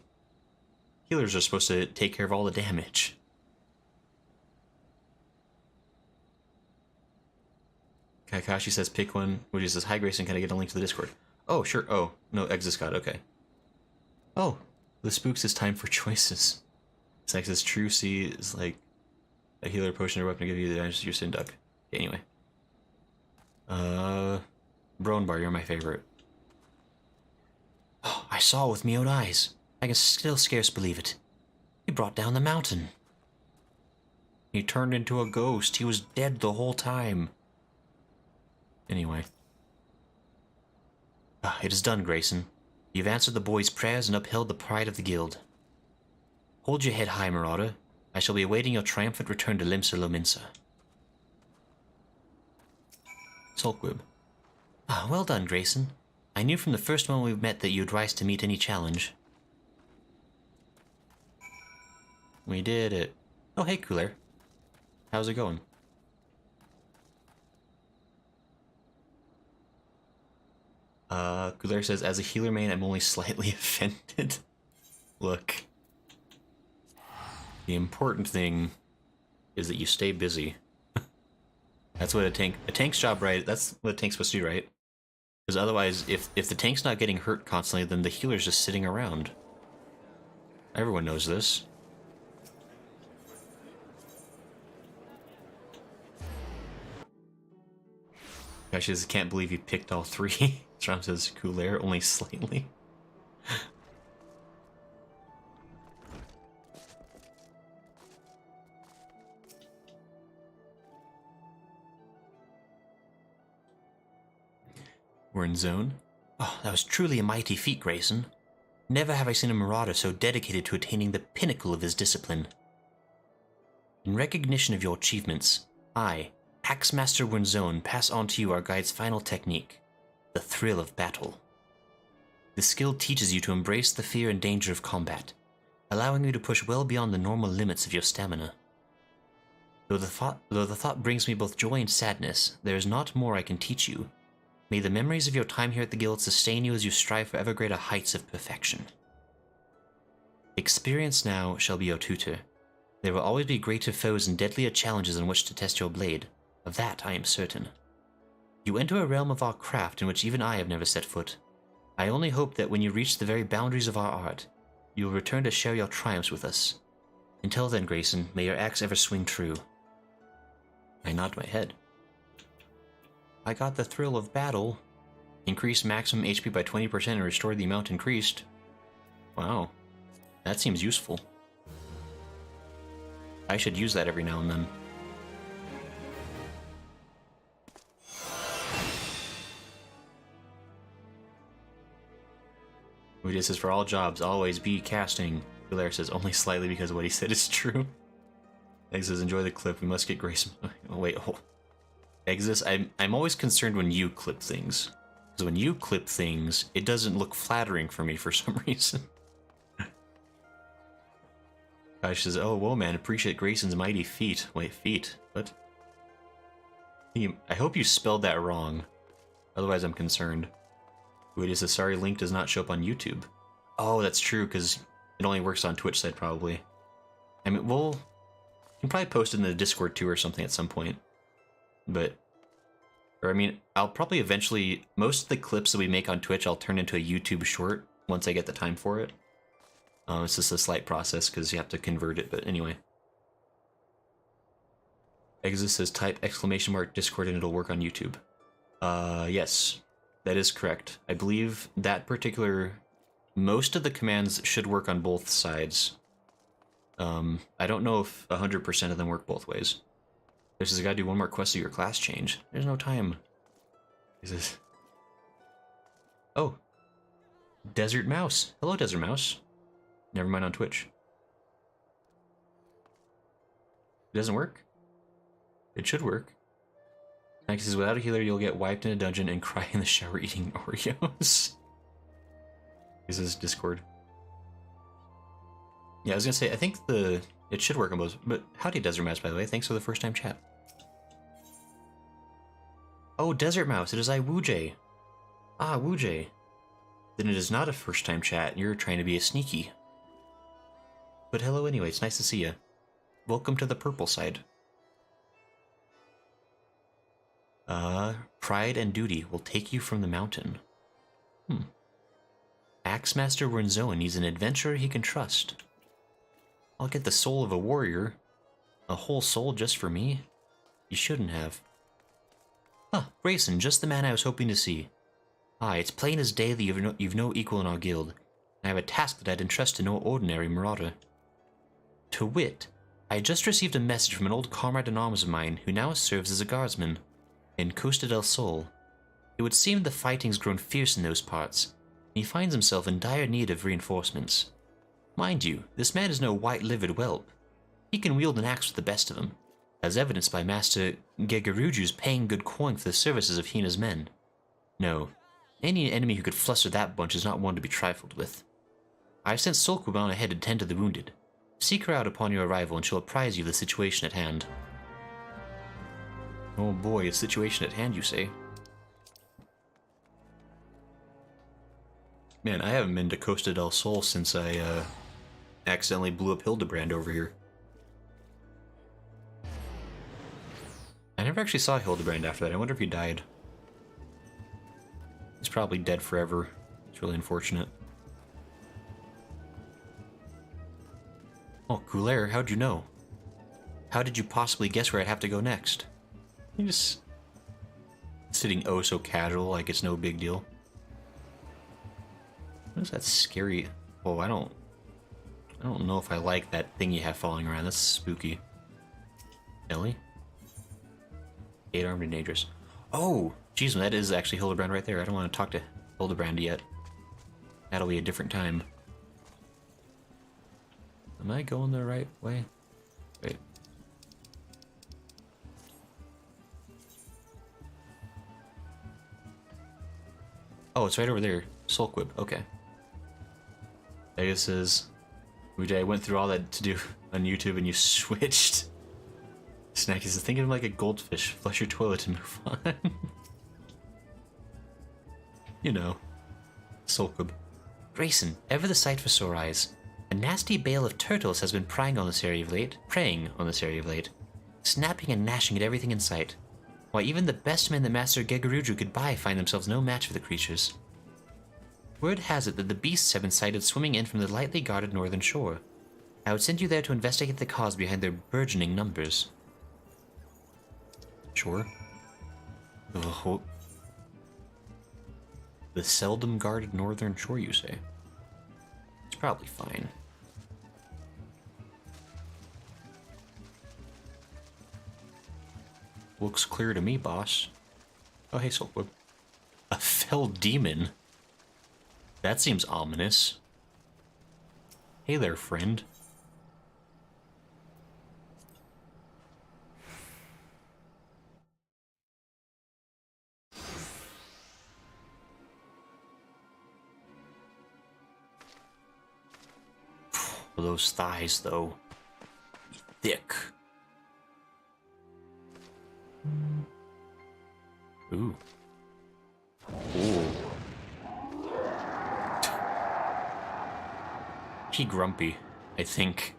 Healers are supposed to take care of all the damage. Kakashi says pick one, which is, hi Grayson, can I get a link to the Discord? Oh, sure. Oh, no, Exiscot, okay. Oh, the spooks, is time for choices. Sex is true, C is like a healer potion or weapon to give you the advantage to your sin duck. Okay, anyway. Bronbar, you're my favorite. Oh, I saw with me own eyes. I can still scarce believe it. He brought down the mountain. He turned into a ghost. He was dead the whole time. Anyway. It is done, Grayson. You've answered the boys' prayers and upheld the pride of the guild. Hold your head high, Marauder. I shall be awaiting your triumphant return to Limsa Lominsa. Sulkwib. Well done, Grayson. I knew from the first moment we met that you'd rise to meet any challenge. We did it. Oh, hey, Cooler. How's it going? Cooler says, as a healer main, I'm only slightly offended. Look. The important thing is that you stay busy. That's what a tank's job, right? That's what a tank's supposed to do, right? Because otherwise, if the tank's not getting hurt constantly, then the healer's just sitting around. Everyone knows this. I just can't believe you picked all 3. Strom says, cool air, only slightly. We're in zone. Oh, that was truly a mighty feat, Grayson. Never have I seen a marauder so dedicated to attaining the pinnacle of his discipline. In recognition of your achievements, I, Axemaster Wernzone, pass on to you our guide's final technique, the thrill of battle. The skill teaches you to embrace the fear and danger of combat, allowing you to push well beyond the normal limits of your stamina. Though the thought brings me both joy and sadness, there is not more I can teach you. May the memories of your time here at the Guild sustain you as you strive for ever greater heights of perfection. Experience now shall be your tutor. There will always be greater foes and deadlier challenges on which to test your blade. Of that I am certain. You enter a realm of our craft in which even I have never set foot. I only hope that when you reach the very boundaries of our art, you will return to share your triumphs with us. Until then, Grayson, may your axe ever swing true. I nod my head. I got the thrill of battle. Increase maximum HP by 20% and restore the amount increased. Wow. That seems useful. I should use that every now and then. This is for all jobs, always be casting. Hilaire says only slightly because what he said is true. Egg says enjoy the clip, we must get Grayson. Oh, wait, oh. Exis, I'm always concerned when you clip things. Because when you clip things, it doesn't look flattering for me for some reason. Gosh says, oh, whoa, man, appreciate Grayson's mighty feat. Wait, feat? What? I hope you spelled that wrong. Otherwise, I'm concerned. Wait, says, sorry, link does not show up on YouTube. Oh, that's true, because it only works on Twitch side, probably. I mean, we can probably post it in the Discord, too, or something at some point. But, or I mean, I'll probably eventually, most of the clips that we make on Twitch, I'll turn into a YouTube short once I get the time for it. It's just a slight process because you have to convert it, but anyway. Exis says type !Discord and it'll work on YouTube. Yes, that is correct. I believe that particular, most of the commands should work on both sides. I don't know if 100% of them work both ways. There's a gotta do one more quest of your class change. There's no time. Is this? Oh. Desert Mouse. Hello, Desert Mouse. Never mind on Twitch. It doesn't work? It should work. Nike says, without a healer, you'll get wiped in a dungeon and cry in the shower eating Oreos. This is Discord. Yeah, I was gonna say, I think it should work on both, but howdy, Desert Mouse, by the way. Thanks for the first time chat. Oh, Desert Mouse, it is I, Woojay. Ah, Woojay. Then it is not a first time chat, you're trying to be a sneaky. But hello anyway, it's nice to see you. Welcome to the purple side. Pride and duty will take you from the mountain. Axemaster Renzoa needs an adventurer he can trust. I'll get the soul of a warrior. A whole soul just for me? You shouldn't have. Ah, Grayson, just the man I was hoping to see. Ah, it's plain as day that you've no equal in our guild. I have a task that I'd entrust to no ordinary marauder. To wit, I had just received a message from an old comrade in arms of mine who now serves as a guardsman in Costa del Sol. It would seem the fighting's grown fierce in those parts, and he finds himself in dire need of reinforcements. Mind you, this man is no white-livered whelp. He can wield an axe with the best of them, as evidenced by Master Gegaruju's paying good coin for the services of Hina's men. No, any enemy who could fluster that bunch is not one to be trifled with. I have sent Solquib on ahead to tend to the wounded. Seek her out upon your arrival and she'll apprise you of the situation at hand. Oh boy, a situation at hand, you say? Man, I haven't been to Costa del Sol since I, accidentally blew up Hildebrand over here. I never actually saw Hildebrand after that. I wonder if he died. He's probably dead forever. It's really unfortunate. Oh, Coulaire, how'd you know? How did you possibly guess where I'd have to go next? You just sitting oh so casual, like it's no big deal. What is that scary? Oh, I don't know if I like that thing you have falling around. That's spooky. Ellie? 8-armed and dangerous. Oh, jeez, that is actually Hildebrand right there. I don't want to talk to Hildebrand yet. That'll be a different time. Am I going the right way? Wait. Oh, it's right over there. Solquib, okay. I guess is I went through all that to do on YouTube and you switched. Snack is thinking like a goldfish. Flush your toilet and move on. You know. Sulcub. Grayson, ever the sight for sore eyes. A nasty bale of turtles has been preying on this area of late, snapping and gnashing at everything in sight. Why, even the best men that Master Gegaruju could buy find themselves no match for the creatures. Word has it that the beasts have been sighted swimming in from the lightly guarded northern shore. I would send you there to investigate the cause behind their burgeoning numbers. Sure. Oh. The seldom guarded northern shore, you say? It's probably fine. Looks clear to me, boss. Oh, hey, Sulcub. A fell demon? That seems ominous. Hey there, friend. Those thighs, though. Thick. Ooh. Ooh. He grumpy, I think.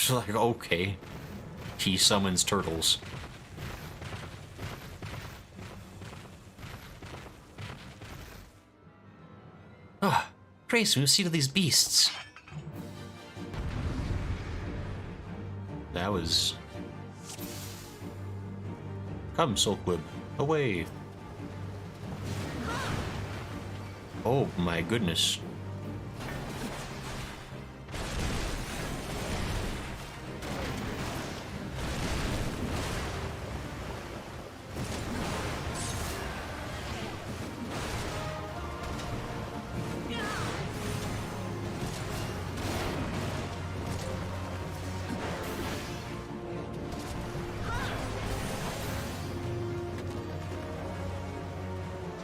Like, okay. He summons turtles. Ah, praise me, see to these beasts. That was... Come, Sulcub, away. Oh my goodness.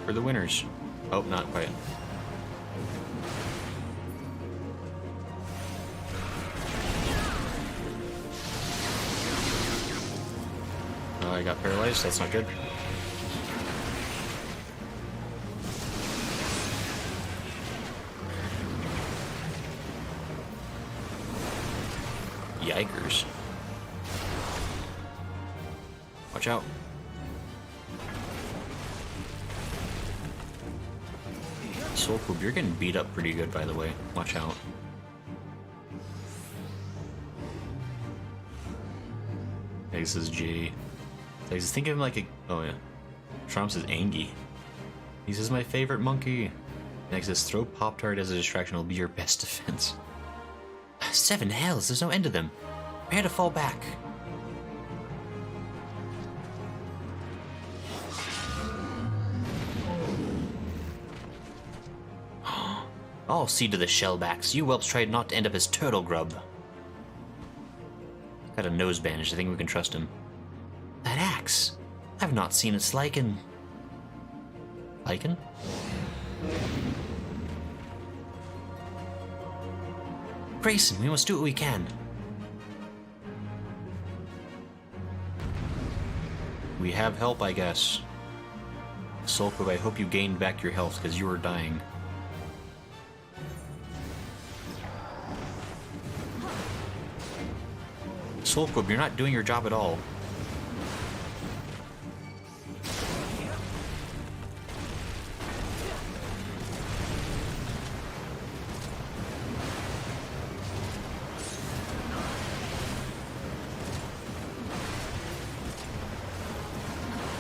For the winners. Oh, not quite. Oh, I got paralyzed. That's not good. Yikers. Watch out. Sulcub, you're getting beat up pretty good, by the way. Watch out. This is G. I was thinking of him like a... Oh, yeah. Trumps is Angie. He says, my favorite monkey. Next says, throw Pop-Tart as a distraction will be your best defense. 7 hells, there's no end to them. Prepare to fall back. I'll see to the shellbacks. You whelps tried not to end up as turtle grub. Got a nose bandage. I think we can trust him. That axe. I've not seen its like in... Lichen? Grayson, we must do what we can. We have help, I guess. Sulcub, I hope you gained back your health, because you were dying. Sulcub, you're not doing your job at all.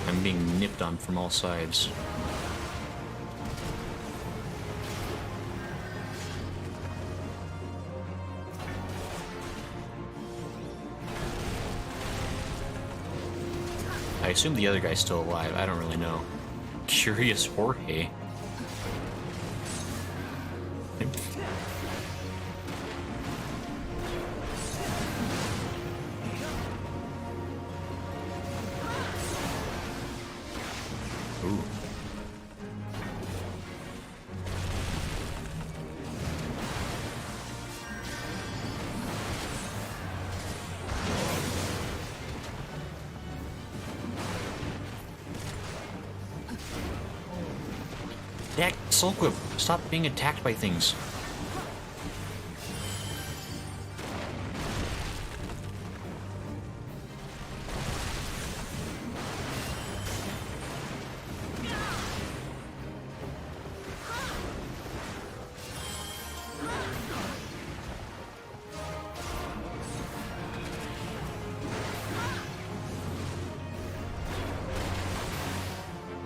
I'm being nipped on from all sides. I assume the other guy's still alive. I don't really know. Curious Jorge. Ooh. Yeah, Soulquib, stop being attacked by things.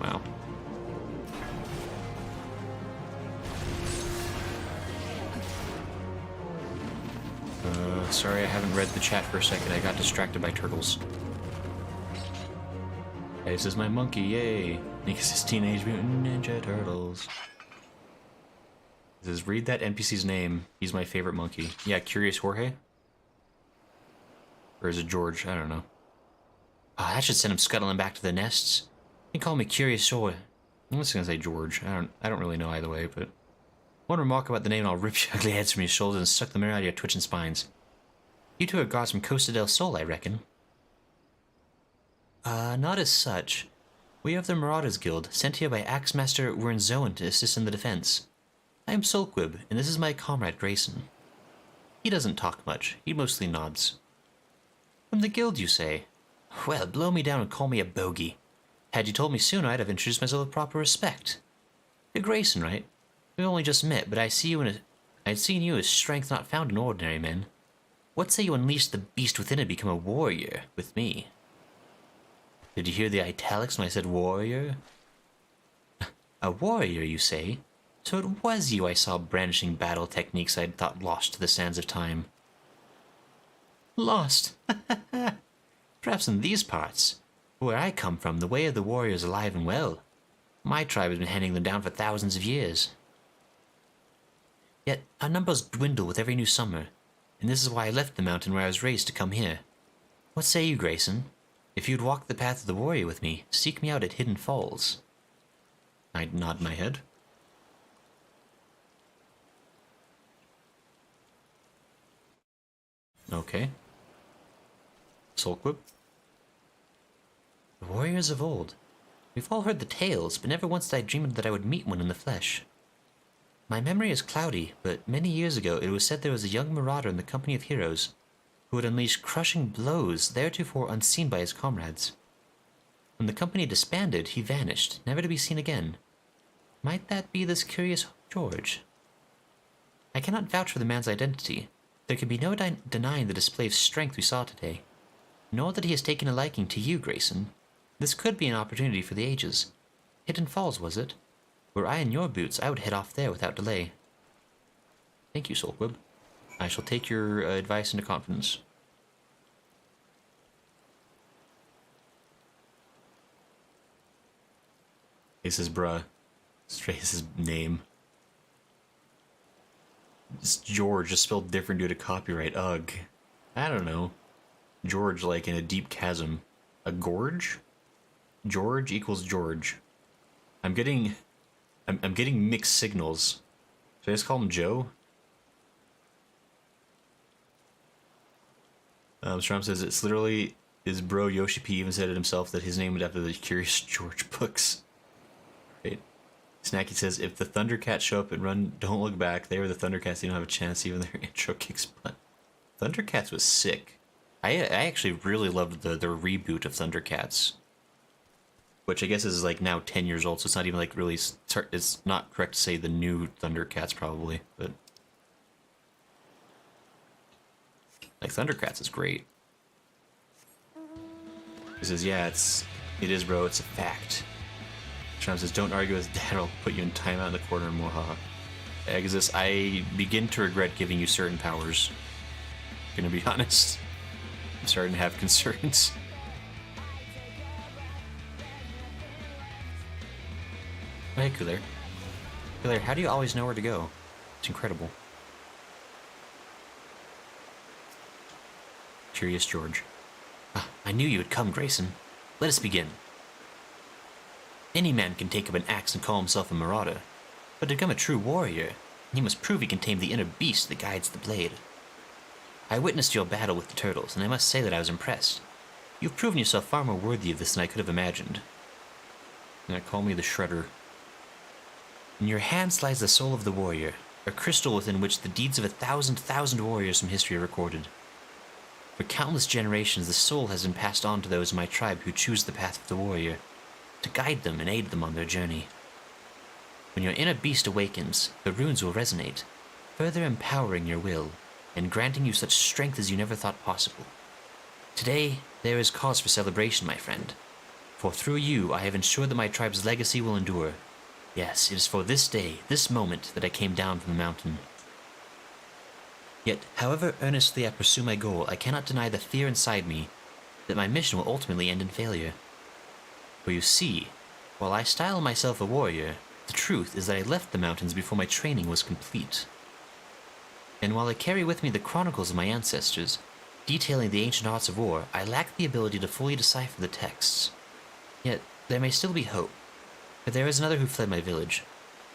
Wow. Sorry I haven't read the chat for a second. I got distracted by turtles. Hey, this is my monkey, yay! Because it's Teenage Mutant Ninja Turtles. It says, read that NPC's name. He's my favorite monkey. Yeah, Curious Jorge? Or is it George? I don't know. Ah, that should send him scuttling back to the nests. You can call me Curious Jorge. I'm just gonna say George. I don't really know either way, but one remark about the name and I'll rip your ugly heads from your shoulders and suck them out of your twitching spines. You two are gods from Costa del Sol, I reckon. Not as such. We are of the Marauders Guild, sent here by Axemaster Wernzoen to assist in the defense. I am Soulquib, and this is my comrade Grayson. He doesn't talk much, he mostly nods. From the guild, you say? Well, blow me down and call me a bogey. Had you told me sooner, I'd have introduced myself with proper respect. You're Grayson, right? We've only just met, but I'd seen you as strength not found in ordinary men. What say you unleash the beast within and become a warrior with me? Did you hear the italics when I said warrior? A warrior, you say? So it was you I saw brandishing battle techniques I'd thought lost to the sands of time. Lost? Perhaps in these parts. Where I come from, the way of the warrior is alive and well. My tribe has been handing them down for thousands of years. Yet our numbers dwindle with every new summer, and this is why I left the mountain where I was raised to come here. What say you, Grayson? If you'd walk the path of the warrior with me, seek me out at Hidden Falls. I nod my head. Okay. Soulquib? The warriors of old. We've all heard the tales, but never once did I dream that I would meet one in the flesh. My memory is cloudy, but many years ago it was said there was a young marauder in the company of heroes who would unleash crushing blows theretofore unseen by his comrades. When the company disbanded, he vanished, never to be seen again. Might that be this curious George? I cannot vouch for the man's identity. There can be no denying the display of strength we saw today, nor that he has taken a liking to you, Grayson. This could be an opportunity for the ages. Hidden Falls, was it? Were I in your boots, I would head off there without delay. Thank you, Soulquib. I shall take your advice into confidence. This is bruh. Straight his name. It's George, just spelled different due to copyright. Ugh. I don't know. George like in a deep chasm. A gorge? George equals George. I'm getting mixed signals. Should I just call him Joe? Strom says it's literally his bro Yoshi P even said it himself that his name was after the Curious George books. Right. Snacky says if the Thundercats show up and run, don't look back. They were the Thundercats. They don't have a chance. Even their intro kicks butt. Thundercats was sick. I actually really loved the reboot of Thundercats, which I guess is like now 10 years old. So it's not even like really. It's not correct to say the new Thundercats probably, but like Thundercats is great. He says, yeah, it is, bro. It's a fact. Sean says, don't argue with Dad, or I'll put you in timeout in the corner, moha. Exis, I begin to regret giving you certain powers. I'm gonna be honest. I'm starting to have concerns. Oh, hey, Cooler. Cooler, how do you always know where to go? It's incredible. Curious George. Ah, I knew you would come, Grayson. Let us begin. Any man can take up an axe and call himself a marauder, but to become a true warrior, he must prove he can tame the inner beast that guides the blade. I witnessed your battle with the turtles, and I must say that I was impressed. You've proven yourself far more worthy of this than I could have imagined. Now call me the Shredder. In your hands lies the soul of the warrior, a crystal within which the deeds of 1,000 warriors from history are recorded. For countless generations, the soul has been passed on to those in my tribe who choose the path of the warrior, to guide them and aid them on their journey. When your inner beast awakens, the runes will resonate, further empowering your will, and granting you such strength as you never thought possible. Today, there is cause for celebration, my friend, for through you I have ensured that my tribe's legacy will endure. Yes, it is for this day, this moment, that I came down from the mountain. Yet, however earnestly I pursue my goal, I cannot deny the fear inside me that my mission will ultimately end in failure. For you see, while I style myself a warrior, the truth is that I left the mountains before my training was complete. And while I carry with me the chronicles of my ancestors, detailing the ancient arts of war, I lack the ability to fully decipher the texts. Yet, there may still be hope. But there is another who fled my village,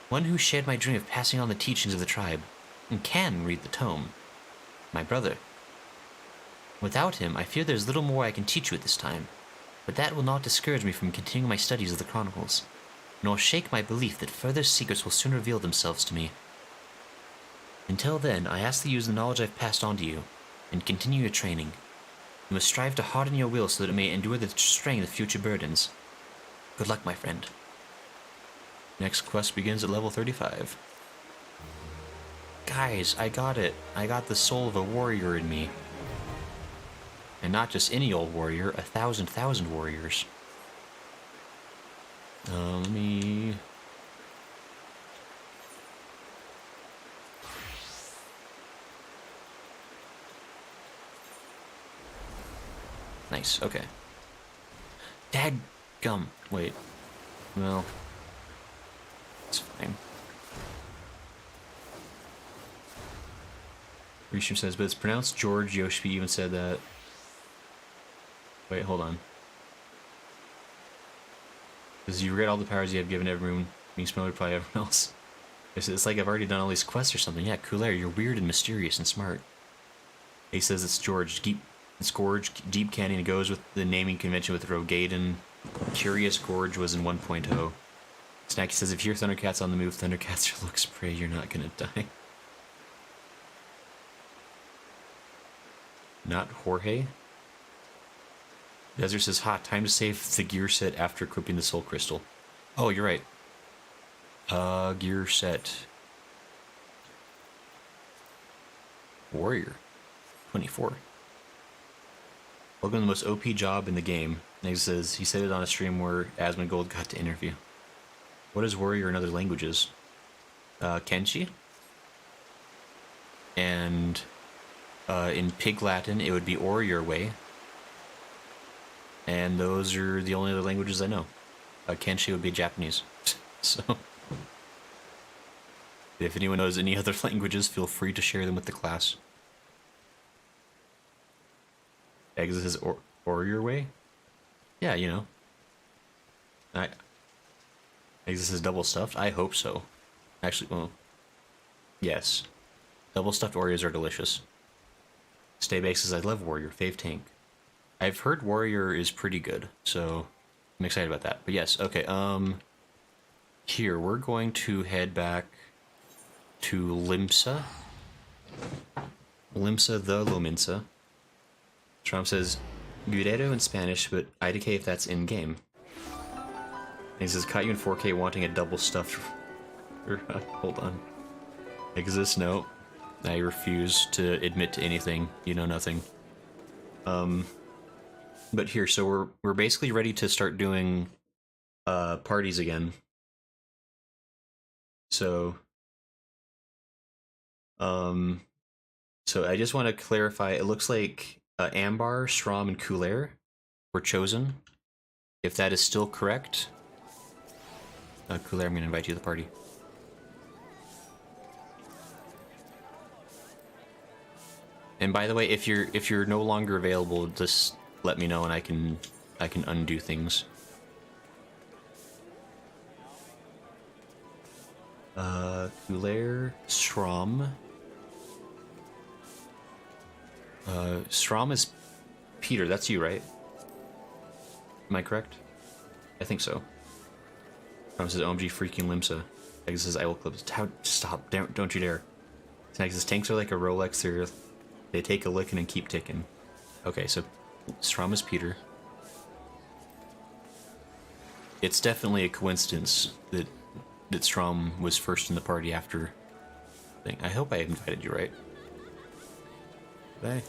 one who shared my dream of passing on the teachings of the tribe, and can read the tome. My brother. Without him, I fear there is little more I can teach you at this time, but that will not discourage me from continuing my studies of the chronicles, nor shake my belief that further secrets will soon reveal themselves to me. Until then, I ask that you use the knowledge I've passed on to you, and continue your training. You must strive to harden your will so that it may endure the strain of future burdens. Good luck, my friend. Next quest begins at level 35. Guys, I got it. I got the soul of a warrior in me. And not just any old warrior, 1,000 warriors. Let me... Nice, okay. Dadgum. Wait. Well... It's fine. Risham says, but it's pronounced George. Yoshi even said that. Wait, hold on. Because you regret all the powers you have given everyone, being similar to probably everyone else. It's like I've already done all these quests or something. Yeah, Coulaire, you're weird and mysterious and smart. He says it's George. It's Gorge. Deep Canyon goes with the naming convention with Rogaden. Curious Gorge was in 1.0. Snacky says, if you hear Thundercats on the move, Thundercats your look spray, you're not gonna die. Not Jorge. Desert says, hot, time to save the gear set after equipping the soul crystal. Oh, you're right. Gear set. Warrior. 24. Welcome to the most OP job in the game. And he says, he said it on a stream where Asmongold got to interview. What is warrior in other languages? Kenshi. And in Pig Latin, it would be or your way. And those are the only other languages I know. Kenshi would be Japanese. So, if anyone knows any other languages, feel free to share them with the class. Exit is or your way? Yeah, you know. Exit is double stuffed? I hope so. Actually, well, yes. Double stuffed Oreos are delicious. Stayback says, I love Warrior, fave tank. I've heard Warrior is pretty good, so I'm excited about that. But yes, okay, here, we're going to head back to Limsa. Limsa the Lominsa. Trump says, Guerrero in Spanish, but IDK if that's in-game. And he says, caught you in 4K wanting a double stuffed... Hold on. Exists? No. I refuse to admit to anything. You know nothing. But here, so we're basically ready to start doing parties again. So I just want to clarify, it looks like Ambar, Strom, and Coulaire were chosen. If that is still correct, Coulaire, I'm going to invite you to the party. And by the way, if you're no longer available, just let me know and I can undo things. Coulaire, Strom. Strom is Peter, that's you, right? Am I correct? I think so. Strom says OMG freaking Limsa. Snag says, I will clip. Stop. Don't you dare. Snag says, tanks are like a Rolex. They take a licking and keep ticking. Okay, so Strom is Peter. It's definitely a coincidence that Strom was first in the party after thing. I hope I invited you right. Did I?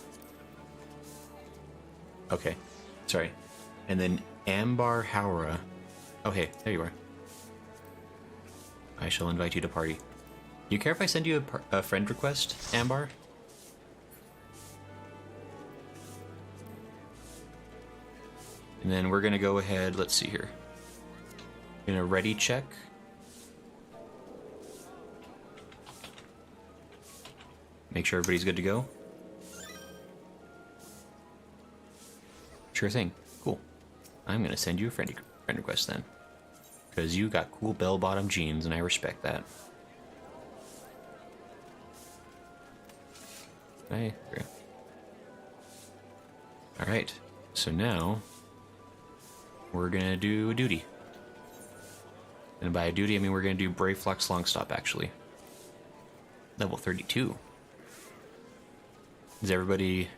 Okay, sorry. And then Ambar Haura. Oh hey, there you are. I shall invite you to party. Do you care if I send you a friend request, Ambar? And then we're gonna go ahead, let's see here. Gonna ready check. Make sure everybody's good to go. Sure thing. Cool. I'm gonna send you a friend request then. Because you got cool bell-bottom jeans and I respect that. Okay. Alright. So now we're gonna do a duty. And by a duty I mean we're gonna do Brave Flux Longstop actually. Level 32. Is everybody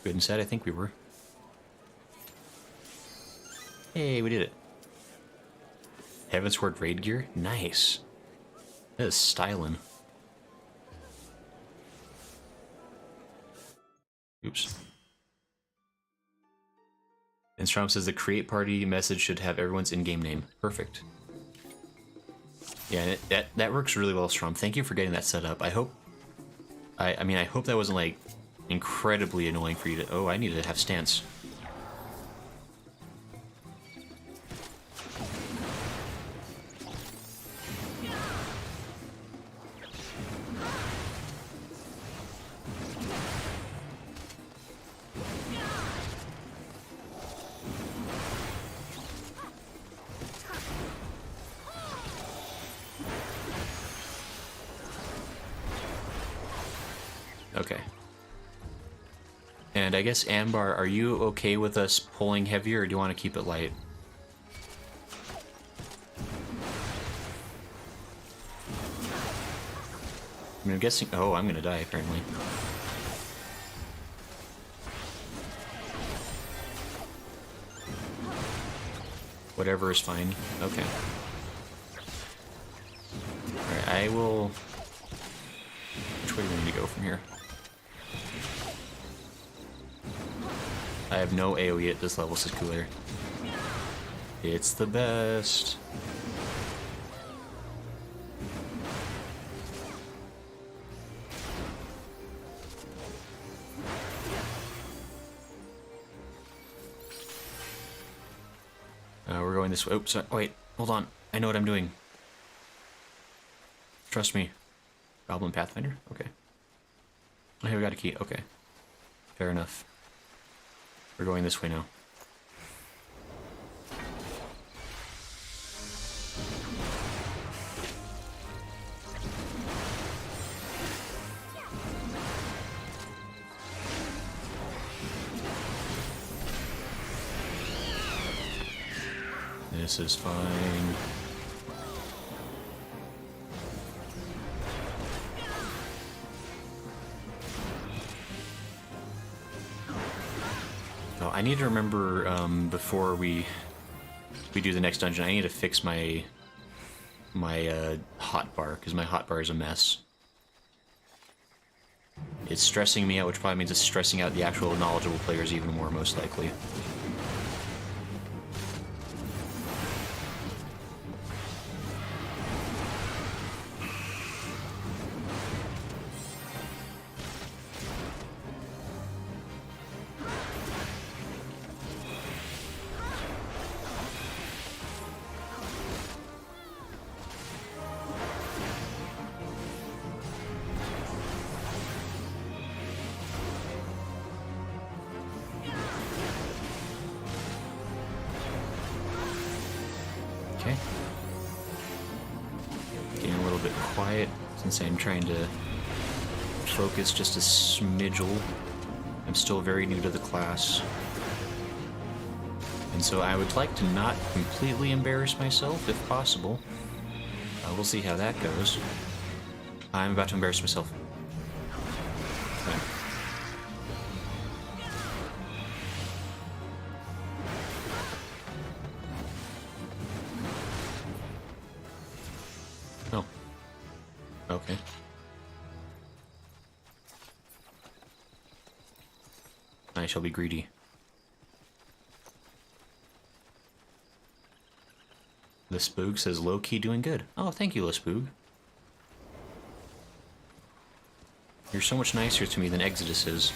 good and set? I think we were. Hey, we did it. Heavensward raid gear? Nice. That is styling. Oops. And Strom says the create party message should have everyone's in-game name. Perfect. Yeah, that works really well, Strom. Thank you for getting that set up. I hope... I mean, I hope that wasn't, like, incredibly annoying for you to... Oh, I need to have stance. Okay. And I guess, Ambar, are you okay with us pulling heavier, or do you want to keep it light? I mean, I'm guessing... Oh, I'm gonna die, apparently. Whatever is fine. Okay. Alright, I will... Which way do we need to go from here? I have no AoE at this level, says Cooler. It's the best. We're going this way. Oops, sorry. Wait, hold on. I know what I'm doing. Trust me. Goblin Pathfinder? Okay. Oh, hey, we got a key. Okay. Fair enough. We're going this way now. This is fine. Oh, I need to remember before we do the next dungeon. I need to fix my hot bar because my hot bar is a mess. It's stressing me out, which probably means it's stressing out the actual knowledgeable players even more, most likely. Okay. Getting a little bit quiet since I'm trying to focus just a smidgel. I'm still very new to the class. And so I would like to not completely embarrass myself, if possible. We'll see how that goes. I'm about to embarrass myself. Okay. Oh. Okay. I shall be greedy. The Spook says low-key doing good. Oh, thank you, Spook. You're so much nicer to me than Exodus is.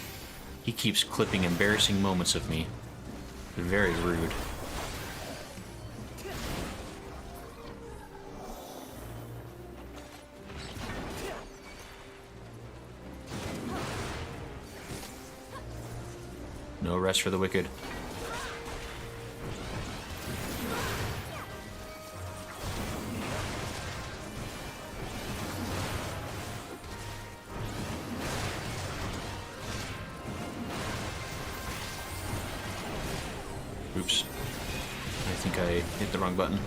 He keeps clipping embarrassing moments of me. Very rude. No rest for the wicked. Oops. I think I hit the wrong button.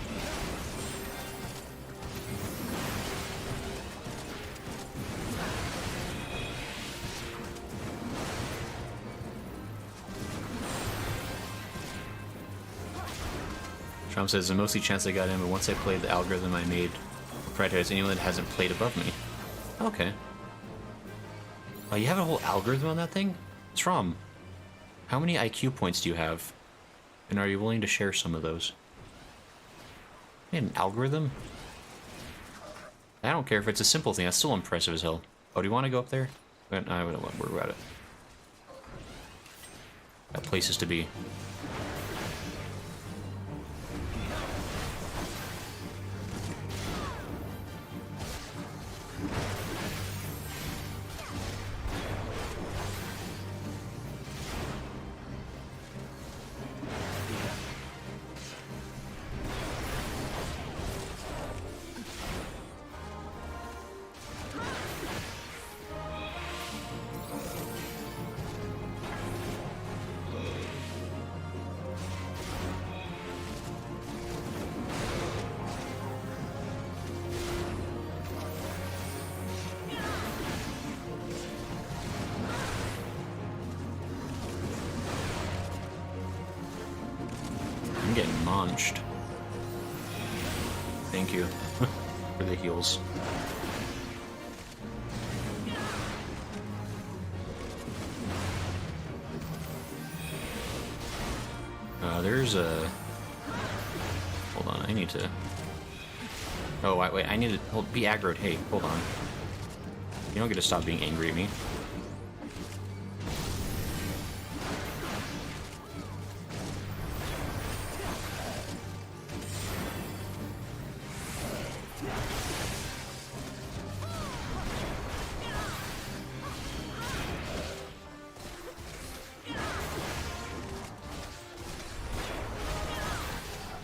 Trump says, there's mostly chance I got in, but once I played the algorithm I made, prioritize anyone that hasn't played above me. Okay. Oh, you have a whole algorithm on that thing? Trom, how many IQ points do you have? And are you willing to share some of those? An algorithm? I don't care if it's a simple thing, that's still impressive as hell. Oh, do you want to go up there? I don't want to worry about it. Got places to be. I'm getting munched. Thank you for the heals. There's a... Hold on, I need to... Oh, wait, I need to be aggroed. Hey, hold on. You don't get to stop being angry at me.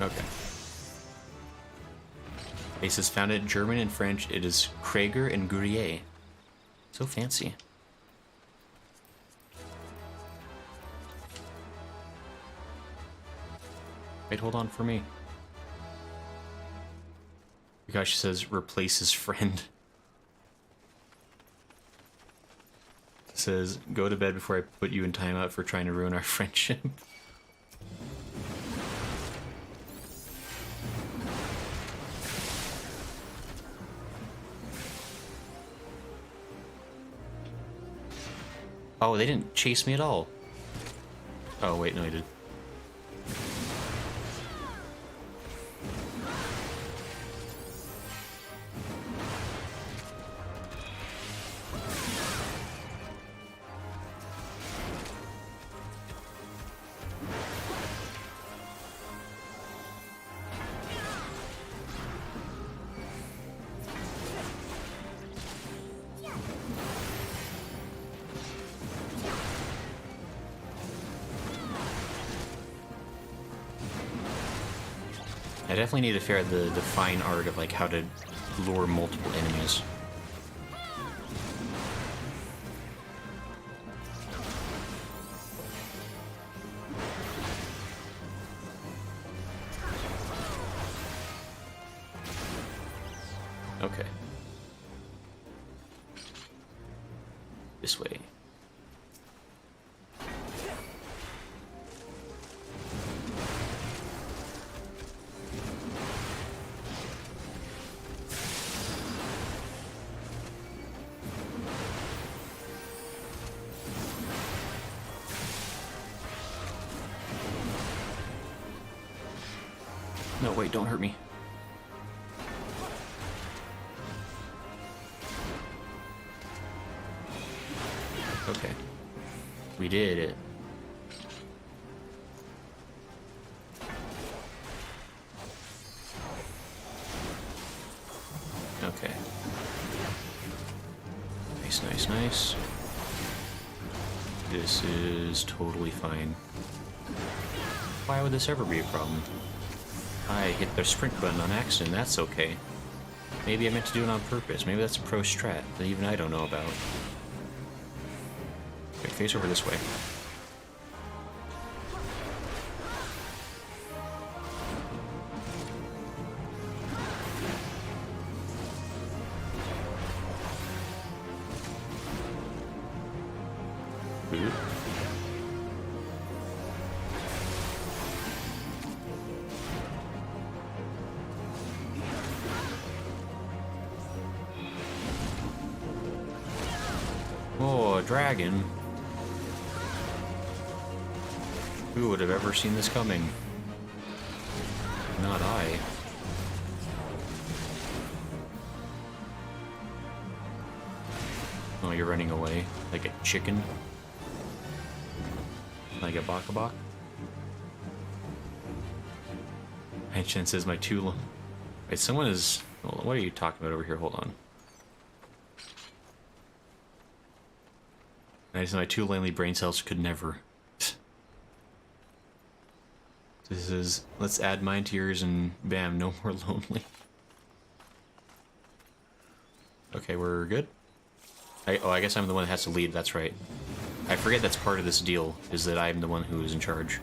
Okay. Ace is founded in German and French. It is Krager and Guerrier. So fancy. Wait, hold on for me. Because she says replace his friend. It says go to bed before I put you in timeout for trying to ruin our friendship. Oh, they didn't chase me at all. Oh, wait, no, they did. I definitely need to figure out the fine art of like how to lure multiple enemies. Okay. This way. No, wait, don't hurt me. Okay. We did it. Okay. Nice, nice, nice. This is totally fine. Why would this ever be a problem? I hit the sprint button on accident, that's okay. Maybe I meant to do it on purpose. Maybe that's a pro strat that even I don't know about. Okay, face over this way. Ooh. Oh, a dragon. Who would have ever seen this coming? Not I. Oh, you're running away like a chicken? Like a baka-bak? Henshin says my two... Wait, someone is... Hold on, what are you talking about over here? Hold on. I said my two lonely brain cells could never. This is... Let's add mine to yours and bam, no more lonely. Okay, we're good? I guess I'm the one that has to lead, that's right. I forget that's part of this deal, is that I'm the one who is in charge.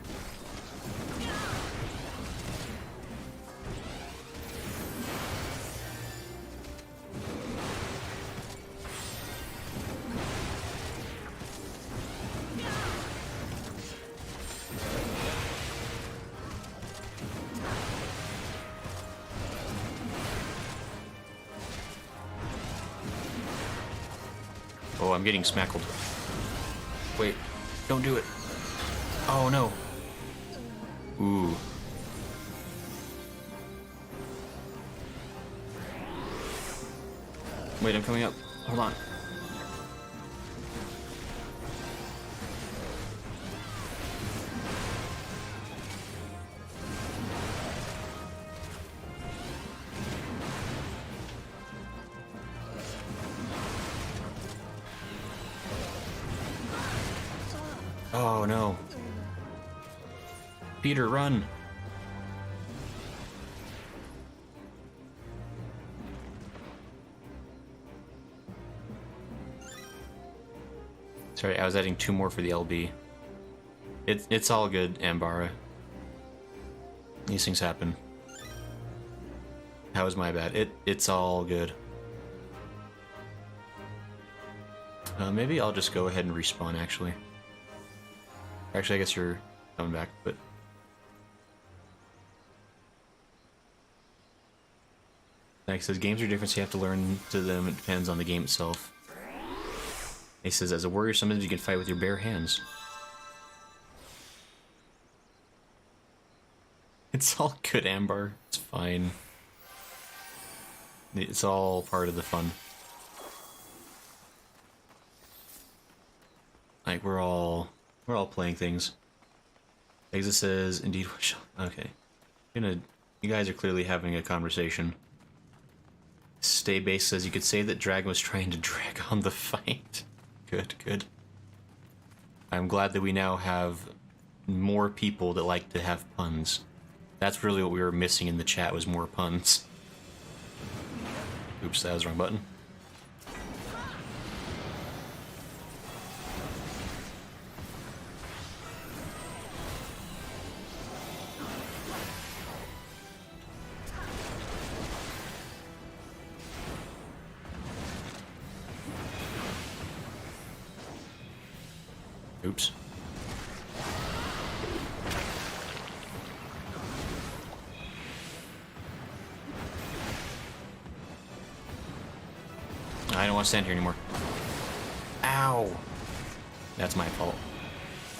Oh, I'm getting smackled. Wait, don't do it. Oh no. Ooh. Wait, I'm coming up. Hold on. Oh no. Peter, run. Sorry, I was adding 2 more for the LB. It's all good, Ambara. These things happen. That was my bad. It's all good. Maybe I'll just go ahead and respawn, actually. Actually, I guess you're coming back, but... Like, says games are different, so you have to learn to them. It depends on the game itself. He says, as a warrior, sometimes you can fight with your bare hands. It's all good, Ambar. It's fine. It's all part of the fun. Like, we're all playing things. Exit says, indeed, okay. You guys are clearly having a conversation. Stay Base says, you could say that Dragon was trying to drag on the fight. Good, good. I'm glad that we now have more people that like to have puns. That's really what we were missing in the chat, was more puns. Oops, that was the wrong button. Oops. I don't want to stand here anymore. Ow! That's my fault.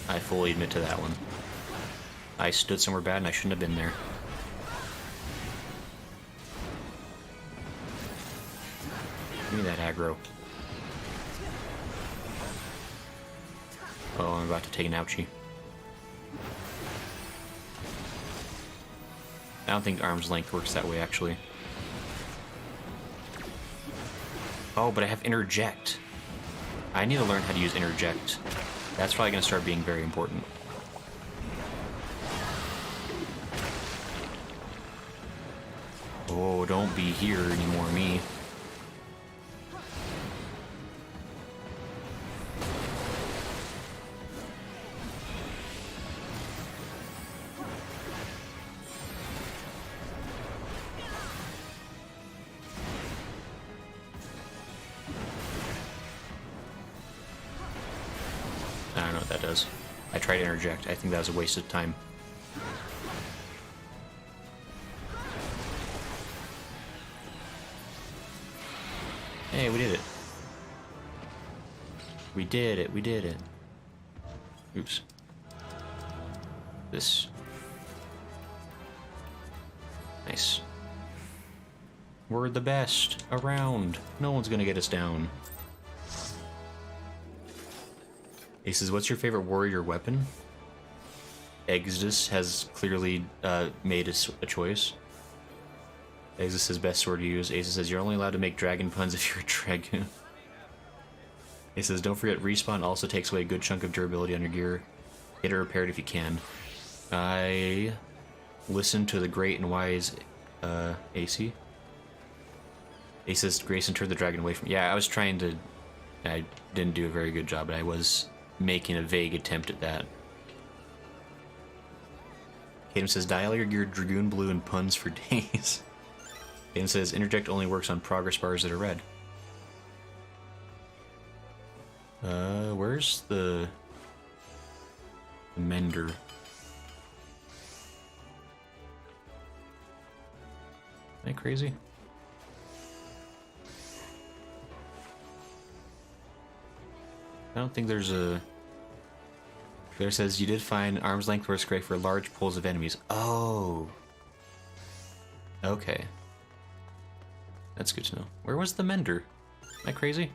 I fully admit to that one. I stood somewhere bad and I shouldn't have been there. Give me that aggro. Oh, I'm about to take an ouchie. I don't think arm's length works that way, actually. Oh, but I have interject. I need to learn how to use interject. That's probably going to start being very important. Oh, don't be here anymore, me. I don't know what that does. I tried to interject. I think that was a waste of time. Hey, we did it. We did it. We did it. Oops. This. Nice. We're the best around. No one's gonna get us down. He says, what's your favorite warrior weapon? Exodus has clearly made a choice. Exodus says best sword to use. Asa says you're only allowed to make dragon puns if you're a dragoon. He says don't forget respawn also takes away a good chunk of durability on your gear. Get it repaired if you can. I listened to the great and wise AC. He says Grayson turned the dragon away from me. Yeah, I was trying to... I didn't do a very good job, but I was making a vague attempt at that. Kaden says dial your gear dragoon blue and puns for days. Kaden says interject only works on progress bars that are red. Where's the mender? Am I crazy? I don't think there's a... There says you did find arm's length works great for large pools of enemies. Oh. Okay. That's good to know. Where was the mender? Am I crazy?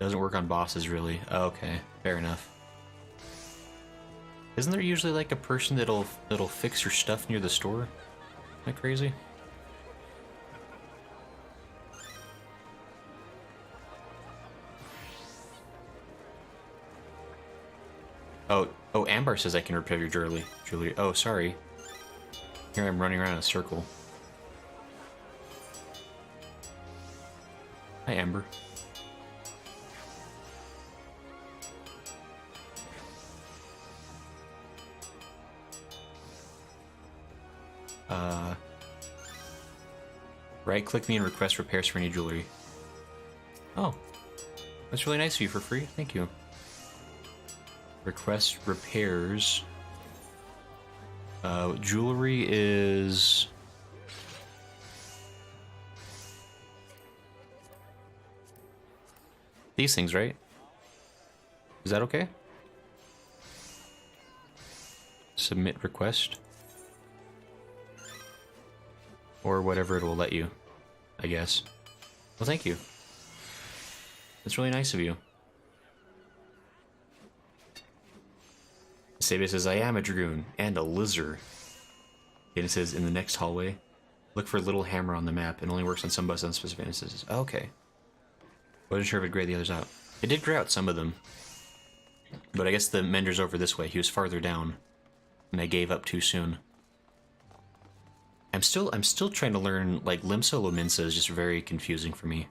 Doesn't work on bosses, really. Okay, fair enough. Isn't there usually like a person that'll fix your stuff near the store? Am I crazy? Oh, Ambar says I can repair your jewelry. Oh, sorry. Here I'm running around in a circle. Hi, Amber. Right-click me and request repairs for any jewelry. Oh, that's really nice of you for free. Thank you. Request repairs. Jewelry is... these things, right? Is that okay? Submit request. Or whatever it will let you, I guess. Well, thank you. That's really nice of you. Sabia says, I am a dragoon and a lizard. And it says, in the next hallway, look for a little hammer on the map. It only works on some buttons on specific instances. Oh, okay. Wasn't sure if it grayed the others out. It did gray out some of them. But I guess the mender's over this way. He was farther down. And I gave up too soon. I'm still trying to learn, like, Limsa Lominsa is just very confusing for me.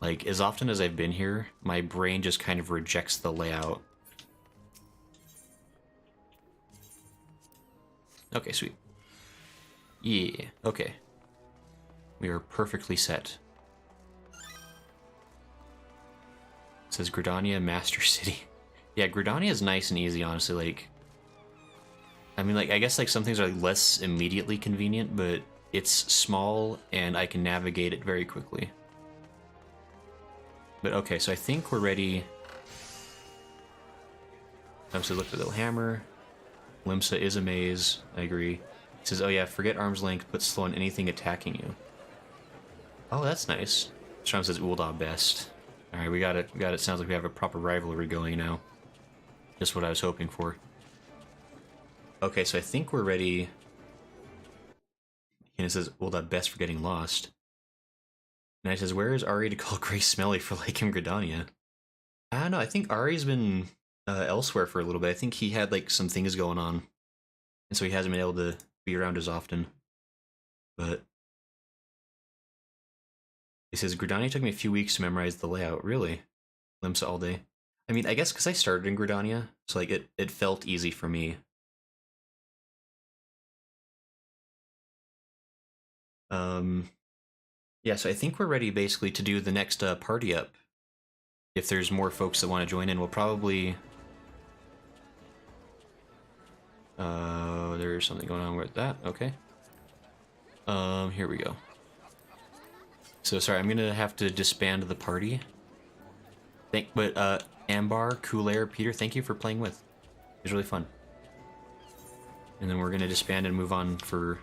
Like, as often as I've been here, my brain just kind of rejects the layout. Okay, sweet. Yeah, okay. We are perfectly set. It says Gridania Master City. Yeah, Gridania is nice and easy, honestly. Like, I mean, like, I guess like some things are like, less immediately convenient, but it's small and I can navigate it very quickly. But okay, so I think we're ready. So look for the little hammer. Limsa is a maze. I agree. It says, "Oh yeah, forget arm's length. Put slow on anything attacking you." Oh, that's nice. Strom says, "Ulda best." All right, we got it. We got it. Sounds like we have a proper rivalry going now. Just what I was hoping for. Okay, so I think we're ready. And it says, "Ulda best for getting lost." And it says, "Where is Ari to call Grace Smelly for liking Gridania?" I don't know. I think Ari's been elsewhere for a little bit. I think he had like some things going on, and so he hasn't been able to be around as often. But he says, Gridania took me a few weeks to memorize the layout. Really? Limsa all day. I mean, I guess because I started in Gridania, so like it felt easy for me. Yeah, so I think we're ready basically to do the next party up. If there's more folks that want to join in, we'll probably... there's something going on with that. Okay. Here we go. So sorry, I'm gonna have to disband the party. But Ambar, Koolair, Peter, thank you for playing with. It was really fun. And then we're gonna disband and move on for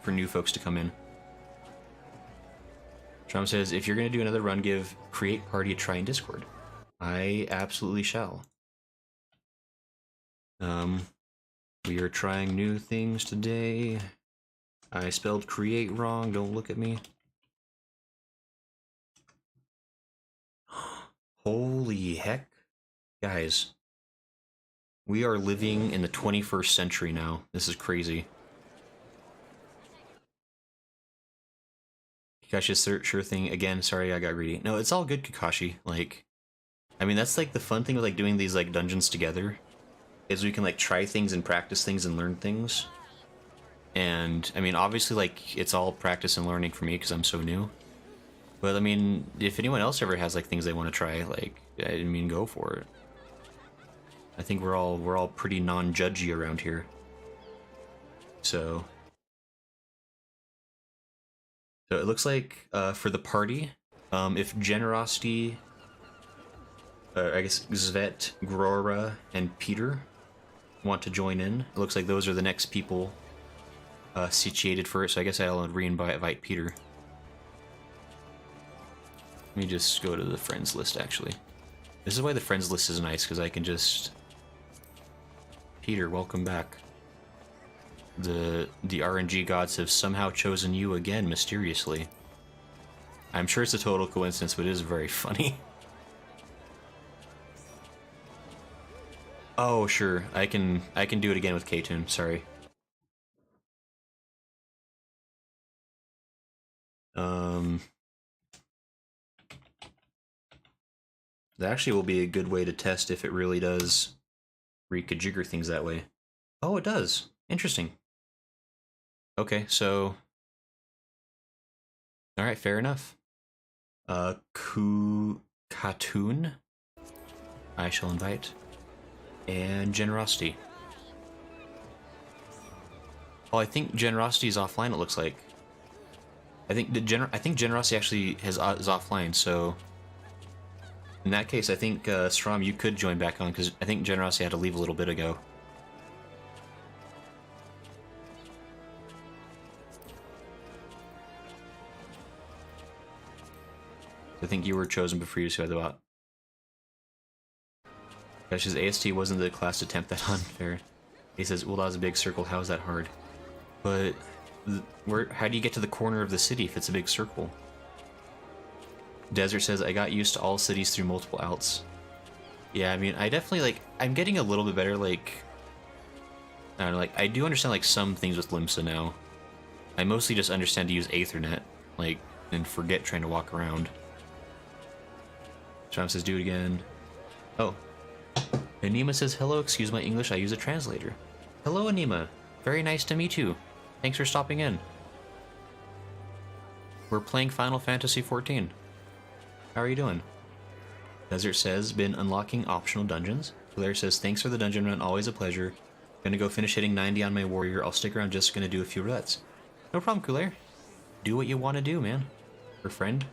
new folks to come in. Strom says, if you're gonna do another run, give create party a try in Discord. I absolutely shall. We are trying new things today. I spelled create wrong, don't look at me. Holy heck. Guys. We are living in the 21st century now. This is crazy. Kakashi's sure thing again. Sorry, I got greedy. No, it's all good, Kakashi. Like, I mean, that's like the fun thing with like doing these like dungeons together, is we can like try things and practice things and learn things. And I mean, obviously, like it's all practice and learning for me because I'm so new. But I mean, if anyone else ever has like things they want to try, like I mean, go for it. I think we're all pretty non-judgy around here. So it looks like for the party, if Generosity, I guess Zvet, Grora, and Peter want to join in, it looks like those are the next people situated for it. So I guess I'll re-invite Peter. Let me just go to the friends list, actually. This is why the friends list is nice, because I can just... Peter, welcome back. The RNG gods have somehow chosen you again, mysteriously. I'm sure it's a total coincidence, but it is very funny. Oh, sure. I can do it again with K-Tune, sorry. That actually will be a good way to test if it really does re-kajigger things that way. Oh, it does. Interesting. Okay, so... Alright, fair enough. Katoon, I shall invite. And Generosity. Oh, I think Generosity is offline, it looks like. I think Generosity actually is offline, so... In that case, I think, Strom, you could join back on, because I think Generosity had to leave a little bit ago. I think you were chosen before you said about. Gosh, his AST wasn't the class to attempt that unfair. He says, Ulda's a big circle, how is that hard? But, how do you get to the corner of the city if it's a big circle? Desert says, I got used to all cities through multiple outs. Yeah, I mean, I definitely, like, I'm getting a little bit better, like... I don't know, like, I do understand, like, some things with Limsa now. I mostly just understand to use Aethernet, like, and forget trying to walk around. John says, do it again. Oh. Anima says, hello, excuse my English, I use a translator. Hello, Anima. Very nice to meet you. Thanks for stopping in. We're playing Final Fantasy XIV. How are you doing? Desert says, been unlocking optional dungeons. Claire says, thanks for the dungeon run, always a pleasure. Gonna go finish hitting 90 on my warrior. I'll stick around, just gonna do a few roulettes. No problem, Claire. Do what you want to do, man. Her friend.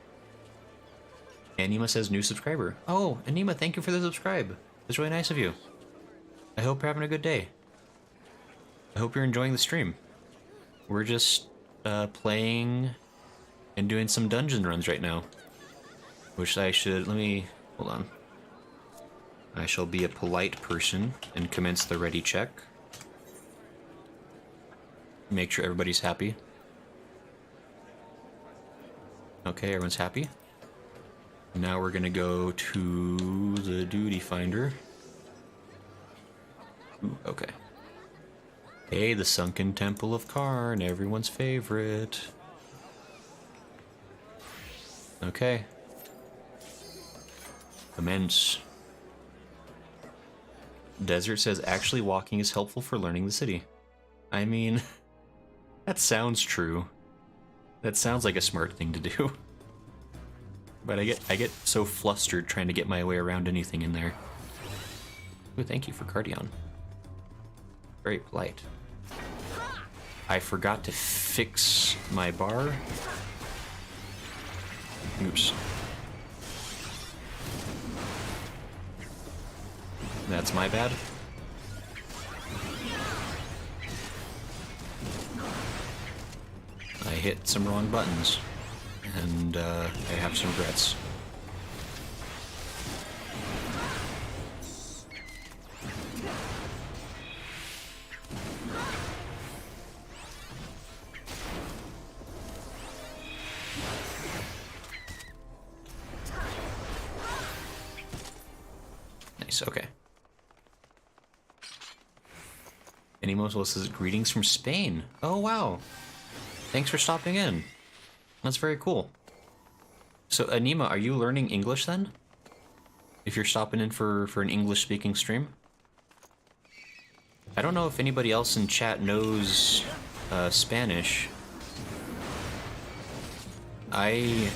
Anima says, new subscriber. Oh, Anima, thank you for the subscribe. That's really nice of you. I hope you're having a good day. I hope you're enjoying the stream. We're just playing and doing some dungeon runs right now. Which I should... Let me... Hold on. I shall be a polite person and commence the ready check. Make sure everybody's happy. Okay, everyone's happy. Now we're gonna go to the duty finder. Ooh, okay. Hey, the Sunken Temple of Karn, everyone's favorite. Okay. Commence. Desert says, actually walking is helpful for learning the city. I mean, that sounds true. That sounds like a smart thing to do. But I get so flustered trying to get my way around anything in there. Ooh, thank you for Cardion. Very polite. I forgot to fix my bar. Oops. That's my bad. I hit some wrong buttons, and I have some regrets. Nice, okay. Animoso says, greetings from Spain. Oh, wow. Thanks for stopping in. That's very cool. So, Anima, are you learning English then? If you're stopping in for an English-speaking stream? I don't know if anybody else in chat knows Spanish. I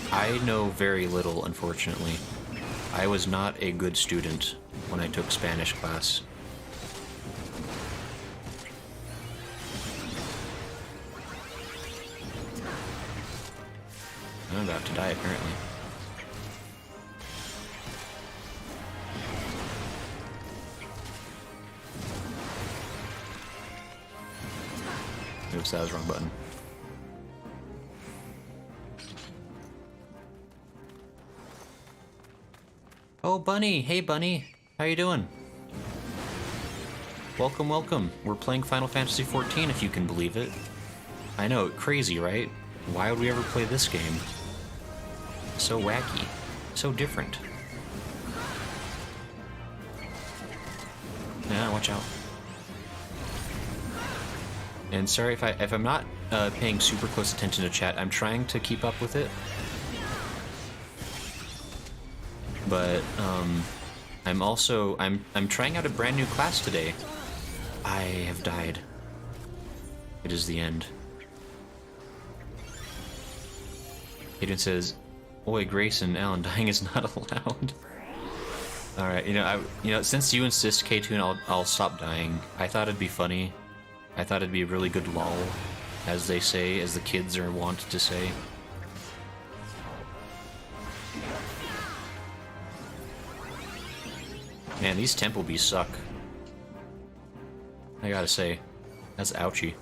know very little, unfortunately. I was not a good student when I took Spanish class. I'm about to die, apparently. Oops, that was the wrong button. Oh, Bunny! Hey, Bunny! How you doing? Welcome, welcome. We're playing Final Fantasy XIV, if you can believe it. I know, crazy, right? Why would we ever play this game? So wacky. So different. Nah, watch out. And sorry if I'm not paying super close attention to chat. I'm trying to keep up with it. But I'm trying out a brand new class today. I have died. It is the end. Aiden says, "Oi, Grace and Alan, dying is not allowed." All right, since you insist, K-Tune, I'll stop dying. I thought it'd be funny. I thought it'd be a really good lol, as they say, as the kids are wont to say. Man, these temple bees suck. I gotta say, that's ouchy.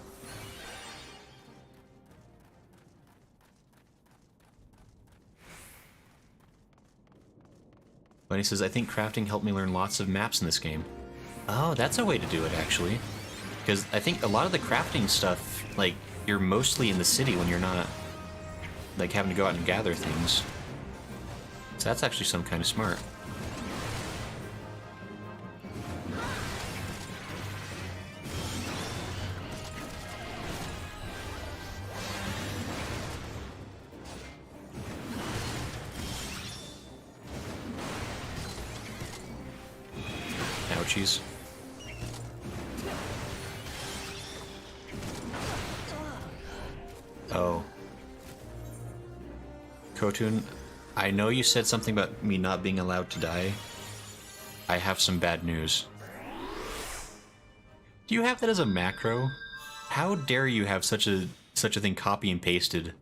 Bunny says, I think crafting helped me learn lots of maps in this game. Oh, that's a way to do it, actually. Because I think a lot of the crafting stuff, like, you're mostly in the city when you're not, like, having to go out and gather things. So that's actually some kind of smart. Ouchies. Oh. Kotun, I know you said something about me not being allowed to die. I have some bad news. Do you have that as a macro? How dare you have such a thing copy and pasted?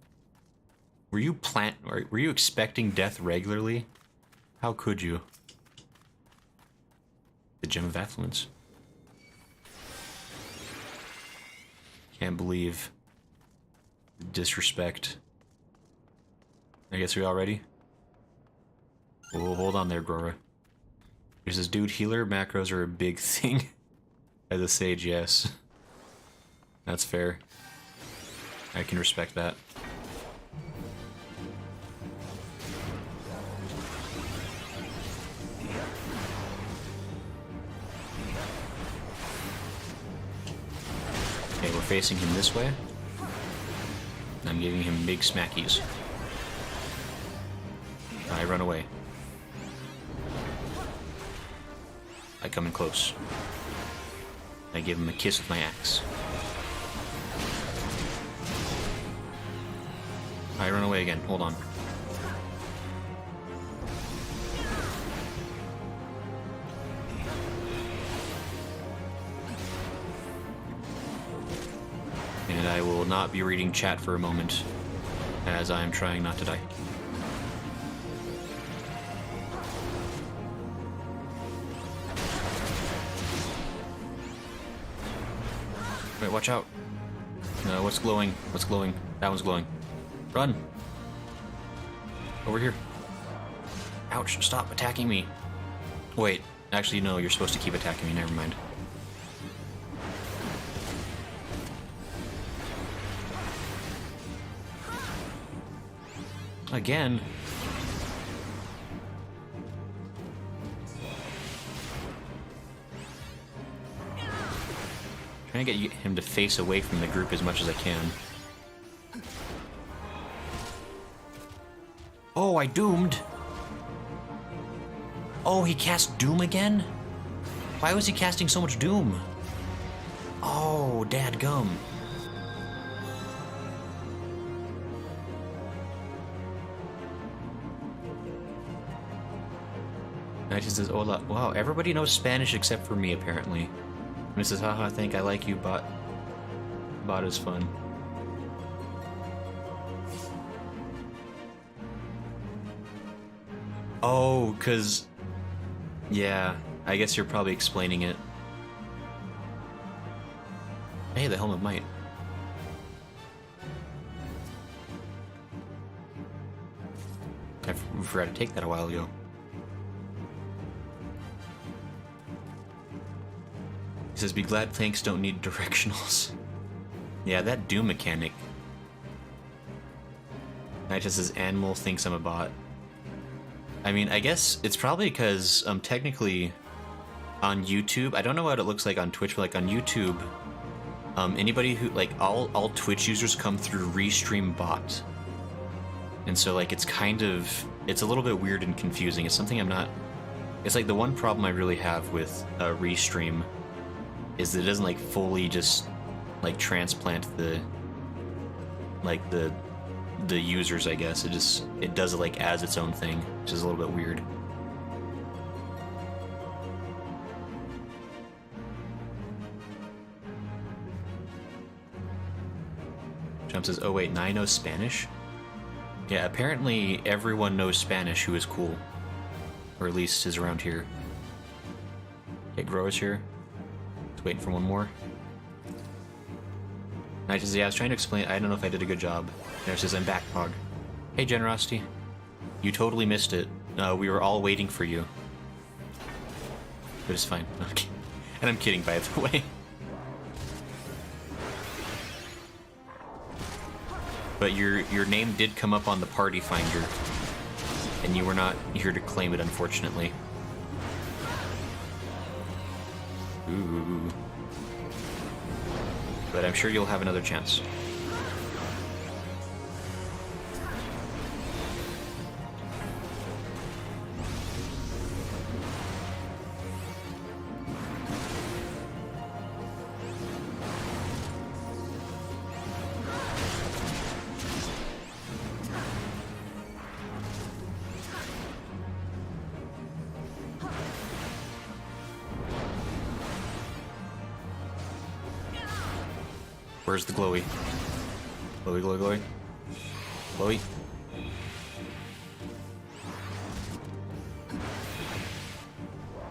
Were you expecting death regularly? How could you? The Gem of Affluence. Can't believe the disrespect. I guess we all ready? Oh, hold on there, Grora. There's this dude, healer macros are a big thing. As a sage, yes. That's fair. I can respect that. Okay, we're facing him this way. I'm giving him big smackies. I run away. I come in close. I give him a kiss with my axe. I run away again. Hold on. And I will not be reading chat for a moment, as I am trying not to die. Wait, watch out. No, what's glowing? What's glowing? That one's glowing. Run! Over here. Ouch, stop attacking me. Wait, actually no, you're supposed to keep attacking me, never mind. Again? Trying to get him to face away from the group as much as I can. Oh, I doomed! Oh, he cast Doom again? Why was he casting so much Doom? Oh, dadgum. Knight says, hola. Wow, everybody knows Spanish except for me, apparently. Mrs. Haha, think I like you, bot. Bot is fun. Oh, cause... Yeah, I guess you're probably explaining it. Hey, the Helm of Might. I forgot to take that a while ago. He says, be glad tanks don't need directionals. Yeah, that Doom mechanic. Knight just says, Animal thinks I'm a bot. I mean, I guess it's probably because, technically, on YouTube, I don't know what it looks like on Twitch, but like on YouTube, anybody who, like, all Twitch users come through Restream bot. And so, like, it's kind of, it's a little bit weird and confusing. It's something I'm not, it's like the one problem I really have with Restream is that it doesn't, like, fully just, like, transplant the, like, the users, I guess. It does it, like, as its own thing, which is a little bit weird. Jump says, oh wait, Nai knows Spanish? Yeah, apparently everyone knows Spanish who is cool. Or at least is around here. Okay, Grower's here. Just waiting for one more. Knight says, yeah, I was trying to explain, I don't know if I did a good job. There says, I'm back, Pog. Hey, Generosity. You totally missed it. We were all waiting for you. But it's fine. Okay. And I'm kidding, by the way. But your name did come up on the party finder. And you were not here to claim it, unfortunately. Ooh. But I'm sure you'll have another chance. Where's the glowy? Glowy, glowy, glowy. Glowy.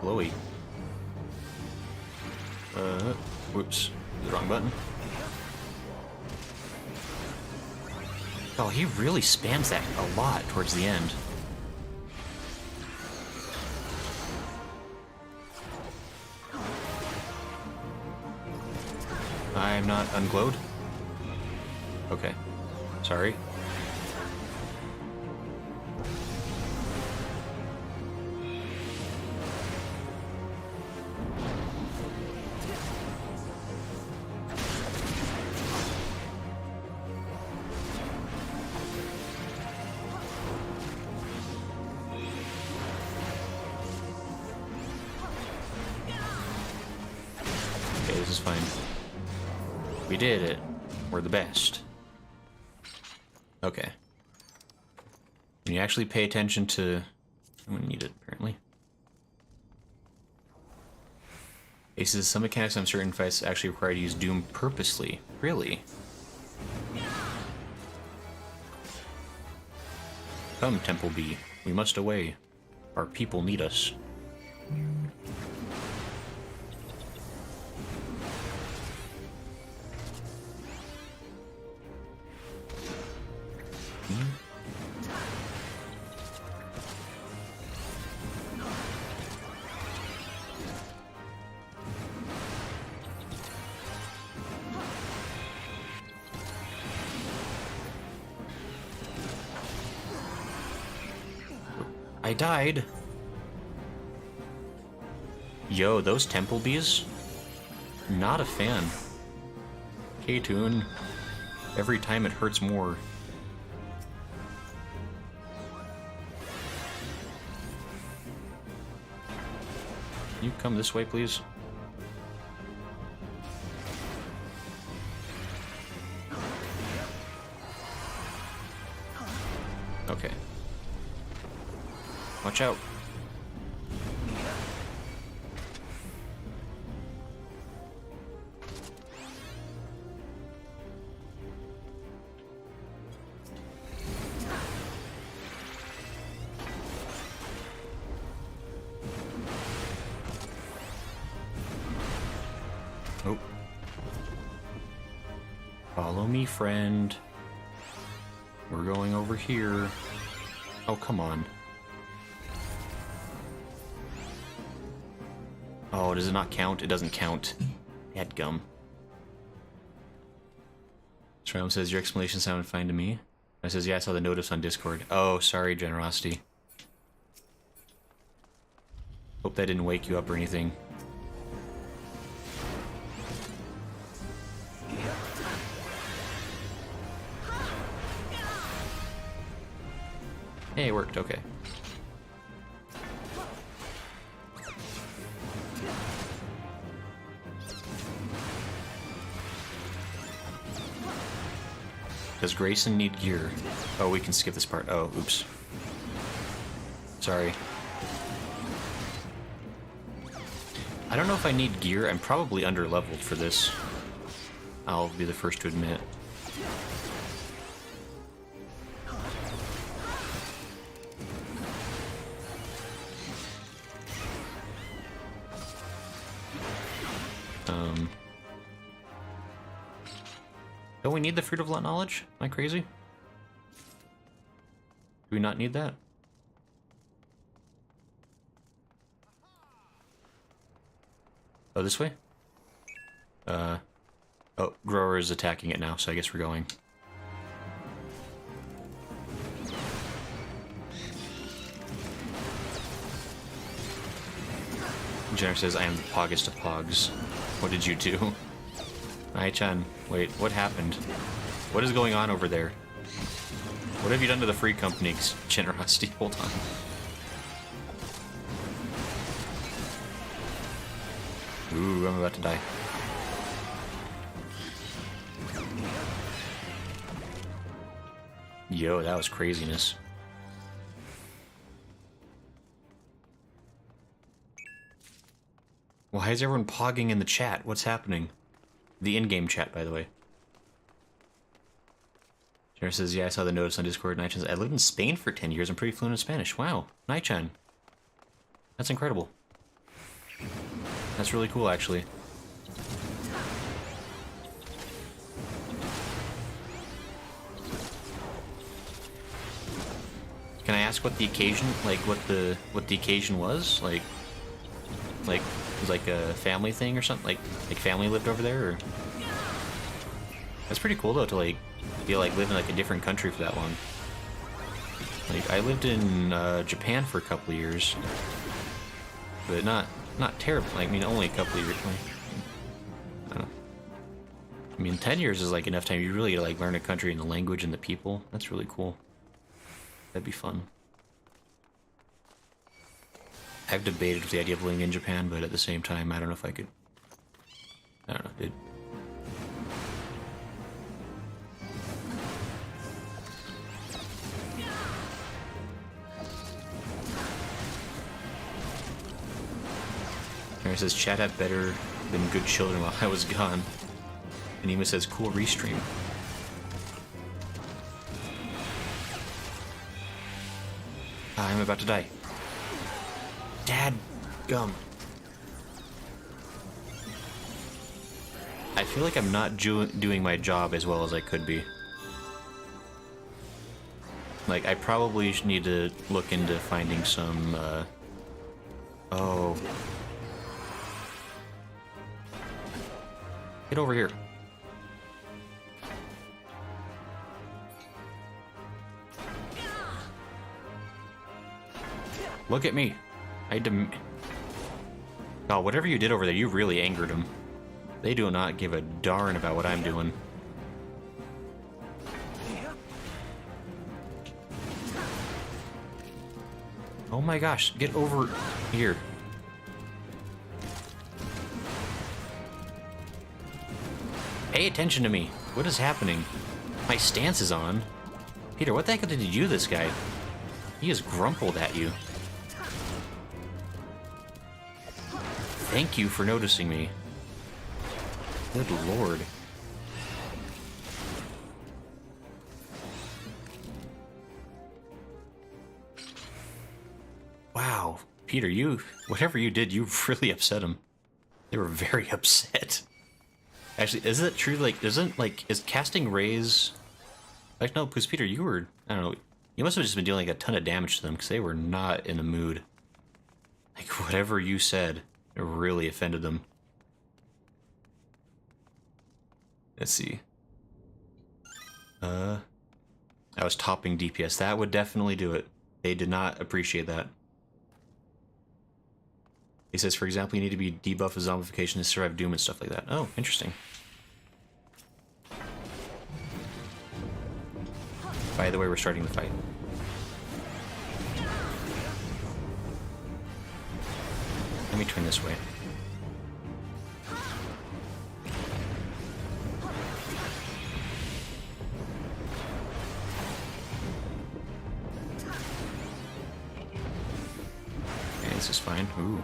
Glowy. Whoops. The wrong button. Oh, he really spams that a lot towards the end. I'm not unglowed? Okay. Sorry. Okay, this is fine. We did it. We're the best. Okay. Can you actually pay attention to... I'm gonna need it, apparently. Aces, some mechanics on certain fights actually require you to use Doom purposely. Really? Come, Temple B. We must away. Our people need us. I died. Yo, those temple bees? Not a fan. K-Tune. Every time it hurts more. Can you come this way, please? Okay. Watch out. Oh. Follow me, friend. We're going over here. Oh, come on. Oh, does it not count? It doesn't count. Headgum. Shroud says, your explanation sounded fine to me. I says, yeah, I saw the notice on Discord. Oh, sorry, Generosity. Hope that didn't wake you up or anything. Hey, it worked, okay. Does Grayson need gear? Oh, we can skip this part. Oh, oops. Sorry. I don't know if I need gear. I'm probably under-leveled for this. I'll be the first to admit. Don't we need the Fruit of Knowledge? Am I crazy? Do we not need that? Oh, this way? Oh, Grower is attacking it now, so I guess we're going. Jenner says, I am the poggest of pogs. What did you do? Ai-chan, wait, what happened? What is going on over there? What have you done to the free company? Generosity, hold on. Ooh, I'm about to die. Yo, that was craziness. Why is everyone pogging in the chat? What's happening? The in-game chat, by the way. Jenner says, yeah, I saw the notice on Discord. Night says, I lived in Spain for 10 years. I'm pretty fluent in Spanish. Wow. Night-chan. That's incredible. That's really cool, actually. Can I ask what the occasion, like, what the occasion was? Like it was like a family thing or something? Like family lived over there, or? That's pretty cool, though, to, like, live in, like, a different country for that long. Like, I lived in Japan for a couple of years, but not terrible. Like, I mean, only a couple of years. I don't know. I mean, 10 years is, like, enough time. You really, like, learn a country and the language and the people. That's really cool. That'd be fun. I've debated with the idea of living in Japan, but at the same time, I don't know if I could. I don't know, dude. It says, chat had better than good children while I was gone. And Ema says, cool restream. I'm about to die. Dad gum. I feel like I'm not doing my job as well as I could be. Like, I probably need to look into finding some, oh. Get over here. Look at me. Oh, whatever you did over there, you really angered them. They do not give a darn about what I'm doing. Oh my gosh, get over here. Pay attention to me. What is happening? My stance is on. Peter, what the heck did you do to this guy? He is grumpled at you. Thank you for noticing me. Good lord. Wow. Peter, whatever you did, you really upset them. They were very upset. Actually, is it true, like, is casting rays... Like, no, because Peter, you were, I don't know, you must have just been dealing like a ton of damage to them, because they were not in the mood. Like, whatever you said, it really offended them. Let's see. I was topping DPS. That would definitely do it. They did not appreciate that. He says, for example, you need to be debuff of zombification to survive doom and stuff like that. Oh, interesting. By the way, we're starting the fight. Let me turn this way. Okay, this is fine. Ooh.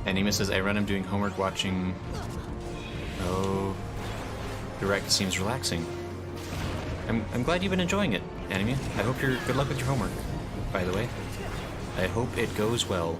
Anima says, I run him doing homework watching... Oh... Direct seems relaxing. I'm glad you've been enjoying it, Anime. I hope you're... Good luck with your homework, by the way. I hope it goes well.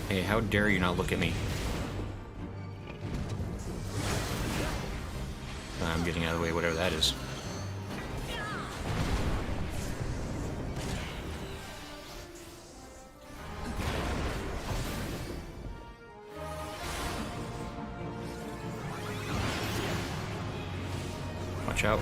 Hey, how dare you not look at me? I'm getting out of the way, whatever that is. Watch out.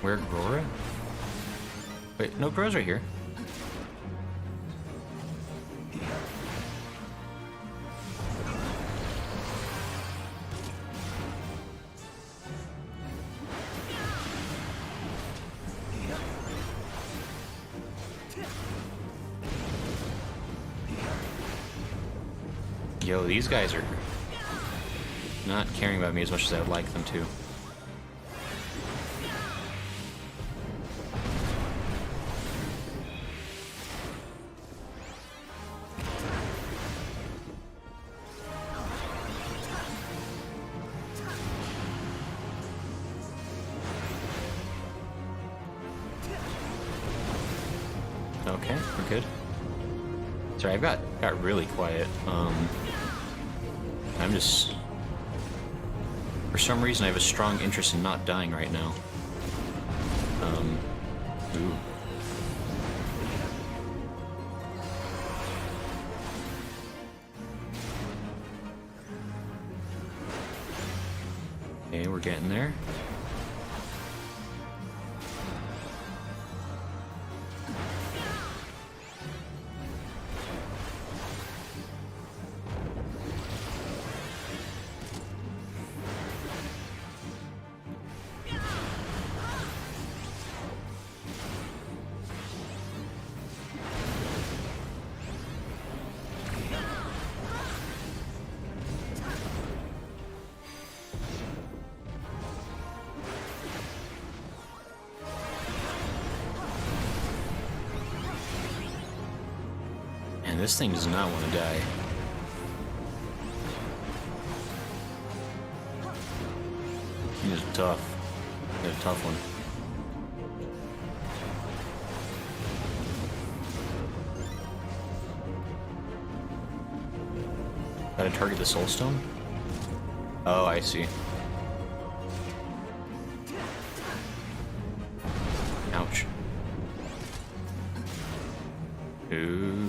Where Grora? Wait, no, Grora's right here. Yo, these guys are not caring about me as much as I would like them to. Okay, we're good. Sorry, I've got really quiet. I'm just... For some reason, I have a strong interest in not dying right now. Ooh. Okay, we're getting there. And this thing does not want to die. He's tough. He's a tough one. Gotta target the soul stone? Oh, I see. Ouch. Ooh.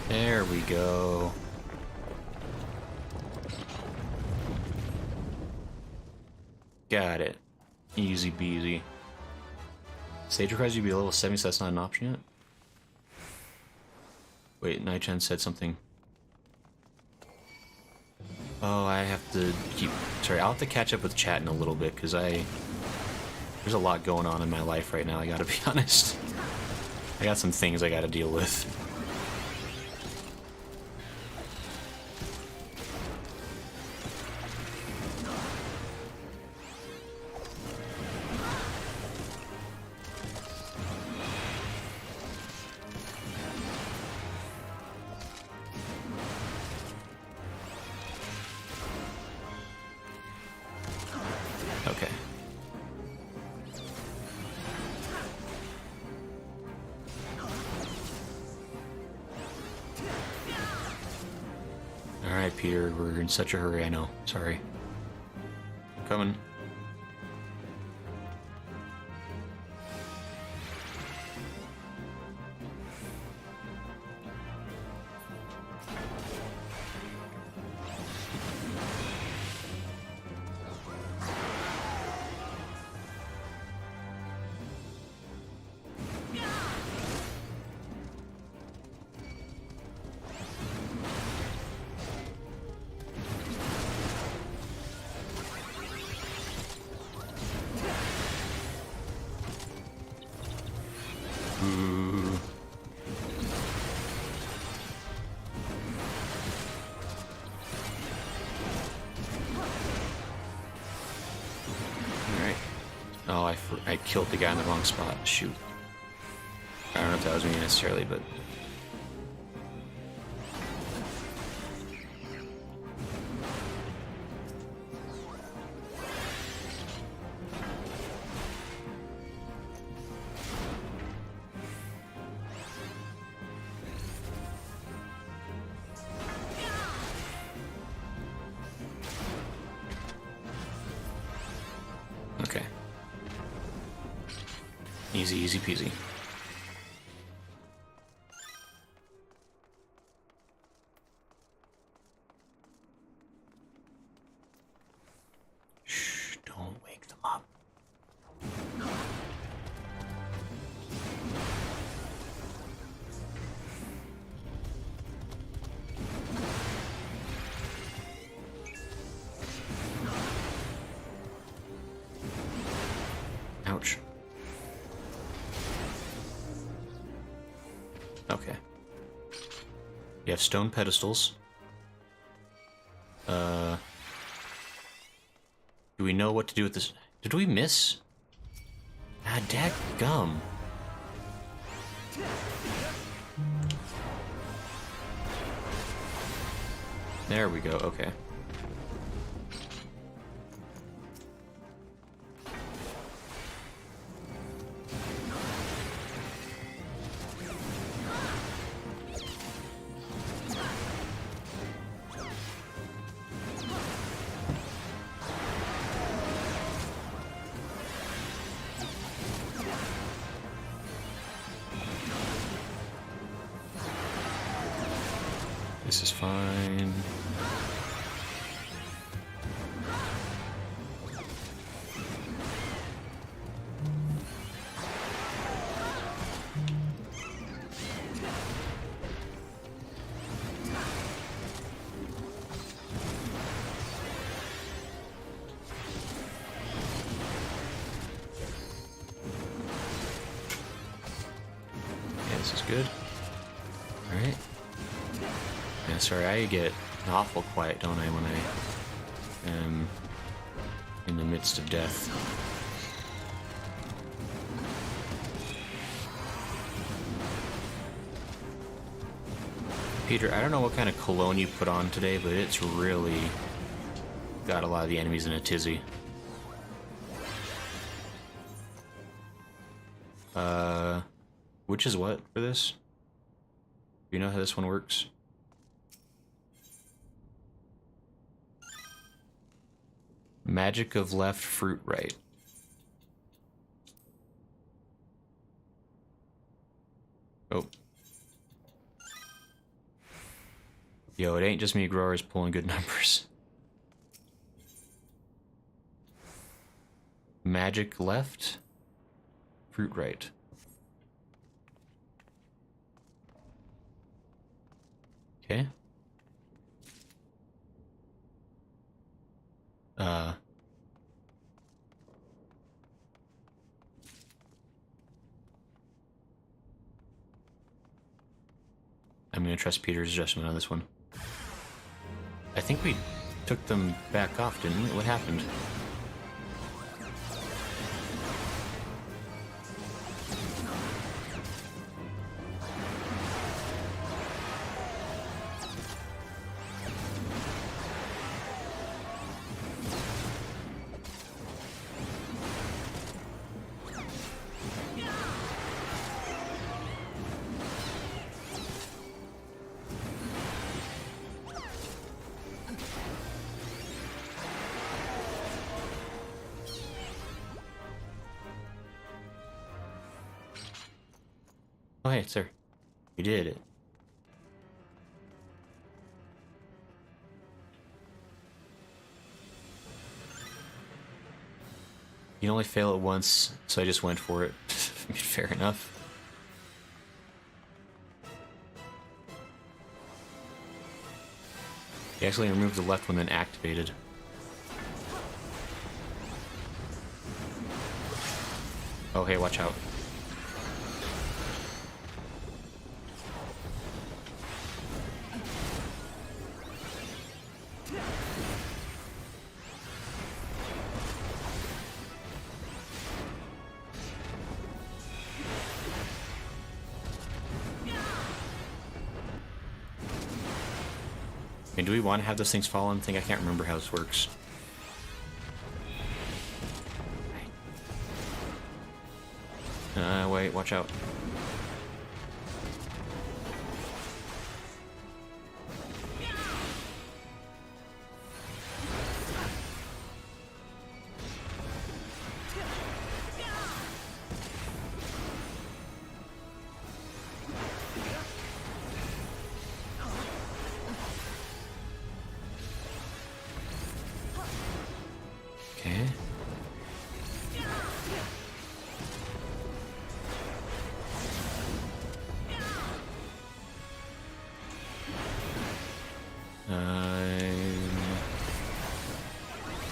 There we go. Got it. Easy peasy. Stage requires you to be level 70, so that's not an option yet? Wait, Nightchan said something. Oh, I have to keep... Sorry, I'll have to catch up with chat in a little bit, because there's a lot going on in my life right now, I gotta be honest. I got some things I gotta deal with. Okay. Alright, Peter, we're in such a hurry, I know. Sorry. Coming. Alright. Oh, I killed the guy in the wrong spot. Shoot. I don't know if that was me necessarily, but... Okay. Easy, easy peasy. Shh, don't wake them up. Ouch. Okay. You have stone pedestals. Do we know what to do with this? Did we miss? Ah, dadgum. There we go, okay. This is fine. Yeah, this is good. All right. Yeah, sorry, I get awful quiet, don't I, when I am in the midst of death. Peter, I don't know what kind of cologne you put on today, but it's really got a lot of the enemies in a tizzy. Which is what for this? Do you know how this one works? Magic of left, fruit right. Oh. Yo, it ain't just me growers pulling good numbers. Magic left, fruit right. Okay. I'm gonna trust Peter's adjustment on this one. I think we took them back off, didn't we? What happened? Oh, hey, sir. You did it. You can only fail it once, so I just went for it. Fair enough. You actually removed the left one, then activated. Oh, hey, watch out. Do we want to have those things fall on? I can't remember how this works. Wait, watch out.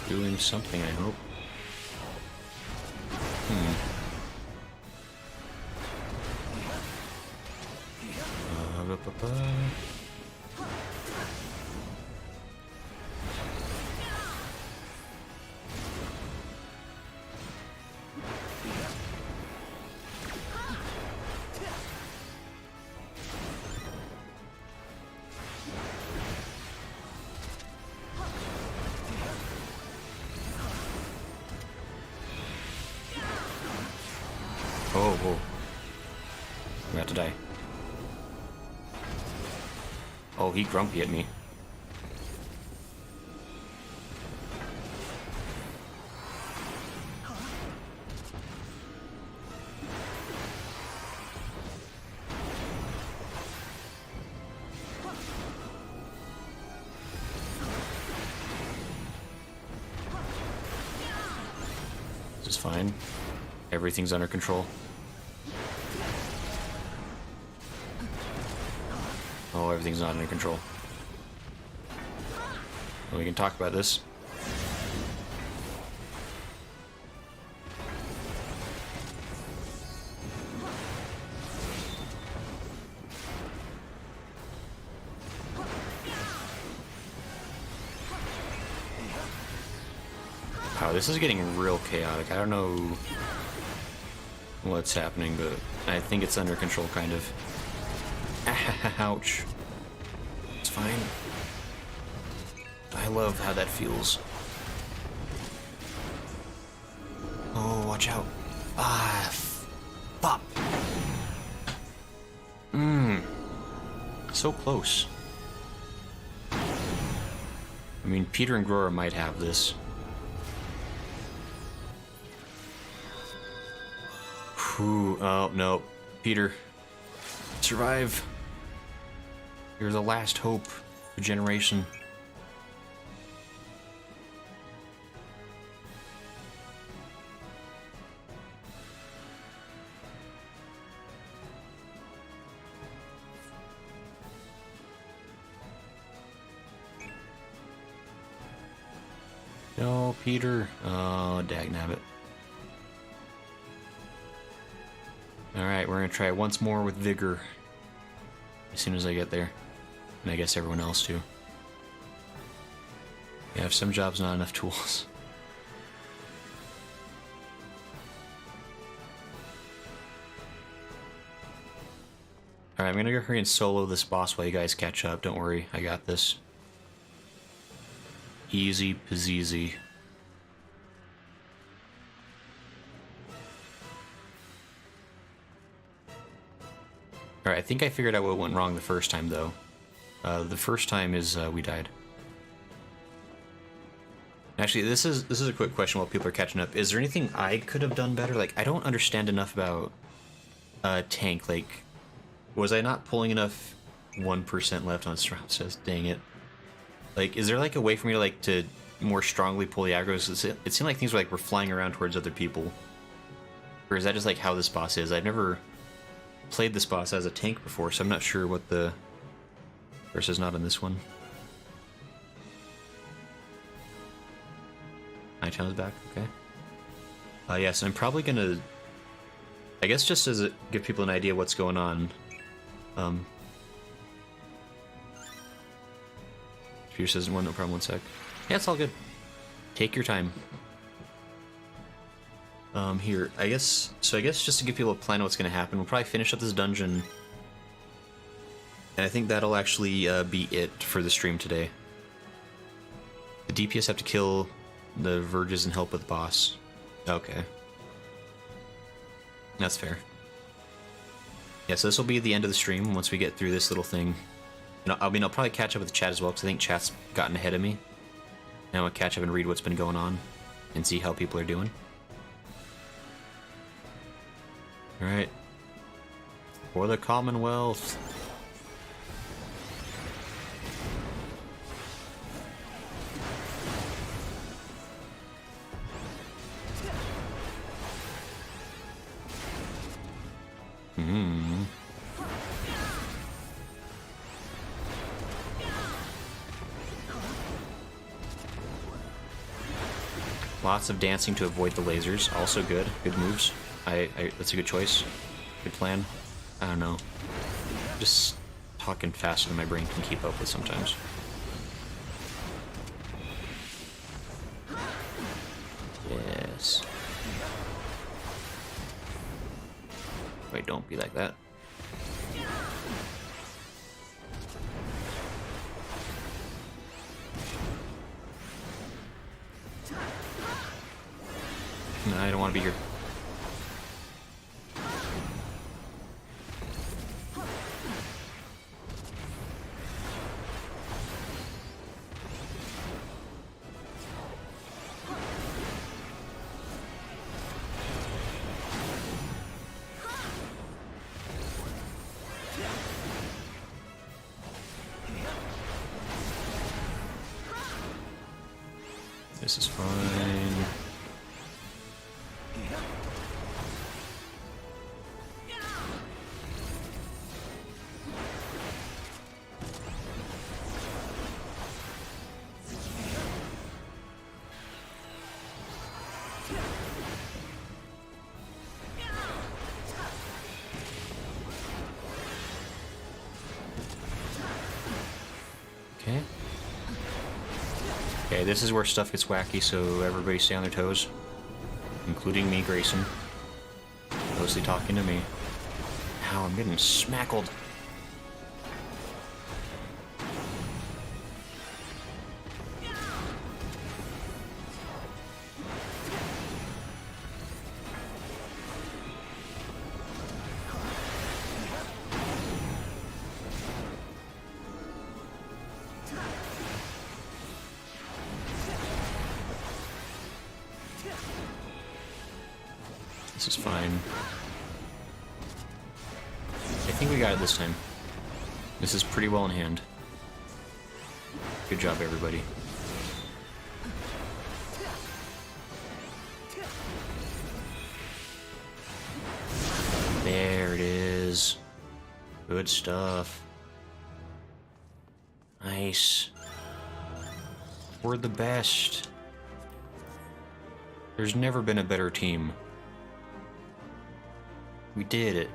doing something, I hope. Oh, whoa. I'm about to die. Oh, he grumpy at me. This is fine. Everything's under control. Oh, everything's not under control. Well, we can talk about this. Wow, this is getting real chaotic. I don't know what's happening, but I think it's under control, kind of. Ouch. It's fine. I love how that feels. Oh, watch out. Ah, fuck. So close. I mean, Peter and Grora might have this. Whew, oh, no. Peter. Survive. You're the last hope for generation. No, Peter. Oh, dagnabbit. Alright, we're gonna try it once more with vigor. As soon as I get there. And I guess everyone else too. Yeah, if some jobs not enough tools. Alright, I'm gonna go hurry and solo this boss while you guys catch up. Don't worry, I got this. Easy peasy. Alright, I think I figured out what went wrong the first time, though. The first time is we died. Actually, this is a quick question while people are catching up. Is there anything I could have done better? Like, I don't understand enough about tank. Like, was I not pulling enough 1% left on Strauss? Dang it. Like, is there like a way for me to like to more strongly pull the aggros? It seemed like things were flying around towards other people. Or is that just like how this boss is? I've never played this boss as a tank before, so I'm not sure what the versus not on this one. Nighttime is back, okay. Yeah, so I'm probably gonna, I guess just as a, give people an idea what's going on. Peter says one, no problem, 1 sec. Yeah, it's all good. Take your time. Here, I guess just to give people a plan of what's gonna happen, we'll probably finish up this dungeon. And I think that'll actually be it for the stream today. The DPS have to kill the Verges and help with the boss. Okay. That's fair. Yeah, so this will be the end of the stream once we get through this little thing. And I mean, I'll probably catch up with the chat as well, because I think chat's gotten ahead of me. Now I'll catch up and read what's been going on and see how people are doing. Alright. For the Commonwealth. Lots of dancing to avoid the lasers. Also good. Good moves. That's a good choice. Good plan. I don't know. Just talking faster than my brain can keep up with sometimes. Yes. Wait, don't be like that. No, I don't want to be here. This is fine. Okay. Okay, this is where stuff gets wacky, so everybody stay on their toes. Including me, Grayson. Mostly talking to me. Ow, I'm getting smackled. This is fine. I think we got it this time. This is pretty well in hand. Good job, everybody. There it is. Good stuff. Nice. We're the best. There's never been a better team. We did it.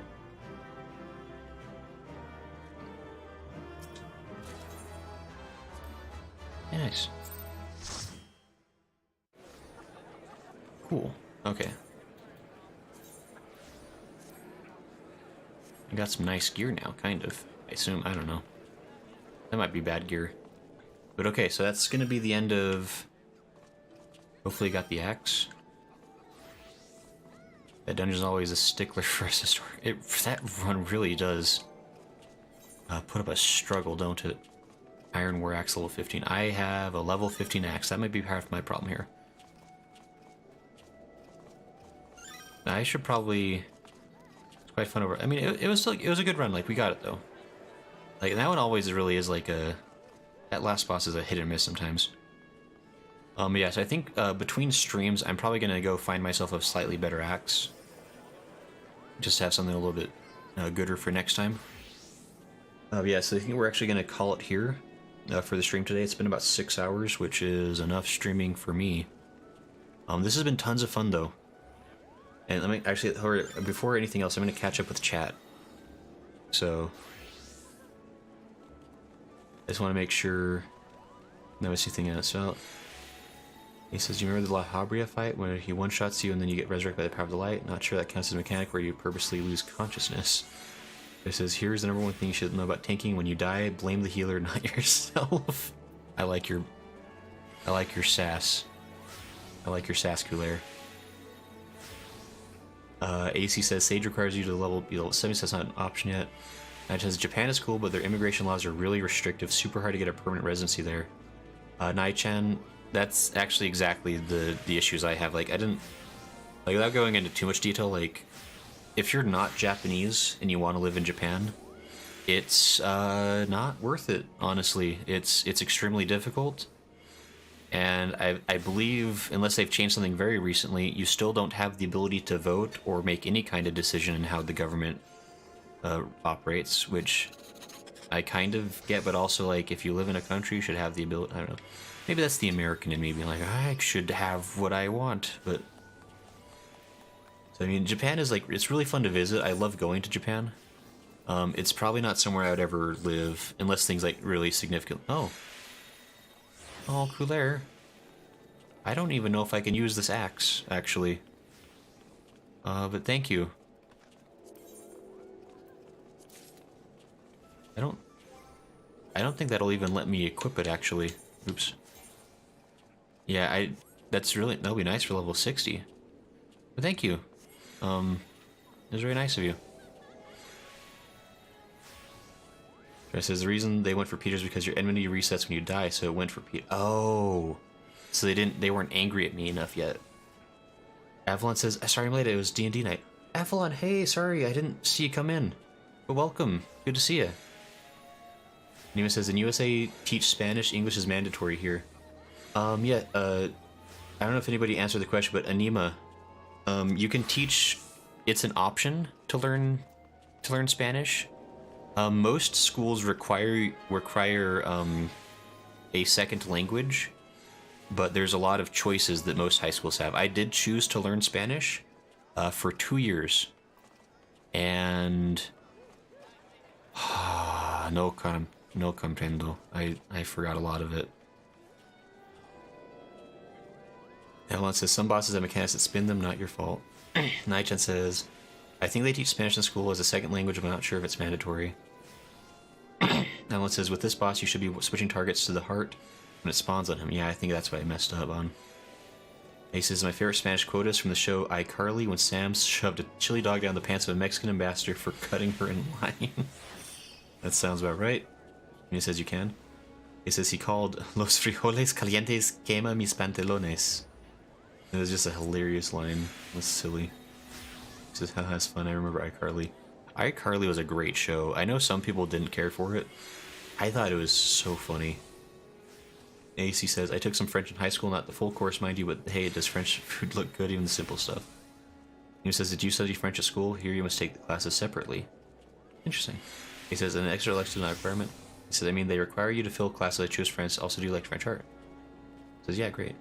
Nice. Cool. Okay. I got some nice gear now, kind of. I assume. I don't know. That might be bad gear. But okay, so that's gonna be the end of... Hopefully got the axe. That dungeon's always a stickler for us to store. That run really does put up a struggle, don't it? Iron War Axe level 15. I have a level 15 axe. That might be part of my problem here. I should probably... It's quite fun over... I mean, it was like, it was a good run. Like, we got it, though. Like, that one always really is like a... That last boss is a hit or miss sometimes. Yeah, so I think between streams, I'm probably going to go find myself a slightly better axe. Just to have something a little bit gooder for next time. Yeah, so I think we're actually going to call it here for the stream today. It's been about 6 hours, which is enough streaming for me. This has been tons of fun, though. And let me actually, before anything else, I'm going to catch up with chat. So, I just want to make sure. Let me see anything else out. He says, you remember the La Habria fight when he one-shots you and then you get resurrected by the power of the light? Not sure that counts as a mechanic where you purposely lose consciousness. It says, here's the #1 thing you should know about tanking. When you die, blame the healer, not yourself. I like your sass. I like your sass, Cooler. AC says, Sage requires you to level 70, so that's not an option yet. And it says, Japan is cool, but their immigration laws are really restrictive. Super hard to get a permanent residency there. Nai-chan, that's actually exactly the issues I have. Like, I didn't... Like, without going into too much detail, like, if you're not Japanese and you want to live in Japan, it's not worth it, honestly. It's extremely difficult. And I believe, unless they've changed something very recently, you still don't have the ability to vote or make any kind of decision in how the government operates, which I kind of get, but also, like, if you live in a country, you should have the ability... I don't know. Maybe that's the American in me being like, I should have what I want, but... So, I mean, Japan is like, it's really fun to visit. I love going to Japan. It's probably not somewhere I would ever live, unless things like really significant... Oh. Oh, cooler. I don't even know if I can use this axe, actually. But thank you. I don't think that'll even let me equip it, actually. Oops. Yeah, that'll be nice for level 60. But thank you. It was very nice of you. It says the reason they went for Peter is because your enmity resets when you die, so it went for Peter. Oh, so they weren't angry at me enough yet. Avalon says, sorry I'm late, it was D&D night. Avalon, hey, sorry, I didn't see you come in. But welcome, good to see you. Nima says, in USA, teach Spanish, English is mandatory here. Yeah, I don't know if anybody answered the question, but Anima, you can teach, it's an option to learn Spanish. Most schools require a second language, but there's a lot of choices that most high schools have. I did choose to learn Spanish for 2 years, and no comprendo. I forgot a lot of it. Elon says some bosses have mechanics that spin them, not your fault. Naichan says, I think they teach Spanish in school as a second language, but I'm not sure if it's mandatory. Elon says, with this boss, you should be switching targets to the heart when it spawns on him. Yeah, I think that's what I messed up on. He says, my favorite Spanish quote is from the show iCarly, when Sam shoved a chili dog down the pants of a Mexican ambassador for cutting her in line. That sounds about right. And he says you can. He says he called Los frijoles calientes quema mis pantalones. It was just a hilarious line. It was silly. He says, haha, that's fun. I remember iCarly. iCarly was a great show. I know some people didn't care for it. I thought it was so funny. AC says, I took some French in high school, not the full course, mind you, but hey, does French food look good, even the simple stuff? He says, did you study French at school? Here you must take the classes separately. Interesting. He says, an extra lecture is not a requirement. He says, I mean, they require you to fill classes I choose French, also do you like French art? He says, yeah, great.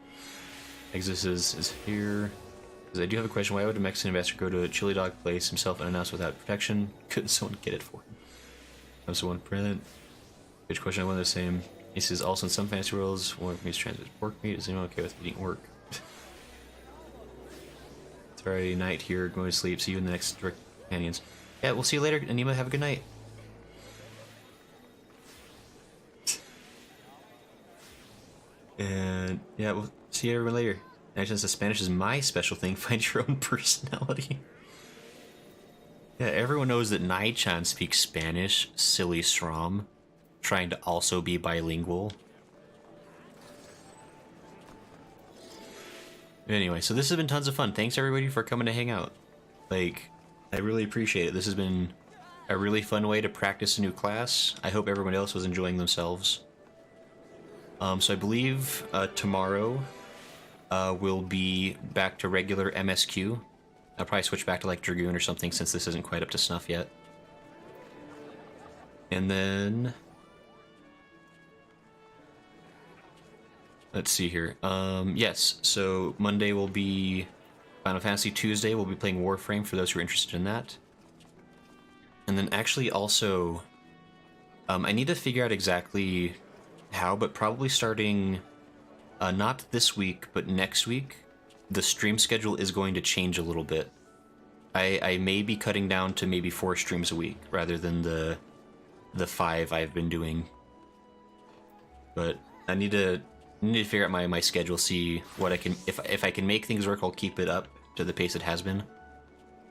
Exodus is here. He says, I do have a question. Why would a Mexican ambassador go to a chili dog place himself unannounced without protection? Couldn't someone get it for him? I'm someone present. Which question I want the same. He says, also in some fantasy worlds, work meat is transmitted pork meat. Is anyone okay with eating work? It's Friday night here, going to sleep. See you in the next direct companions. Yeah, we'll see you later. Anima, have a good night. And yeah, we'll see everyone later. Actually, since Spanish is my special thing, find your own personality. Yeah, everyone knows that Nai-chan speaks Spanish, silly Strom, trying to also be bilingual. Anyway, so this has been tons of fun. Thanks everybody for coming to hang out. Like, I really appreciate it. This has been a really fun way to practice a new class. I hope everyone else was enjoying themselves. So I believe tomorrow we'll be back to regular MSQ. I'll probably switch back to like Dragoon or something since this isn't quite up to snuff yet. And then... let's see here. Yes, so Monday will be Final Fantasy. Tuesday we'll be playing Warframe for those who are interested in that. And then actually also, I need to figure out exactly how, but probably starting not this week, but next week, the stream schedule is going to change a little bit. I may be cutting down to maybe 4 streams a week rather than the 5 I've been doing. But I need to figure out my schedule, see what I can, if I can make things work, I'll keep it up to the pace it has been.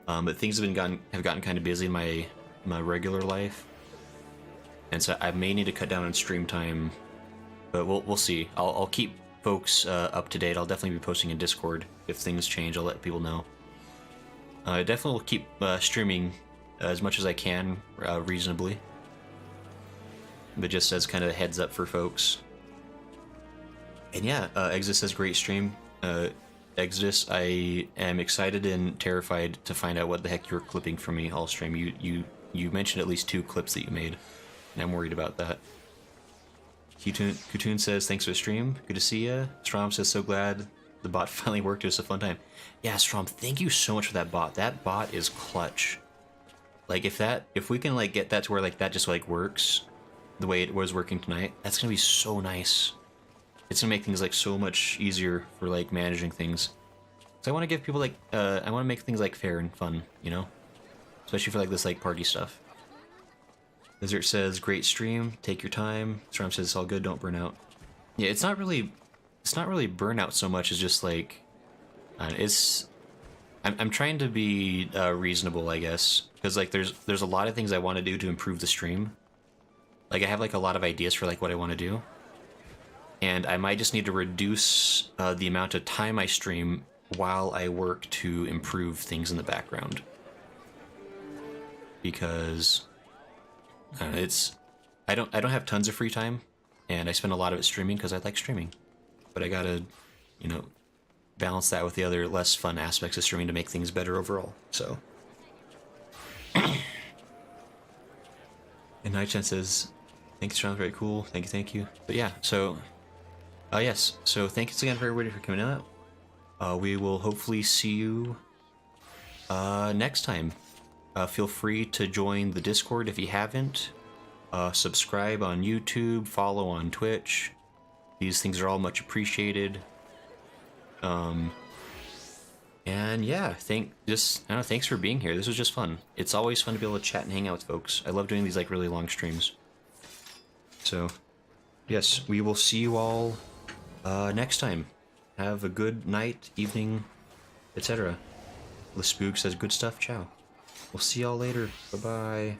But things have gotten kind of busy in my regular life, and so I may need to cut down on stream time. But we'll see. I'll keep folks up to date. I'll definitely be posting in Discord if things change. I'll let people know. I definitely will keep streaming as much as I can reasonably, but just as kind of a heads up for folks. And yeah, Exodus says great stream. Exodus, I am excited and terrified to find out what the heck you're clipping from me all stream. You mentioned at least 2 clips that you made, and I'm worried about that. Kutoon says, thanks for the stream. Good to see ya. Strom says, so glad the bot finally worked. It was a fun time. Yeah, Strom, thank you so much for that bot. That bot is clutch. Like, if we can, like, get that to where, like, that just, like, works the way it was working tonight, that's gonna be so nice. It's gonna make things, like, so much easier for, like, managing things. So I want to give people, like, I want to make things, like, fair and fun, you know? Especially for, like, this, like, party stuff. Desert says, great stream, take your time. Strom says, it's all good, don't burn out. Yeah, it's not really burnout so much as just, like, I'm trying to be reasonable, I guess, because, like, there's a lot of things I want to do to improve the stream. Like, I have, like, a lot of ideas for, like, what I want to do. And I might just need to reduce the amount of time I stream while I work to improve things in the background. Because I don't have tons of free time, and I spend a lot of it streaming because I like streaming. But I gotta, you know, balance that with the other less fun aspects of streaming to make things better overall. So. And Nightchan says, thanks, Sean, very cool. Thank you. But yeah, so, yes. So thanks again for everybody for coming out. We will hopefully see you next time. Feel free to join the Discord if you haven't. Subscribe on YouTube, follow on Twitch. These things are all much appreciated. And yeah, thanks for being here. This was just fun. It's always fun to be able to chat and hang out with folks. I love doing these like really long streams. So, yes, we will see you all next time. Have a good night, evening, etc. The Spook says good stuff. Ciao. We'll see y'all later. Bye-bye.